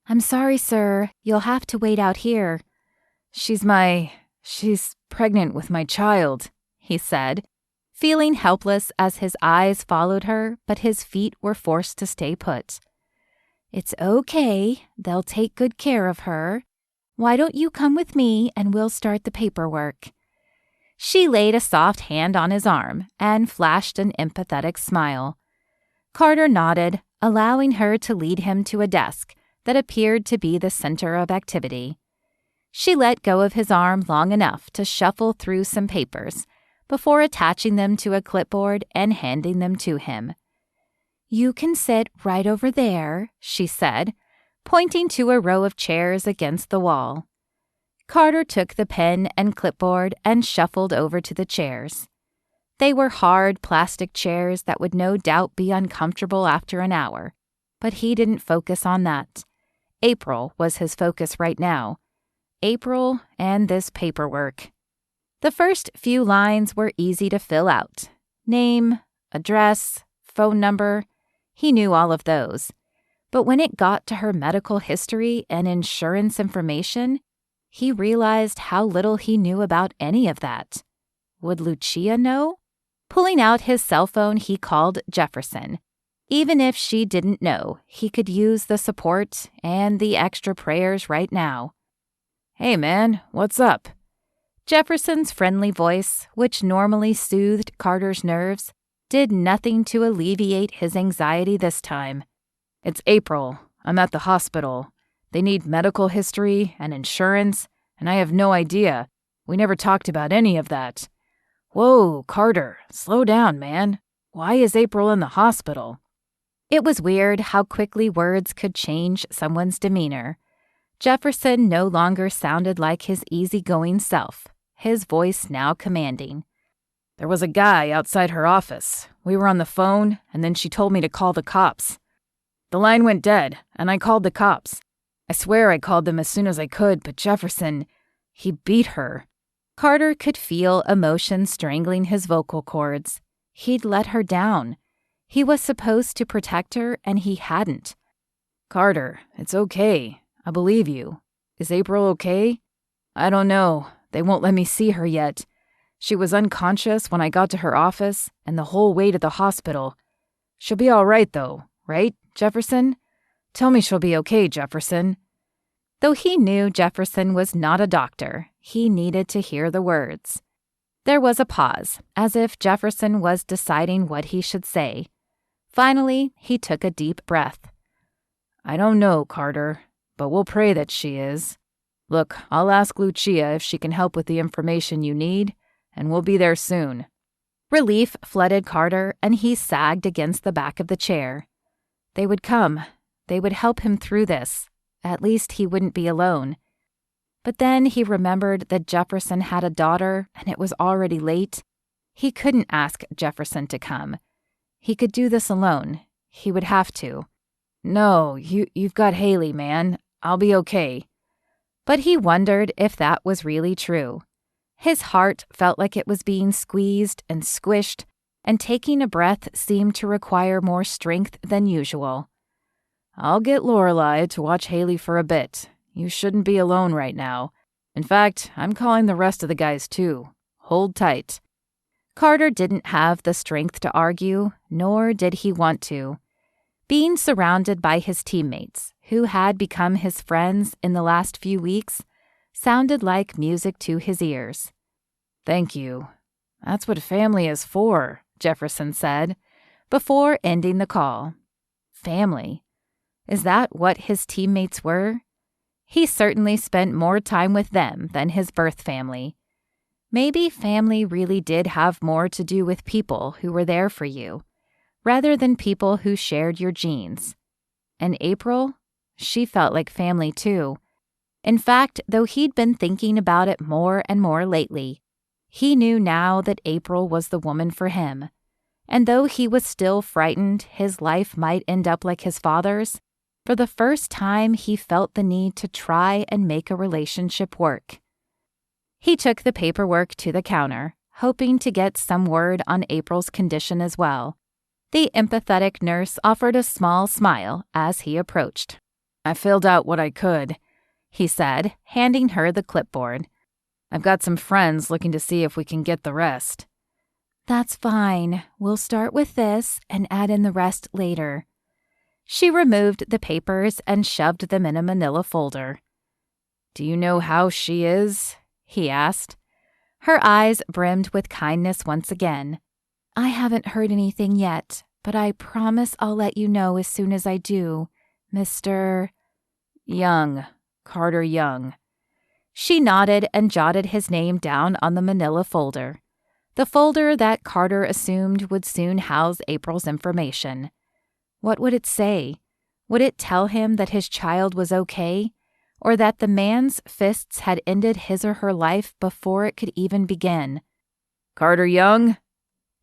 "I'm sorry, sir. You'll have to wait out here." She's pregnant with my child," he said, feeling helpless as his eyes followed her, but his feet were forced to stay put. "It's okay. They'll take good care of her. Why don't you come with me and we'll start the paperwork?" She laid a soft hand on his arm and flashed an empathetic smile. Carter nodded, allowing her to lead him to a desk that appeared to be the center of activity. She let go of his arm long enough to shuffle through some papers before attaching them to a clipboard and handing them to him. "You can sit right over there," she said, pointing to a row of chairs against the wall. Carter took the pen and clipboard and shuffled over to the chairs. They were hard plastic chairs that would no doubt be uncomfortable after an hour, but he didn't focus on that. April was his focus right now. April and this paperwork. The first few lines were easy to fill out. Name, address, phone number. He knew all of those. But when it got to her medical history and insurance information, he realized how little he knew about any of that. Would Lucia know? Pulling out his cell phone, he called Jefferson. Even if she didn't know, he could use the support and the extra prayers right now. "Hey, man, what's up?" Jefferson's friendly voice, which normally soothed Carter's nerves, did nothing to alleviate his anxiety this time. "It's April. I'm at the hospital. They need medical history and insurance, and I have no idea. We never talked about any of that." "Whoa, Carter, slow down, man. Why is April in the hospital?" It was weird how quickly words could change someone's demeanor. Jefferson no longer sounded like his easygoing self, his voice now commanding. "There was a guy outside her office. We were on the phone, and then she told me to call the cops. The line went dead, and I called the cops. I swear I called them as soon as I could, but Jefferson, he beat her." Carter could feel emotion strangling his vocal cords. He'd let her down. He was supposed to protect her, and he hadn't. "Carter, it's okay. I believe you. Is April okay?" "I don't know. They won't let me see her yet. She was unconscious when I got to her office and the whole way to the hospital. She'll be all right, though, right, Jefferson? Tell me she'll be okay, Jefferson." Though he knew Jefferson was not a doctor, he needed to hear the words. There was a pause, as if Jefferson was deciding what he should say. Finally, he took a deep breath. "I don't know, Carter, but we'll pray that she is. Look, I'll ask Lucia if she can help with the information you need, and we'll be there soon." Relief flooded Carter, and he sagged against the back of the chair. They would come. They would help him through this. At least he wouldn't be alone. But then he remembered that Jefferson had a daughter, and it was already late. He couldn't ask Jefferson to come. He could do this alone. He would have to. "No, you've got Haley, man. I'll be okay." But he wondered if that was really true. His heart felt like it was being squeezed and squished, and taking a breath seemed to require more strength than usual. "I'll get Lorelai to watch Haley for a bit. You shouldn't be alone right now. In fact, I'm calling the rest of the guys too. Hold tight." Carter didn't have the strength to argue, nor did he want to. Being surrounded by his teammates, who had become his friends in the last few weeks, sounded like music to his ears. "Thank you. That's what family is for," Jefferson said, before ending the call. Family. Is that what his teammates were? He certainly spent more time with them than his birth family. Maybe family really did have more to do with people who were there for you, rather than people who shared your genes. And April? She felt like family too. In fact, though he'd been thinking about it more and more lately, He knew now that April was the woman for him. And though he was still frightened his life might end up like his father's, for the first time he felt the need to try and make a relationship work. He took the paperwork to the counter, hoping to get some word on April's condition as well. The empathetic nurse offered a small smile as he approached. "I filled out what I could," he said, handing her the clipboard. "I've got some friends looking to see if we can get the rest." "That's fine. We'll start with this and add in the rest later." She removed the papers and shoved them in a manila folder. "Do you know how she is?" he asked. Her eyes brimmed with kindness once again. "I haven't heard anything yet, but I promise I'll let you know as soon as I do, Mr. Young, Carter Young." She nodded and jotted his name down on the manila folder, the folder that Carter assumed would soon house April's information. What would it say? Would it tell him that his child was okay, or that the man's fists had ended his or her life before it could even begin? "Carter Young?"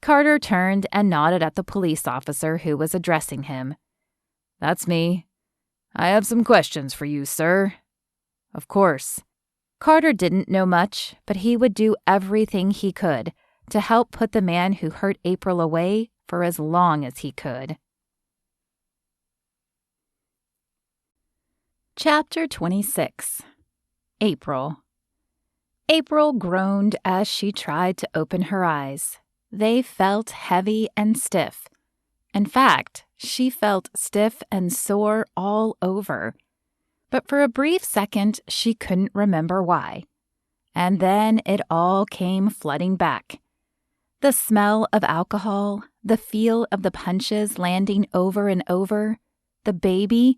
Carter turned and nodded at the police officer who was addressing him. "That's me. I have some questions for you, sir." "Of course." Carter didn't know much, but he would do everything he could to help put the man who hurt April away for as long as he could. Chapter 26. April. April groaned as she tried to open her eyes. They felt heavy and stiff. In fact, she felt stiff and sore all over. But for a brief second, she couldn't remember why. And then it all came flooding back. The smell of alcohol, the feel of the punches landing over and over, the baby.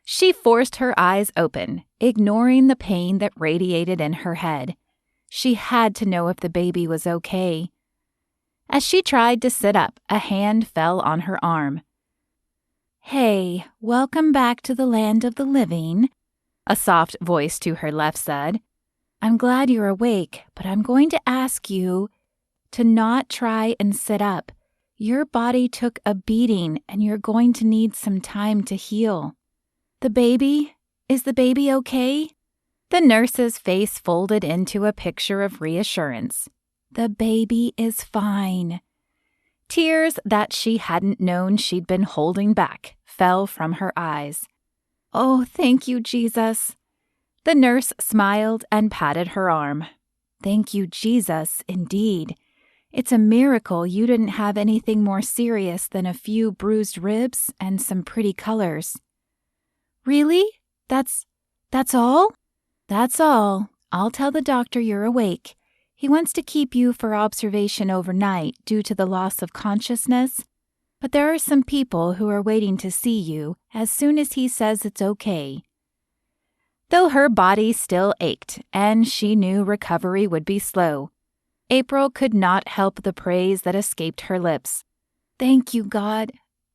She forced her eyes open, ignoring the pain that radiated in her head. She had to know if the baby was okay. As she tried to sit up, a hand fell on her arm. "Hey, welcome back to the land of the living," a soft voice to her left said. "I'm glad you're awake, but I'm going to ask you to not try and sit up. Your body took a beating and you're going to need some time to heal." Is the baby okay?" The nurse's face folded into a picture of reassurance. "The baby is fine." Tears that she hadn't known she'd been holding back fell from her eyes. "Oh, thank you, Jesus." The nurse smiled and patted her arm. "Thank you, Jesus, indeed. It's a miracle you didn't have anything more serious than a few bruised ribs and some pretty colors." "Really? That's all?" "That's all. I'll tell the doctor you're awake. He wants to keep you for observation overnight due to the loss of consciousness. But there are some people who are waiting to see you as soon as he says it's okay." Though her body still ached and she knew recovery would be slow, April could not help the praise that escaped her lips. "Thank you, God.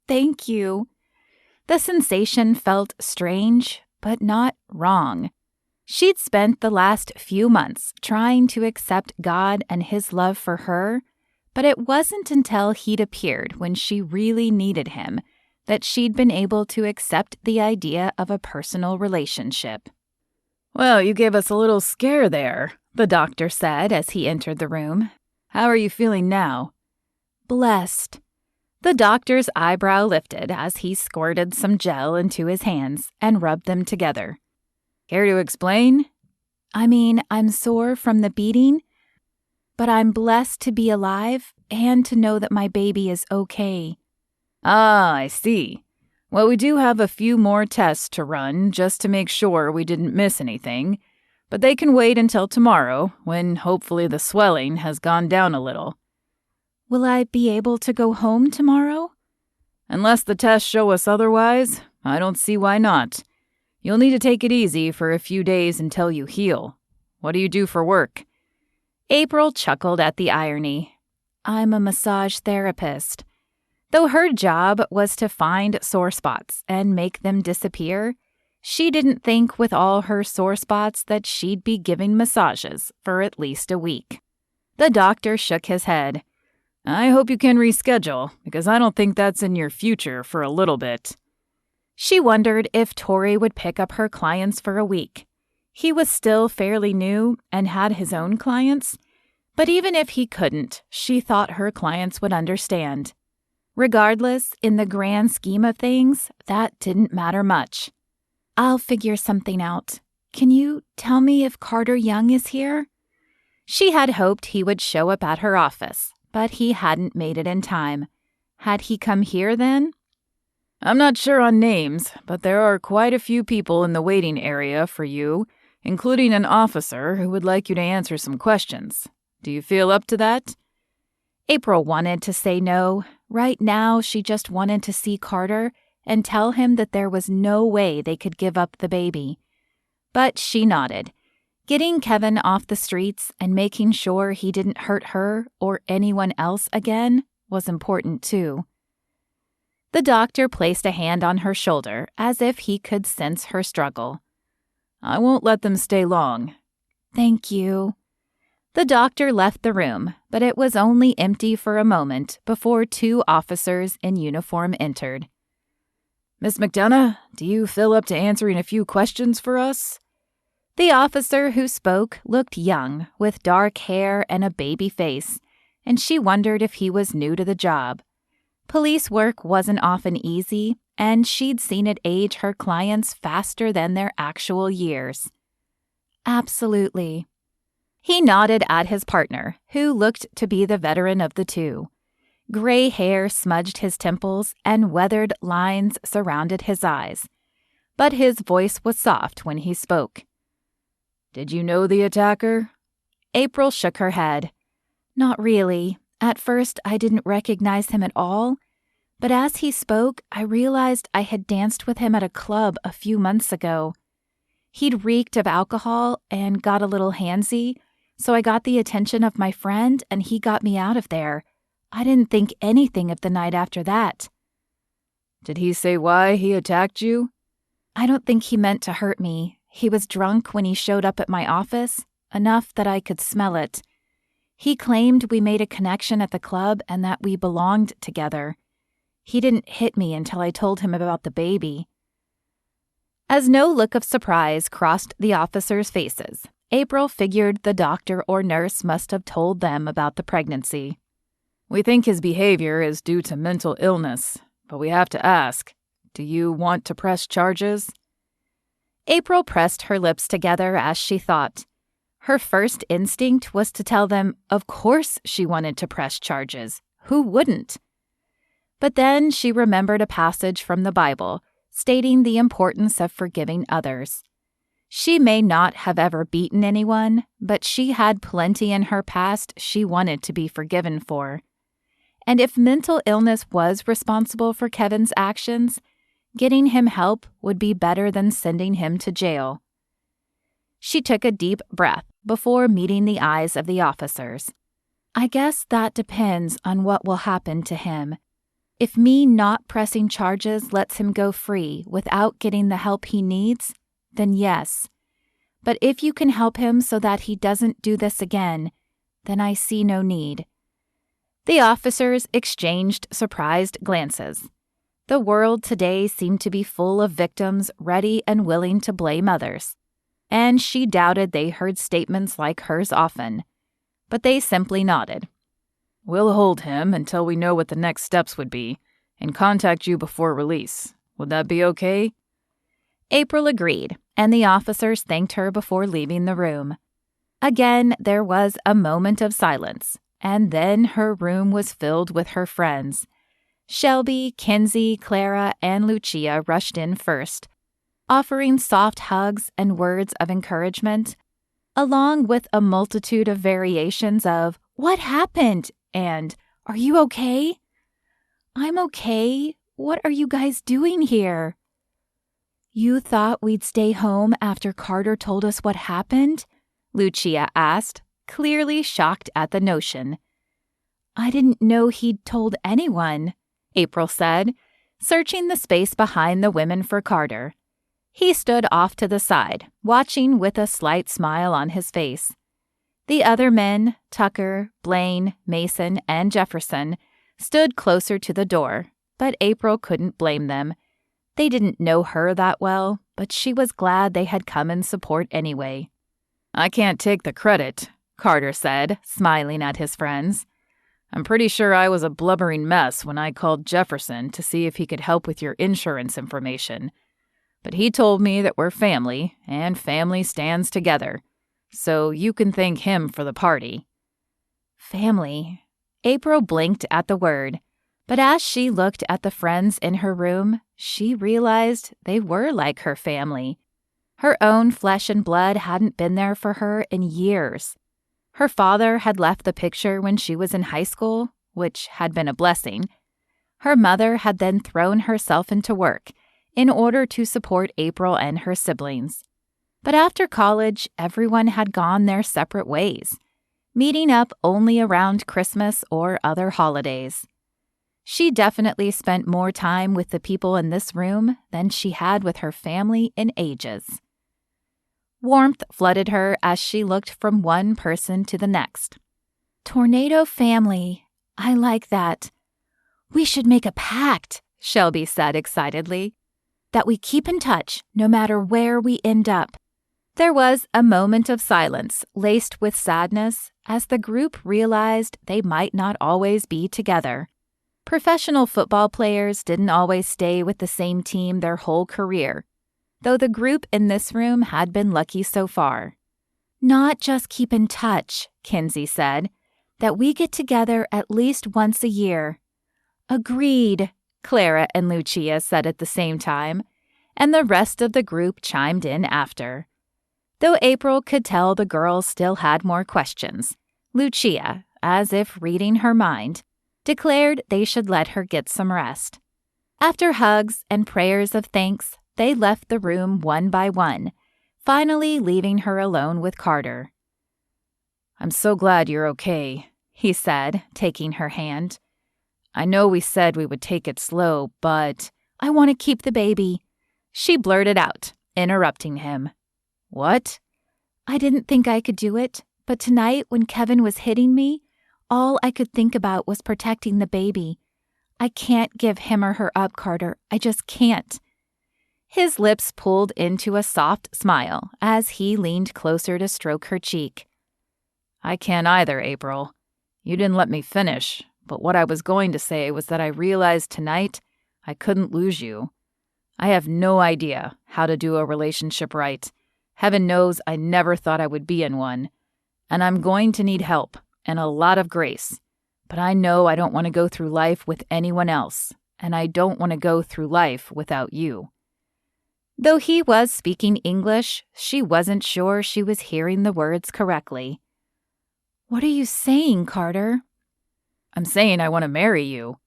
Thank you." The sensation felt strange, but not wrong. She'd spent the last few months trying to accept God and His love for her, but it wasn't until He'd appeared when she really needed Him that she'd been able to accept the idea of a personal relationship. "Well, you gave us a little scare there," the doctor said as he entered the room. "How are you feeling now?" "Blessed." The doctor's eyebrow lifted as he squirted some gel into his hands and rubbed them together. "Care to explain?" I'm sore from the beating, but I'm blessed to be alive and to know that my baby is okay." "Ah, I see. Well, we do have a few more tests to run just to make sure we didn't miss anything, but they can wait until tomorrow when hopefully the swelling has gone down a little." "Will I be able to go home tomorrow?" "Unless the tests show us otherwise, I don't see why not. You'll need to take it easy for a few days until you heal. What do you do for work?" April chuckled at the irony. "I'm a massage therapist." Though her job was to find sore spots and make them disappear, She didn't think with all her sore spots that she'd be giving massages for at least a week. The doctor shook his head. I hope you can reschedule, because I don't think that's in your future for a little bit. She wondered if Tori would pick up her clients for a week. He was still fairly new and had his own clients, but even if he couldn't, she thought her clients would understand. Regardless, in the grand scheme of things, that didn't matter much. I'll figure something out. Can you tell me if Carter Young is here? She had hoped he would show up at her office, but he hadn't made it in time. Had he come here then? I'm not sure on names, but there are quite a few people in the waiting area for you, including an officer who would like you to answer some questions. Do you feel up to that? April wanted to say no. Right now, she just wanted to see Carter and tell him that there was no way they could give up the baby. But she nodded. Getting Kevin off the streets and making sure he didn't hurt her or anyone else again was important too. The doctor placed a hand on her shoulder as if he could sense her struggle. I won't let them stay long. Thank you. The doctor left the room, but it was only empty for a moment before 2 officers in uniform entered. Miss McDonough, do you feel up to answering a few questions for us? The officer who spoke looked young, with dark hair and a baby face, and she wondered if he was new to the job. Police work wasn't often easy, and she'd seen it age her clients faster than their actual years. Absolutely. He nodded at his partner, who looked to be the veteran of the two. Gray hair smudged his temples and weathered lines surrounded his eyes, but his voice was soft when he spoke. Did you know the attacker? April shook her head. Not really. At first, I didn't recognize him at all, but as he spoke, I realized I had danced with him at a club a few months ago. He'd reeked of alcohol and got a little handsy, so I got the attention of my friend and he got me out of there. I didn't think anything of the night after that. Did he say why he attacked you? I don't think he meant to hurt me. He was drunk when he showed up at my office, enough that I could smell it. He claimed we made a connection at the club and that we belonged together. He didn't hit me until I told him about the baby. As no look of surprise crossed the officers' faces, April figured the doctor or nurse must have told them about the pregnancy. We think his behavior is due to mental illness, but we have to ask, do you want to press charges? April pressed her lips together as she thought. Her first instinct was to tell them, of course she wanted to press charges. Who wouldn't? But then she remembered a passage from the Bible stating the importance of forgiving others. She may not have ever beaten anyone, but she had plenty in her past she wanted to be forgiven for. And if mental illness was responsible for Kevin's actions, getting him help would be better than sending him to jail. She took a deep breath before meeting the eyes of the officers. I guess that depends on what will happen to him. If me not pressing charges lets him go free without getting the help he needs, then yes. But if you can help him so that he doesn't do this again, then I see no need. The officers exchanged surprised glances. The world today seemed to be full of victims ready and willing to blame others. And she doubted they heard statements like hers often. But they simply nodded. We'll hold him until we know what the next steps would be, and contact you before release. Would that be okay? April agreed, and the officers thanked her before leaving the room. Again, there was a moment of silence, and then her room was filled with her friends. Shelby, Kinsey, Clara, and Lucia rushed in first, offering soft hugs and words of encouragement, along with a multitude of variations of, "What happened?" and "Are you okay?" "I'm okay. What are you guys doing here?" "You thought we'd stay home after Carter told us what happened?" Lucia asked, clearly shocked at the notion. "I didn't know he'd told anyone," April said, searching the space behind the women for Carter. He stood off to the side, watching with a slight smile on his face. The other men, Tucker, Blaine, Mason, and Jefferson, stood closer to the door, but April couldn't blame them. They didn't know her that well, but she was glad they had come in support anyway. "I can't take the credit," Carter said, smiling at his friends. "I'm pretty sure I was a blubbering mess when I called Jefferson to see if he could help with your insurance information. But he told me that we're family, and family stands together. So you can thank him for the party." Family. April blinked at the word, but as she looked at the friends in her room, she realized they were like her family. Her own flesh and blood hadn't been there for her in years. Her father had left the picture when she was in high school, which had been a blessing. Her mother had then thrown herself into work in order to support April and her siblings. But after college, everyone had gone their separate ways, meeting up only around Christmas or other holidays. She definitely spent more time with the people in this room than she had with her family in ages. Warmth flooded her as she looked from one person to the next. Tornado family. I like that. We should make a pact, Shelby said excitedly, that we keep in touch no matter where we end up. There was a moment of silence laced with sadness as the group realized they might not always be together. Professional football players didn't always stay with the same team their whole career, though the group in this room had been lucky so far. Not just keep in touch, Kinsey said, that we get together at least once a year. Agreed, Clara and Lucia said at the same time, and the rest of the group chimed in after. Though April could tell the girls still had more questions, Lucia, as if reading her mind, declared they should let her get some rest. After hugs and prayers of thanks, they left the room one by one, finally leaving her alone with Carter. "I'm so glad you're okay," he said, taking her hand. "I know we said we would take it slow, but I want to keep the baby," she blurted out, interrupting him. "What?" I didn't think I could do it, but tonight when Kevin was hitting me, all I could think about was protecting the baby. I can't give him or her up, Carter. I just can't. His lips pulled into a soft smile as he leaned closer to stroke her cheek. "I can't either, April. You didn't let me finish, but what I was going to say was that I realized tonight I couldn't lose you. I have no idea how to do a relationship right. Heaven knows I never thought I would be in one. And I'm going to need help and a lot of grace. But I know I don't want to go through life with anyone else, and I don't want to go through life without you." Though he was speaking English, she wasn't sure she was hearing the words correctly. "What are you saying, Carter?" "I'm saying I want to marry you.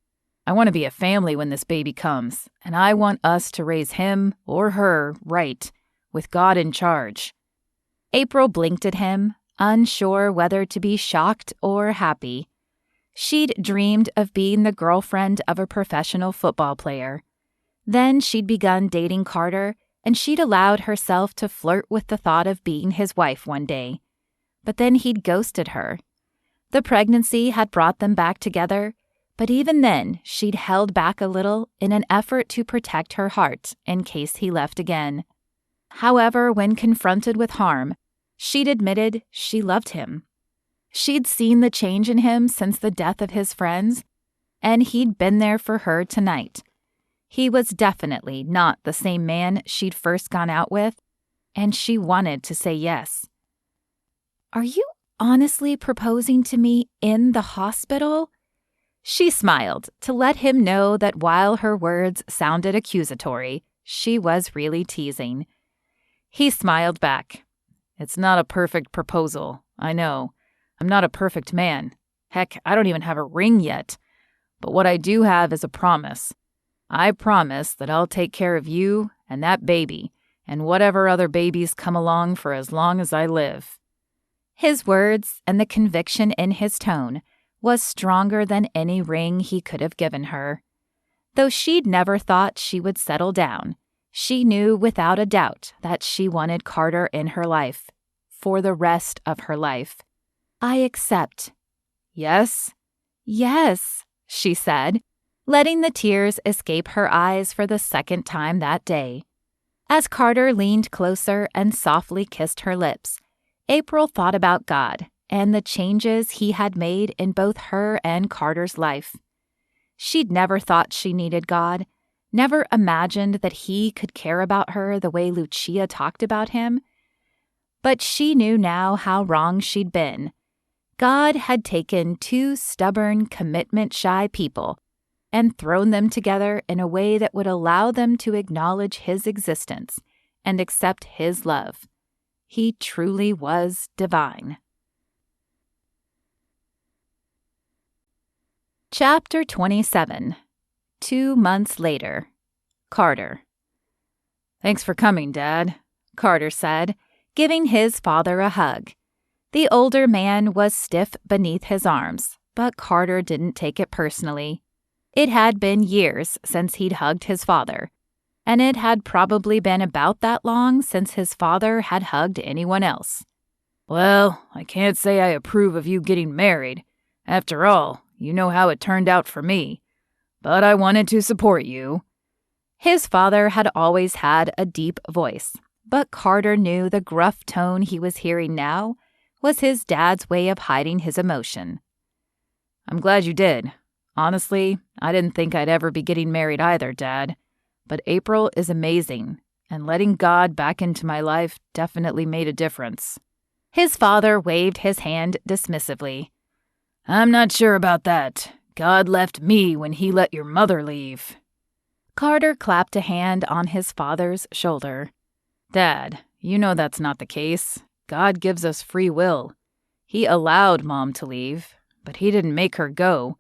I want to be a family when this baby comes, and I want us to raise him or her right, with God in charge." April blinked at him, unsure whether to be shocked or happy. She'd dreamed of being the girlfriend of a professional football player. Then she'd begun dating Carter, and she'd allowed herself to flirt with the thought of being his wife one day. But then he'd ghosted her. The pregnancy had brought them back together, but even then she'd held back a little in an effort to protect her heart in case he left again. However, when confronted with harm, she'd admitted she loved him. She'd seen the change in him since the death of his friends, and he'd been there for her tonight. He was definitely not the same man she'd first gone out with, and she wanted to say yes. "Are you honestly proposing to me in the hospital?" She smiled to let him know that while her words sounded accusatory, she was really teasing. He smiled back. "It's not a perfect proposal, I know. I'm not a perfect man. Heck, I don't even have a ring yet. But what I do have is a promise. I promise that I'll take care of you and that baby and whatever other babies come along for as long as I live." His words and the conviction in his tone was stronger than any ring he could have given her. Though she'd never thought she would settle down, She knew without a doubt that she wanted Carter in her life, for the rest of her life. "I accept." "Yes?" "Yes," she said, letting the tears escape her eyes for the second time that day. As Carter leaned closer and softly kissed her lips, April thought about God and the changes he had made in both her and Carter's life. She'd never thought she needed God, never imagined that he could care about her the way Lucia talked about him. But she knew now how wrong she'd been. God had taken two stubborn, commitment-shy people and thrown them together in a way that would allow them to acknowledge his existence and accept his love. He truly was divine. Chapter 27. 2 months later. Carter. "Thanks for coming, Dad," Carter said, giving his father a hug. The older man was stiff beneath his arms, but Carter didn't take it personally. It had been years since he'd hugged his father, and it had probably been about that long since his father had hugged anyone else. "Well, I can't say I approve of you getting married. After all, you know how it turned out for me. But I wanted to support you." His father had always had a deep voice, but Carter knew the gruff tone he was hearing now was his dad's way of hiding his emotion. "I'm glad you did. Honestly, I didn't think I'd ever be getting married either, Dad. But April is amazing, and letting God back into my life definitely made a difference." His father waved his hand dismissively. "I'm not sure about that. God left me when he let your mother leave." Carter clapped a hand on his father's shoulder. "Dad, you know that's not the case. God gives us free will. He allowed Mom to leave, but he didn't make her go.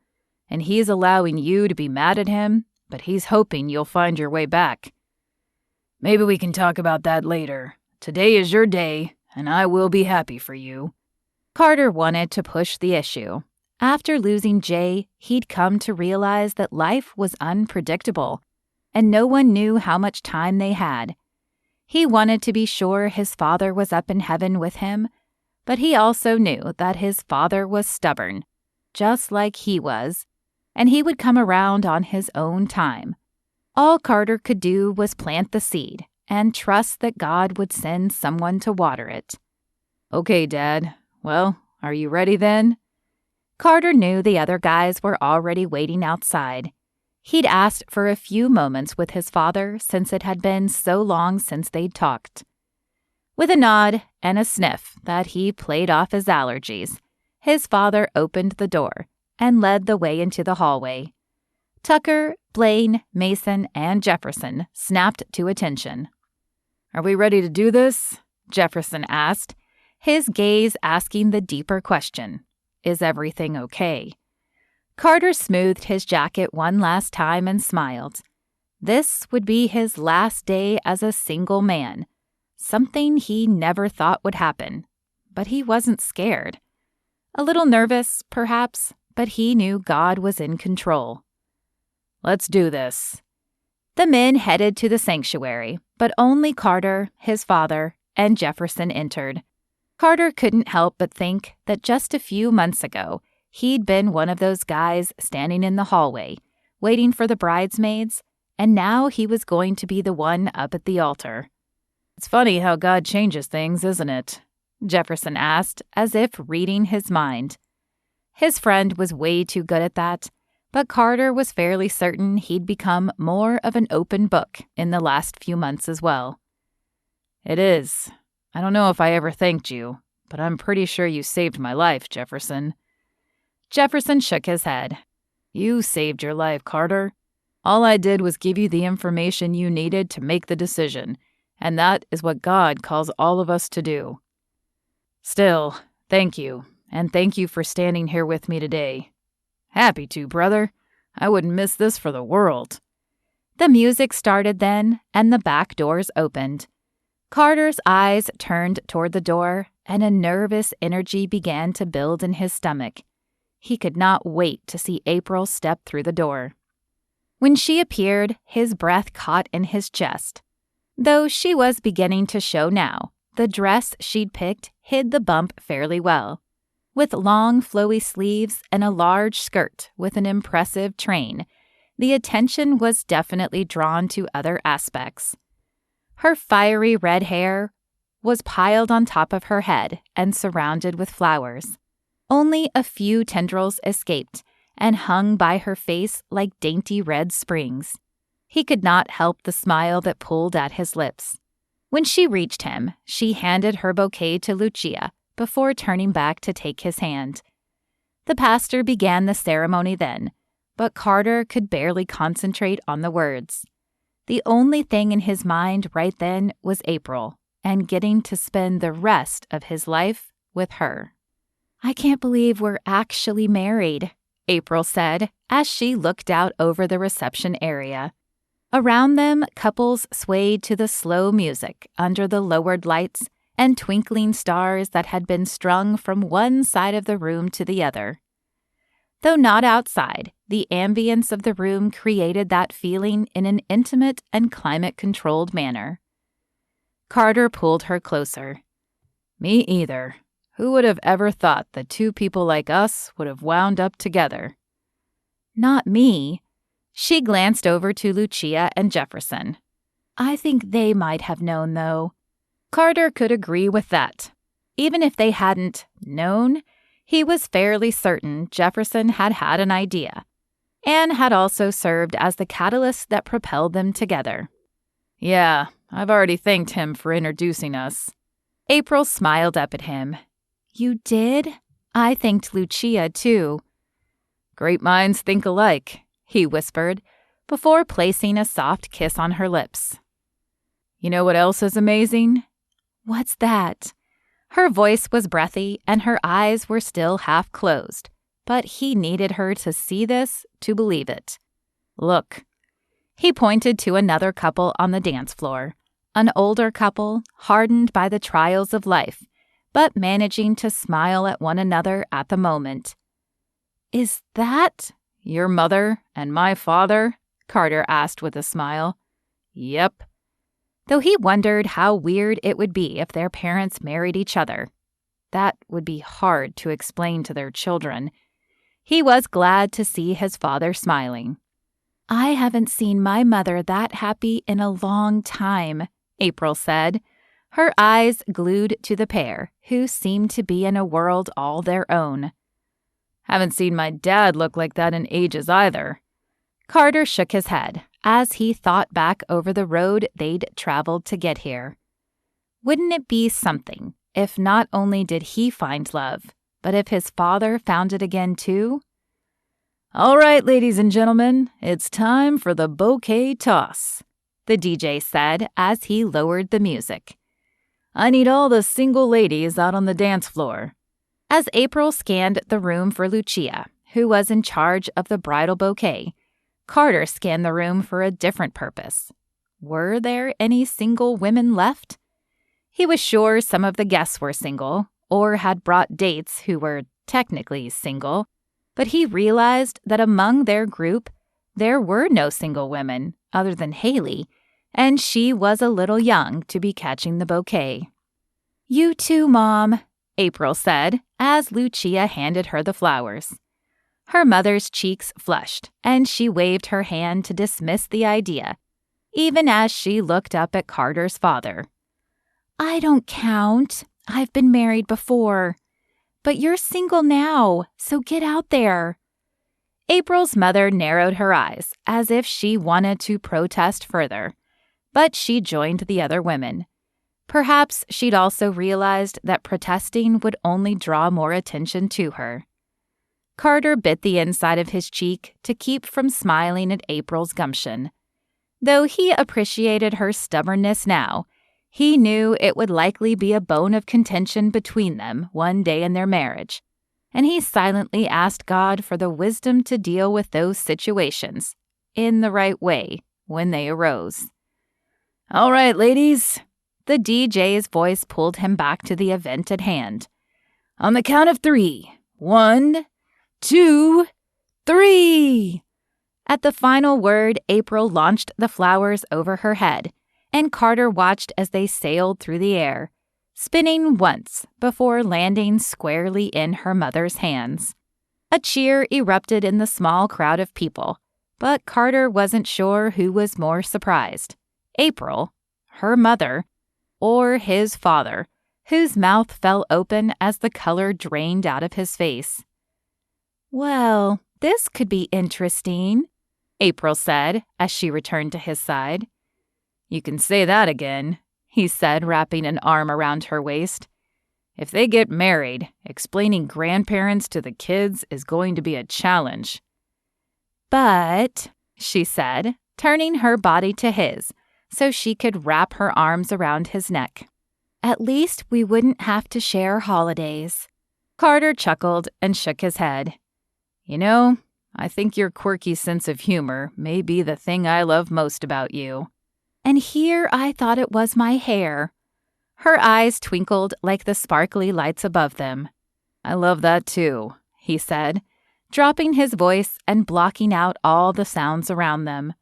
And he's allowing you to be mad at him, but he's hoping you'll find your way back. Maybe we can talk about that later. Today is your day, and I will be happy for you." Carter wanted to push the issue. After losing Jay, he'd come to realize that life was unpredictable, and no one knew how much time they had. He wanted to be sure his father was up in heaven with him, but he also knew that his father was stubborn, just like he was, and he would come around on his own time. All Carter could do was plant the seed and trust that God would send someone to water it. "Okay, Dad. Well, are you ready then?" Carter knew the other guys were already waiting outside. He'd asked for a few moments with his father since it had been so long since they'd talked. With a nod and a sniff that he played off his allergies, his father opened the door and led the way into the hallway. Tucker, Blaine, Mason, and Jefferson snapped to attention. "Are we ready to do this?" Jefferson asked, his gaze asking the deeper question, "Is everything okay?" Carter smoothed his jacket one last time and smiled. This would be his last day as a single man, something he never thought would happen. But he wasn't scared. A little nervous, perhaps, but he knew God was in control. "Let's do this." The men headed to the sanctuary, but only Carter, his father, and Jefferson entered. Carter couldn't help but think that just a few months ago, he'd been one of those guys standing in the hallway, waiting for the bridesmaids, and now he was going to be the one up at the altar. "It's funny how God changes things, isn't it?" Jefferson asked, as if reading his mind. His friend was way too good at that, but Carter was fairly certain he'd become more of an open book in the last few months as well. "It is. I don't know if I ever thanked you, but I'm pretty sure you saved my life, Jefferson." Jefferson shook his head. "You saved your life, Carter. All I did was give you the information you needed to make the decision, and that is what God calls all of us to do. Still, thank you, and thank you for standing here with me today. Happy to, brother. I wouldn't miss this for the world." The music started then, and the back doors opened. Carter's eyes turned toward the door, and a nervous energy began to build in his stomach. He could not wait to see April step through the door. When she appeared, his breath caught in his chest. Though she was beginning to show now, the dress she'd picked hid the bump fairly well. With long, flowy sleeves and a large skirt with an impressive train, the attention was definitely drawn to other aspects. Her fiery red hair was piled on top of her head and surrounded with flowers. Only a few tendrils escaped and hung by her face like dainty red springs. He could not help the smile that pulled at his lips. When she reached him, she handed her bouquet to Lucia before turning back to take his hand. The pastor began the ceremony then, but Carter could barely concentrate on the words. The only thing in his mind right then was April and getting to spend the rest of his life with her. "I can't believe we're actually married," April said as she looked out over the reception area. Around them, couples swayed to the slow music under the lowered lights and twinkling stars that had been strung from one side of the room to the other. Though not outside, the ambience of the room created that feeling in an intimate and climate-controlled manner. Carter pulled her closer. "Me either. Who would have ever thought that two people like us would have wound up together?" "Not me." She glanced over to Lucia and Jefferson. "I think they might have known, though." Carter could agree with that. Even if they hadn't known, he was fairly certain Jefferson had had an idea, and had also served as the catalyst that propelled them together. "Yeah, I've already thanked him for introducing us." April smiled up at him. "You did? I thanked Lucia, too." "Great minds think alike," he whispered, before placing a soft kiss on her lips. "You know what else is amazing?" "What's that?" Her voice was breathy and her eyes were still half closed, but he needed her to see this to believe it. "Look." He pointed to another couple on the dance floor, an older couple hardened by the trials of life, but managing to smile at one another at the moment. "Is that your mother and my father?" Carter asked with a smile. "Yep." Though he wondered how weird it would be if their parents married each other. That would be hard to explain to their children. He was glad to see his father smiling. "I haven't seen my mother that happy in a long time," April said, her eyes glued to the pair, who seemed to be in a world all their own. "Haven't seen my dad look like that in ages either." Carter shook his head as he thought back over the road they'd traveled to get here. Wouldn't it be something if not only did he find love, but if his father found it again too? "All right, ladies and gentlemen, it's time for the bouquet toss," the DJ said as he lowered the music. "I need all the single ladies out on the dance floor." As April scanned the room for Lucia, who was in charge of the bridal bouquet, Carter scanned the room for a different purpose. Were there any single women left? He was sure some of the guests were single, or had brought dates who were technically single, but he realized that among their group, there were no single women other than Haley, and she was a little young to be catching the bouquet. "You too, Mom," April said as Lucia handed her the flowers. Her mother's cheeks flushed, and she waved her hand to dismiss the idea, even as she looked up at Carter's father. "I don't count. I've been married before. But you're single now, so get out there." April's mother narrowed her eyes as if she wanted to protest further, but she joined the other women. Perhaps she'd also realized that protesting would only draw more attention to her. Carter bit the inside of his cheek to keep from smiling at April's gumption. Though he appreciated her stubbornness now, he knew it would likely be a bone of contention between them one day in their marriage, and he silently asked God for the wisdom to deal with those situations in the right way when they arose. "All right, ladies." The DJ's voice pulled him back to the event at hand. "On the count of 3. 1, 2, 3. At the final word, April launched the flowers over her head, and Carter watched as they sailed through the air, spinning once before landing squarely in her mother's hands. A cheer erupted in the small crowd of people, but Carter wasn't sure who was more surprised, April, her mother, or his father, whose mouth fell open as the color drained out of his face. "Well, this could be interesting," April said as she returned to his side. "You can say that again," he said, wrapping an arm around her waist. "If they get married, explaining grandparents to the kids is going to be a challenge." "But," she said, turning her body to his so she could wrap her arms around his neck, "at least we wouldn't have to share holidays." Carter chuckled and shook his head. "You know, I think your quirky sense of humor may be the thing I love most about you." And here I thought it was my hair. Her eyes twinkled like the sparkly lights above them. "I love that too," he said, dropping his voice and blocking out all the sounds around them.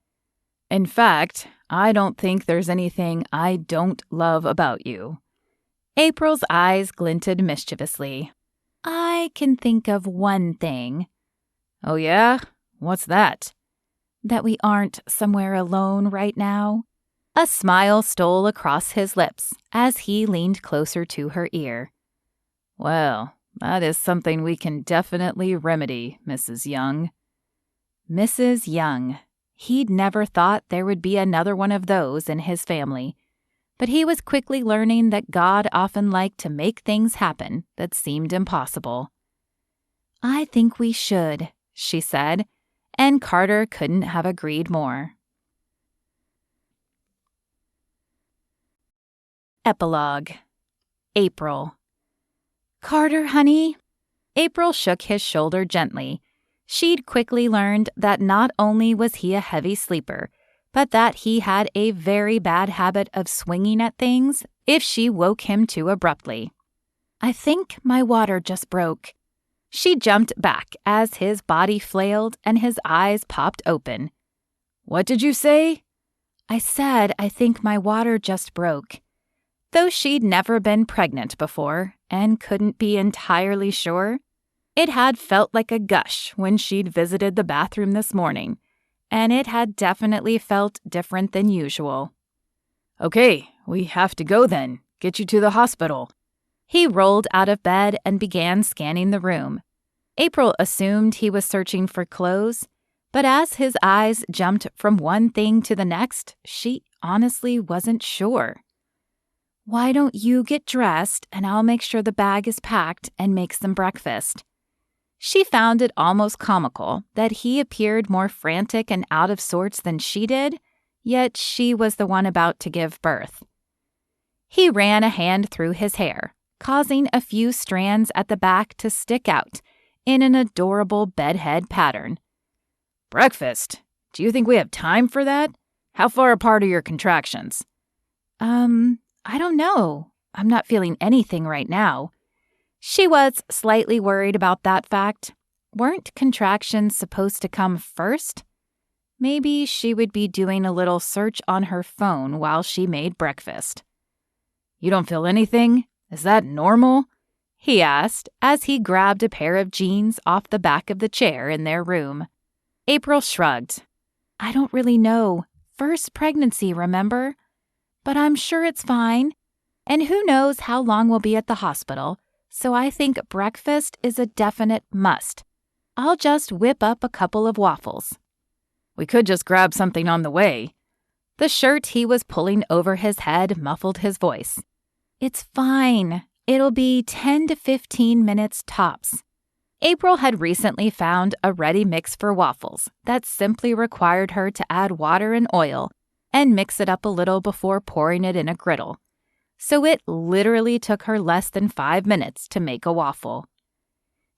"In fact, I don't think there's anything I don't love about you." April's eyes glinted mischievously. "I can think of one thing." "Oh yeah? What's that?" "That we aren't somewhere alone right now." A smile stole across his lips as he leaned closer to her ear. "Well, that is something we can definitely remedy, Mrs. Young." Mrs. Young. He'd never thought there would be another one of those in his family. But he was quickly learning that God often liked to make things happen that seemed impossible. "I think we should," she said, and Carter couldn't have agreed more. Epilogue. April. "Carter, honey?" April shook his shoulder gently. She'd quickly learned that not only was he a heavy sleeper, but that he had a very bad habit of swinging at things if she woke him too abruptly. "I think my water just broke." She jumped back as his body flailed and his eyes popped open. "What did you say?" "I said I think my water just broke." Though she'd never been pregnant before and couldn't be entirely sure, it had felt like a gush when she'd visited the bathroom this morning, and it had definitely felt different than usual. "Okay, we have to go then. Get you to the hospital." He rolled out of bed and began scanning the room. April assumed he was searching for clothes, but as his eyes jumped from one thing to the next, she honestly wasn't sure. "Why don't you get dressed and I'll make sure the bag is packed and make some breakfast." She found it almost comical that he appeared more frantic and out of sorts than she did, yet she was the one about to give birth. He ran a hand through his hair, causing a few strands at the back to stick out in an adorable bedhead pattern. "Breakfast? Do you think we have time for that? How far apart are your contractions?" I don't know. I'm not feeling anything right now." She was slightly worried about that fact. Weren't contractions supposed to come first? Maybe she would be doing a little search on her phone while she made breakfast. "You don't feel anything? Is that normal?" he asked as he grabbed a pair of jeans off the back of the chair in their room. April shrugged. "I don't really know. First pregnancy, remember? But I'm sure it's fine. And who knows how long we'll be at the hospital, so I think breakfast is a definite must. I'll just whip up a couple of waffles." "We could just grab something on the way." The shirt he was pulling over his head muffled his voice. "It's fine. It'll be 10 to 15 minutes tops." April had recently found a ready mix for waffles that simply required her to add water and oil and mix it up a little before pouring it in a griddle. So it literally took her less than 5 minutes to make a waffle.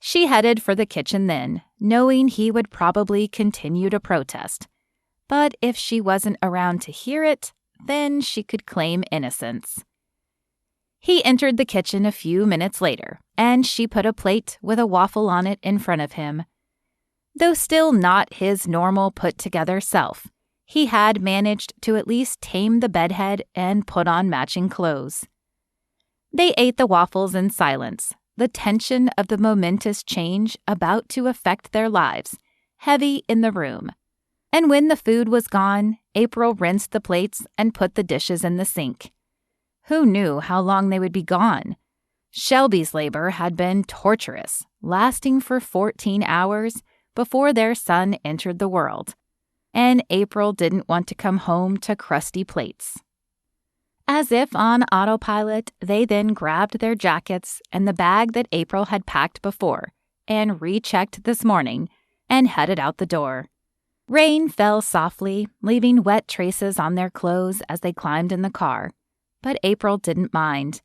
She headed for the kitchen then, knowing he would probably continue to protest. But if she wasn't around to hear it, then she could claim innocence. He entered the kitchen a few minutes later, and she put a plate with a waffle on it in front of him. Though still not his normal put-together self, He had managed to at least tame the bedhead and put on matching clothes. They ate the waffles in silence, the tension of the momentous change about to affect their lives, heavy in the room. And when the food was gone, April rinsed the plates and put the dishes in the sink. Who knew how long they would be gone? Shelby's labor had been torturous, lasting for 14 hours before their son entered the world. And April didn't want to come home to crusty plates. As if on autopilot, they then grabbed their jackets and the bag that April had packed before and rechecked this morning and headed out the door. Rain fell softly, leaving wet traces on their clothes as they climbed in the car, but April didn't mind.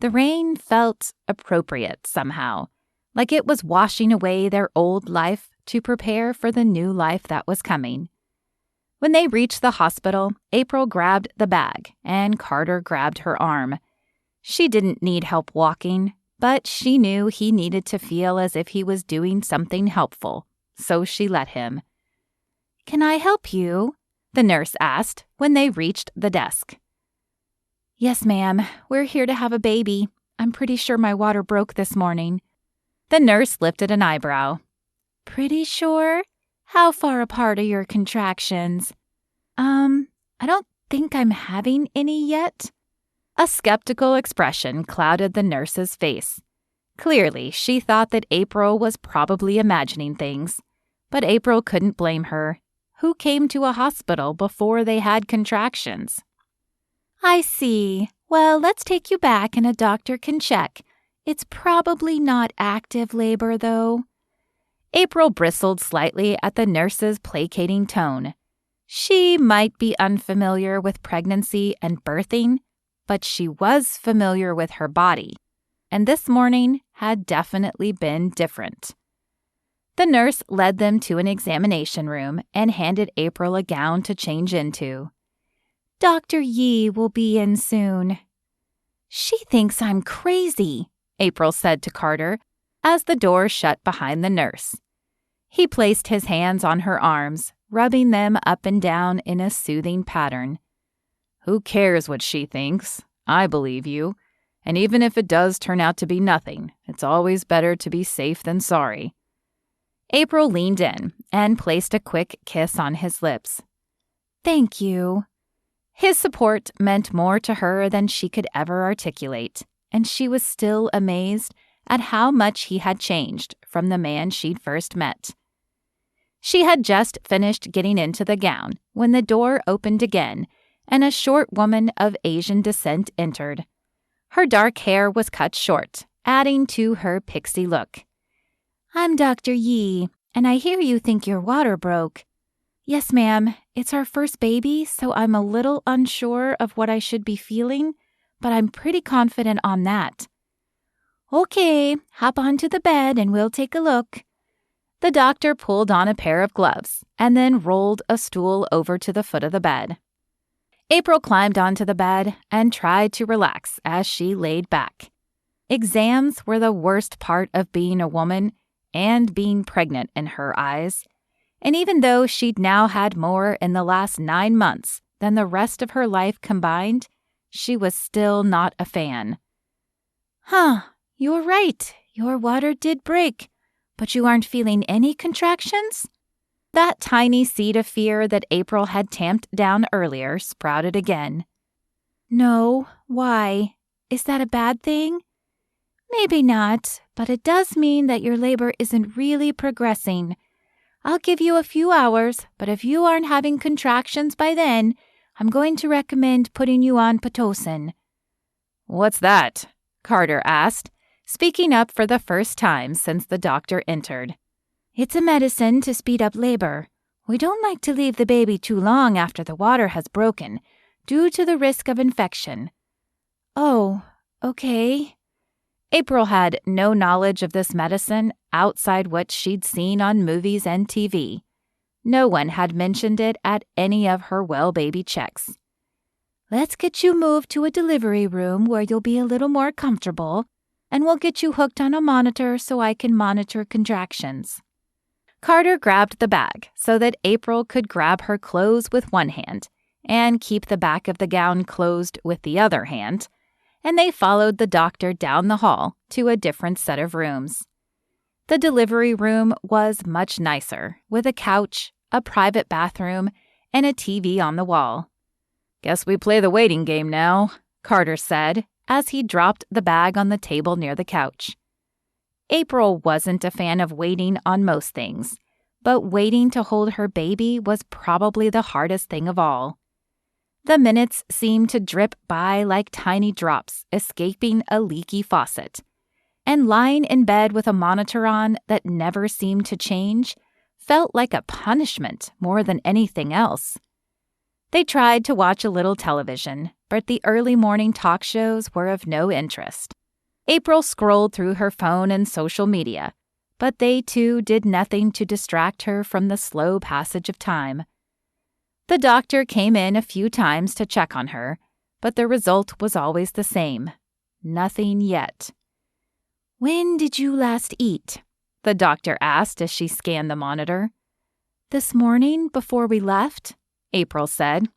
The rain felt appropriate somehow, like it was washing away their old life to prepare for the new life that was coming. When they reached the hospital, April grabbed the bag and Carter grabbed her arm. She didn't need help walking, but she knew he needed to feel as if he was doing something helpful, so she let him. "Can I help you?" the nurse asked when they reached the desk. "Yes, ma'am. We're here to have a baby. I'm pretty sure my water broke this morning." The nurse lifted an eyebrow. "Pretty sure? How far apart are your contractions?" I don't think I'm having any yet." A skeptical expression clouded the nurse's face. Clearly, she thought that April was probably imagining things, but April couldn't blame her. Who came to a hospital before they had contractions? "I see. Well, let's take you back and a doctor can check. It's probably not active labor, though." April bristled slightly at the nurse's placating tone. She might be unfamiliar with pregnancy and birthing, but she was familiar with her body, and this morning had definitely been different. The nurse led them to an examination room and handed April a gown to change into. "Dr. Yee will be in soon." "She thinks I'm crazy," April said to Carter as the door shut behind the nurse. He placed his hands on her arms, rubbing them up and down in a soothing pattern. "Who cares what she thinks? I believe you. And even if it does turn out to be nothing, it's always better to be safe than sorry." April leaned in and placed a quick kiss on his lips. "Thank you." His support meant more to her than she could ever articulate, and she was still amazed at how much he had changed from the man she'd first met. She had just finished getting into the gown when the door opened again and a short woman of Asian descent entered. Her dark hair was cut short, adding to her pixie look. "I'm Dr. Yee, and I hear you think your water broke." "Yes, ma'am. It's our first baby, so I'm a little unsure of what I should be feeling, but I'm pretty confident on that." "Okay, hop onto the bed and we'll take a look." The doctor pulled on a pair of gloves and then rolled a stool over to the foot of the bed. April climbed onto the bed and tried to relax as she laid back. Exams were the worst part of being a woman and being pregnant in her eyes. And even though she'd now had more in the last 9 months than the rest of her life combined, she was still not a fan. You're right. Your water did break. But you aren't feeling any contractions?" That tiny seed of fear that April had tamped down earlier sprouted again. "No. Why? Is that a bad thing?" "Maybe not, but it does mean that your labor isn't really progressing. I'll give you a few hours, but if you aren't having contractions by then, I'm going to recommend putting you on Pitocin." "What's that?" Carter asked, speaking up for the first time since the doctor entered. "It's a medicine to speed up labor. We don't like to leave the baby too long after the water has broken, due to the risk of infection." "Oh, okay." April had no knowledge of this medicine outside what she'd seen on movies and TV. No one had mentioned it at any of her well baby checks. "Let's get you moved to a delivery room where you'll be a little more comfortable, and we'll get you hooked on a monitor so I can monitor contractions." Carter grabbed the bag so that April could grab her clothes with one hand and keep the back of the gown closed with the other hand, and they followed the doctor down the hall to a different set of rooms. The delivery room was much nicer, with a couch, a private bathroom, and a TV on the wall. "Guess we play the waiting game now," Carter said as he dropped the bag on the table near the couch. April wasn't a fan of waiting on most things, but waiting to hold her baby was probably the hardest thing of all. The minutes seemed to drip by like tiny drops escaping a leaky faucet, and lying in bed with a monitor on that never seemed to change felt like a punishment more than anything else. They tried to watch a little television, but the early morning talk shows were of no interest. April scrolled through her phone and social media, but they too did nothing to distract her from the slow passage of time. The doctor came in a few times to check on her, but the result was always the same. Nothing yet. "When did you last eat?" the doctor asked as she scanned the monitor. "This morning, before we left," April said.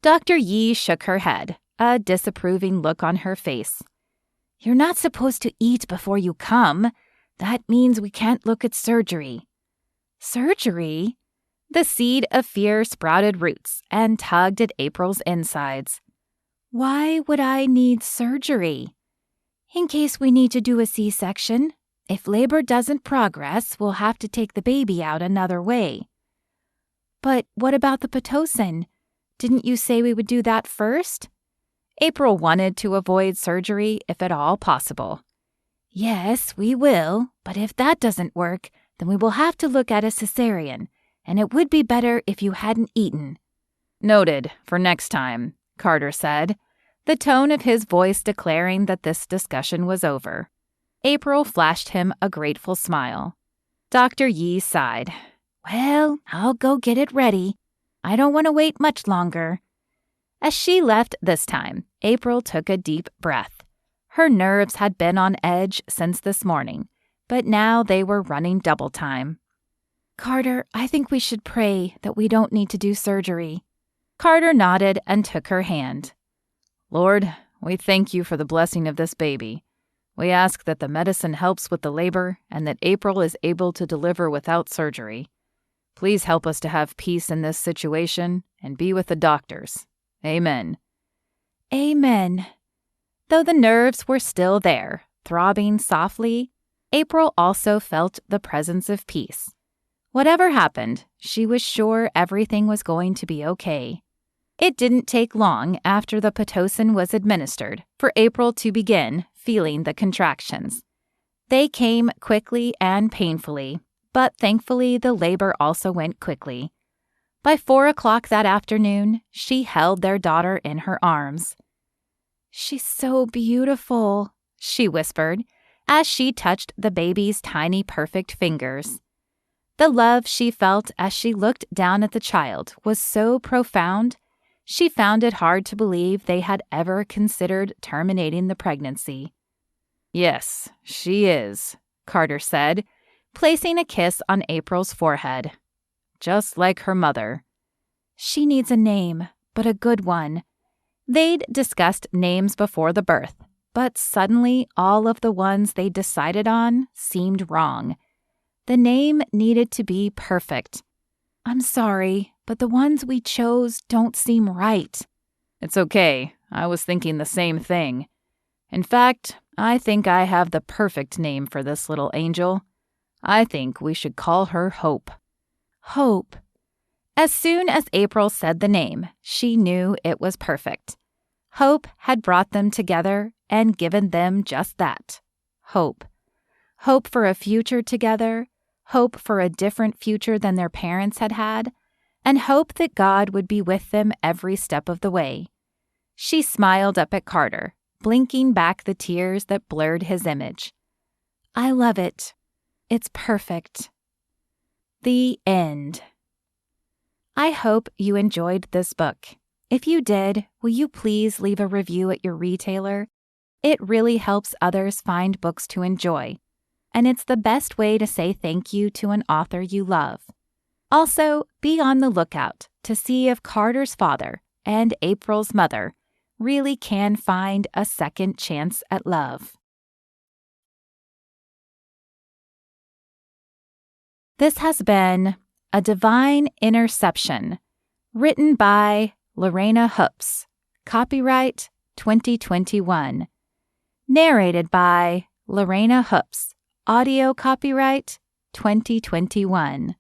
Dr. Yi shook her head, a disapproving look on her face. "You're not supposed to eat before you come. That means we can't look at surgery." "Surgery?" The seed of fear sprouted roots and tugged at April's insides. "Why would I need surgery?" "In case we need to do a C-section. If labor doesn't progress, we'll have to take the baby out another way." "But what about the Pitocin? Didn't you say we would do that first?" April wanted to avoid surgery if at all possible. "Yes, we will, but if that doesn't work, then we will have to look at a cesarean, and it would be better if you hadn't eaten." "Noted, for next time," Carter said, the tone of his voice declaring that this discussion was over. April flashed him a grateful smile. Dr. Yi sighed. "Well, I'll go get it ready. I don't want to wait much longer." As she left this time, April took a deep breath. Her nerves had been on edge since this morning, but now they were running double time. "Carter, I think we should pray that we don't need to do surgery." Carter nodded and took her hand. "Lord, we thank you for the blessing of this baby. We ask that the medicine helps with the labor and that April is able to deliver without surgery. Please help us to have peace in this situation and be with the doctors. Amen." Amen. Though the nerves were still there, throbbing softly, April also felt the presence of peace. Whatever happened, she was sure everything was going to be okay. It didn't take long after the Pitocin was administered for April to begin feeling the contractions. They came quickly and painfully, but thankfully the labor also went quickly. By 4 o'clock that afternoon, she held their daughter in her arms. "She's so beautiful," she whispered as she touched the baby's tiny perfect fingers. The love she felt as she looked down at the child was so profound, she found it hard to believe they had ever considered terminating the pregnancy. "Yes, she is," Carter said, placing a kiss on April's forehead. "Just like her mother." "She needs a name, but a good one." They'd discussed names before the birth, but suddenly all of the ones they decided on seemed wrong. The name needed to be perfect. "I'm sorry, but the ones we chose don't seem right." "It's okay. I was thinking the same thing. In fact, I think I have the perfect name for this little angel. I think we should call her Hope." Hope. As soon as April said the name, she knew it was perfect. Hope had brought them together and given them just that. Hope. Hope for a future together, hope for a different future than their parents had had, and hope that God would be with them every step of the way. She smiled up at Carter, blinking back the tears that blurred his image. "I love it. It's perfect." The end. I hope you enjoyed this book. If you did, will you please leave a review at your retailer? It really helps others find books to enjoy. and it's the best way to say thank you to an author you love. Also, be on the lookout to see if Carter's father and April's mother really can find a second chance at love. This has been A Divine Interception, written by Lorana Hoopes, copyright 2021, narrated by Lorana Hoopes, audio copyright 2021.